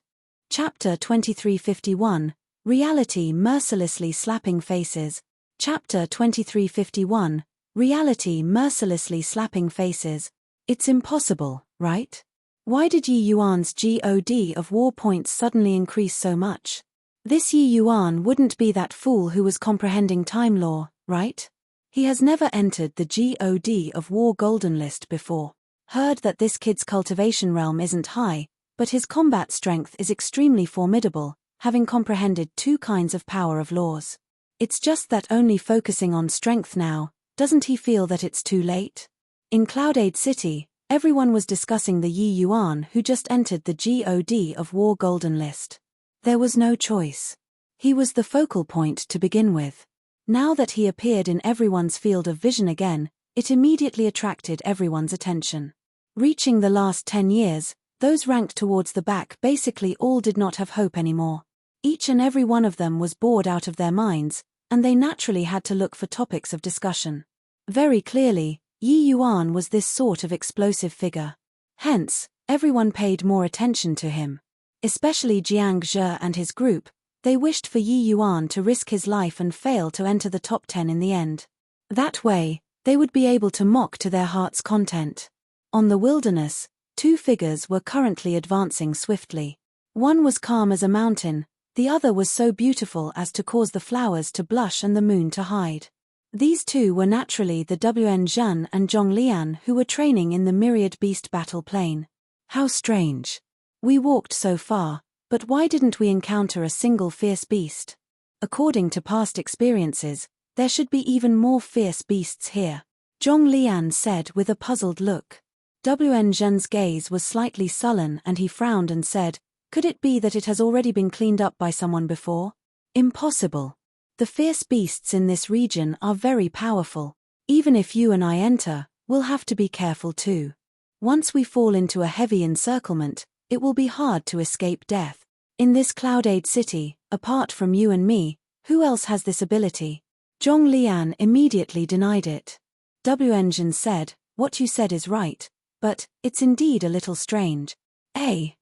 Chapter 2351, Reality Mercilessly Slapping Faces. Chapter 2351, Reality Mercilessly Slapping Faces. It's impossible, right? Why did Yi Yuan's God of War points suddenly increase so much? This Yi Yuan wouldn't be that fool who was comprehending time law, right? He has never entered the God of War Golden List before. Heard that this kid's cultivation realm isn't high, but his combat strength is extremely formidable, having comprehended 2 kinds of power of laws. It's just that only focusing on strength now, doesn't he feel that it's too late? In Cloudade City, everyone was discussing the Yi Yuan who just entered the God of War Golden List. There was no choice. He was the focal point to begin with. Now that he appeared in everyone's field of vision again, it immediately attracted everyone's attention. Reaching the last 10 years, those ranked towards the back basically all did not have hope anymore. Each and every one of them was bored out of their minds, and they naturally had to look for topics of discussion. Very clearly, Yi Yuan was this sort of explosive figure. Hence, everyone paid more attention to him. Especially Jiang Zhe and his group, they wished for Yi Yuan to risk his life and fail to enter the top 10 in the end. That way, they would be able to mock to their heart's content. On the wilderness, 2 figures were currently advancing swiftly. One was calm as a mountain, the other was so beautiful as to cause the flowers to blush and the moon to hide. These 2 were naturally the Wen Zhen and Zhong Lian who were training in the myriad beast battle plane. How strange. We walked so far, but why didn't we encounter a single fierce beast? According to past experiences, there should be even more fierce beasts here, Zhong Lian said with a puzzled look. Wen Zhen's gaze was slightly sullen and he frowned and said, could it be that it has already been cleaned up by someone before? Impossible. The fierce beasts in this region are very powerful. Even if you and I enter, we'll have to be careful too. Once we fall into a heavy encirclement, it will be hard to escape death. In this Cloudade City, apart from you and me, who else has this ability? Zhong Lian immediately denied it. Wen Zhen said, what you said is right, but it's indeed a little strange.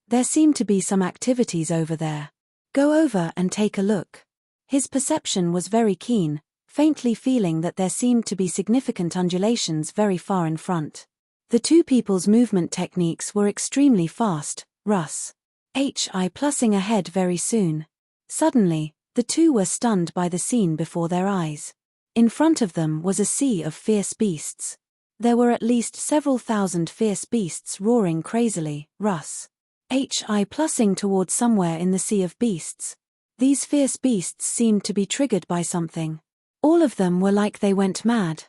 There seem to be some activities over there. Go over and take a look. His perception was very keen, faintly feeling that there seemed to be significant undulations very far in front. The two people's movement techniques were extremely fast, Russ. Plussing ahead very soon. Suddenly, the two were stunned by the scene before their eyes. In front of them was a sea of fierce beasts. There were at least several thousand fierce beasts roaring crazily, Russ. Plussing towards somewhere in the sea of beasts. These fierce beasts seemed to be triggered by something. All of them were like they went mad.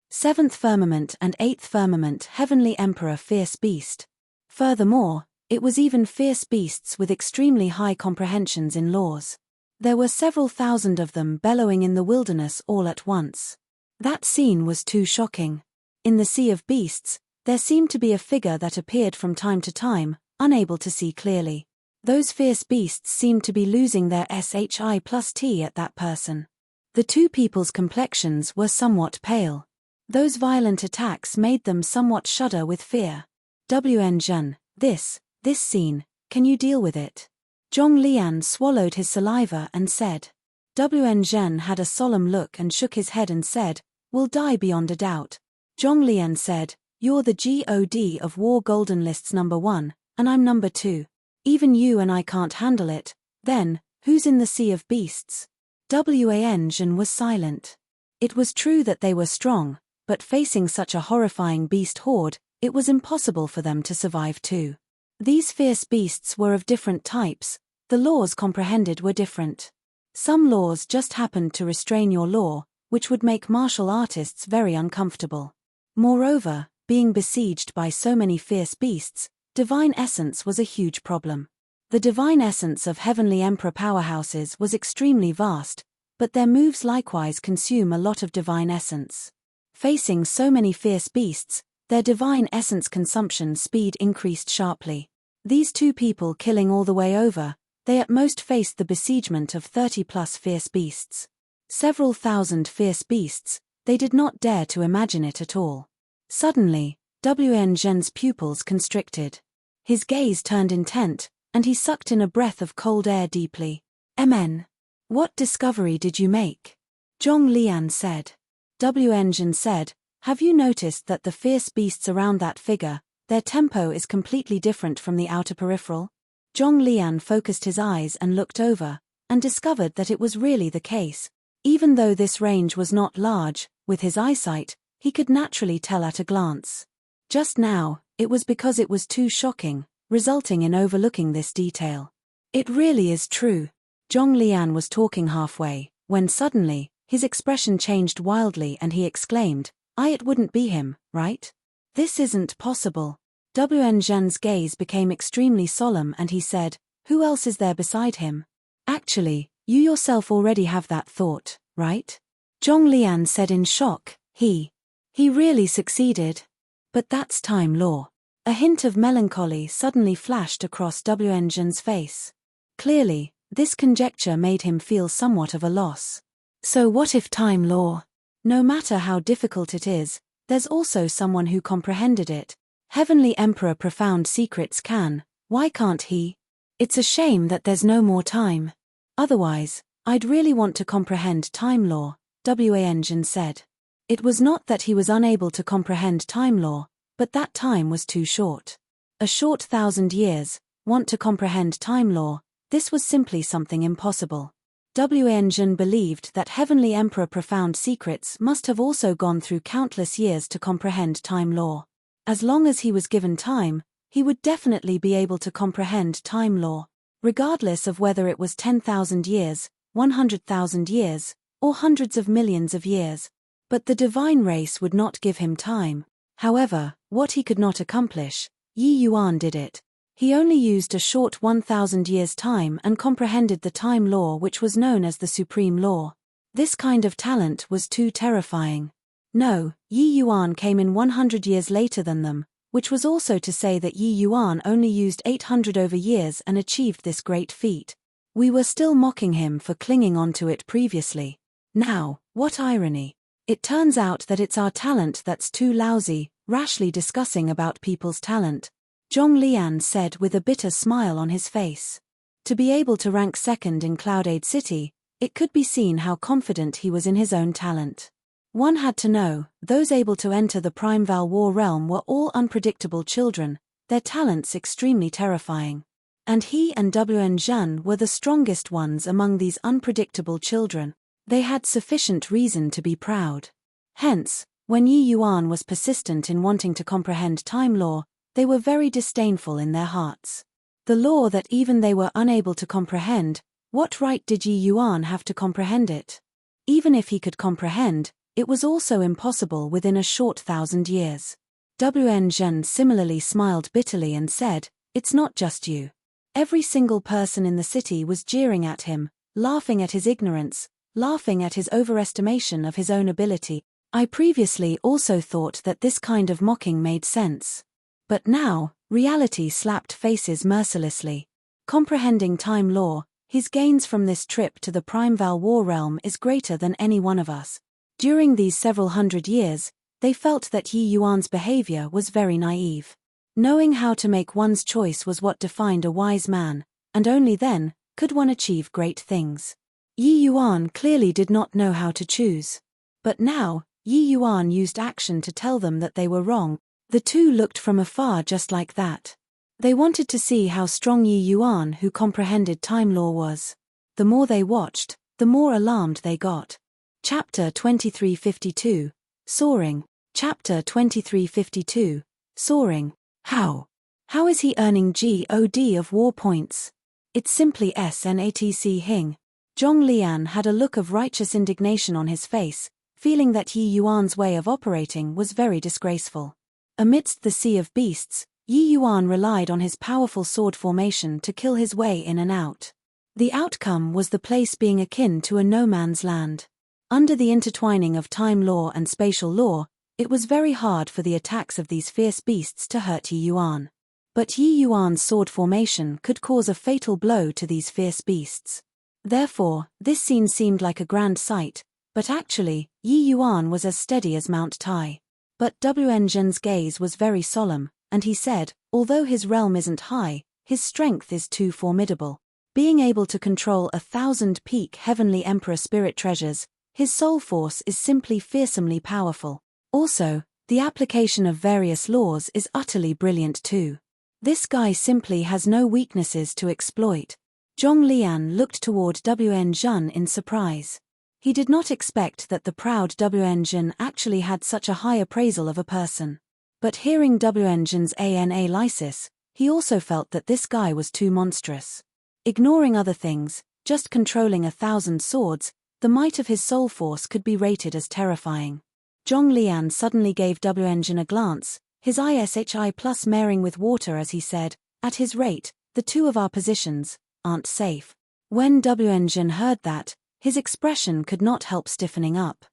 Seventh firmament and eighth firmament, heavenly emperor, fierce beast. Furthermore, it was even fierce beasts with extremely high comprehensions in laws. There were several thousand of them bellowing in the wilderness all at once. That scene was too shocking. In the sea of beasts, there seemed to be a figure that appeared from time to time, unable to see clearly. Those fierce beasts seemed to be losing their SHI+T at that person. The two people's complexions were somewhat pale. Those violent attacks made them somewhat shudder with fear. WN Jun, this scene, can you deal with it? Zhong Lian swallowed his saliva and said. WN Zhen had a solemn look and shook his head and said, "We'll die beyond a doubt." Zhong Lian said, "You're the God of War Golden Lists #1, and I'm #2. Even you and I can't handle it, then, who's in the sea of beasts?" WAN Zhen was silent. It was true that they were strong, but facing such a horrifying beast horde, it was impossible for them to survive too. These fierce beasts were of different types, the laws comprehended were different. Some laws just happened to restrain your law, which would make martial artists very uncomfortable. Moreover, being besieged by so many fierce beasts, divine essence was a huge problem. The divine essence of heavenly emperor powerhouses was extremely vast, but their moves likewise consume a lot of divine essence. Facing so many fierce beasts, their divine essence consumption speed increased sharply. These two people killing all the way over, they at most faced the besiegement of 30+ fierce beasts. Several thousand fierce beasts, they did not dare to imagine it at all. Suddenly, WN Zhen's pupils constricted. His gaze turned intent, and he sucked in a breath of cold air deeply. "MN. What discovery did you make?" Zhong Lian said. WN Zhen said, "Have you noticed that the fierce beasts around that figure, their tempo is completely different from the outer peripheral?" Zhong Lian focused his eyes and looked over, and discovered that it was really the case. Even though this range was not large, with his eyesight, he could naturally tell at a glance. Just now, it was because it was too shocking, resulting in overlooking this detail. "It really is true." Zhong Lian was talking halfway, when suddenly, his expression changed wildly and he exclaimed, It wouldn't be him, right? This isn't possible." WN Zhen's gaze became extremely solemn and he said, "Who else is there beside him?" "Actually, you yourself already have that thought, right?" Zhong Lian said in shock, He really succeeded. But that's time law." A hint of melancholy suddenly flashed across WN Zhen's face. Clearly, this conjecture made him feel somewhat of a loss. So what if time law? No matter how difficult it is, there's also someone who comprehended it. Heavenly Emperor profound secrets can, why can't he? It's a shame that there's no more time. Otherwise, I'd really want to comprehend time law, WAN Zhen said. It was not that he was unable to comprehend time law, but that time was too short. A short 1,000 years, want to comprehend time law, this was simply something impossible. WN Zhen believed that Heavenly Emperor profound secrets must have also gone through countless years to comprehend time law. As long as he was given time, he would definitely be able to comprehend time law, regardless of whether it was 10,000 years, 100,000 years, or hundreds of millions of years. But the divine race would not give him time. However, what he could not accomplish, Yi Yuan did it. He only used a short 1,000 years' time and comprehended the time law which was known as the supreme law. This kind of talent was too terrifying. No, Yi Yuan came in 100 years later than them, which was also to say that Yi Yuan only used 800 over years and achieved this great feat. We were still mocking him for clinging on to it previously. Now, what irony. It turns out that it's our talent that's too lousy, rashly discussing about people's talent. Zhong Lian said with a bitter smile on his face. To be able to rank second in Cloudade City, it could be seen how confident he was in his own talent. One had to know, those able to enter the Primeval War realm were all unpredictable children, their talents extremely terrifying. And he and Wn Zhen were the strongest ones among these unpredictable children. They had sufficient reason to be proud. Hence, when Yi Yuan was persistent in wanting to comprehend time law, they were very disdainful in their hearts. The law that even they were unable to comprehend, what right did Yi Yuan have to comprehend it? Even if he could comprehend, it was also impossible within a short 1,000 years. Wn Zhen similarly smiled bitterly and said, "It's not just you. Every single person in the city was jeering at him, laughing at his ignorance, laughing at his overestimation of his own ability. I previously also thought that this kind of mocking made sense. But now, reality slapped faces mercilessly. Comprehending time law, his gains from this trip to the Primeval War realm is greater than any one of us." During these several hundred years, they felt that Yi Yuan's behavior was very naive. Knowing how to make one's choice was what defined a wise man, and only then could one achieve great things. Yi Yuan clearly did not know how to choose. But now, Yi Yuan used action to tell them that they were wrong. The two looked from afar just like that. They wanted to see how strong Yi Yuan, who comprehended time law, was. The more they watched, the more alarmed they got. Chapter 2352, Soaring. Chapter 2352, Soaring. How? How is he earning God of war points? It's simply snatc hing. Zhong Lian had a look of righteous indignation on his face, feeling that Yi Yuan's way of operating was very disgraceful. Amidst the sea of beasts, Yi Yuan relied on his powerful sword formation to kill his way in and out. The outcome was the place being akin to a no-man's land. Under the intertwining of time law and spatial law, it was very hard for the attacks of these fierce beasts to hurt Yi Yuan. But Yi Yuan's sword formation could cause a fatal blow to these fierce beasts. Therefore, this scene seemed like a grand sight, but actually, Yi Yuan was as steady as Mount Tai. But Wn Zhen's gaze was very solemn, and he said, although his realm isn't high, his strength is too formidable. Being able to control 1,000 peak heavenly emperor spirit treasures, his soul force is simply fearsomely powerful. Also, the application of various laws is utterly brilliant too. This guy simply has no weaknesses to exploit. Zhong Lian looked toward Wn Zhen in surprise. He did not expect that the proud Wn Zhen actually had such a high appraisal of a person. But hearing Wn Zhen's analysis, he also felt that this guy was too monstrous. Ignoring other things, just controlling 1,000 swords, the might of his soul force could be rated as terrifying. Zhong Lian suddenly gave Wn Zhen a glance, his ISHI plus marring with water as he said, "At his rate, the two of our positions aren't safe." When Wn Zhen heard that, his expression could not help stiffening up.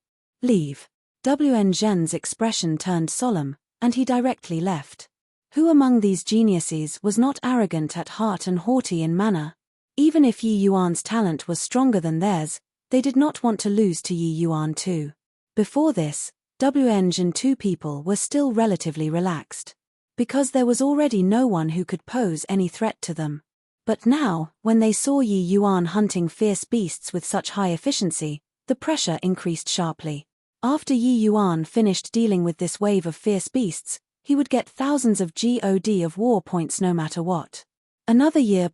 "Leave." Wn Zhen's expression turned solemn, and he directly left. Who among these geniuses was not arrogant at heart and haughty in manner? Even if Yi Yuan's talent was stronger than theirs, they did not want to lose to Yi Yuan too. Before this, Wn Zhen two people were still relatively relaxed. Because there was already no one who could pose any threat to them. But now, when they saw Yi Yuan hunting fierce beasts with such high efficiency, the pressure increased sharply. After Yi Yuan finished dealing with this wave of fierce beasts, he would get thousands of God of war points no matter what. Another year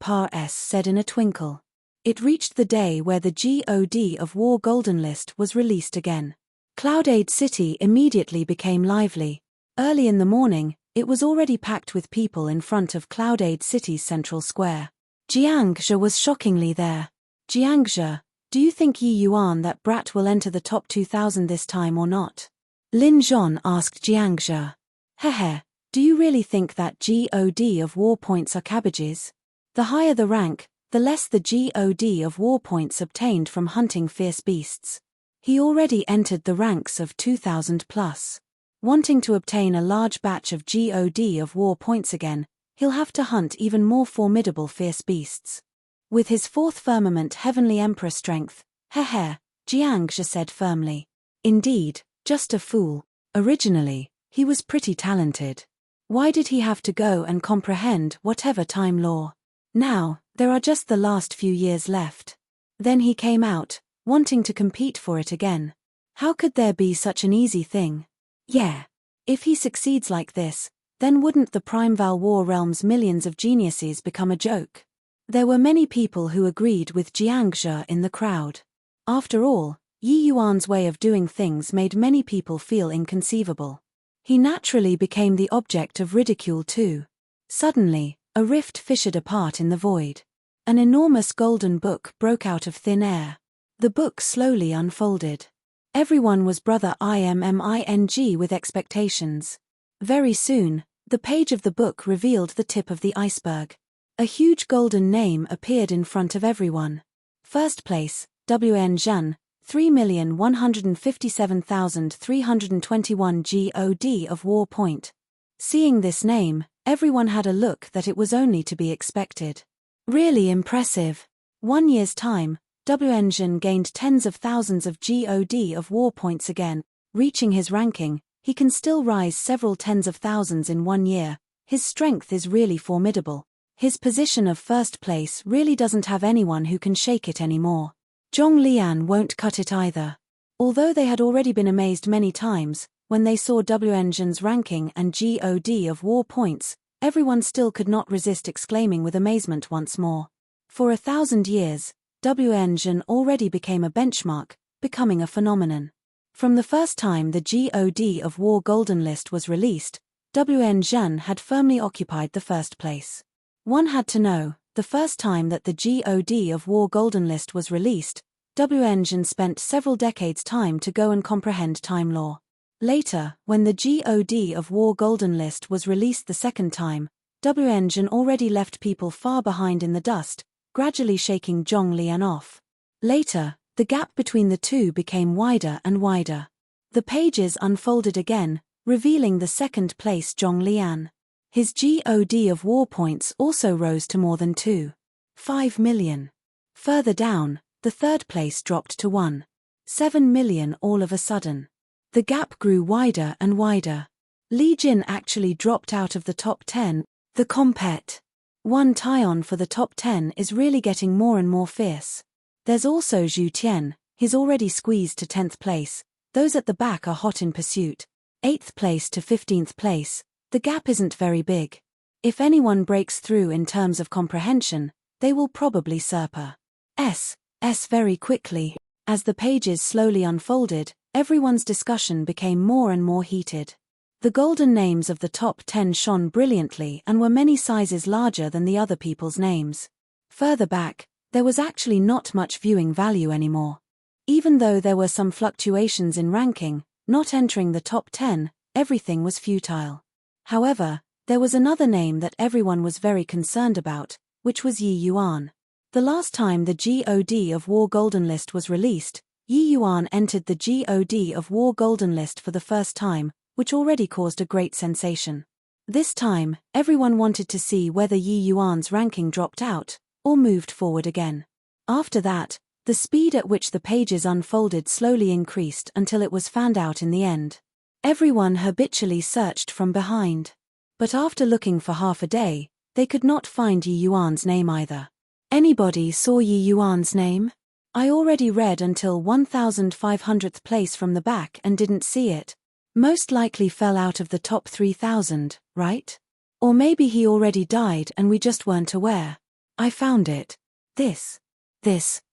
said in a twinkle. It reached the day where the God of War Golden List was released again. Cloudade City immediately became lively. Early in the morning, it was already packed with people in front of Cloudade City's central square. Jiangzhe was shockingly there. "Jiangzhe, do you think Yi Yuan, that brat, will enter the top 2,000 this time or not?" Lin Zhon asked Jiangzhe. "Hehe, do you really think that God of war points are cabbages? The higher the rank, the less the God of war points obtained from hunting fierce beasts. He already entered the ranks of 2,000 plus. Wanting to obtain a large batch of God of war points again, he'll have to hunt even more formidable fierce beasts. With his fourth firmament heavenly emperor strength, Jiangzhe said firmly. Indeed, just a fool. Originally, he was pretty talented. Why did he have to go and comprehend whatever time law? Now, there are just the last few years left. Then he came out, wanting to compete for it again. How could there be such an easy thing? Yeah. If he succeeds like this, then wouldn't the Primeval War realm's millions of geniuses become a joke? There were many people who agreed with Jiangzhe in the crowd. After all, Yi Yuan's way of doing things made many people feel inconceivable. He naturally became the object of ridicule too. Suddenly, a rift fissured apart in the void. An enormous golden book broke out of thin air. The book slowly unfolded. Everyone was brother IMMING with expectations. Very soon, the page of the book revealed the tip of the iceberg. A huge golden name appeared in front of everyone. First place, WN Zhan, 3,157,321 GOD of war point. Seeing this name, everyone had a look that it was only to be expected. Really impressive. 1 year's time, WN Zhan gained tens of thousands of GOD of war points again. Reaching his ranking, he can still rise several tens of thousands in 1 year. His strength is really formidable. His position of first place really doesn't have anyone who can shake it anymore. Zhong Lian won't cut it either. Although they had already been amazed many times, when they saw WN Zhan's ranking and GOD of war points, everyone still could not resist exclaiming with amazement once more. For 1,000 years, WN Zhan already became a benchmark, becoming a phenomenon. From the first time the GOD of War Golden List was released, WN Zhan had firmly occupied the first place. One had to know, the first time that the GOD of War Golden List was released, WN Zhan spent several decades' time to go and comprehend time law. Later, when the GOD of War Golden List was released the second time, WN Zhan already left people far behind in the dust, gradually shaking Zhong Lian off. Later, the gap between the two became wider and wider. The pages unfolded again, revealing the second-place Zhong Lian. His GOD of war points also rose to more than 2.5 million. Further down, the third place dropped to 1.7 million all of a sudden. The gap grew wider and wider. Li Jin actually dropped out of the top 10. The compet. One tie-on for the top 10 is really getting more and more fierce. There's also Zhu Tian, he's already squeezed to 10th place. Those at the back are hot in pursuit. 8th place to 15th place, the gap isn't very big. If anyone breaks through in terms of comprehension, they will probably surpass S very quickly. As the pages slowly unfolded, everyone's discussion became more and more heated. The golden names of the top 10 shone brilliantly and were many sizes larger than the other people's names. Further back, there was actually not much viewing value anymore. Even though there were some fluctuations in ranking, not entering the top 10, everything was futile. However, there was another name that everyone was very concerned about, which was Yi Yuan. The last time the GOD of War Golden List was released, Yi Yuan entered the GOD of War Golden List for the first time, which already caused a great sensation. This time, everyone wanted to see whether Yi Yuan's ranking dropped out, or moved forward again. After that, the speed at which the pages unfolded slowly increased until it was found out in the end. Everyone habitually searched from behind. But after looking for half a day, they could not find Yi Yuan's name either. Anybody saw Yi Yuan's name? I already read until 1500th place from the back and didn't see it. Most likely fell out of the top 3000, right? Or maybe he already died and we just weren't aware. I found it. This,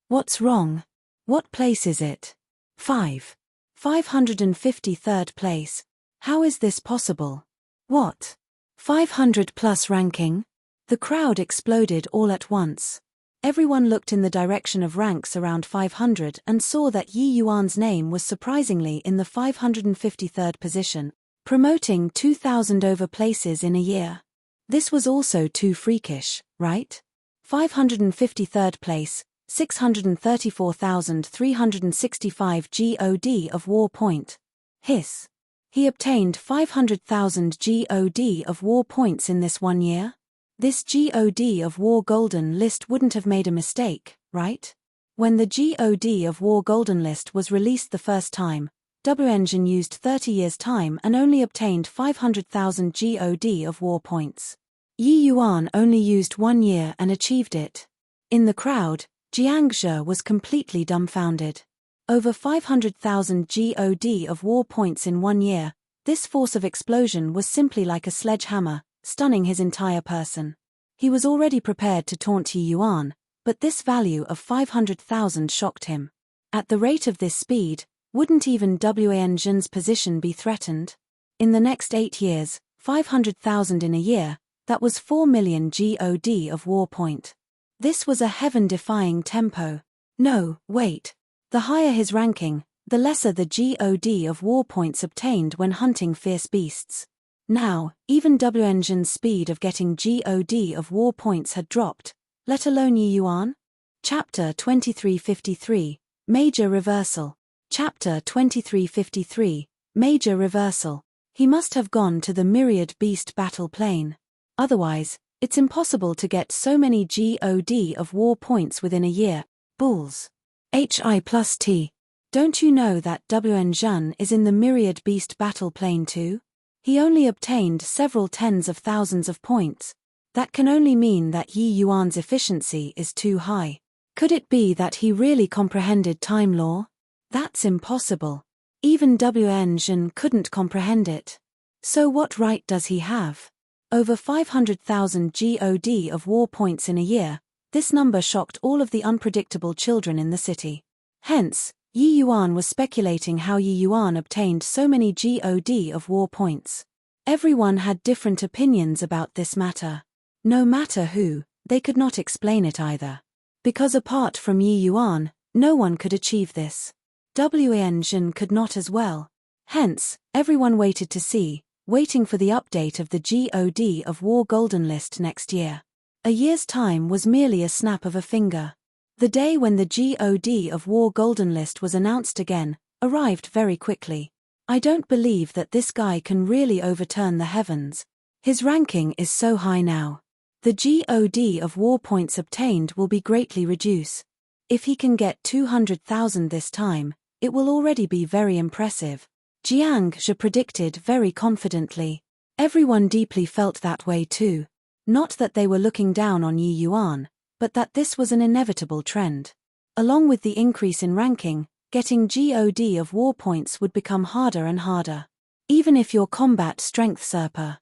what's wrong? What place is it? 553rd place. How is this possible? What? 500 plus ranking? The crowd exploded all at once. Everyone looked in the direction of ranks around 500 and saw that Yi Yuan's name was surprisingly in the 553rd position, promoting 2,000 over places in a year. This was also too freakish, right? 553rd place, 634,365 GOD of war point. Hiss. He obtained 500,000 GOD of war points in this 1 year? This GOD of War Golden List wouldn't have made a mistake, right? When the GOD of War Golden List was released the first time, WN Zhan used 30 years' time and only obtained 500,000 GOD of war points. Yi Yuan only used 1 year and achieved it. In the crowd, Jiangzhe was completely dumbfounded. Over 500,000 GOD of war points in 1 year. This force of explosion was simply like a sledgehammer, stunning his entire person. He was already prepared to taunt Yi Yuan, but this value of 500,000 shocked him. At the rate of this speed, wouldn't even Wan Zhen's position be threatened? In the next 8 years, 500,000 in a year, that was 4 million GOD of war point. This was a heaven-defying tempo. No, wait. The higher his ranking, the lesser the GOD of war points obtained when hunting fierce beasts. Now, even Wan Zhen's speed of getting GOD of war points had dropped, let alone Yi Yuan. Chapter 2353, Major Reversal. Chapter 2353, Major Reversal. He must have gone to the myriad beast battle plane. Otherwise, it's impossible to get so many GOD of war points within a year. Bulls. HI+T. Don't you know that Wan Zhen is in the myriad beast battle plane too? He only obtained several tens of thousands of points. That can only mean that Yi Yuan's efficiency is too high. Could it be that he really comprehended time law? That's impossible. Even Wan Zhen couldn't comprehend it. So what right does he have? Over 500,000 GOD of war points in a year. This number shocked all of the unpredictable children in the city. Hence, Yi Yuan was speculating how Yi Yuan obtained so many GOD of war points. Everyone had different opinions about this matter. No matter who, they could not explain it either. Because apart from Yi Yuan, no one could achieve this. Wan Zhen could not as well. Hence, everyone waited to see, waiting for the update of the GOD of War Golden List next year. A year's time was merely a snap of a finger. The day when the GOD of War Golden List was announced again, arrived very quickly. I don't believe that this guy can really overturn the heavens. His ranking is so high now. The GOD of war points obtained will be greatly reduced. If he can get 200,000 this time, it will already be very impressive. Jiang Zhe predicted very confidently. Everyone deeply felt that way too. Not that they were looking down on Yi Yuan, but that this was an inevitable trend. Along with the increase in ranking, getting GOD of war points would become harder and harder. Even if your combat strength surpassed,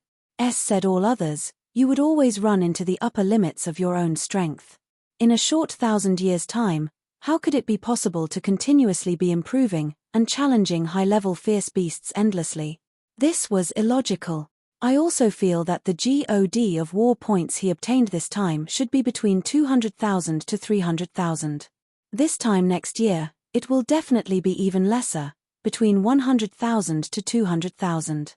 said all others, you would always run into the upper limits of your own strength. In a short 1,000 years' time, how could it be possible to continuously be improving and challenging high-level fierce beasts endlessly? This was illogical. I also feel that the GOD of war points he obtained this time should be between 200,000 to 300,000. This time next year, it will definitely be even lesser, between 100,000 to 200,000.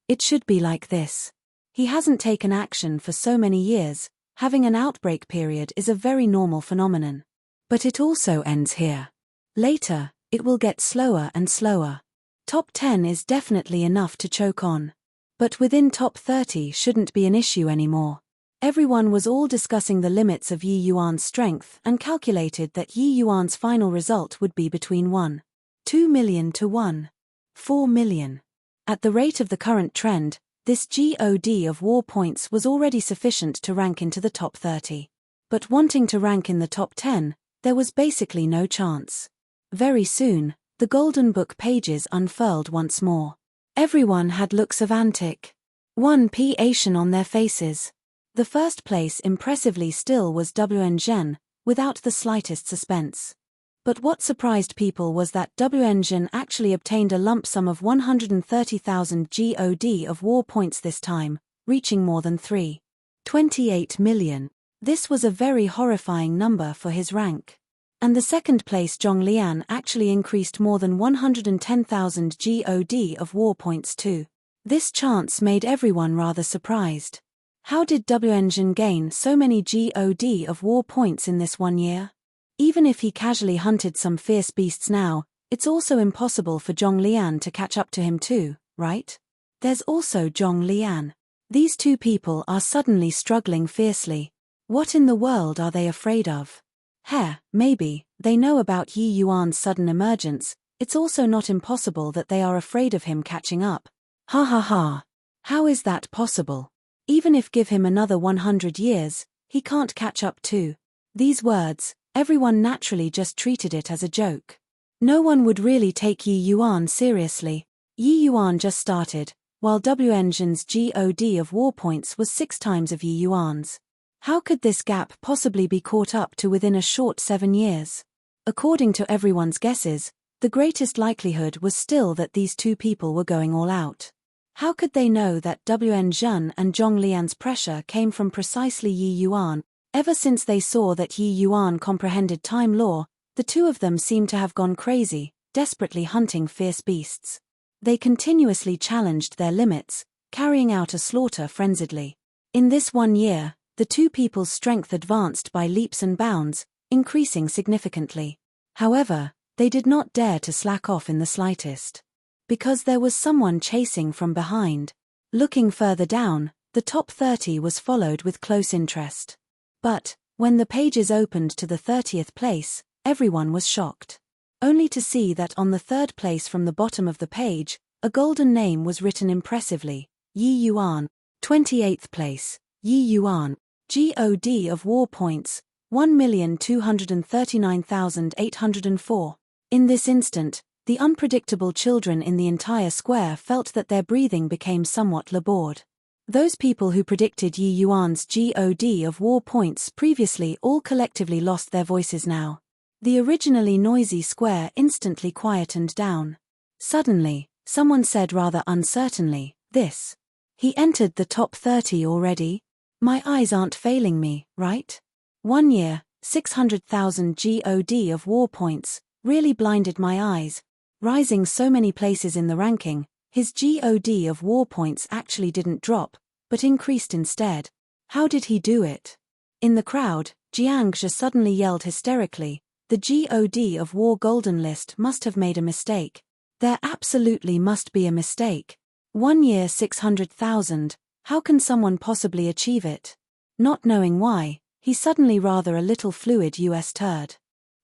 It should be like this. He hasn't taken action for so many years. Having an outbreak period is a very normal phenomenon. But it also ends here. Later, it will get slower and slower. Top 10 is definitely enough to choke on. But within top 30 shouldn't be an issue anymore. Everyone was all discussing the limits of Yi Yuan's strength and calculated that Yi Yuan's final result would be between 1.2 million to 1.4 million. At the rate of the current trend, this GOD of war points was already sufficient to rank into the top 30. But wanting to rank in the top 10, there was basically no chance. Very soon, the Golden Book pages unfurled once more. Everyone had looks of anticipation on their faces. The first place impressively still was Wan Zhen, without the slightest suspense. But what surprised people was that Wan Zhen actually obtained a lump sum of 130,000 GOD of war points this time, reaching more than 3.28 million. This was a very horrifying number for his rank. And the second place Zhonglian actually increased more than 110,000 GOD of war points too. This chance made everyone rather surprised. How did Wan Zhen gain so many GOD of war points in this 1 year? Even if he casually hunted some fierce beasts now, it's also impossible for Zhonglian to catch up to him too, right? There's also Zhonglian. These two people are suddenly struggling fiercely. What in the world are they afraid of? Maybe, they know about Yi Yuan's sudden emergence. It's also not impossible that they are afraid of him catching up. Ha ha ha. How is that possible? Even if give him another 100 years, he can't catch up too. These words, everyone naturally just treated it as a joke. No one would really take Yi Yuan seriously. Yi Yuan just started, while WN Zhen's GOD of war points was 6 times of Yi Yuan's. How could this gap possibly be caught up to within a short 7 years? According to everyone's guesses, the greatest likelihood was still that these two people were going all out. How could they know that WN Zhen and Zhong Lian's pressure came from precisely Yi Yuan? Ever since they saw that Yi Yuan comprehended time law, the two of them seemed to have gone crazy, desperately hunting fierce beasts. They continuously challenged their limits, carrying out a slaughter frenziedly. In this 1 year, the two people's strength advanced by leaps and bounds, increasing significantly. However, they did not dare to slack off in the slightest. Because there was someone chasing from behind. Looking further down, the top 30 was followed with close interest. But, when the pages opened to the 30th place, everyone was shocked. Only to see that on the 3rd place from the bottom of the page, a golden name was written impressively, Yi Yuan. 28th place, Yi Yuan. GOD of war points, 1,239,804. In this instant, the unpredictable children in the entire square felt that their breathing became somewhat labored. Those people who predicted Yi Yuan's GOD of war points previously all collectively lost their voices now. The originally noisy square instantly quietened down. Suddenly, someone said rather uncertainly, "This. He entered the top 30 already? My eyes aren't failing me, right? 1 year, 600,000 GOD of war points, really blinded my eyes." Rising so many places in the ranking, his GOD of war points actually didn't drop, but increased instead. How did he do it? In the crowd, Jiang Zhe suddenly yelled hysterically, "The GOD of war golden list must have made a mistake. There absolutely must be a mistake. 1 year 600,000, how can someone possibly achieve it?" Not knowing why, he suddenly rather a little fluid US-turd.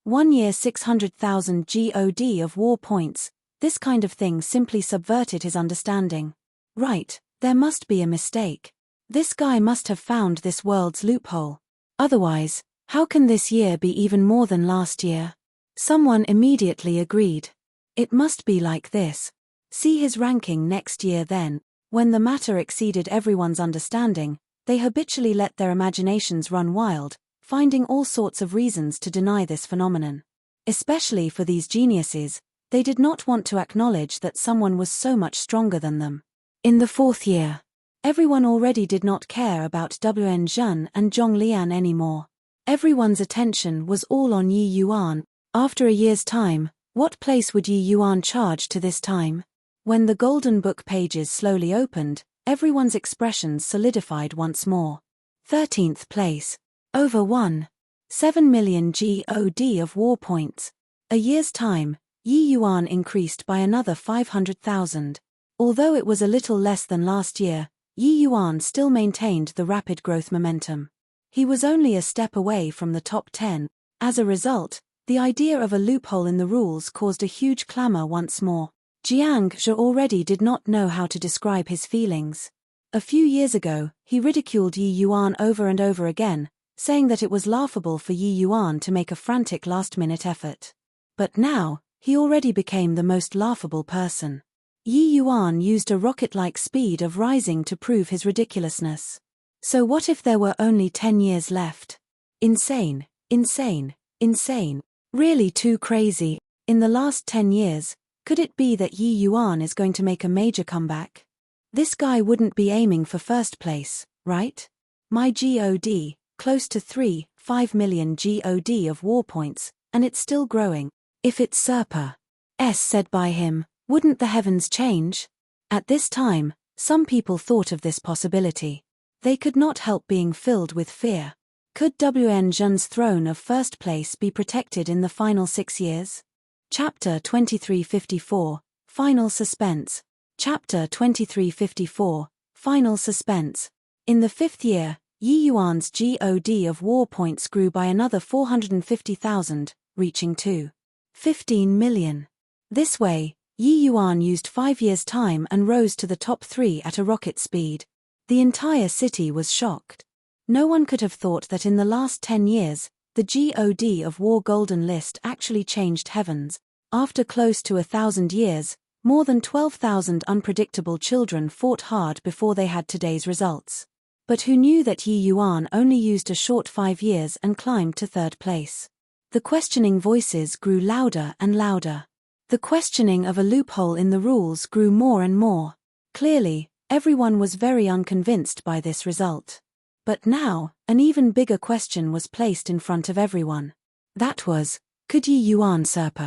1 year 600,000 GOD of war points, this kind of thing simply subverted his understanding. Right, there must be a mistake. This guy must have found this world's loophole. Otherwise, how can this year be even more than last year? Someone immediately agreed. It must be like this. See his ranking next year then. When the matter exceeded everyone's understanding, they habitually let their imaginations run wild, finding all sorts of reasons to deny this phenomenon. Especially for these geniuses, they did not want to acknowledge that someone was so much stronger than them. In the 4th year, everyone already did not care about WN Zhen and Zhong Lian anymore. Everyone's attention was all on Yi Yuan. After a year's time, what place would Yi Yuan charge to this time? When the Golden Book pages slowly opened, everyone's expressions solidified once more. 13th place. Over 1.7 million GOD of war points. A year's time, Yi Yuan increased by another 500,000. Although it was a little less than last year, Yi Yuan still maintained the rapid growth momentum. He was only a step away from the top 10. As a result, the idea of a loophole in the rules caused a huge clamor once more. Jiang Zhe already did not know how to describe his feelings. A few years ago, he ridiculed Yi Yuan over and over again, saying that it was laughable for Yi Yuan to make a frantic last-minute effort. But now, he already became the most laughable person. Yi Yuan used a rocket-like speed of rising to prove his ridiculousness. So what if there were only 10 years left? Insane, insane, insane. Really too crazy. In the last 10 years, could it be that Yi Yuan is going to make a major comeback? This guy wouldn't be aiming for first place, right? My GOD, close to 3.5 million GOD of war points, and it's still growing. If it's Serpa S said by him, wouldn't the heavens change? At this time, some people thought of this possibility. They could not help being filled with fear. Could WN Zhen's throne of first place be protected in the final 6 years? Chapter 2354, Final Suspense. Chapter 2354, Final Suspense. In the 5th year, Yi Yuan's GOD of war points grew by another 450,000, reaching 15 million. This way, Yi Yuan used 5 years' time and rose to the top 3 at a rocket speed. The entire city was shocked. No one could have thought that in the last 10 years, the GOD of war golden list actually changed heavens. After close to 1,000 years, more than 12,000 unpredictable children fought hard before they had today's results. But who knew that Yi Yuan only used a short 5 years and climbed to 3rd place? The questioning voices grew louder and louder. The questioning of a loophole in the rules grew more and more. Clearly, everyone was very unconvinced by this result. But now, an even bigger question was placed in front of everyone. That was, could Yi Yuan usurp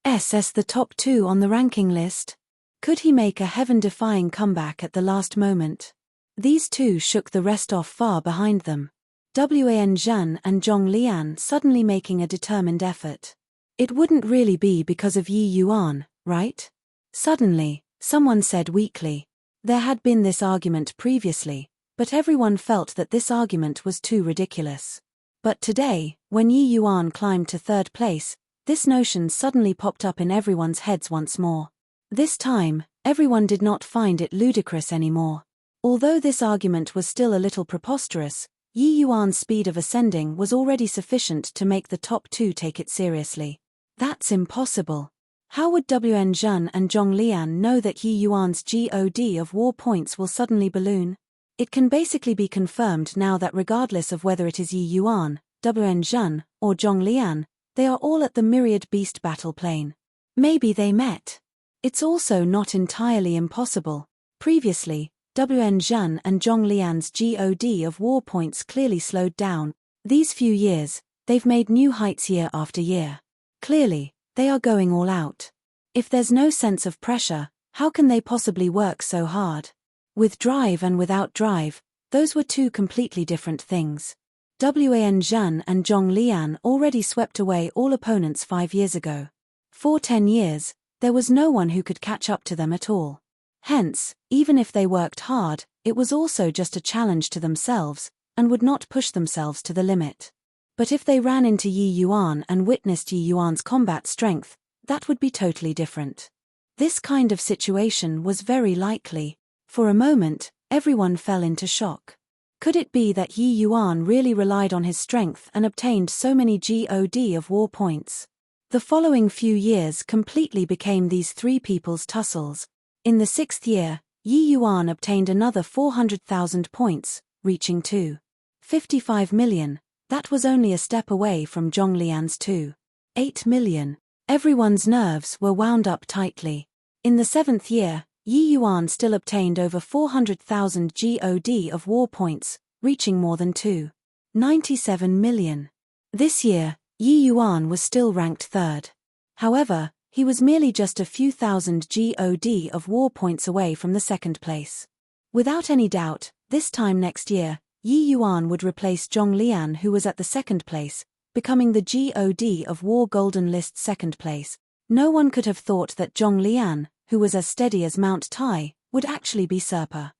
SS the top 2 on the ranking list? Could he make a heaven-defying comeback at the last moment? These two shook the rest off far behind them. Wan Zhan and Zhong Lian suddenly making a determined effort. It wouldn't really be because of Yi Yuan, right? Suddenly, someone said weakly. There had been this argument previously, but everyone felt that this argument was too ridiculous. But today, when Yi Yuan climbed to 3rd place, this notion suddenly popped up in everyone's heads once more. This time, everyone did not find it ludicrous anymore. Although this argument was still a little preposterous, Yi Yuan's speed of ascending was already sufficient to make the top 2 take it seriously. That's impossible. How would Wan Zhan and Zhong Lian know that Yi Yuan's God of war points will suddenly balloon? It can basically be confirmed now that regardless of whether it is Yi Yuan, Wan Zhan, or Zhong Lian, they are all at the Myriad Beast battle plane. Maybe they met. It's also not entirely impossible. Previously, Wan Zhan and Zhong Lian's God of war points clearly slowed down. These few years, they've made new heights year after year. Clearly, they are going all out. If there's no sense of pressure, how can they possibly work so hard? With drive and without drive, those were two completely different things. Wan Zhan and Zhong Lian already swept away all opponents 5 years ago. For 10 years, there was no one who could catch up to them at all. Hence, even if they worked hard, it was also just a challenge to themselves, and would not push themselves to the limit. But if they ran into Yi Yuan and witnessed Yi Yuan's combat strength, that would be totally different. This kind of situation was very likely. For a moment, everyone fell into shock. Could it be that Yi Yuan really relied on his strength and obtained so many God of war points? The following few years completely became these three people's tussles. In the 6th year, Yi Yuan obtained another 400,000 points, reaching 2.55 million. That was only a step away from Zhong Lian's 2.8 million. Everyone's nerves were wound up tightly. In the 7th year, Yi Yuan still obtained over 400,000 God of war points, reaching more than 2.97 million. This year, Yi Yuan was still ranked 3rd. However, he was merely just a few thousand God of war points away from the 2nd place. Without any doubt, this time next year, Yi Yuan would replace Zhong Lian, who was at the 2nd place, becoming the God of war golden list 2nd place. No one could have thought that Zhong Lian, who was as steady as Mount Tai, would actually be Serpa.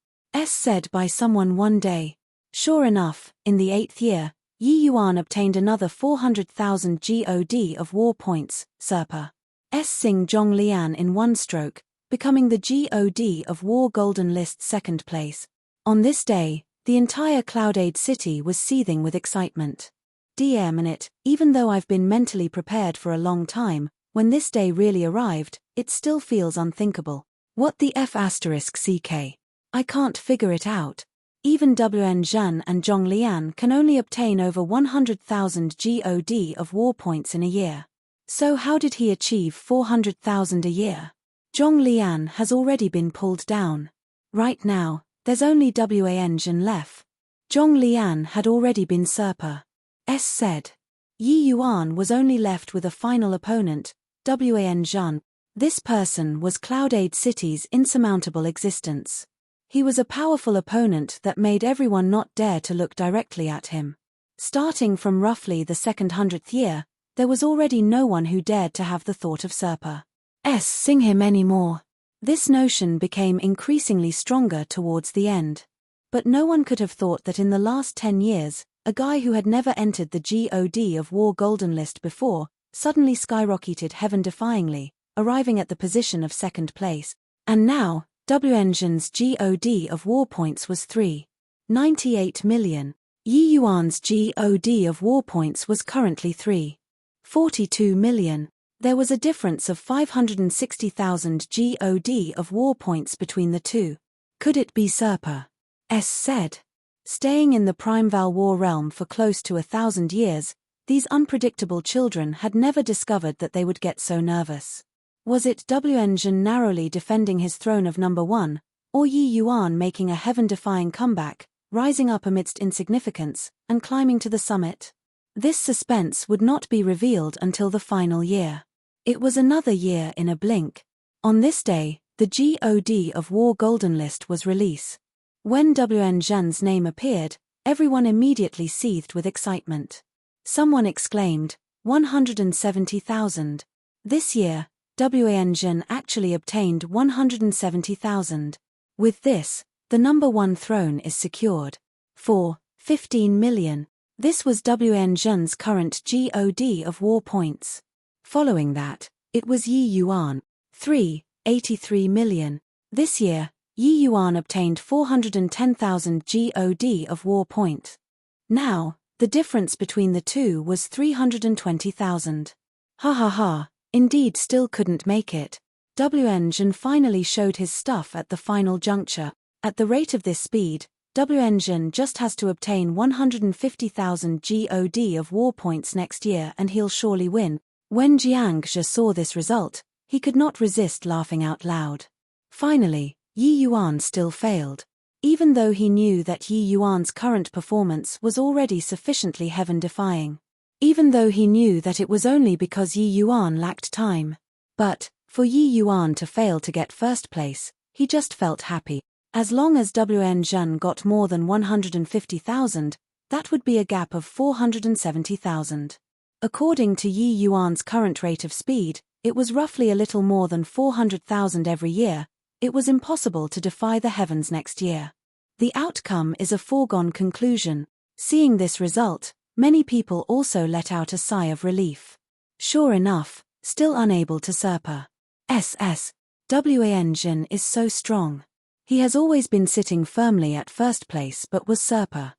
Said by someone one day. Sure enough, in the 8th year, Yi Yuan obtained another 400,000 God of war points, Serpa. Sing Zhong Lian in one stroke, becoming the God of war golden list 2nd place. On this day, the entire Cloudade city was seething with excitement. Dear minute, even though I've been mentally prepared for a long time, when this day really arrived, it still feels unthinkable. What the F***CK? I can't figure it out. Even Wan Zhan and Zhong Lian can only obtain over 100,000 God of war points in a year. So how did he achieve 400,000 a year? Zhong Lian has already been pulled down. Right now, there's only Wan Zhan left. Zhong Lian had already been Serpa. Said. Yi Yuan was only left with a final opponent, Wan Zhan. This person was Cloudade City's insurmountable existence. He was a powerful opponent that made everyone not dare to look directly at him. Starting from roughly the 200th year, there was already no one who dared to have the thought of Serpa. Sing him anymore. This notion became increasingly stronger towards the end. But no one could have thought that in the last 10 years, a guy who had never entered the God of war golden list before, suddenly skyrocketed heaven-defyingly, arriving at the position of 2nd place. And now, Wan Zhan's God of war points was 3.98 million. Yi Yuan's God of war points was currently 3.42 million. There was a difference of 560,000 GOD of war points between the two. Could it be Serpa? S said. Staying in the Primeval War realm for close to 1,000 years, these unpredictable children had never discovered that they would get so nervous. Was it WN Zhen narrowly defending his throne of number 1, or Yi Yuan making a heaven-defying comeback, rising up amidst insignificance, and climbing to the summit? This suspense would not be revealed until the final year. It was another year in a blink. On this day, the GOD of War Golden List was released. When WN Zhen's name appeared, everyone immediately seethed with excitement. Someone exclaimed, 170,000. This year, WN Zhen actually obtained 170,000. With this, the number 1 throne is secured. For 15 million. This was WN Zhen's current GOD of war points. Following that, it was Yi Yuan. 83 million. This year, Yi Yuan obtained 410,000 GOD of war point. Now, the difference between the two was 320,000. Ha ha ha, indeed still couldn't make it. WN Zhen finally showed his stuff at the final juncture. At the rate of this speed, WN Zhen just has to obtain 150,000 GOD of war points next year and he'll surely win. When Jiang Zhe saw this result, he could not resist laughing out loud. Finally, Yi Yuan still failed. Even though he knew that Yi Yuan's current performance was already sufficiently heaven-defying. Even though he knew that it was only because Yi Yuan lacked time. But, for Yi Yuan to fail to get first place, he just felt happy. As long as WN Zhen got more than 150,000, that would be a gap of 470,000. According to Yi Yuan's current rate of speed, it was roughly a little more than 400,000 every year. It was impossible to defy the heavens next year. The outcome is a foregone conclusion. Seeing this result, many people also let out a sigh of relief. Sure enough, still unable to Serpa. WN Zhen is so strong. He has always been sitting firmly at first place but was Serpa.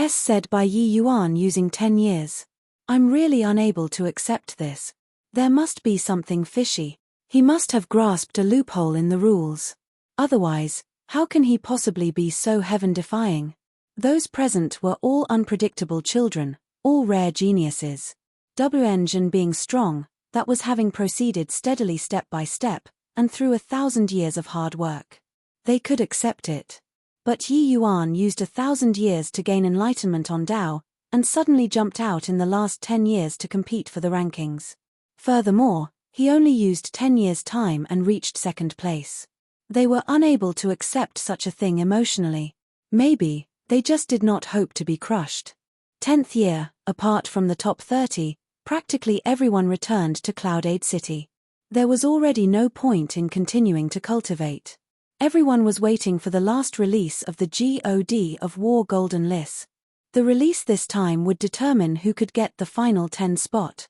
Said by Yi Yuan using 10 years. I'm really unable to accept this. There must be something fishy. He must have grasped a loophole in the rules. Otherwise, how can he possibly be so heaven-defying? Those present were all unpredictable children, all rare geniuses. WN Zhen being strong, that was having proceeded steadily step by step, and through 1,000 years of hard work. They could accept it. But Yi Yuan used 1,000 years to gain enlightenment on Dao, and suddenly jumped out in the last 10 years to compete for the rankings. Furthermore, he only used 10 years' time and reached second place. They were unable to accept such a thing emotionally. Maybe, they just did not hope to be crushed. 10th year, apart from the top 30, practically everyone returned to Cloudade City. There was already no point in continuing to cultivate. Everyone was waiting for the last release of the GOD of War Golden List. The release this time would determine who could get the final 10 spot.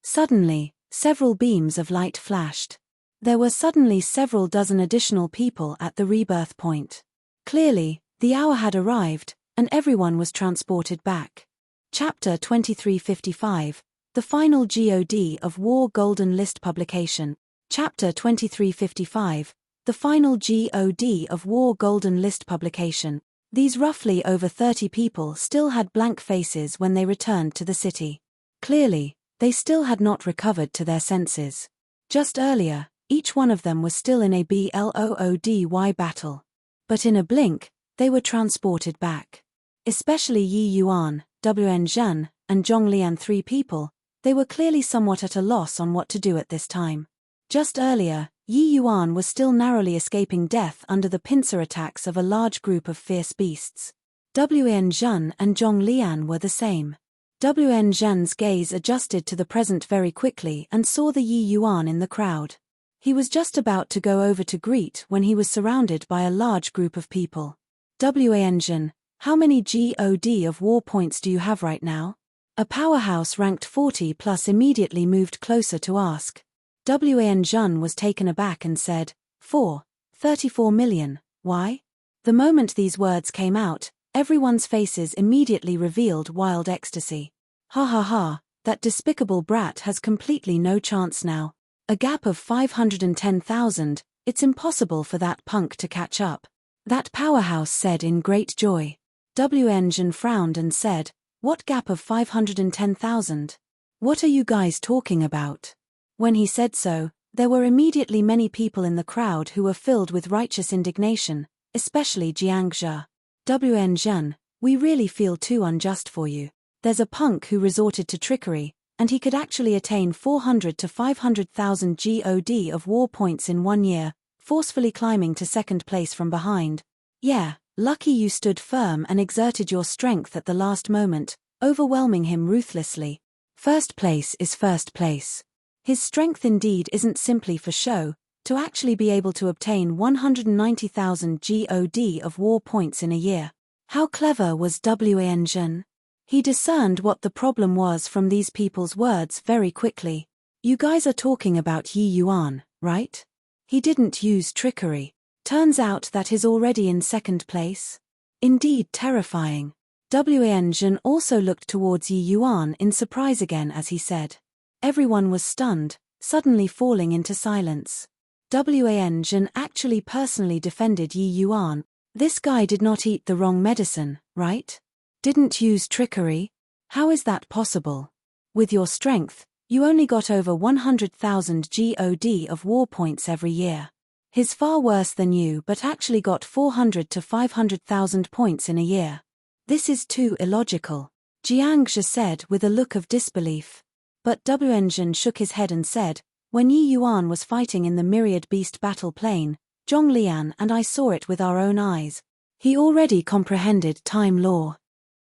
Suddenly, several beams of light flashed. There were suddenly several dozen additional people at the rebirth point. Clearly, the hour had arrived, and everyone was transported back. Chapter 2355, The Final GOD of War Golden List Publication. Chapter 2355, The Final GOD of War Golden List Publication. These roughly over 30 people still had blank faces when they returned to the city. Clearly, they still had not recovered to their senses. Just earlier, each one of them was still in a BLOODY battle. But in a blink, they were transported back. Especially Yi Yuan, WN Zhen, and Zhonglian, 3 people, they were clearly somewhat at a loss on what to do at this time. Just earlier, Yi Yuan was still narrowly escaping death under the pincer attacks of a large group of fierce beasts. WN Zhen and Zhonglian were the same. WN Zhen's gaze adjusted to the present very quickly and saw the Yi Yuan in the crowd. He was just about to go over to greet when he was surrounded by a large group of people. WN Zhen, how many GOD of war points do you have right now? A powerhouse ranked 40 plus immediately moved closer to ask. WN Zhen was taken aback and said, 34 million, why? The moment these words came out, everyone's faces immediately revealed wild ecstasy. Ha ha ha, that despicable brat has completely no chance now. A gap of 510,000, it's impossible for that punk to catch up. That powerhouse said in great joy. WN frowned and said, "What gap of 510,000? What are you guys talking about?" When he said so, there were immediately many people in the crowd who were filled with righteous indignation, especially Jiang Zhe. WN, we really feel too unjust for you. There's a punk who resorted to trickery, and he could actually attain 400 to 500,000 GOD of war points in 1 year, forcefully climbing to second place from behind. Yeah, lucky you stood firm and exerted your strength at the last moment, overwhelming him ruthlessly. First place is first place. His strength indeed isn't simply for show, to actually be able to obtain 190,000 GOD of war points in a year. How clever was WN? He discerned what the problem was from these people's words very quickly. You guys are talking about Yi Yuan, right? He didn't use trickery. Turns out that he's already in second place. Indeed terrifying. WN also looked towards Yi Yuan in surprise again as he said. Everyone was stunned, suddenly falling into silence. WN actually personally defended Yi Yuan. This guy did not eat the wrong medicine, right? Didn't use trickery? How is that possible? With your strength, you only got over 100,000 GOD of war points every year. He's far worse than you but actually got 400 to 500,000 points in a year. This is too illogical, Jiang Zhe said with a look of disbelief. But WN shook his head and said, when Yi Yuan was fighting in the Myriad Beast battle plane, Zhonglian and I saw it with our own eyes. He already comprehended time law.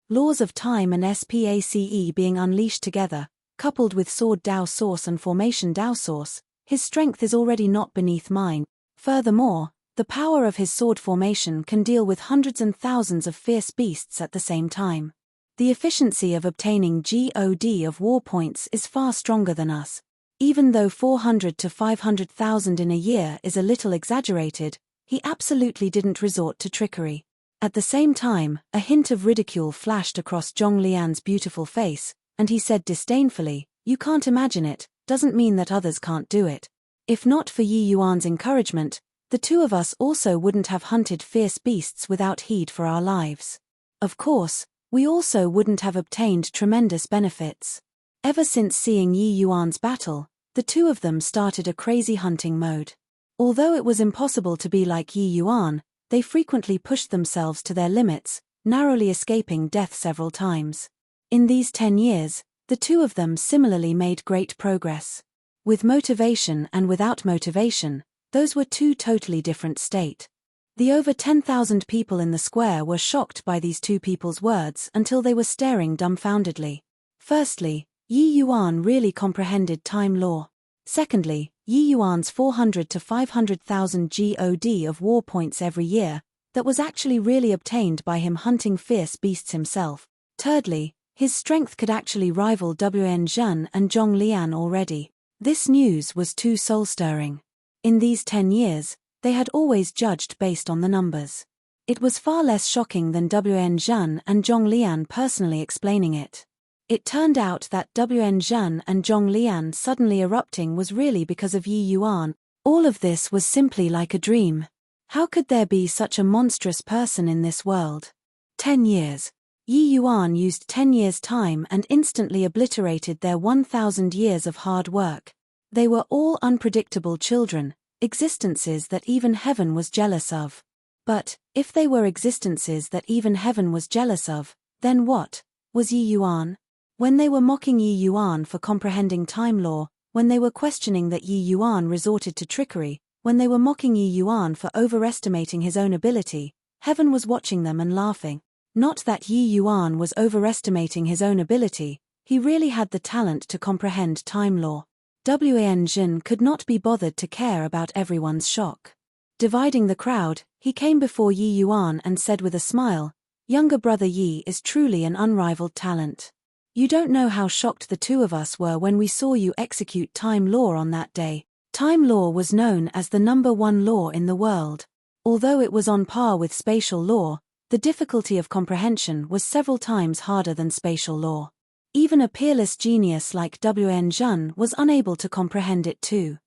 Laws of time and SPACE being unleashed together, coupled with sword Dao source and formation Dao source, his strength is already not beneath mine. Furthermore, the power of his sword formation can deal with hundreds and thousands of fierce beasts at the same time. The efficiency of obtaining GOD of war points is far stronger than us. Even though 400 to 500,000 in a year is a little exaggerated, he absolutely didn't resort to trickery. At the same time, a hint of ridicule flashed across Zhonglian's beautiful face, and he said disdainfully, "You can't imagine it, doesn't mean that others can't do it. If not for Yi Yuan's encouragement, the two of us also wouldn't have hunted fierce beasts without heed for our lives. Of course, we also wouldn't have obtained tremendous benefits." Ever since seeing Yi Yuan's battle, the two of them started a crazy hunting mode. Although it was impossible to be like Yi Yuan, they frequently pushed themselves to their limits, narrowly escaping death several times. In these 10 years, the two of them similarly made great progress. With motivation and without motivation, those were two totally different states. The over 10,000 people in the square were shocked by these two people's words until they were staring dumbfoundedly. Firstly, Yi Yuan really comprehended time law. Secondly, Yi Yuan's 400 to 500,000 GOD of war points every year, that was actually really obtained by him hunting fierce beasts himself. Thirdly, his strength could actually rival WN and Zhonglian already. This news was too soul-stirring. In these 10 years, they had always judged based on the numbers. It was far less shocking than WN and Zhonglian personally explaining it. It turned out that WN and Zhonglian suddenly erupting was really because of Yi Yuan. All of this was simply like a dream. How could there be such a monstrous person in this world? 10 years. Yi Yuan used 10 years' time and instantly obliterated their 1,000 years of hard work. They were all unpredictable children, existences that even heaven was jealous of. But, if they were existences that even heaven was jealous of, then what was Yi Yuan? When they were mocking Yi Yuan for comprehending time law, when they were questioning that Yi Yuan resorted to trickery, when they were mocking Yi Yuan for overestimating his own ability, heaven was watching them and laughing. Not that Yi Yuan was overestimating his own ability, he really had the talent to comprehend time law. WN could not be bothered to care about everyone's shock. Dividing the crowd, he came before Yi Yuan and said with a smile, "Younger brother Yi is truly an unrivaled talent. You don't know how shocked the two of us were when we saw you execute time law on that day." Time law was known as the #1 law in the world. Although it was on par with spatial law, the difficulty of comprehension was several times harder than spatial law. Even a peerless genius like WN was unable to comprehend it too.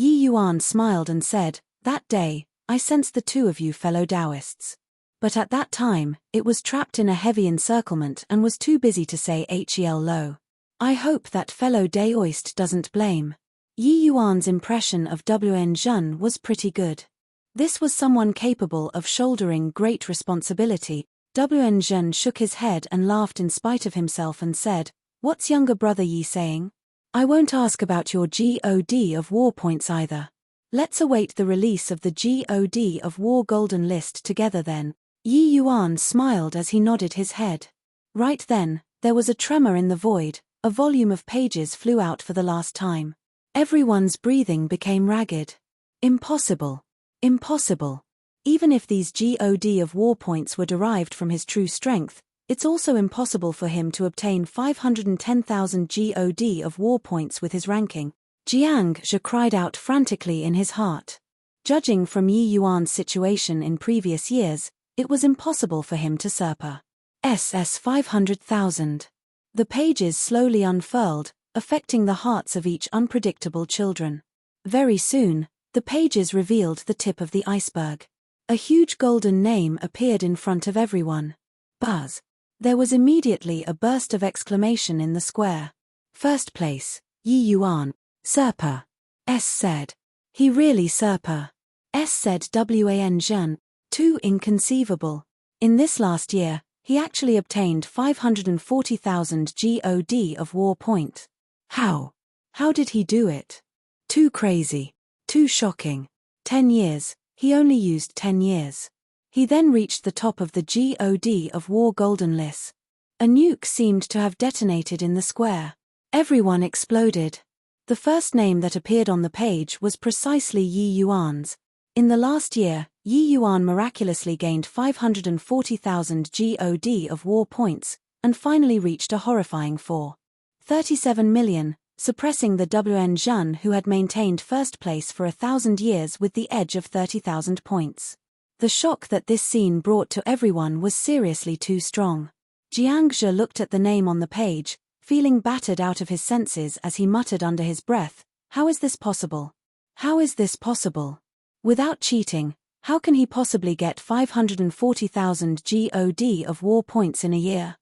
Yi Yuan smiled and said, "That day, I sensed the two of you fellow Taoists. But at that time, it was trapped in a heavy encirclement and was too busy to say hello. I hope that fellow Daoist doesn't blame." Yi Yuan's impression of Wen Zhen was pretty good. This was someone capable of shouldering great responsibility. Wen Zhen shook his head and laughed in spite of himself and said, "What's younger brother Yi saying? I won't ask about your God of War points either. Let's await the release of the God of War Golden List together then." Yi Yuan smiled as he nodded his head. Right then, there was a tremor in the void, a volume of pages flew out for the last time. Everyone's breathing became ragged. Impossible. Impossible. Even if these God of War points were derived from his true strength, it's also impossible for him to obtain 510,000 God of War points with his ranking. Jiang Zhe cried out frantically in his heart. Judging from Yi Yuan's situation in previous years, it was impossible for him to surpass 500,000. The pages slowly unfurled, affecting the hearts of each unpredictable children. Very soon, the pages revealed the tip of the iceberg. A huge golden name appeared in front of everyone. Buzz. There was immediately a burst of exclamation in the square. First place, Yi Yuan. Surpa. S said. He really surpa. S said Wen Zhen. Too inconceivable. In this last year, he actually obtained 540,000 God of War point. How? How did he do it? Too crazy. Too shocking. 10 years, he only used 10 years. He then reached the top of the God of War Golden List. A nuke seemed to have detonated in the square. Everyone exploded. The first name that appeared on the page was precisely Yi Yuan's. In the last year, Yi Yuan miraculously gained 540,000 God of War points, and finally reached a horrifying 437 million, suppressing the Wen Zhen who had maintained first place for 1,000 years with the edge of 30,000 points. The shock that this scene brought to everyone was seriously too strong. Jiang Zhe looked at the name on the page, feeling battered out of his senses as he muttered under his breath, "How is this possible? How is this possible? Without cheating, how can he possibly get 540,000 God of War points in a year?"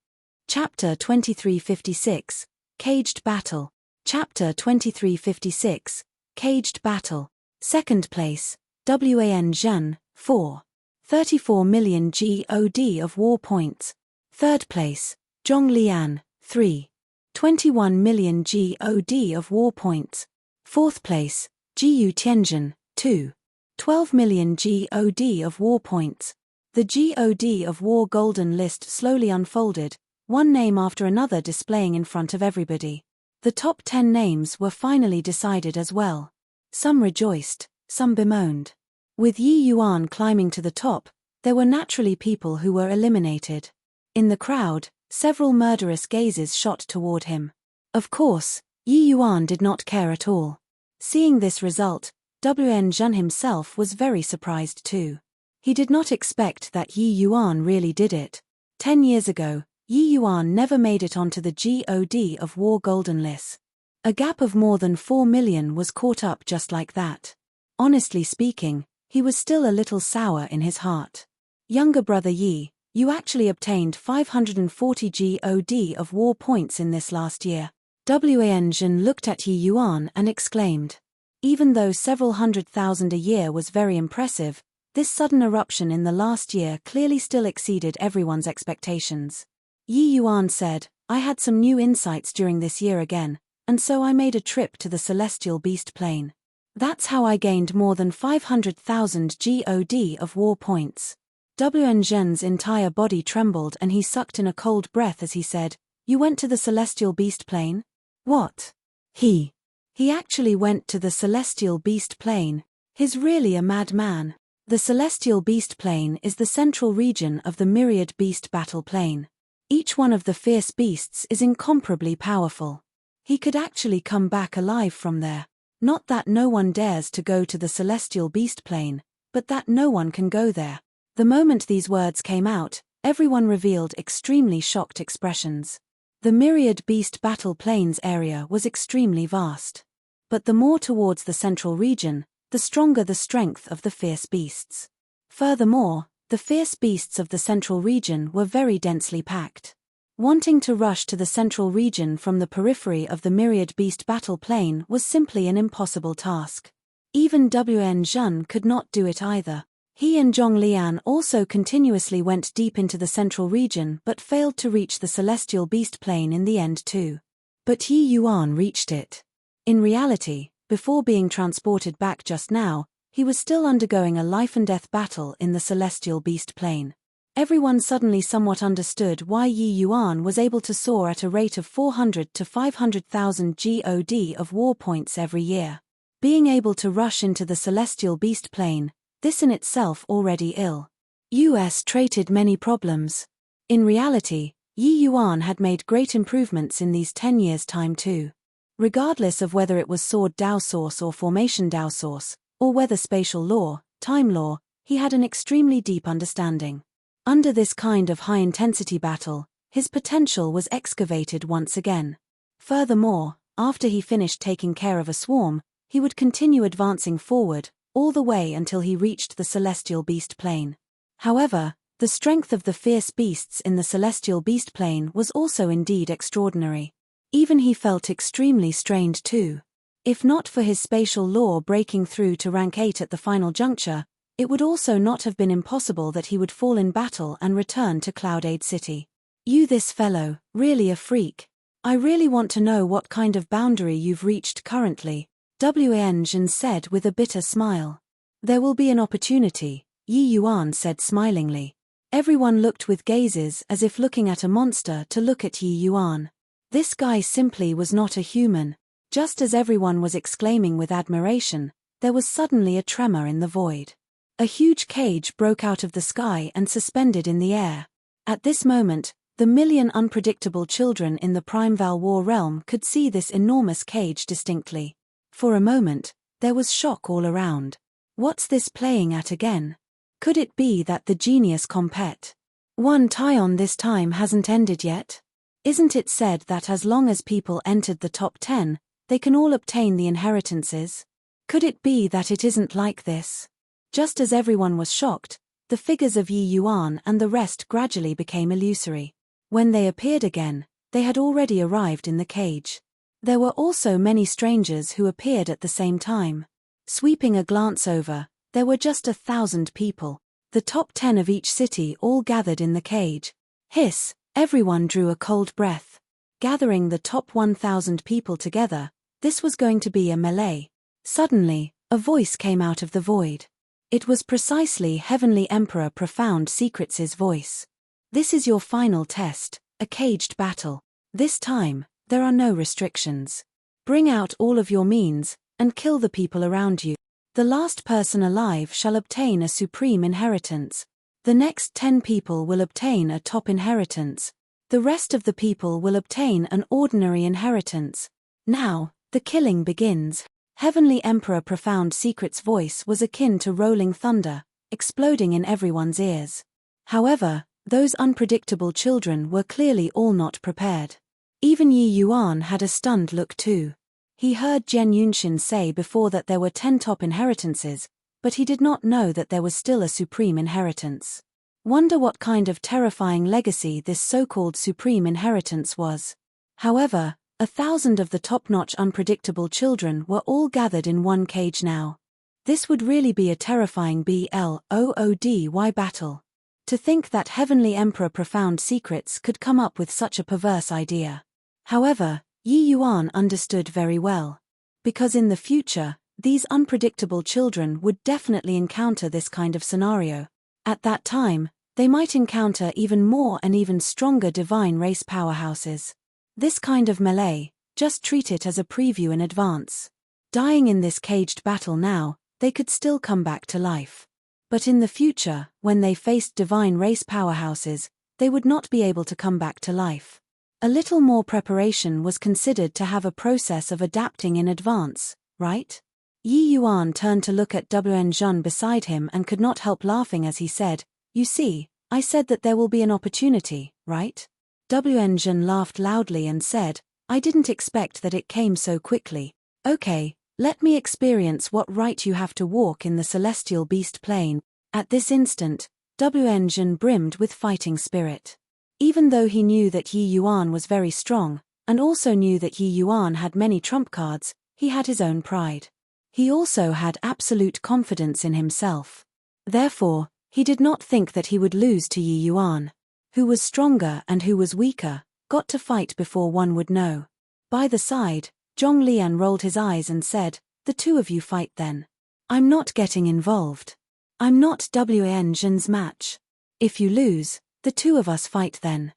Chapter 2356, Caged Battle. Chapter 2356, Caged Battle. Second place, Wen Zhen, 434 million God of War points. Third place, Zhong Lian, 321 million God of War points. Fourth place, Jiyu Tianjin, 212 million God of War points. The God of War Golden List slowly unfolded, one name after another displaying in front of everybody. The top 10 names were finally decided as well. Some rejoiced, some bemoaned. With Yi Yuan climbing to the top, there were naturally people who were eliminated. In the crowd, several murderous gazes shot toward him. Of course, Yi Yuan did not care at all. Seeing this result, Wen Zhen himself was very surprised too. He did not expect that Yi Yuan really did it. 10 years ago, Yi Yuan never made it onto the God of War Golden List. A gap of more than 4 million was caught up just like that. Honestly speaking, he was still a little sour in his heart. Younger brother Yi, you actually obtained 540 God of War points in this last year. Wen Zhen looked at Yi Yuan and exclaimed. Even though several 100,000 a year was very impressive, this sudden eruption in the last year clearly still exceeded everyone's expectations. Yi Yuan said, "I had some new insights during this year again, and so I made a trip to the Celestial Beast Plane. That's how I gained more than 500,000 God of War points." Wen Zhen's entire body trembled and he sucked in a cold breath as he said, "You went to the Celestial Beast Plane? What? He actually went to the Celestial Beast Plane. He's really a madman." The Celestial Beast Plane is the central region of the Myriad Beast Battle Plane. Each one of the fierce beasts is incomparably powerful. He could actually come back alive from there. Not that no one dares to go to the Celestial Beast Plane, but that no one can go there. The moment these words came out, everyone revealed extremely shocked expressions. The Myriad Beast Battle Plains area was extremely vast. but the more towards the central region, the stronger the strength of the fierce beasts. Furthermore, the fierce beasts of the central region were very densely packed. Wanting to rush to the central region from the periphery of the myriad beast battle plain was simply an impossible task. Even Wen Zhen could not do it either. He and Zhong Lian also continuously went deep into the central region but failed to reach the celestial beast plain in the end too. But Yi Yuan reached it. In reality, before being transported back just now, he was still undergoing a life-and-death battle in the celestial beast plain. Everyone suddenly somewhat understood why Yi Yuan was able to soar at a rate of 400 to 500,000 God of war points every year. Being able to rush into the celestial beast plain, this in itself already ill. US traded many problems. In reality, Yi Yuan had made great improvements in these 10 years' time too. Regardless of whether it was sword Dao source or formation Dao source, or whether spatial law, time law, he had an extremely deep understanding. Under this kind of high-intensity battle, his potential was excavated once again. Furthermore, after he finished taking care of a swarm, he would continue advancing forward, all the way until he reached the celestial beast plain. However, the strength of the fierce beasts in the celestial beast plain was also indeed extraordinary. Even he felt extremely strained too. If not for his spatial law breaking through to rank 8 at the final juncture, it would also not have been impossible that he would fall in battle and return to Cloudade City. You this fellow, really a freak. I really want to know what kind of boundary you've reached currently, Wen Zhen said with a bitter smile. There will be an opportunity, Yi Yuan said smilingly. Everyone looked with gazes as if looking at a monster to look at Yi Yuan. This guy simply was not a human. Just as everyone was exclaiming with admiration, there was suddenly a tremor in the void. A huge cage broke out of the sky and suspended in the air. At this moment, the million unpredictable children in the Primeval War realm could see this enormous cage distinctly. For a moment, there was shock all around. What's this playing at again? Could it be that the genius compet? One Taion this time hasn't ended yet? Isn't it said that as long as people entered the top 10, they can all obtain the inheritances? Could it be that it isn't like this? Just as everyone was shocked, the figures of Yi Yuan and the rest gradually became illusory. When they appeared again, they had already arrived in the cage. There were also many strangers who appeared at the same time. Sweeping a glance over, there were just 1,000 people. The top 10 of each city all gathered in the cage. Hiss, everyone drew a cold breath. Gathering the top 1,000 people together, this was going to be a melee. Suddenly, a voice came out of the void. It was precisely Heavenly Emperor Profound Secrets' voice. This is your final test, a caged battle. This time, there are no restrictions. Bring out all of your means, and kill the people around you. The last person alive shall obtain a supreme inheritance. The next 10 people will obtain a top inheritance. The rest of the people will obtain an ordinary inheritance. Now, the killing begins. Heavenly Emperor Profound Secrets' voice was akin to rolling thunder, exploding in everyone's ears. However, those unpredictable children were clearly all not prepared. Even Yi Yuan had a stunned look too. He heard Zhen Yunxin say before that there were 10 top inheritances, but he did not know that there was still a supreme inheritance. Wonder what kind of terrifying legacy this so-called supreme inheritance was. However, 1,000 of the top-notch unpredictable children were all gathered in one cage now. This would really be a terrifying bloody battle. To think that Heavenly Emperor Profound Secrets could come up with such a perverse idea. However, Yi Yuan understood very well. Because in the future, these unpredictable children would definitely encounter this kind of scenario. At that time, they might encounter even more and even stronger divine race powerhouses. This kind of melee, just treat it as a preview in advance. Dying in this caged battle now, they could still come back to life. But in the future, when they faced divine race powerhouses, they would not be able to come back to life. A little more preparation was considered to have a process of adapting in advance, right? Yi Yuan turned to look at Wen Zhen beside him and could not help laughing as he said, "You see, I said that there will be an opportunity, right?" Wen Zhen laughed loudly and said, "I didn't expect that it came so quickly. Okay, Let me experience what right you have to walk in the celestial beast plane. At this instant, Wen Zhen brimmed with fighting spirit. Even though he knew that Yi Yuan was very strong, and also knew that Yi Yuan had many trump cards, he had his own pride. He also had absolute confidence in himself. Therefore, he did not think that he would lose to Yi Yuan. Who was stronger and who was weaker, got to fight before one would know. By the side, Zhong Lian rolled his eyes and said, "The two of you fight then. I'm not getting involved. I'm not Wen Zhen's match. If you lose, the two of us fight then."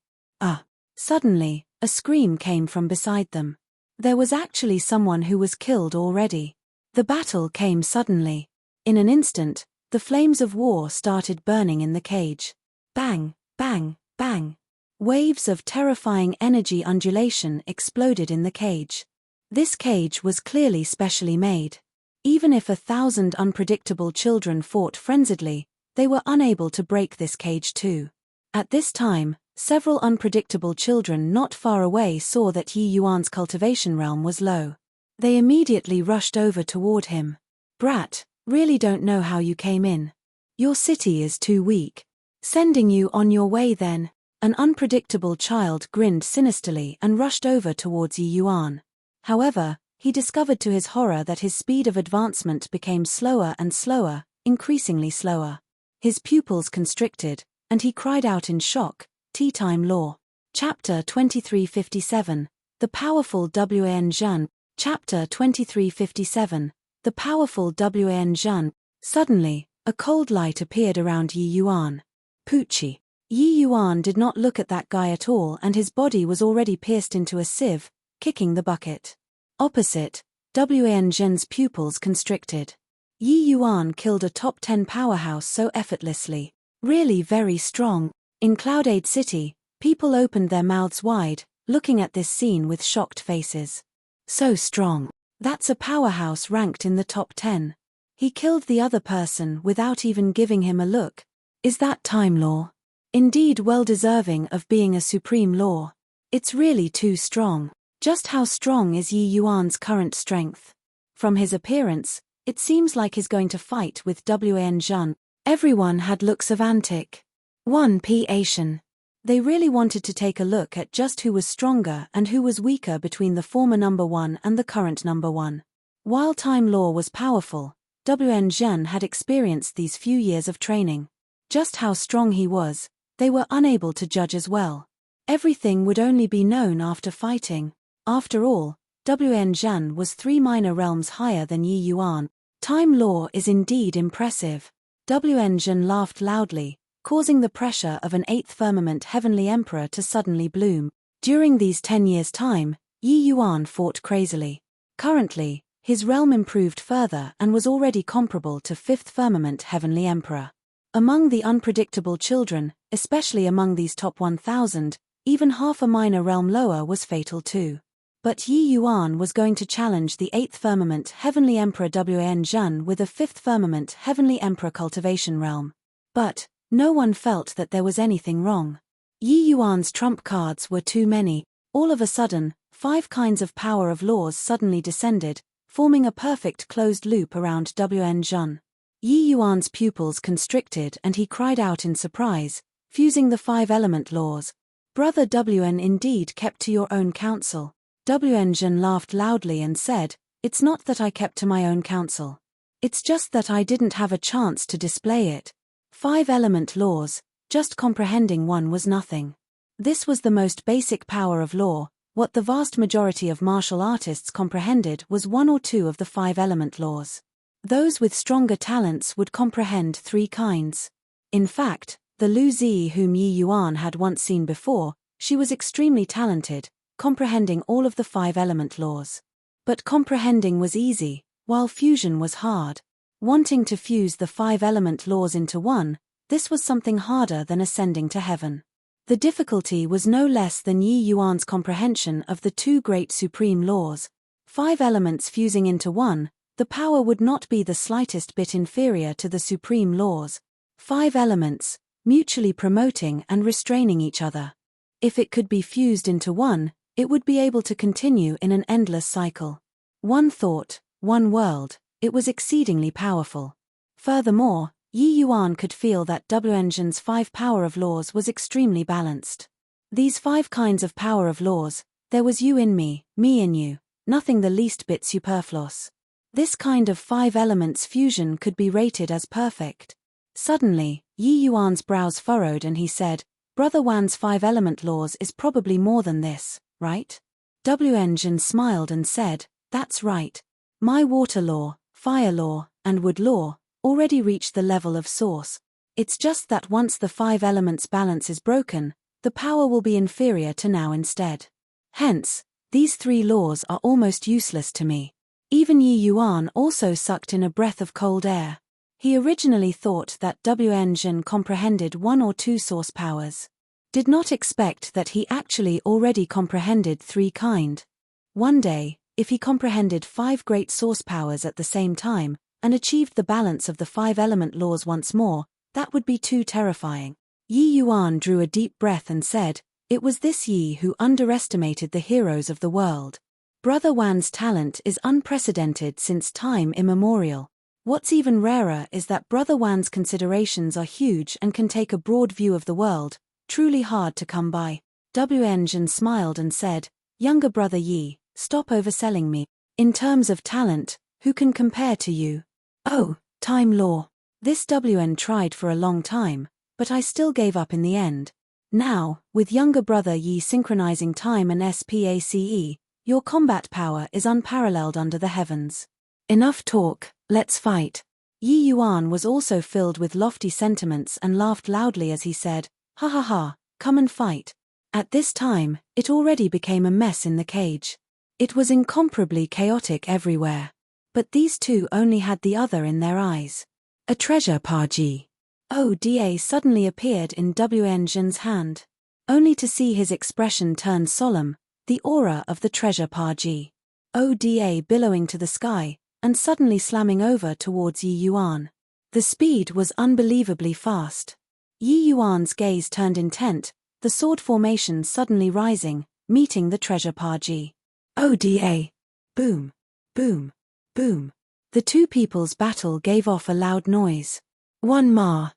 Suddenly, a scream came from beside them. There was actually someone who was killed already. The battle came suddenly. In an instant, the flames of war started burning in the cage. Bang, bang, bang. Waves of terrifying energy undulation exploded in the cage. This cage was clearly specially made. Even if 1,000 unpredictable children fought frenziedly, they were unable to break this cage too. At this time, several unpredictable children not far away saw that Yi Yuan's cultivation realm was low. They immediately rushed over toward him. "Brat, really don't know how you came in. Your city is too weak. Sending you on your way then." An unpredictable child grinned sinisterly and rushed over towards Yi Yuan. However, he discovered to his horror that his speed of advancement became slower and slower, increasingly slower. His pupils constricted, and he cried out in shock, "Tea time law." Chapter 2357, The Powerful Wen Zhen. Chapter 2357, The Powerful Wen Zhen. Suddenly, a cold light appeared around Yi Yuan. Poochie. Yi Yuan did not look at that guy at all, and his body was already pierced into a sieve, kicking the bucket. Opposite, Wen Zhen's pupils constricted. Yi Yuan killed a top 10 powerhouse so effortlessly. Really very strong. In Cloudade City, people opened their mouths wide, looking at this scene with shocked faces. So strong. That's a powerhouse ranked in the top 10. He killed the other person without even giving him a look. Is that time law? Indeed well deserving of being a supreme law. It's really too strong. Just how strong is Yi Yuan's current strength? From his appearance, it seems like he's going to fight with Wen Zhen. Everyone had looks of antic. 1p Asian. They really wanted to take a look at just who was stronger and who was weaker between the former number 1 and the current number 1. While time law was powerful, Wen Zhen had experienced these few years of training. Just how strong he was, they were unable to judge as well. Everything would only be known after fighting. After all, Wen Zhen was 3 minor realms higher than Yi Yuan. Time law is indeed impressive. Wen Zhen laughed loudly, causing the pressure of an 8th firmament heavenly emperor to suddenly bloom. During these 10 years' time, Yi Yuan fought crazily. Currently, his realm improved further and was already comparable to 5th firmament heavenly emperor. Among the unpredictable children, especially among these top 1,000, even half a minor realm lower was fatal too. But Yi Yuan was going to challenge the 8th firmament heavenly emperor Wen Zhen with a 5th firmament heavenly emperor cultivation realm. But no one felt that there was anything wrong. Yi Yuan's trump cards were too many. All of a sudden, 5 kinds of power of laws suddenly descended, forming a perfect closed loop around Wen Zhen. Yi Yuan's pupils constricted and he cried out in surprise, fusing the 5 element laws. "Brother Wen, indeed kept to your own counsel." Wen Zhen laughed loudly and said, "It's not that I kept to my own counsel. It's just that I didn't have a chance to display it. 5 element laws, just comprehending one was nothing. This was the most basic power of law. What the vast majority of martial artists comprehended was 1 or 2 of the 5 element laws. Those with stronger talents would comprehend 3 kinds. In fact, the Lu Zi whom Yi Yuan had once seen before, she was extremely talented, comprehending all of the 5 element laws. But comprehending was easy, while fusion was hard. Wanting to fuse the 5 element laws into one, this was something harder than ascending to heaven. The difficulty was no less than Yi Yuan's comprehension of the 2 great supreme laws. 5 elements fusing into one, the power would not be the slightest bit inferior to the supreme laws. 5 elements, mutually promoting and restraining each other. If it could be fused into one, it would be able to continue in an endless cycle. One thought, one world, it was exceedingly powerful. Furthermore, Yi Yuan could feel that Wenjin's 5 power of laws was extremely balanced. These 5 kinds of power of laws, there was you in me in you, nothing the least bit superfluous. This kind of 5 elements fusion could be rated as perfect. Suddenly, Yi Yuan's brows furrowed and he said, Brother Wan's 5 element laws is probably more than this, right? Wenjin smiled and said, that's right. My water law, fire law, and wood law already reached the level of source. It's just that once the 5 elements balance is broken, the power will be inferior to now instead. Hence, these 3 laws are almost useless to me. Even Yi Yuan also sucked in a breath of cold air. He originally thought that Wenjin comprehended 1 or 2 source powers. Did not expect that he actually already comprehended 3 kind. One day, if he comprehended 5 great source powers at the same time, and achieved the balance of the 5 element laws once more, that would be too terrifying. Yi Yuan drew a deep breath and said, it was this Yi who underestimated the heroes of the world. Brother Wan's talent is unprecedented since time immemorial. What's even rarer is that Brother Wan's considerations are huge and can take a broad view of the world, truly hard to come by. Wenjin smiled and said, younger brother Yi, stop overselling me. In terms of talent, who can compare to you? Oh, time law. This Wen tried for a long time, but I still gave up in the end. Now, with younger brother Yi synchronizing time and SPACE, your combat power is unparalleled under the heavens. Enough talk, let's fight. Yi Yuan was also filled with lofty sentiments and laughed loudly as he said, ha ha ha, come and fight. At this time, it already became a mess in the cage. It was incomparably chaotic everywhere. But these 2 only had the other in their eyes. A treasure Paji. Oda suddenly appeared in Wenjin's hand. Only to see his expression turn solemn, the aura of the treasure Paji. Oda billowing to the sky, and suddenly slamming over towards Yi Yuan. The speed was unbelievably fast. Yi Yuan's gaze turned intent, the sword formation suddenly rising, meeting the treasure Paji. Oda! Boom! Boom! Boom! The 2 people's battle gave off a loud noise. One Ma's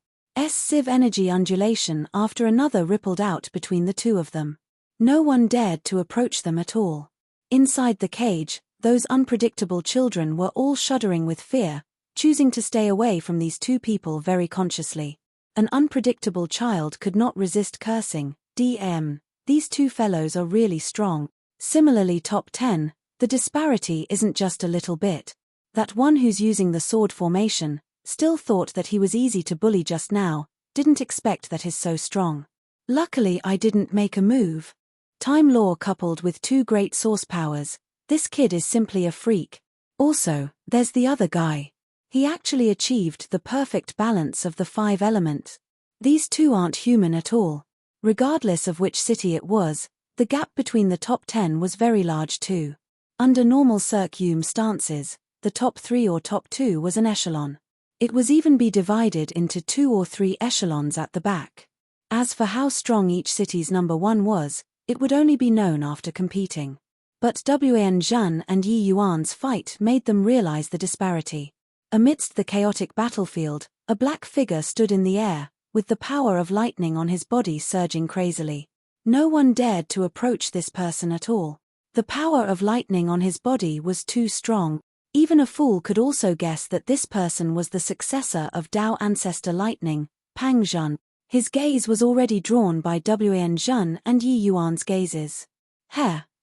sieve energy undulation after another rippled out between the 2 of them. No one dared to approach them at all. Inside the cage, those unpredictable children were all shuddering with fear, choosing to stay away from these 2 people very consciously. An unpredictable child could not resist cursing, these 2 fellows are really strong. Similarly top 10, the disparity isn't just a little bit. That one who's using the sword formation, still thought that he was easy to bully just now, didn't expect that he's so strong. Luckily I didn't make a move. Time law coupled with 2 great source powers, this kid is simply a freak. Also, there's the other guy. He actually achieved the perfect balance of the 5 elements. These 2 aren't human at all. Regardless of which city it was, the gap between the top 10 was very large too. Under normal circumstances, the top 3 or top 2 was an echelon. It was even be divided into 2 or 3 echelons at the back. As for how strong each city's number 1 was, it would only be known after competing. But Wenjin and Yi Yuan's fight made them realize the disparity. Amidst the chaotic battlefield, a black figure stood in the air, with the power of lightning on his body surging crazily. No one dared to approach this person at all. The power of lightning on his body was too strong. Even a fool could also guess that this person was the successor of Dao ancestor Lightning, Pang Zhen. His gaze was already drawn by Wenjin and Yi Yuan's gazes.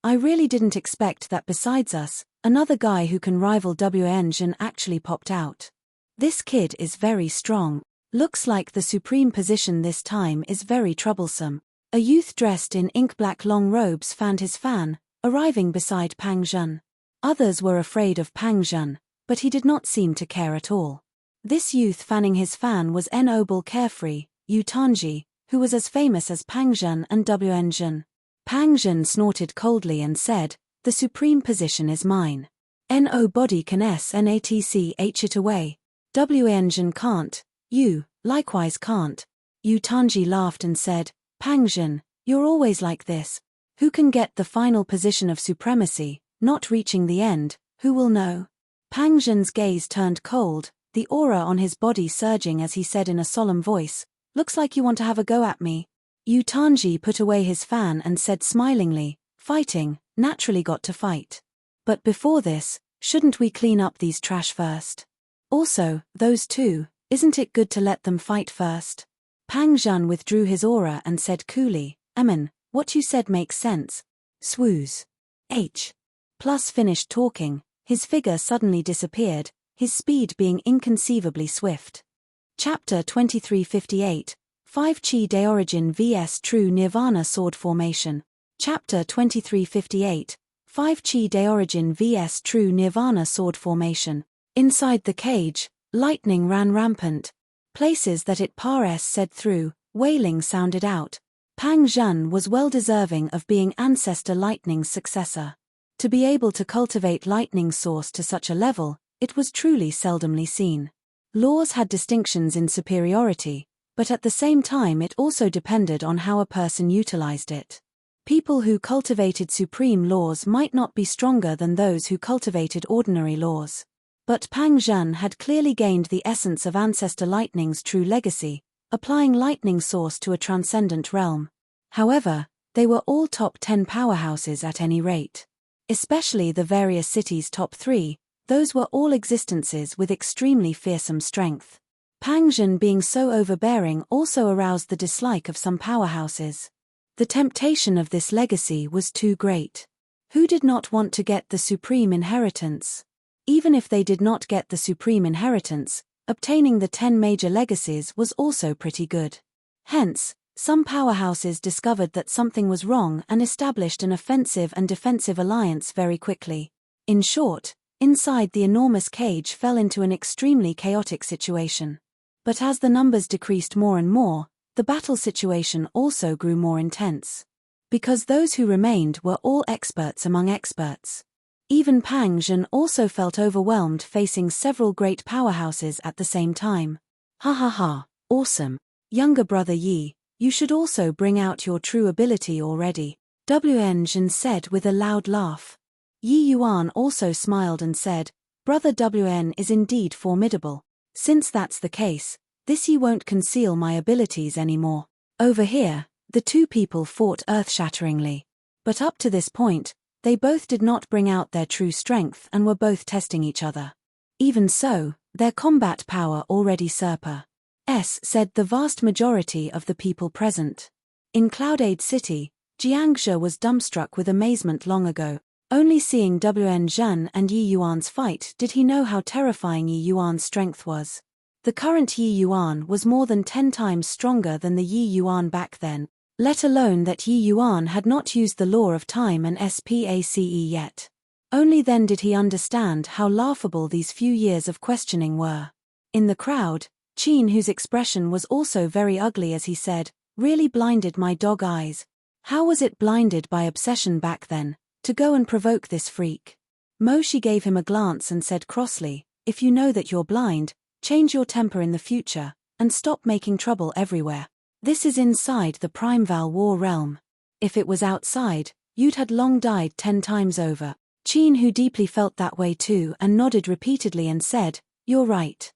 I really didn't expect that besides us, another guy who can rival Wenjin actually popped out. This kid is very strong. Looks like the supreme position this time is very troublesome. A youth dressed in ink-black long robes fanned his fan, arriving beside Pang Zhen. Others were afraid of Pang Zhen, but he did not seem to care at all. This youth fanning his fan was Noble Carefree, Yu Tanji, who was as famous as Pang Zhen and Wenjin. Pang Zhen snorted coldly and said, the supreme position is mine. No body can snatch it away. Wenjin can't, you, likewise can't. Yu Tanji laughed and said, Pang Zhen, you're always like this. Who can get the final position of supremacy, not reaching the end, who will know? Pang Zhen's gaze turned cold, the aura on his body surging as he said in a solemn voice, "Looks like you want to have a go at me." Yu Tanji put away his fan and said smilingly, "Fighting, naturally got to fight. But before this, shouldn't we clean up these trash first? Also, those two, isn't it good to let them fight first?" Pang Zhen withdrew his aura and said coolly, "What you said makes sense." Swooze. H. Plus finished talking, his figure suddenly disappeared, his speed being inconceivably swift. Chapter 2358, 5 Chi De Origin vs True Nirvana Sword Formation. Chapter 2358, 5 Chi De Origin vs True Nirvana Sword Formation. Inside the cage, lightning ran rampant. Places that it pares said through, wailing sounded out. Pang Zhen was well deserving of being Ancestor Lightning's successor. To be able to cultivate lightning source to such a level, it was truly seldomly seen. Laws had distinctions in superiority, but at the same time it also depended on how a person utilized it. People who cultivated supreme laws might not be stronger than those who cultivated ordinary laws. But Pang Zhen had clearly gained the essence of Ancestor Lightning's true legacy, applying lightning source to a transcendent realm. However, they were all top 10 powerhouses at any rate. Especially the various cities' top 3, those were all existences with extremely fearsome strength. Pang Zhen being so overbearing also aroused the dislike of some powerhouses. The temptation of this legacy was too great. Who did not want to get the supreme inheritance? Even if they did not get the supreme inheritance, obtaining the 10 major legacies was also pretty good. Hence, some powerhouses discovered that something was wrong and established an offensive and defensive alliance very quickly. In short, inside the enormous cage fell into an extremely chaotic situation. But as the numbers decreased more and more, the battle situation also grew more intense. Because those who remained were all experts among experts. Even Pang Zhen also felt overwhelmed facing several great powerhouses at the same time. "Ha ha ha, awesome. Younger brother Yi, you should also bring out your true ability already," Wn Zhen said with a loud laugh. Yi Yuan also smiled and said, "Brother Wn is indeed formidable. Since that's the case, this Yi won't conceal my abilities anymore." Over here, the two people fought earth-shatteringly. But up to this point, they both did not bring out their true strength and were both testing each other. Even so, their combat power already surpassed, said the vast majority of the people present. In Cloudade City, Jiangzhe was dumbstruck with amazement long ago. Only seeing Wn Zhen and Yi Yuan's fight did he know how terrifying Yi Yuan's strength was. The current Yi Yuan was more than 10 times stronger than the Yi Yuan back then, let alone that Yi Yuan had not used the law of time and SPACE yet. Only then did he understand how laughable these few years of questioning were. In the crowd, Qin, whose expression was also very ugly as he said, "Really blinded my dog eyes. How was it blinded by obsession back then, to go and provoke this freak?" Moshi gave him a glance and said crossly, "If you know that you're blind, change your temper in the future, and stop making trouble everywhere. This is inside the Primeval War realm. If it was outside, you'd had long died 10 times over." Qin, who deeply felt that way too, and nodded repeatedly and said, "You're right.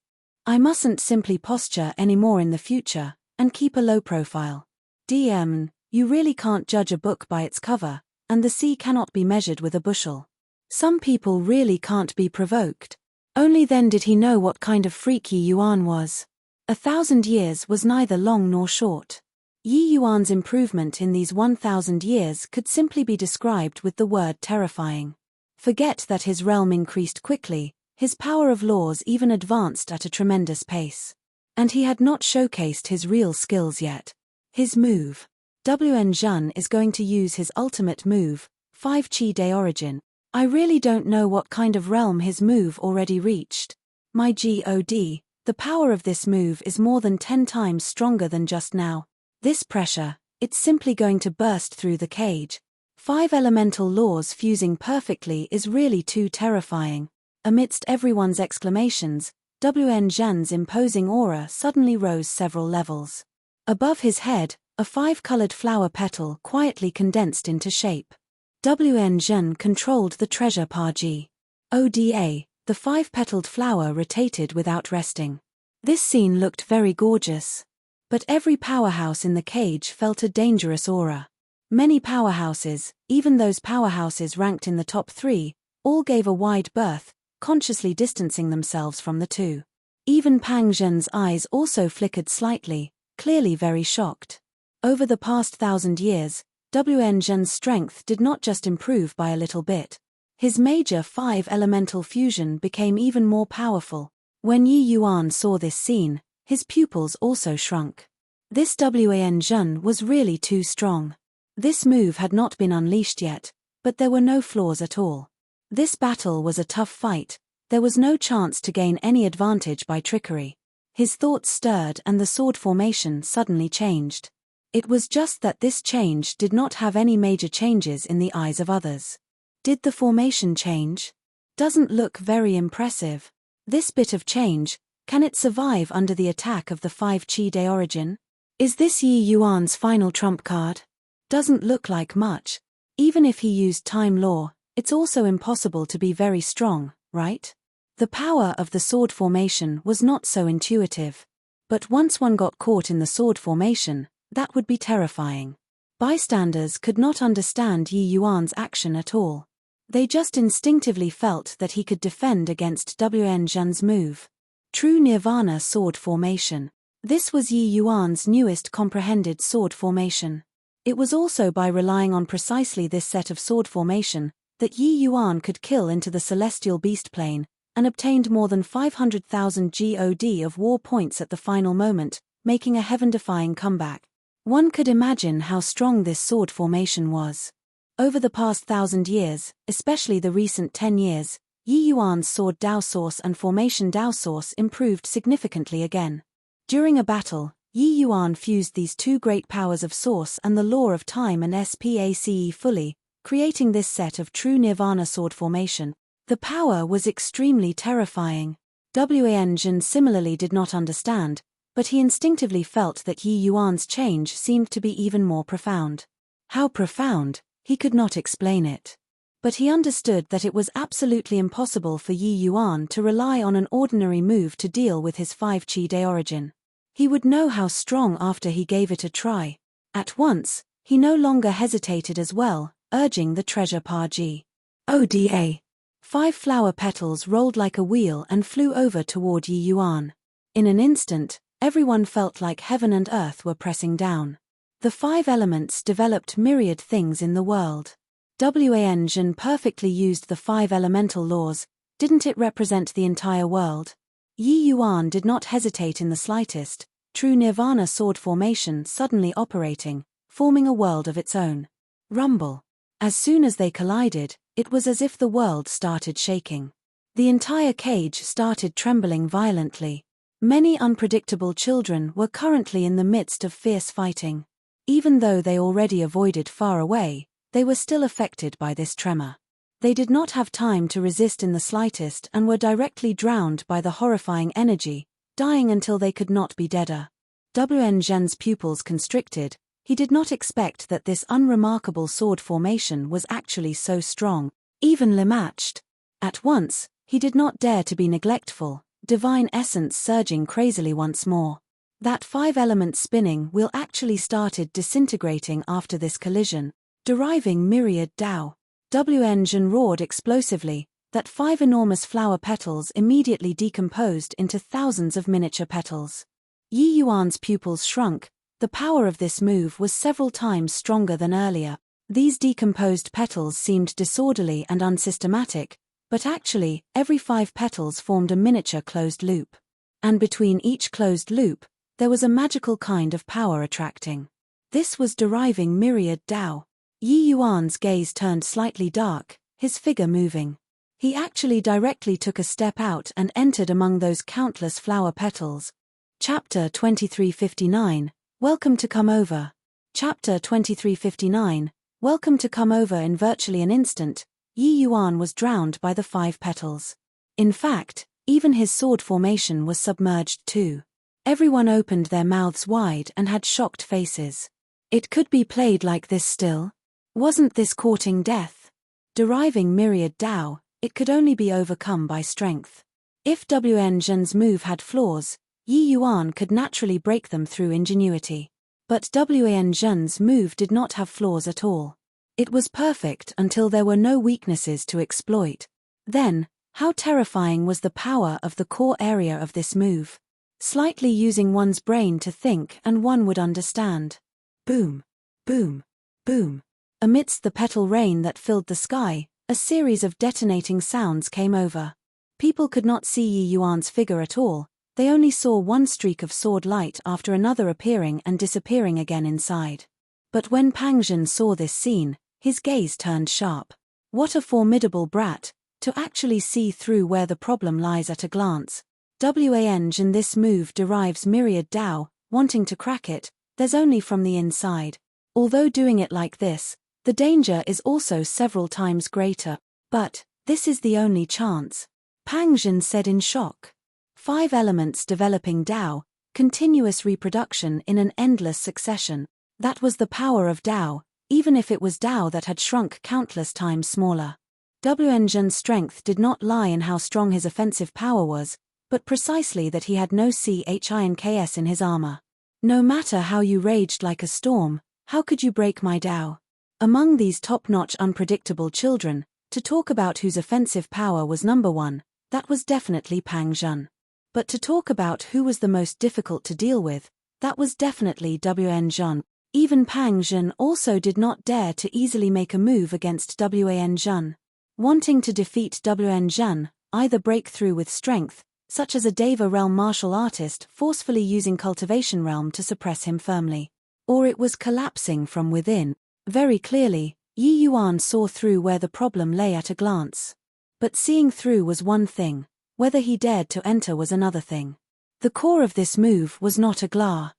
I mustn't simply posture anymore in the future, and keep a low profile. You really can't judge a book by its cover, and the sea cannot be measured with a bushel. Some people really can't be provoked." Only then did he know what kind of freak Yi Yuan was. 1,000 years was neither long nor short. Yi Yuan's improvement in these 1,000 years could simply be described with the word terrifying. Forget that his realm increased quickly, his power of laws even advanced at a tremendous pace. And he had not showcased his real skills yet. His move. Wn Zhen is going to use his ultimate move, 5 Chi De Origin. I really don't know what kind of realm his move already reached. My god, the power of this move is more than 10 times stronger than just now. This pressure, it's simply going to burst through the cage. 5 elemental laws fusing perfectly is really too terrifying. Amidst everyone's exclamations, Wn Zhen's imposing aura suddenly rose several levels. Above his head, a 5-colored flower petal quietly condensed into shape. Wn Zhen controlled the treasure Paji. Oda, The 5-petaled flower rotated without resting. This scene looked very gorgeous. But every powerhouse in the cage felt a dangerous aura. Many powerhouses, even those powerhouses ranked in the top 3, all gave a wide berth, consciously distancing themselves from the two. Even Pang Zhen's eyes also flickered slightly, clearly very shocked. Over the past 1,000 years, Wn Zhen's strength did not just improve by a little bit. His major 5 elemental fusion became even more powerful. When Yi Yuan saw this scene, his pupils also shrunk. This Wan Zhen was really too strong. This move had not been unleashed yet, but there were no flaws at all. This battle was a tough fight. There was no chance to gain any advantage by trickery. His thoughts stirred and the sword formation suddenly changed. It was just that this change did not have any major changes in the eyes of others. Did the formation change? Doesn't look very impressive. This bit of change, can it survive under the attack of the 5 Qi De origin? Is this Yi Yuan's final trump card? Doesn't look like much. Even if he used time law, it's also impossible to be very strong, right? The power of the sword formation was not so intuitive. But once one got caught in the sword formation, that would be terrifying. Bystanders could not understand Yi Yuan's action at all. They just instinctively felt that he could defend against Wn Zhen's move. True Nirvana sword formation. This was Yi Yuan's newest comprehended sword formation. It was also by relying on precisely this set of sword formation that Yi Yuan could kill into the celestial beast plane, and obtained more than 500,000 God of war points at the final moment, making a heaven-defying comeback. One could imagine how strong this sword formation was. Over the past 1,000 years, especially the recent 10 years, Yi Yuan's sword Dao source and formation Dao source improved significantly again. During a battle, Yi Yuan fused these two great powers of source and the law of time and space fully, creating this set of true Nirvana sword formation. The power was extremely terrifying. Wan Zhen similarly did not understand, but he instinctively felt that Yi Yuan's change seemed to be even more profound. How profound? He could not explain it. But he understood that it was absolutely impossible for Yi Yuan to rely on an ordinary move to deal with his 5 Qi De origin. He would know how strong after he gave it a try. At once, he no longer hesitated as well, urging the treasure Pa Ji. Oda. 5 flower petals rolled like a wheel and flew over toward Yi Yuan. In an instant, everyone felt like heaven and earth were pressing down. The 5 elements developed myriad things in the world. Wan Zhen perfectly used the 5 elemental laws. Didn't it represent the entire world? Yi Yuan did not hesitate in the slightest, true Nirvana sword formation suddenly operating, forming a world of its own. Rumble. As soon as they collided, it was as if the world started shaking. The entire cage started trembling violently. Many unpredictable children were currently in the midst of fierce fighting. Even though they already avoided far away, they were still affected by this tremor. They did not have time to resist in the slightest and were directly drowned by the horrifying energy, dying until they could not be deader. Wn Zhen's pupils constricted. He did not expect that this unremarkable sword formation was actually so strong, evenly matched. At once, he did not dare to be neglectful, divine essence surging crazily once more. That 5-element spinning wheel actually started disintegrating after this collision, deriving myriad Dao. Wn Zhen roared explosively, that 5 enormous flower petals immediately decomposed into thousands of miniature petals. Yi Yuan's pupils shrunk. The power of this move was several times stronger than earlier. These decomposed petals seemed disorderly and unsystematic, but actually, every 5 petals formed a miniature closed loop. And between each closed loop, there was a magical kind of power attracting. This was deriving myriad Dao. Yi Yuan's gaze turned slightly dark, his figure moving. He actually directly took a step out and entered among those countless flower petals. Chapter 2359. Welcome to Come Over. Chapter 2359. Welcome to Come Over. In virtually an instant, Yi Yuan was drowned by the 5 petals. In fact, even his sword formation was submerged too. Everyone opened their mouths wide and had shocked faces. It could be played like this still? Wasn't this courting death? Deriving myriad Dao, it could only be overcome by strength. If Wen Zhen's move had flaws, Yi Yuan could naturally break them through ingenuity. But Wen Zhen's move did not have flaws at all. It was perfect until there were no weaknesses to exploit. Then, how terrifying was the power of the core area of this move? Slightly using one's brain to think and one would understand. Boom, boom, boom. Amidst the petal rain that filled the sky, a series of detonating sounds came over. People could not see Yi Yuan's figure at all, they only saw one streak of sword light after another appearing and disappearing again inside. But when Pang Zhen saw this scene, his gaze turned sharp. What a formidable brat, to actually see through where the problem lies at a glance. Wen Zhen this move derives myriad Dao, wanting to crack it, there's only from the inside. Although doing it like this, the danger is also several times greater. But, this is the only chance. Pang Zhen said in shock. 5 elements developing Dao, continuous reproduction in an endless succession. That was the power of Dao, even if it was Dao that had shrunk countless times smaller. Wen Zhen's strength did not lie in how strong his offensive power was, but precisely that he had no CHINKS in his armor. No matter how you raged like a storm, how could you break my Dao? Among these top-notch unpredictable children, to talk about whose offensive power was number 1, that was definitely Pang Zhen. But to talk about who was the most difficult to deal with, that was definitely Wen Zhen. Even Pang Zhen also did not dare to easily make a move against Wen Zhen. Wanting to defeat Wen Zhen, either break through with strength, such as a Deva realm martial artist forcefully using cultivation realm to suppress him firmly. Or it was collapsing from within. Very clearly, Yi Yuan saw through where the problem lay at a glance. But seeing through was one thing, whether he dared to enter was another thing. The core of this move was not a glass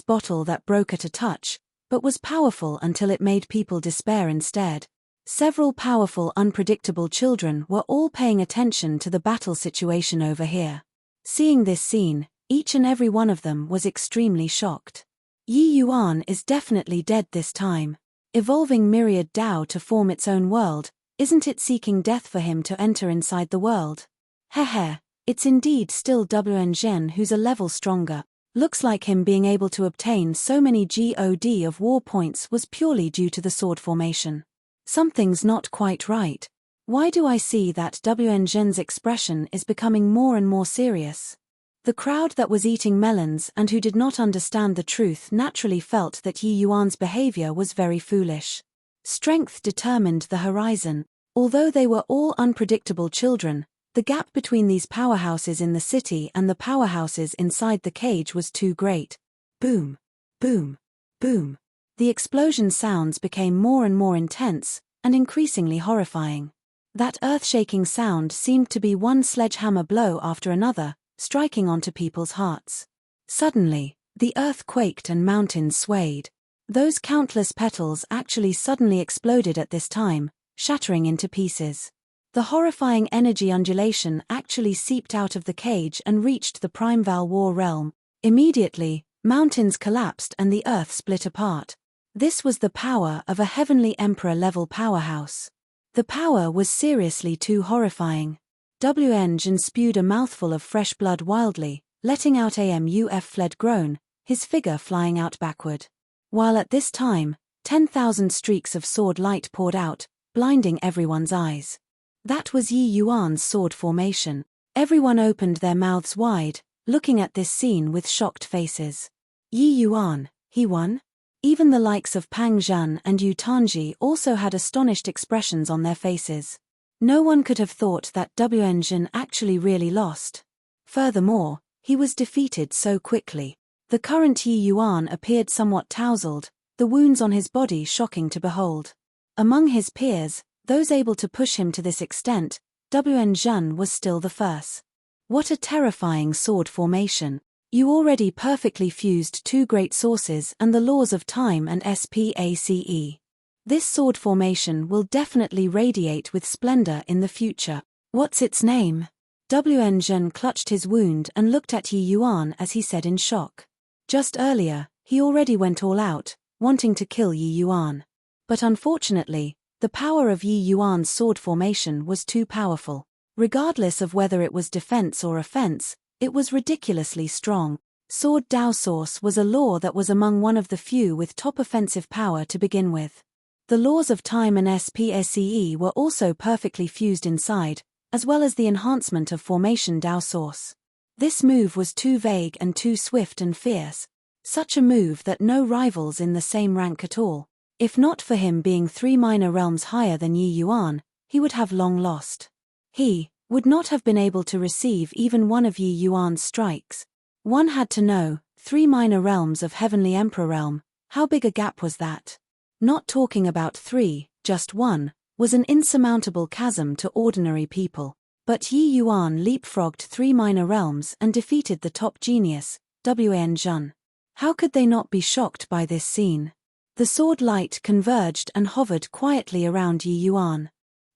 bottle that broke at a touch, but was powerful until it made people despair instead. Several powerful unpredictable children were all paying attention to the battle situation over here. Seeing this scene, each and every one of them was extremely shocked. Yi Yuan is definitely dead this time. Evolving myriad Dao to form its own world, isn't it seeking death for him to enter inside the world? Heh, it's indeed still Wen Zhen who's a level stronger. Looks like him being able to obtain so many God of war points was purely due to the sword formation. Something's not quite right. Why do I see that Wen Zhen's expression is becoming more and more serious? The crowd that was eating melons and who did not understand the truth naturally felt that Yi Yuan's behavior was very foolish. Strength determined the horizon. Although they were all unpredictable children, the gap between these powerhouses in the city and the powerhouses inside the cage was too great. Boom, boom, boom. The explosion sounds became more and more intense, and increasingly horrifying. That earth-shaking sound seemed to be one sledgehammer blow after another, striking onto people's hearts. Suddenly, the earth quaked and mountains swayed. Those countless petals actually suddenly exploded at this time, shattering into pieces. The horrifying energy undulation actually seeped out of the cage and reached the Primeval War realm. Immediately, mountains collapsed and the earth split apart. This was the power of a heavenly emperor-level powerhouse. The power was seriously too horrifying. Wen Zhen spewed a mouthful of fresh blood wildly, letting out a fled groan, his figure flying out backward. While at this time, 10,000 streaks of sword light poured out, blinding everyone's eyes. That was Yi Yuan's sword formation. Everyone opened their mouths wide, looking at this scene with shocked faces. Yi Yuan, he won? Even the likes of Pang Zhen and Yu Tanji also had astonished expressions on their faces. No one could have thought that Wen Zhen actually really lost. Furthermore, he was defeated so quickly. The current Yi Yuan appeared somewhat tousled, the wounds on his body shocking to behold. Among his peers, those able to push him to this extent, Wen Zhen was still the first. What a terrifying sword formation. You already perfectly fused 2 great sources and the laws of time and space. This sword formation will definitely radiate with splendor in the future. What's its name? Wen Zhen clutched his wound and looked at Yi Yuan as he said in shock. Just earlier, he already went all out, wanting to kill Yi Yuan. But unfortunately, The power of Yi Yuan's sword formation was too powerful. Regardless of whether it was defense or offense, it was ridiculously strong. Sword Dao Source was a law that was among one of the few with top offensive power to begin with. The laws of time and SPSCE were also perfectly fused inside, as well as the enhancement of formation Dao Source. This move was too vague and too swift and fierce, such a move that no rivals in the same rank at all. If not for him being 3 minor realms higher than Yi Yuan, he would have long lost. He would not have been able to receive even one of Yi Yuan's strikes. One had to know, 3 minor realms of Heavenly Emperor Realm, how big a gap was that? Not talking about 3, just 1, was an insurmountable chasm to ordinary people. But Yi Yuan leapfrogged 3 minor realms and defeated the top genius, Wan Zhen. How could they not be shocked by this scene? The sword light converged and hovered quietly around Yi Yuan.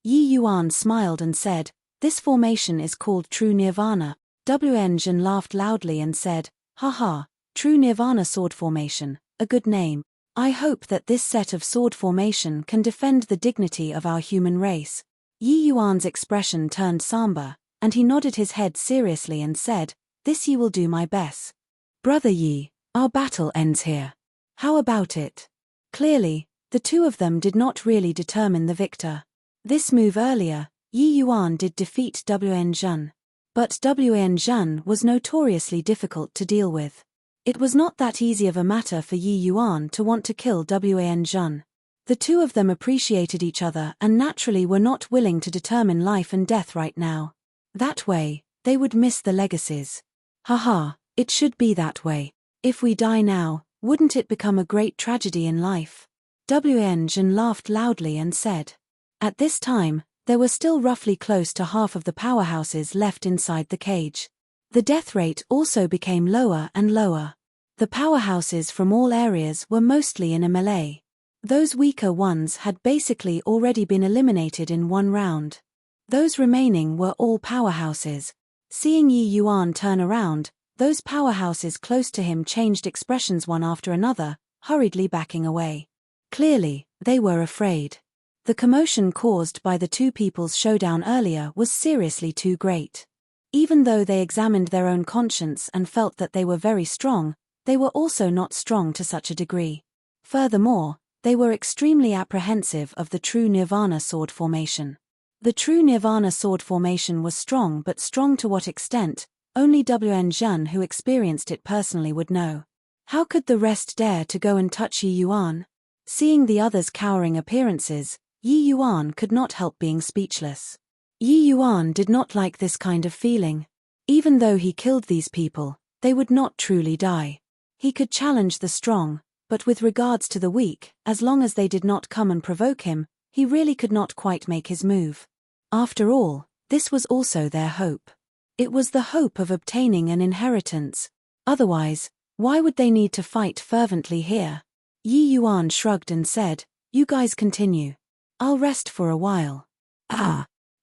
Yi Yuan smiled and said, "This formation is called True Nirvana." Wan Zhen laughed loudly and said, "Haha, True Nirvana sword formation, a good name. I hope that this set of sword formation can defend the dignity of our human race." Yi Yuan's expression turned somber, and he nodded his head seriously and said, "This Yi will do my best. Brother Yi, our battle ends here. How about it?" Clearly, the two of them did not really determine the victor. This move earlier, Yi Yuan did defeat Wan Zhen. But Wan Zhen was notoriously difficult to deal with. It was not that easy of a matter for Yi Yuan to want to kill Wan Zhen. The two of them appreciated each other and naturally were not willing to determine life and death right now. That way, they would miss the legacies. Haha, it should be that way. If we die now, wouldn't it become a great tragedy in life? Wan Zhen laughed loudly and said. At this time, there were still roughly close to half of the powerhouses left inside the cage. The death rate also became lower and lower. The powerhouses from all areas were mostly in a melee. Those weaker ones had basically already been eliminated in one round. Those remaining were all powerhouses. Seeing Yi Yuan turn around, those powerhouses close to him changed expressions one after another, hurriedly backing away. Clearly, they were afraid. The commotion caused by the two people's showdown earlier was seriously too great. Even though they examined their own conscience and felt that they were very strong, they were also not strong to such a degree. Furthermore, they were extremely apprehensive of the True Nirvana sword formation. The True Nirvana sword formation was strong, but strong to what extent, only Wan Zhen who experienced it personally would know. How could the rest dare to go and touch Yi Yuan? Seeing the others' cowering appearances, Yi Yuan could not help being speechless. Yi Yuan did not like this kind of feeling. Even though he killed these people, they would not truly die. He could challenge the strong, but with regards to the weak, as long as they did not come and provoke him, he really could not quite make his move. After all, this was also their hope. It was the hope of obtaining an inheritance. Otherwise, why would they need to fight fervently here? Yi Yuan shrugged and said, "You guys continue. I'll rest for a while.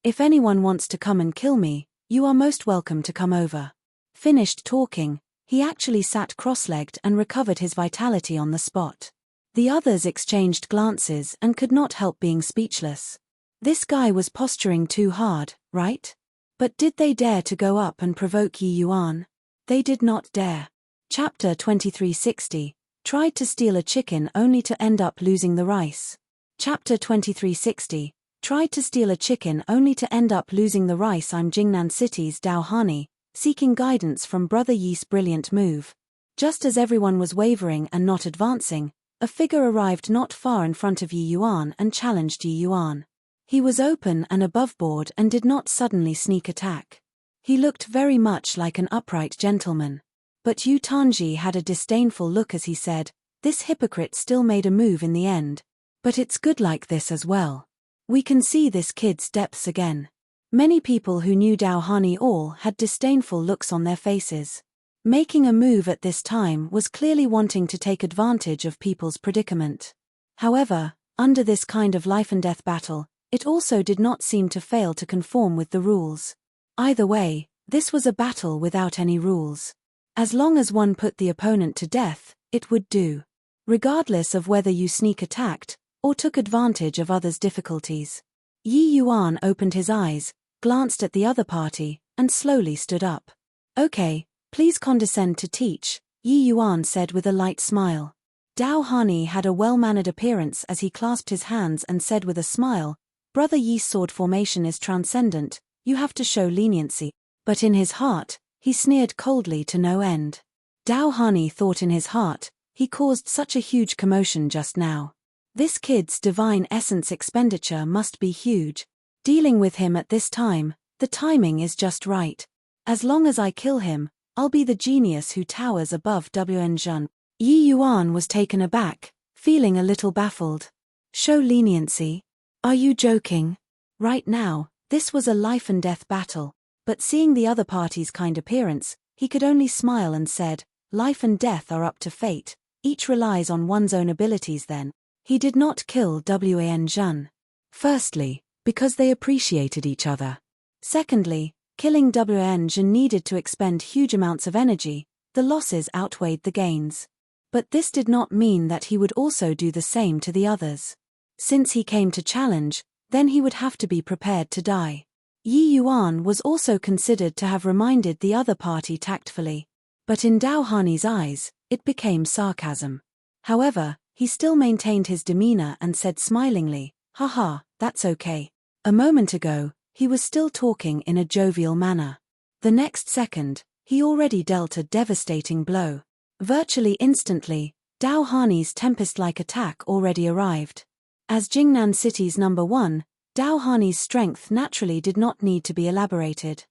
If anyone wants to come and kill me, you are most welcome to come over." Finished talking, he actually sat cross-legged and recovered his vitality on the spot. The others exchanged glances and could not help being speechless. This guy was posturing too hard, right? But did they dare to go up and provoke Yi Yuan? They did not dare. Chapter 2360, tried to steal a chicken only to end up losing the rice. Chapter 2360, tried to steal a chicken only to end up losing the rice. I'm Jingnan City's Dao Hani, seeking guidance from Brother Yi's brilliant move. Just as everyone was wavering and not advancing, a figure arrived not far in front of Yi Yuan and challenged Yi Yuan. He was open and aboveboard and did not suddenly sneak attack. He looked very much like an upright gentleman. But Yu Tanji had a disdainful look as he said, "This hypocrite still made a move in the end. But it's good like this as well. We can see this kid's depths again." Many people who knew Dao Hani all had disdainful looks on their faces. Making a move at this time was clearly wanting to take advantage of people's predicament. However, under this kind of life-and-death battle, it also did not seem to fail to conform with the rules. Either way, this was a battle without any rules. As long as one put the opponent to death, it would do. Regardless of whether you sneak attacked, or took advantage of others' difficulties. Yi Yuan opened his eyes, glanced at the other party, and slowly stood up. Okay, please condescend to teach, Yi Yuan said with a light smile. Dao Hani had a well-mannered appearance as he clasped his hands and said with a smile, Brother Yi's sword formation is transcendent, you have to show leniency. But in his heart, he sneered coldly to no end. Dao Hani thought in his heart, he caused such a huge commotion just now. This kid's divine essence expenditure must be huge. Dealing with him at this time, the timing is just right. As long as I kill him, I'll be the genius who towers above Wen Zhen. Yi Yuan was taken aback, feeling a little baffled. Show leniency? Are you joking? Right now, this was a life-and-death battle, but seeing the other party's kind appearance, he could only smile and said, life and death are up to fate, each relies on one's own abilities then. He did not kill Wen Zhen. Firstly, because they appreciated each other. Secondly, killing Wen Zhen needed to expend huge amounts of energy, the losses outweighed the gains. But this did not mean that he would also do the same to the others. Since he came to challenge, then he would have to be prepared to die. Yi Yuan was also considered to have reminded the other party tactfully. But in Dao Hani's eyes, it became sarcasm. However, he still maintained his demeanor and said smilingly, haha, that's okay. A moment ago, he was still talking in a jovial manner. The next second, he already dealt a devastating blow. Virtually instantly, Dao Hani's tempest-like attack already arrived. As Jingnan City's number 1, Dao Hani's strength naturally did not need to be elaborated.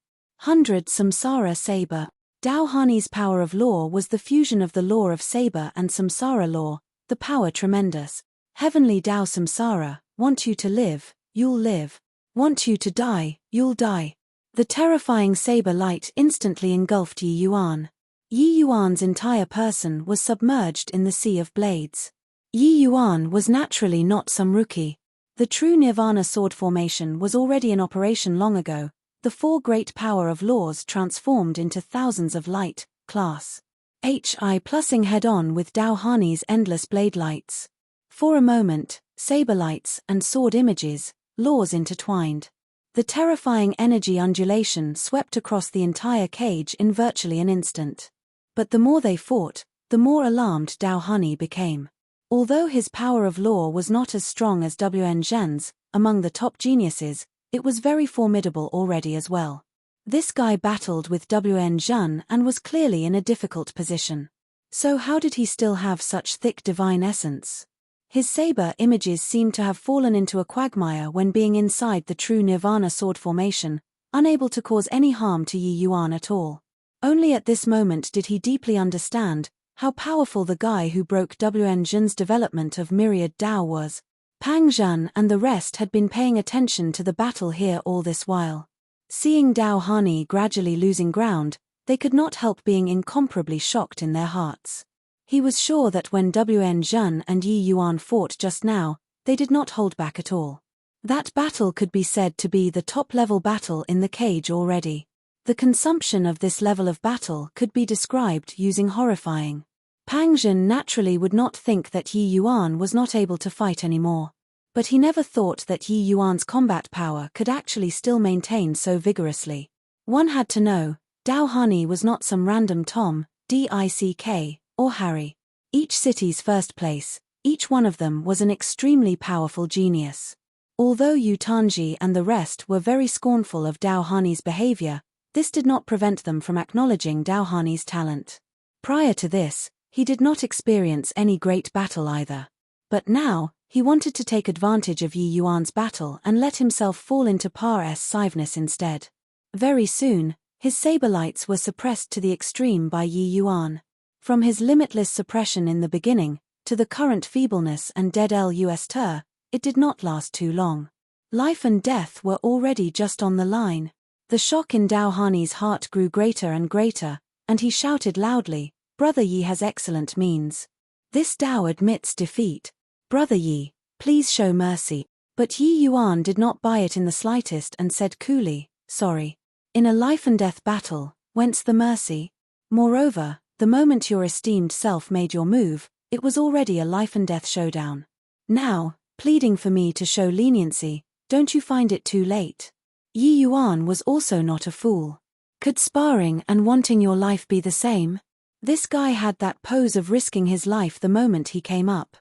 100 Samsara Saber. Dao Hani's power of law was the fusion of the law of Saber and Samsara law, the power tremendous. Heavenly Dao Samsara, want you to live, you'll live. Want you to die, you'll die. The terrifying saber light instantly engulfed Yi Yuan. Yi Yuan's entire person was submerged in the sea of blades. Yi Yuan was naturally not some rookie. The true Nirvana sword formation was already in operation long ago, the 4 great power of laws transformed into thousands of light, class HI plusing head-on with Dao Hani's endless blade lights. For a moment, saber lights and sword images, laws intertwined. The terrifying energy undulation swept across the entire cage in virtually an instant. But the more they fought, the more alarmed Dao Hani became. Although his power of law was not as strong as Wen Zhen's, among the top geniuses, it was very formidable already as well. This guy battled with Wen Zhen and was clearly in a difficult position. So how did he still have such thick divine essence? His saber images seemed to have fallen into a quagmire when being inside the true Nirvana sword formation, unable to cause any harm to Yi Yuan at all. Only at this moment did he deeply understand how powerful the guy who broke Wen Zhen's development of myriad Dao was. Pang Zhan and the rest had been paying attention to the battle here all this while. Seeing Dao Hani gradually losing ground, they could not help being incomparably shocked in their hearts. He was sure that when Wen Zhen and Yi Yuan fought just now, they did not hold back at all. That battle could be said to be the top-level battle in the cage already. The consumption of this level of battle could be described using horrifying. Pang Zhan naturally would not think that Yi Yuan was not able to fight anymore. But he never thought that Yi Yuan's combat power could actually still maintain so vigorously. One had to know, Dao Hani was not some random Tom, Dick, or Harry. Each city's first place, each one of them was an extremely powerful genius. Although Yu Tanji and the rest were very scornful of Dao Hani's behavior, this did not prevent them from acknowledging Dao Hani's talent. Prior to this, he did not experience any great battle either. But now, he wanted to take advantage of Yi Yuan's battle and let himself fall into Par's siveness instead. Very soon, his saber lights were suppressed to the extreme by Yi Yuan. From his limitless suppression in the beginning, to the current feebleness and dead luster, it did not last too long. Life and death were already just on the line. The shock in Dao Hani's heart grew greater and greater, and he shouted loudly, Brother Yi has excellent means. This Dao admits defeat. Brother Yi, please show mercy. But Yi Yuan did not buy it in the slightest and said coolly, sorry. In a life-and-death battle, whence the mercy? Moreover, the moment your esteemed self made your move, it was already a life-and-death showdown. Now, pleading for me to show leniency. Don't you find it too late? Yi Yuan was also not a fool. Could sparring and wanting your life be the same? This guy had that pose of risking his life the moment he came up.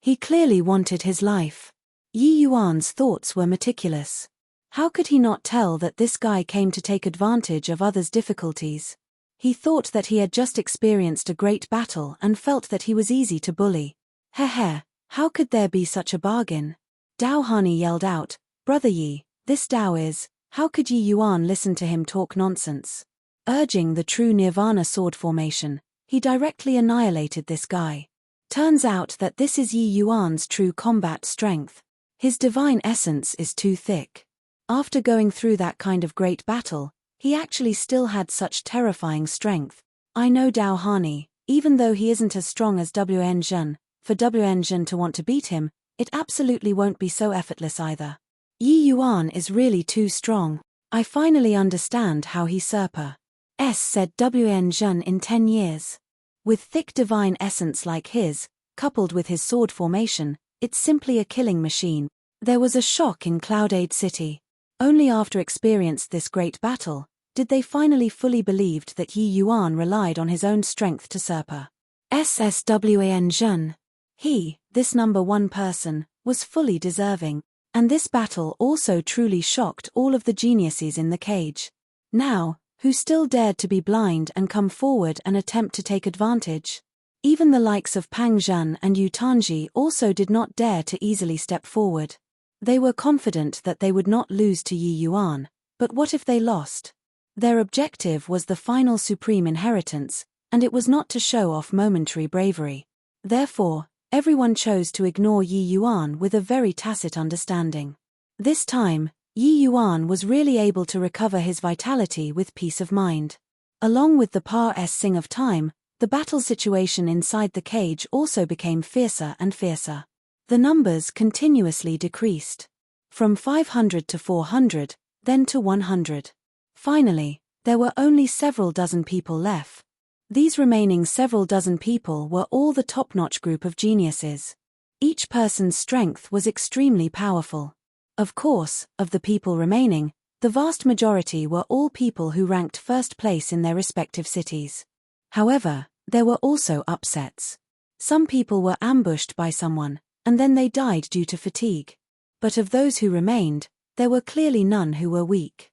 He clearly wanted his life. Yi Yuan's thoughts were meticulous. How could he not tell that this guy came to take advantage of others' difficulties? He thought that he had just experienced a great battle and felt that he was easy to bully. Heh, how could there be such a bargain? Dao Hani yelled out, Brother Yi, this Dao is, how could Yi Yuan listen to him talk nonsense? Urging the true Nirvana sword formation, he directly annihilated this guy. Turns out that this is Yi Yuan's true combat strength. His divine essence is too thick. After going through that kind of great battle, he actually still had such terrifying strength. I know Dao Hani, even though he isn't as strong as Wn Zhen, for Wn Zhen to want to beat him, it absolutely won't be so effortless either. Yi Yuan is really too strong. I finally understand how he Serpa said Wn Zhen in 10 years. With thick divine essence like his, coupled with his sword formation, it's simply a killing machine. There was a shock in Cloudade City. Only after experienced this great battle, did they finally fully believed that Yi Yuan relied on his own strength to Serpa Wn Zhen. He, this number one person, was fully deserving. And this battle also truly shocked all of the geniuses in the cage. Now, who still dared to be blind and come forward and attempt to take advantage? Even the likes of Pang Zhan and Yu Tanji also did not dare to easily step forward. They were confident that they would not lose to Yi Yuan, but what if they lost? Their objective was the final supreme inheritance, and it was not to show off momentary bravery. Therefore, everyone chose to ignore Yi Yuan with a very tacit understanding. This time, Yi Yuan was really able to recover his vitality with peace of mind. Along with the passing of time, the battle situation inside the cage also became fiercer and fiercer. The numbers continuously decreased. From 500 to 400, then to 100. Finally, there were only several dozen people left. These remaining several dozen people were all the top-notch group of geniuses. Each person's strength was extremely powerful. Of course, of the people remaining, the vast majority were all people who ranked first place in their respective cities. However, there were also upsets. Some people were ambushed by someone, and then they died due to fatigue. But of those who remained, there were clearly none who were weak.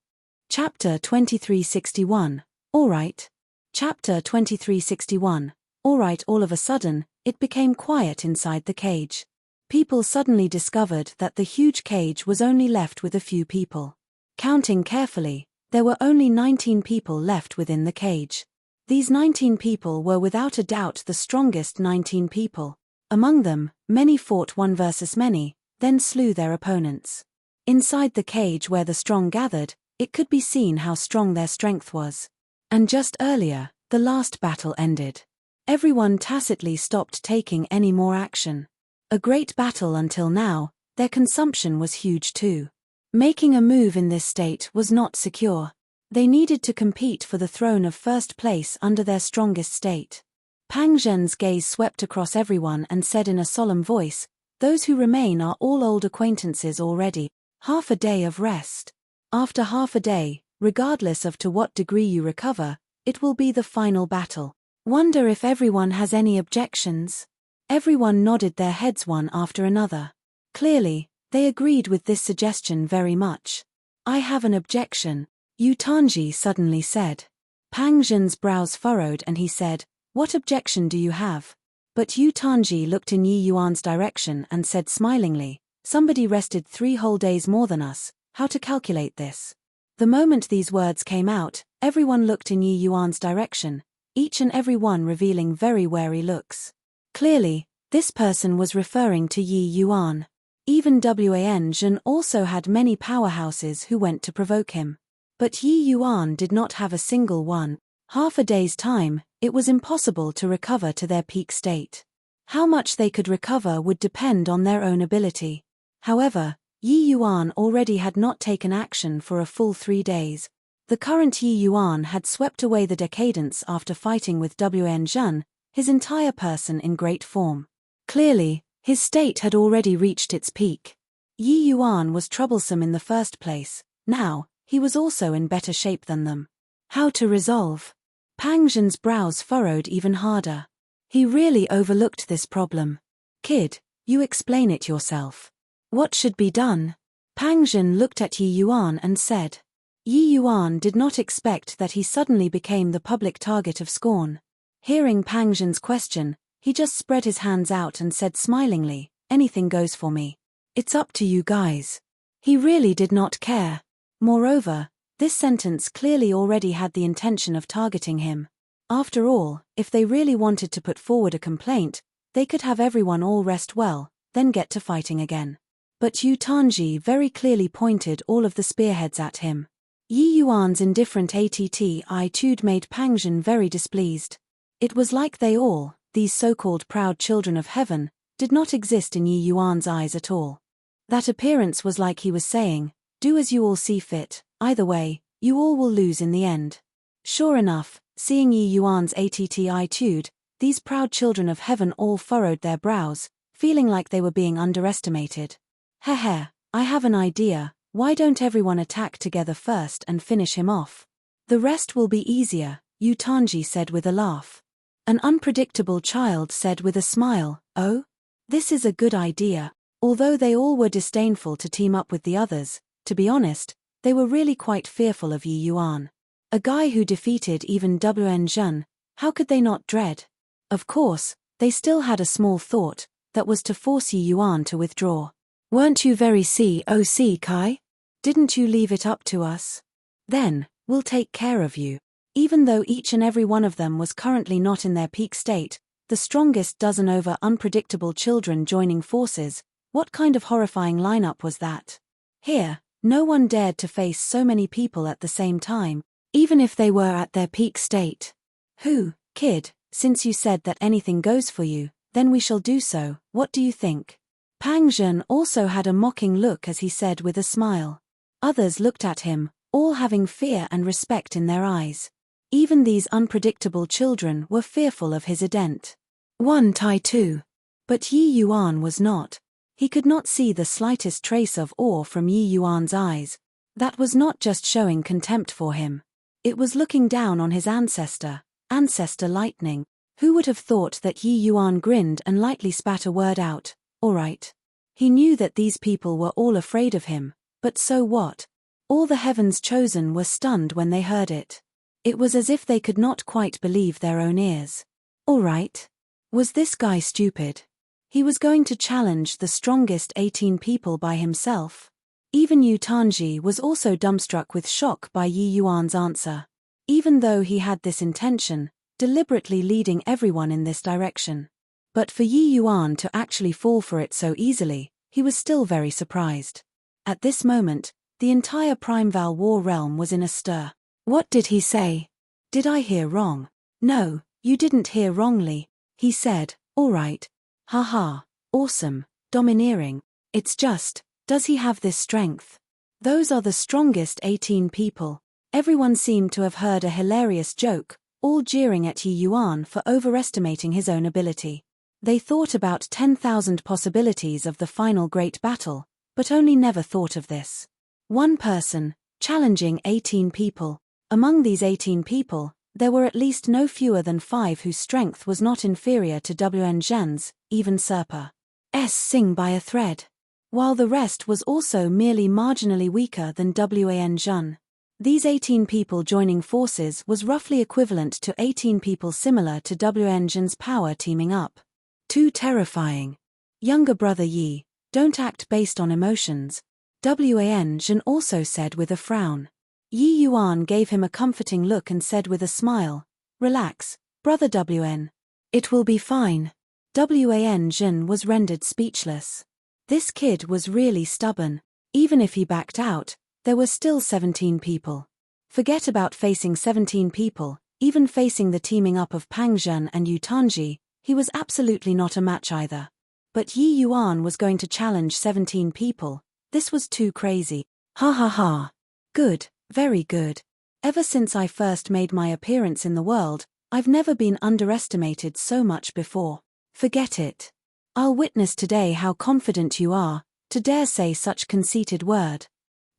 Chapter 2361, Alright. Chapter 2361, Alright. All of a sudden, it became quiet inside the cage. People suddenly discovered that the huge cage was only left with a few people. Counting carefully, there were only 19 people left within the cage. These 19 people were without a doubt the strongest 19 people. Among them, many fought one versus many, then slew their opponents. Inside the cage where the strong gathered, it could be seen how strong their strength was. And just earlier, the last battle ended. Everyone tacitly stopped taking any more action. A great battle until now, their consumption was huge too. Making a move in this state was not secure. They needed to compete for the throne of first place under their strongest state. Pang Zhen's gaze swept across everyone and said in a solemn voice, "Those who remain are all old acquaintances already. Half a day of rest. After half a day, regardless of to what degree you recover, it will be the final battle. Wonder if everyone has any objections?" Everyone nodded their heads one after another. Clearly, they agreed with this suggestion very much. "I have an objection," Yu Tanji suddenly said. Pang Zhen's brows furrowed and he said, "What objection do you have?" But Yu Tanji looked in Yi Yuan's direction and said smilingly, "Somebody rested 3 whole days more than us, how to calculate this?" The moment these words came out, everyone looked in Yi Yuan's direction, each and every one revealing very wary looks. Clearly, this person was referring to Yi Yuan. Even Wan Zhen also had many powerhouses who went to provoke him. But Yi Yuan did not have a single one. Half a day's time, it was impossible to recover to their peak state. How much they could recover would depend on their own ability. However, Yi Yuan already had not taken action for a full 3 days. The current Yi Yuan had swept away the decadence after fighting with Wan Zhen, his entire person in great form. Clearly, His state had already reached its peak. Yi Yuan was troublesome in the first place. Now, he was also in better shape than them. How to resolve? Pang Zhen's brows furrowed even harder. He really overlooked this problem. Kid, you explain it yourself. What should be done? Pang Zhen looked at Yi Yuan and said. Yi Yuan did not expect that he suddenly became the public target of scorn. Hearing Pang Zhen's question, he just spread his hands out and said smilingly, anything goes for me. It's up to you guys. He really did not care. Moreover, this sentence clearly already had the intention of targeting him. After all, if they really wanted to put forward a complaint, they could have everyone all rest well, then get to fighting again. But Yu Tanji very clearly pointed all of the spearheads at him. Yi Yuan's indifferent attitude made Pang Zhen very displeased. It was like they all, these so-called proud children of heaven, did not exist in Yi Yuan's eyes at all. That appearance was like he was saying, do as you all see fit, either way, you all will lose in the end. Sure enough, seeing Yi Yuan's attitude, these proud children of heaven all furrowed their brows, feeling like they were being underestimated. Heh, I have an idea, why don't everyone attack together first and finish him off? The rest will be easier, Yu Tanji said with a laugh. An unpredictable child said with a smile, oh? This is a good idea. Although they all were disdainful to team up with the others, to be honest, they were really quite fearful of Yi Yuan. A guy who defeated even Wen Zhen, how could they not dread? Of course, they still had a small thought, that was to force Yi Yuan to withdraw. Weren't you very COC, Kai? Didn't you leave it up to us? Then, we'll take care of you. Even though each and every one of them was currently not in their peak state, the strongest dozen over unpredictable children joining forces, what kind of horrifying lineup was that? Here, no one dared to face so many people at the same time, even if they were at their peak state. Who, kid, since you said that anything goes for you, then we shall do so, what do you think? Pang Zhen also had a mocking look as he said with a smile. Others looked at him, all having fear and respect in their eyes. Even these unpredictable children were fearful of his ident. One Tai too. But Yi Yuan was not. He could not see the slightest trace of awe from Yi Yuan's eyes. That was not just showing contempt for him. It was looking down on his ancestor Lightning. Who would have thought that Yi Yuan grinned and lightly spat a word out, all right. He knew that these people were all afraid of him, but so what? All the heavens chosen were stunned when they heard it. It was as if they could not quite believe their own ears. All right. Was this guy stupid? He was going to challenge the strongest 18 people by himself. Even Yu Tanji was also dumbstruck with shock by Yi Yuan's answer. Even though he had this intention, deliberately leading everyone in this direction. But for Yi Yuan to actually fall for it so easily, he was still very surprised. At this moment, the entire Primeval War realm was in a stir. What did he say? Did I hear wrong? No, you didn't hear wrongly, he said, all right. Haha, awesome, domineering. It's just, does he have this strength? Those are the strongest 18 people. Everyone seemed to have heard a hilarious joke, all jeering at Yi Yuan for overestimating his own ability. They thought about 10,000 possibilities of the final great battle, but only never thought of this. One person, challenging 18 people. Among these 18 people, there were at least no fewer than 5 whose strength was not inferior to Wen Zhen's, even Serpa's sing by a thread. While the rest was also merely marginally weaker than Wen Zhen. These 18 people joining forces was roughly equivalent to 18 people similar to Wen Zhen's power teaming up. Too terrifying. Younger brother Yi, don't act based on emotions, Wen Zhen also said with a frown. Yi Yuan gave him a comforting look and said with a smile, relax, brother Wen. It will be fine. Wen Zhen was rendered speechless. This kid was really stubborn. Even if he backed out, there were still 17 people. Forget about facing 17 people, even facing the teaming up of Pang Zhen and Yu Tanji, he was absolutely not a match either. But Yi Yuan was going to challenge 17 people. This was too crazy. Ha ha ha. Good, very good. Ever since I first made my appearance in the world, I've never been underestimated so much before. Forget it. I'll witness today how confident you are, to dare say such conceited word.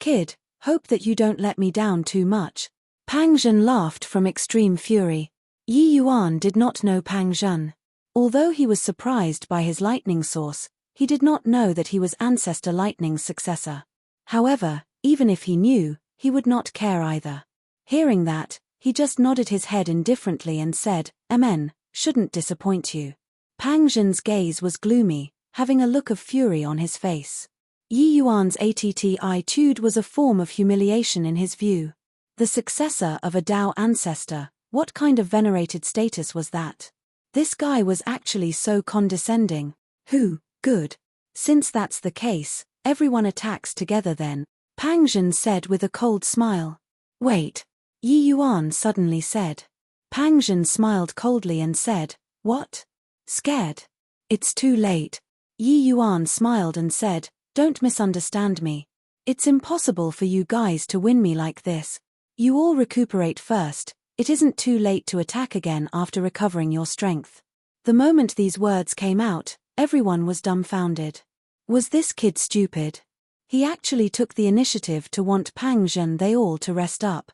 Kid, hope that you don't let me down too much. Pang Zhen laughed from extreme fury. Yi Yuan did not know Pang Zhen. Although he was surprised by his lightning source, he did not know that he was Ancestor Lightning's successor. However, even if he knew, he would not care either. Hearing that, he just nodded his head indifferently and said, "Amen, shouldn't disappoint you." Pang Zhen's gaze was gloomy, having a look of fury on his face. Yi Yuan's attitude was a form of humiliation in his view. The successor of a Dao ancestor, what kind of venerated status was that? This guy was actually so condescending. Good. Since that's the case, everyone attacks together then, Pang Zhen said with a cold smile. Wait. Yi Yuan suddenly said. Pang Zhen smiled coldly and said, "What? Scared? It's too late." Yi Yuan smiled and said, "Don't misunderstand me. It's impossible for you guys to win me like this. You all recuperate first, it isn't too late to attack again after recovering your strength." The moment these words came out, everyone was dumbfounded. Was this kid stupid? He actually took the initiative to want Pang Zhen they all to rest up.